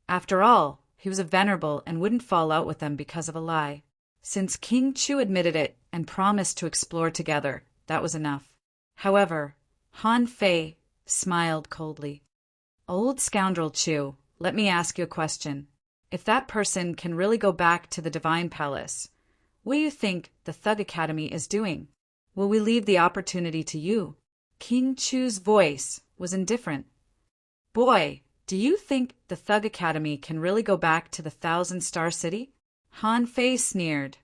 After all, he was a venerable and wouldn't fall out with them because of a lie. Since King Chu admitted it and promised to explore together, that was enough. However, Han Fei smiled coldly. "Old scoundrel Chu, let me ask you a question. If that person can really go back to the Divine Palace, what do you think the Thug Academy is doing? Will we leave the opportunity to you?" King Chu's voice was indifferent. "Boy, do you think the Thug Academy can really go back to the 1,000-star city?" Han Fei sneered.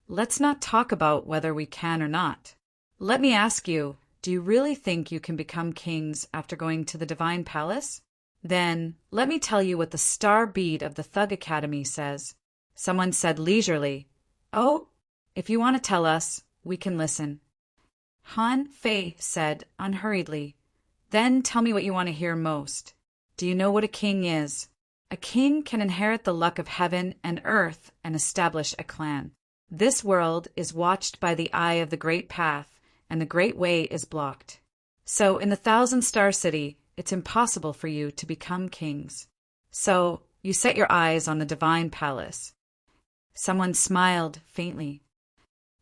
"Let's not talk about whether we can or not. Let me ask you, do you really think you can become kings after going to the Divine Palace? Then, let me tell you what the star bead of the Thug Academy says." Someone said leisurely, "Oh, if you want to tell us, we can listen." Han Fei said unhurriedly, "Then tell me what you want to hear most. Do you know what a king is? A king can inherit the luck of heaven and earth and establish a clan. This world is watched by the eye of the Great Path, and the Great Way is blocked. So in the 1,000-star city, it's impossible for you to become kings. So you set your eyes on the Divine Palace." Someone smiled faintly.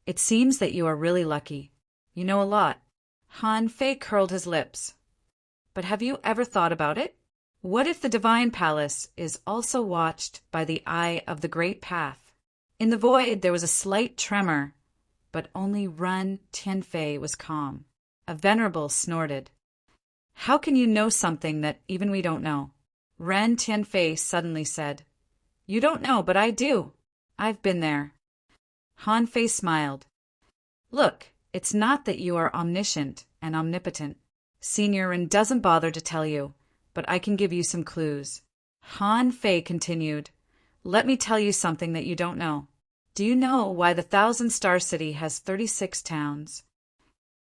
"It seems that you are really lucky. You know a lot." Han Fei curled his lips. "But have you ever thought about it? What if the Divine Palace is also watched by the eye of the Great Path?" In the void there was a slight tremor, but only Ren Tianfei was calm. A venerable snorted. "How can you know something that even we don't know?" Ren Tianfei suddenly said. "You don't know, but I do. I've been there." Han Fei smiled. "Look, it's not that you are omniscient and omnipotent. Senior Ren doesn't bother to tell you, but I can give you some clues." Han Fei continued, "Let me tell you something that you don't know. Do you know why the 1,000-star city has 36 towns?"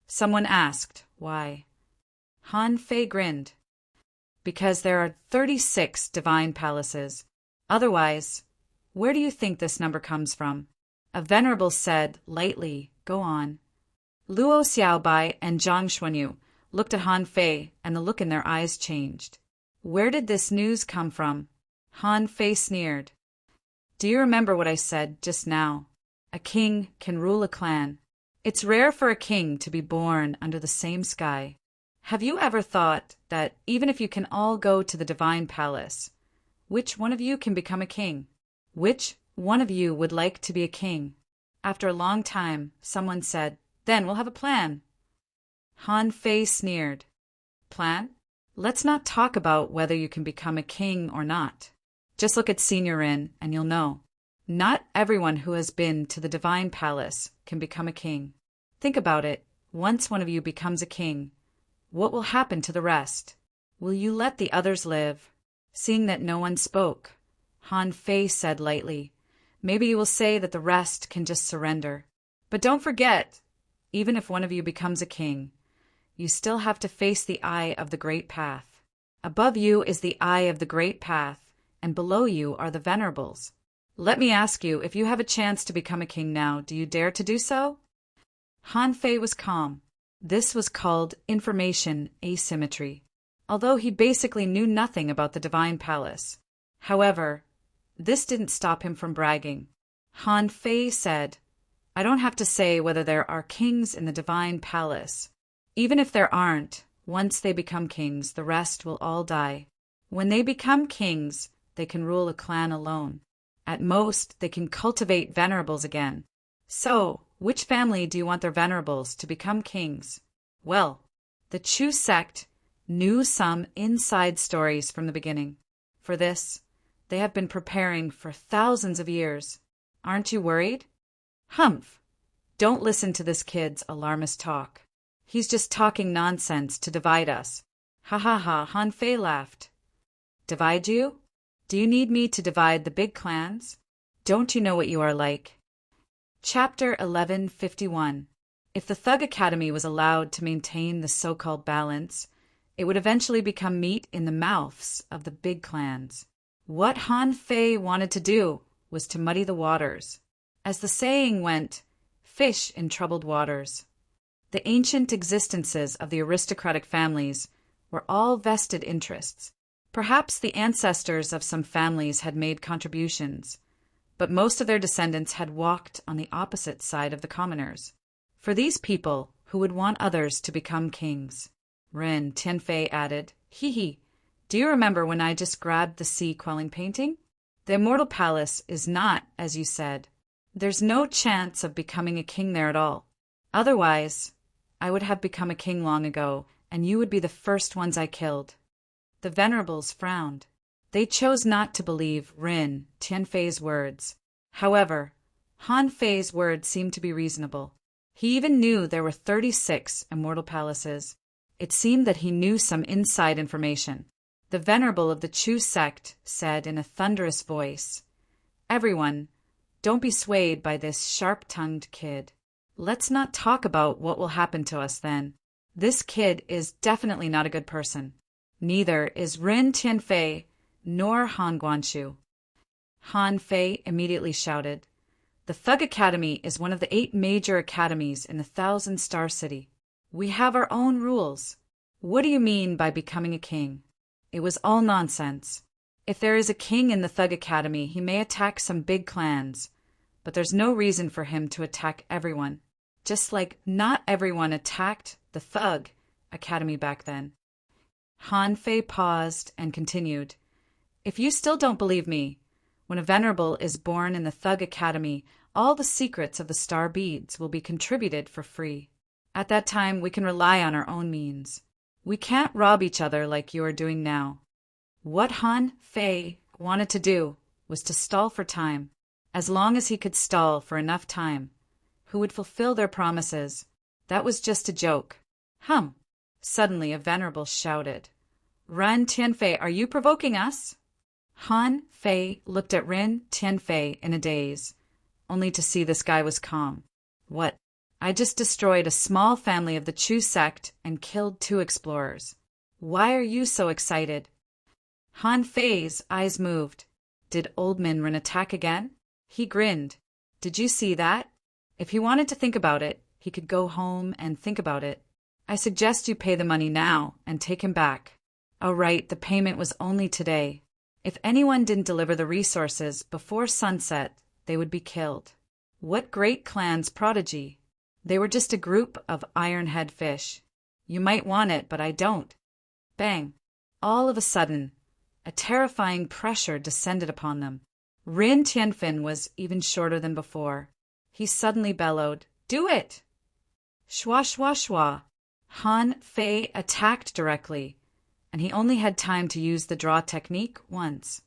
Someone asked, "Why?" Han Fei grinned. "Because there are 36 divine palaces. Otherwise, where do you think this number comes from?" A venerable said lightly, "Go on." Luo Xiaobai and Zhang Xuanyu looked at Han Fei, and the look in their eyes changed. "Where did this news come from?" Han Fei sneered. "Do you remember what I said just now? A king can rule a clan. It's rare for a king to be born under the same sky. Have you ever thought that even if you can all go to the Divine Palace, which one of you can become a king? Which one of you would like to be a king?" After a long time, someone said, "Then we'll have a plan." Han Fei sneered. "Plan? Let's not talk about whether you can become a king or not. Just look at Senior Rin and you'll know. Not everyone who has been to the Divine Palace can become a king. Think about it. Once one of you becomes a king, what will happen to the rest? Will you let the others live?" Seeing that no one spoke, Han Fei said lightly, "Maybe you will say that the rest can just surrender. But don't forget, even if one of you becomes a king, you still have to face the eye of the Great Path. Above you is the eye of the Great Path, and below you are the venerables. Let me ask you, if you have a chance to become a king now, do you dare to do so?" Han Fei was calm. This was called information asymmetry, although he basically knew nothing about the Divine Palace. However, this didn't stop him from bragging. Han Fei said, "I don't have to say whether there are kings in the Divine Palace. Even if there aren't, once they become kings, the rest will all die. When they become kings, they can rule a clan alone. At most, they can cultivate venerables again. So, which family do you want their venerables to become kings? Well, the Chu sect knew some inside stories from the beginning. For this, they have been preparing for thousands of years. Aren't you worried? Humph! Don't listen to this kid's alarmist talk. He's just talking nonsense to divide us. Ha ha ha, Han Fei laughed. Divide you? Do you need me to divide the big clans? Don't you know what you are like? Chapter 1151. If the Thug Academy was allowed to maintain the so-called balance, it would eventually become meat in the mouths of the big clans. What Han Fei wanted to do was to muddy the waters. As the saying went, fish in troubled waters. The ancient existences of the aristocratic families were all vested interests. Perhaps the ancestors of some families had made contributions, but most of their descendants had walked on the opposite side of the commoners. For these people who would want others to become kings. Ren Tianfei added, Hee hee, do you remember when I just grabbed the sea-quelling painting? The Immortal Palace is not, as you said. There's no chance of becoming a king there at all. Otherwise, I would have become a king long ago, and you would be the first ones I killed. The venerables frowned. They chose not to believe Ren Tianfei's words. However, Han Fei's words seemed to be reasonable. He even knew there were 36 immortal palaces. It seemed that he knew some inside information. The venerable of the Chu sect said in a thunderous voice, Everyone, don't be swayed by this sharp-tongued kid. Let's not talk about what will happen to us then. This kid is definitely not a good person. Neither is Ren Tianfei nor Han Guanshu. Han Fei immediately shouted, The Thug Academy is one of the 8 major academies in the 1,000-star city. We have our own rules. What do you mean by becoming a king? It was all nonsense. If there is a king in the Thug Academy, he may attack some big clans, but there's no reason for him to attack everyone, just like not everyone attacked the Thug Academy back then. Han Fei paused and continued, If you still don't believe me, when a venerable is born in the Thug Academy, all the secrets of the star beads will be contributed for free. At that time, we can rely on our own means. We can't rob each other like you are doing now. What Han Fei wanted to do was to stall for time, as long as he could stall for enough time. Who would fulfill their promises? That was just a joke. Suddenly a venerable shouted, Ren Tianfei, are you provoking us? Han Fei looked at Ren Tianfei in a daze, only to see this guy was calm. What? I just destroyed a small family of the Chu sect and killed 2 explorers. Why are you so excited? Han Fei's eyes moved. Did old Minren attack again? He grinned. Did you see that? If he wanted to think about it, he could go home and think about it. I suggest you pay the money now and take him back. Oh right, the payment was only today. If anyone didn't deliver the resources before sunset, they would be killed. What great clan's prodigy! They were just a group of iron-head fish. You might want it, but I don't. Bang! All of a sudden, a terrifying pressure descended upon them. Rin Tianfin was even shorter than before. He suddenly bellowed, Do it! Shwa shwa shwa! Han Fei attacked directly, and he only had time to use the draw technique once.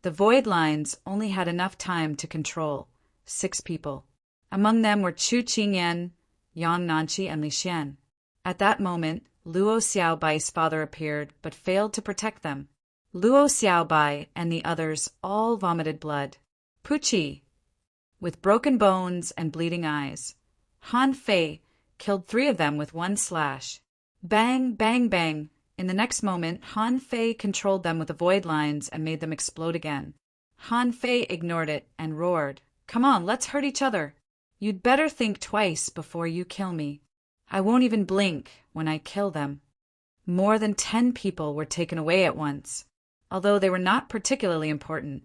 The void lines only had enough time to control 6 people. Among them were Chu Qingyan, Yang Nanqi, and Li Xian. At that moment, Luo Xiaobai's father appeared, but failed to protect them. Luo Xiaobai and the others all vomited blood. Puchi! With broken bones and bleeding eyes, Han Fei killed 3 of them with 1 slash. Bang, bang, bang! In the next moment, Han Fei controlled them with the void lines and made them explode again. Han Fei ignored it and roared, Come on, let's hurt each other. You'd better think twice before you kill me. I won't even blink when I kill them. More than 10 people were taken away at once. Although they were not particularly important,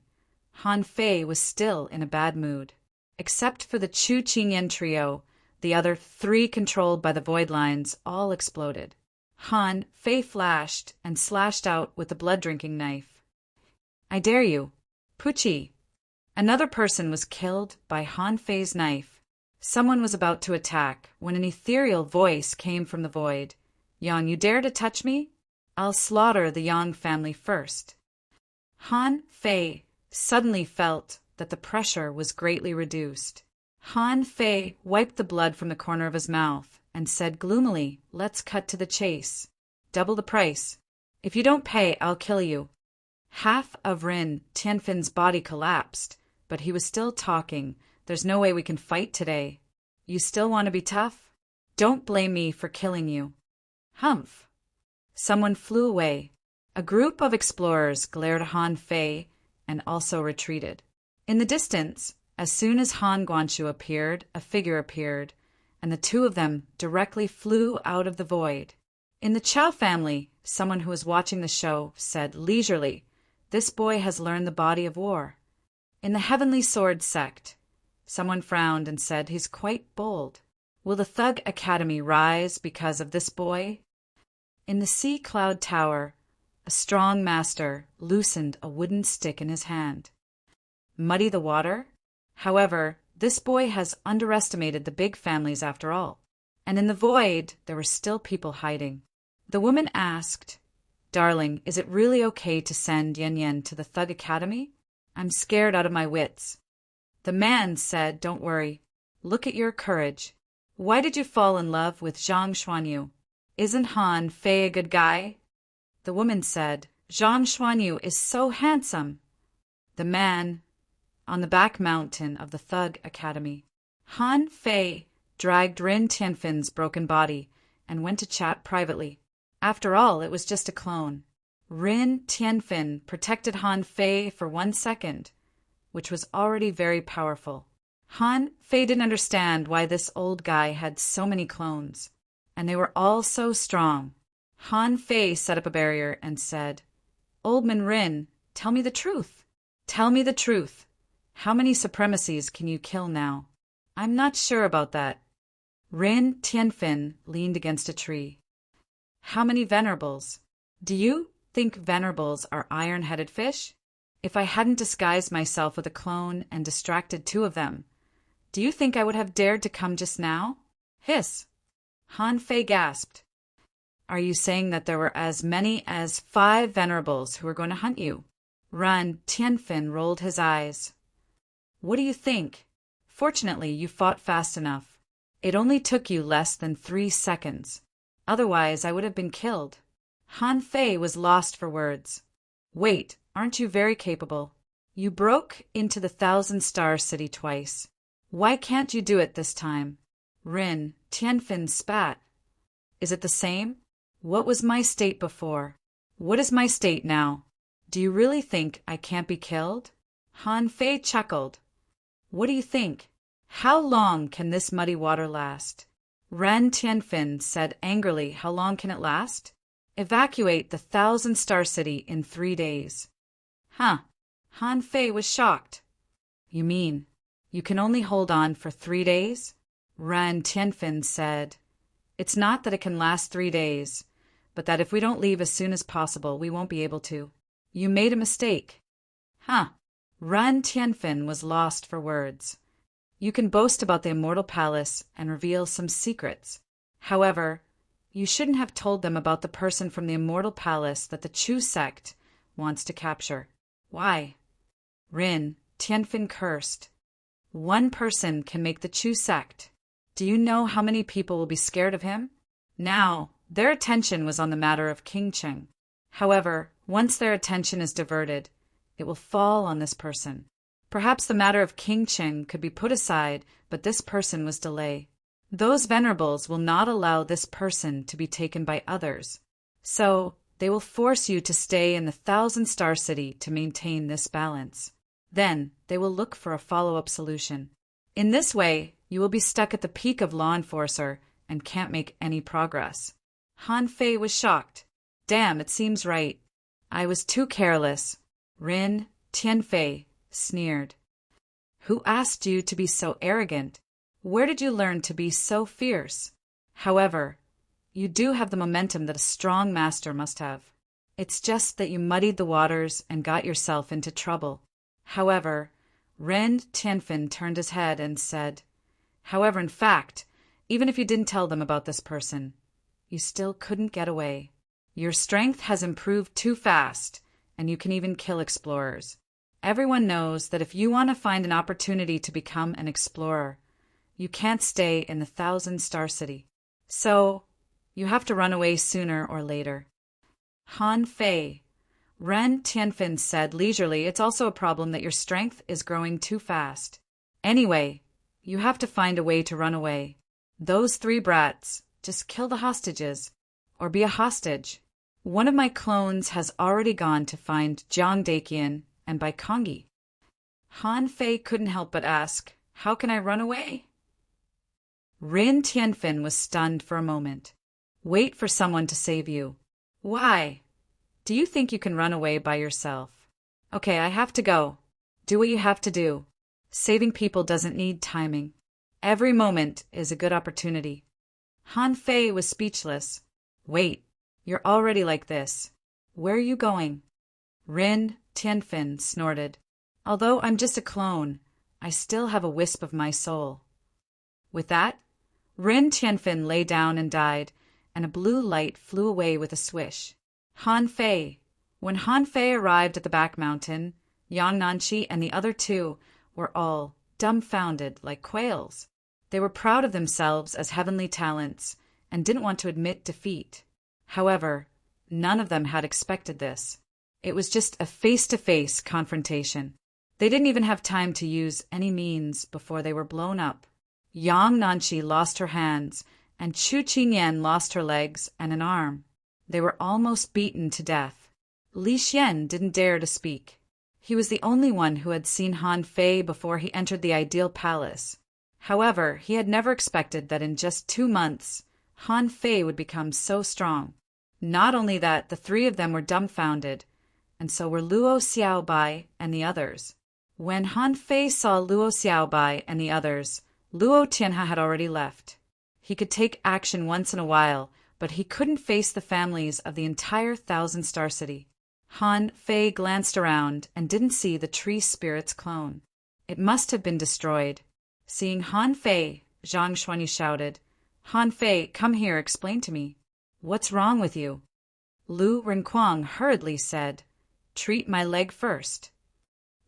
Han Fei was still in a bad mood. Except for the Chu Qingyan trio, the other 3 controlled by the void lines all exploded. Han Fei flashed and slashed out with the blood-drinking knife. I dare you. Puchi! Another person was killed by Han Fei's knife. Someone was about to attack when an ethereal voice came from the void. Yang, you dare to touch me? I'll slaughter the Yang family first. Han Fei suddenly felt that the pressure was greatly reduced. Han Fei wiped the blood from the corner of his mouth and said gloomily, let's cut to the chase. Double the price. If you don't pay, I'll kill you. Half of Rin Tianfin's body collapsed, but he was still talking. There's no way we can fight today. You still want to be tough? Don't blame me for killing you. Humph. Someone flew away. A group of explorers glared at Han Fei and also retreated. In the distance, as soon as Han Guanshu appeared, a figure appeared, and the two of them directly flew out of the void. In the Chow family, someone who was watching the show said leisurely, this boy has learned the body of war. In the Heavenly Sword sect, someone frowned and said he's quite bold. Will the Thug Academy rise because of this boy? In the Sea Cloud Tower, a strong master loosened a wooden stick in his hand. Muddy the water? However, this boy has underestimated the big families after all. And in the void, there were still people hiding. The woman asked, Darling, is it really okay to send Yen Yen to the Thug Academy? I'm scared out of my wits. The man said, Don't worry. Look at your courage. Why did you fall in love with Zhang Xuanyu? Isn't Han Fei a good guy? The woman said, Zhang Xuanyu is so handsome. The man, on the back mountain of the Thug Academy. Han Fei dragged Rin Tianfin's broken body and went to chat privately. After all, it was just a clone. Rin Tianfin protected Han Fei for 1 second, which was already very powerful. Han Fei didn't understand why this old guy had so many clones, and they were all so strong. Han Fei set up a barrier and said, Old Man Rin, tell me the truth. Tell me the truth. How many supremacies can you kill now? I'm not sure about that. Rin Tianfin leaned against a tree. How many venerables? Do you think venerables are iron-headed fish? If I hadn't disguised myself with a clone and distracted 2 of them, do you think I would have dared to come just now? Hiss! Han Fei gasped. Are you saying that there were as many as 5 venerables who were going to hunt you? Rin Tianfin rolled his eyes. What do you think? Fortunately, you fought fast enough. It only took you less than 3 seconds. Otherwise, I would have been killed. Han Fei was lost for words. Wait, aren't you very capable? You broke into the 1,000-star city twice. Why can't you do it this time? Rin Tianfin spat. Is it the same? What was my state before? What is my state now? Do you really think I can't be killed? Han Fei chuckled. What do you think? How long can this muddy water last? Ren Tianfin said angrily, How long can it last? Evacuate the 1,000-star city in 3 days. Huh. Han Fei was shocked. You mean, you can only hold on for 3 days? Ren Tianfin said, It's not that it can last 3 days, but that if we don't leave as soon as possible, we won't be able to. You made a mistake. Huh. Ren Tianfin was lost for words. You can boast about the Immortal Palace and reveal some secrets. However, you shouldn't have told them about the person from the Immortal Palace that the Chu sect wants to capture. Why? Rin Tianfin cursed. 1 person can make the Chu sect. Do you know how many people will be scared of him? Now, their attention was on the matter of King Cheng. However, once their attention is diverted, it will fall on this person. Perhaps the matter of King Cheng could be put aside, but this person was delayed. Those venerables will not allow this person to be taken by others. So, they will force you to stay in the 1,000-star city to maintain this balance. Then, they will look for a follow-up solution. In this way, you will be stuck at the peak of law enforcer and can't make any progress. Han Fei was shocked. Damn, it seems right. I was too careless. Rin Tianfei sneered. Who asked you to be so arrogant? Where did you learn to be so fierce? However, you do have the momentum that a strong master must have. It's just that you muddied the waters and got yourself into trouble. However, Ren Tianfin turned his head and said, "However, in fact, even if you didn't tell them about this person, you still couldn't get away. Your strength has improved too fast, and you can even kill explorers. Everyone knows that if you want to find an opportunity to become an explorer, you can't stay in the 1,000-star city. So, you have to run away sooner or later." Han Fei. Ren Tianfin said leisurely, "It's also a problem that your strength is growing too fast. Anyway, you have to find a way to run away. Those 3 brats, just kill the hostages, or be a hostage. One of my clones has already gone to find Jiang Daqian and Baikongi." Han Fei couldn't help but ask, "How can I run away?" Rin Tianfin was stunned for a moment. "Wait for someone to save you." "Why? Do you think you can run away by yourself?" "Okay, I have to go. Do what you have to do. Saving people doesn't need timing. Every moment is a good opportunity." Han Fei was speechless. "Wait, you're already like this. Where are you going?" Rin Tianfin snorted. "Although I'm just a clone, I still have a wisp of my soul." With that, Rin Tianfin lay down and died, and a blue light flew away with a swish. Han Fei. When Han Fei arrived at the back mountain, Yang Nanqi and the other 2 were all dumbfounded like quails. They were proud of themselves as heavenly talents and didn't want to admit defeat. However, none of them had expected this. It was just a face-to-face confrontation. They didn't even have time to use any means before they were blown up. Yang Nanqi lost her hands, and Chu Qinyan lost her legs and an arm. They were almost beaten to death. Li Xian didn't dare to speak. He was the only one who had seen Han Fei before he entered the ideal palace. However, he had never expected that in just 2 months, Han Fei would become so strong. Not only that, the 3 of them were dumbfounded, and so were Luo Xiaobai and the others. When Han Fei saw Luo Xiaobai and the others, Luo Tianhe had already left. He could take action once in a while, but he couldn't face the families of the entire 1,000-star city. Han Fei glanced around and didn't see the tree spirit's clone. It must have been destroyed. Seeing Han Fei, Zhang Xuanyi shouted, "Han Fei, come here, explain to me. What's wrong with you?" Lu Renquang hurriedly said, "Treat my leg first."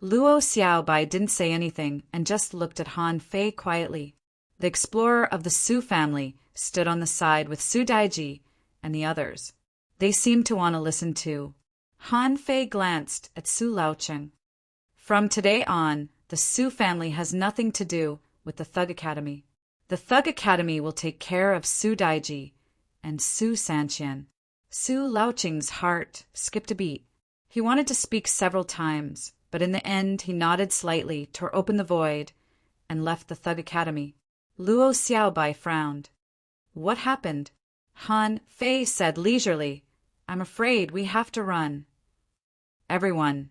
Luo Xiaobai didn't say anything and just looked at Han Fei quietly. The explorer of the Su family stood on the side with Su Daiji and the others. They seemed to want to listen too. Han Fei glanced at Su Laocheng. "From today on, the Su family has nothing to do with the Thug Academy. The Thug Academy will take care of Su Daiji and Su Sanqian." Su Laocheng's heart skipped a beat. He wanted to speak several times, but in the end he nodded slightly, tore open the void, and left the Thug Academy. Luo Xiaobai frowned. "What happened?" Han Fei said leisurely, "I'm afraid we have to run." Everyone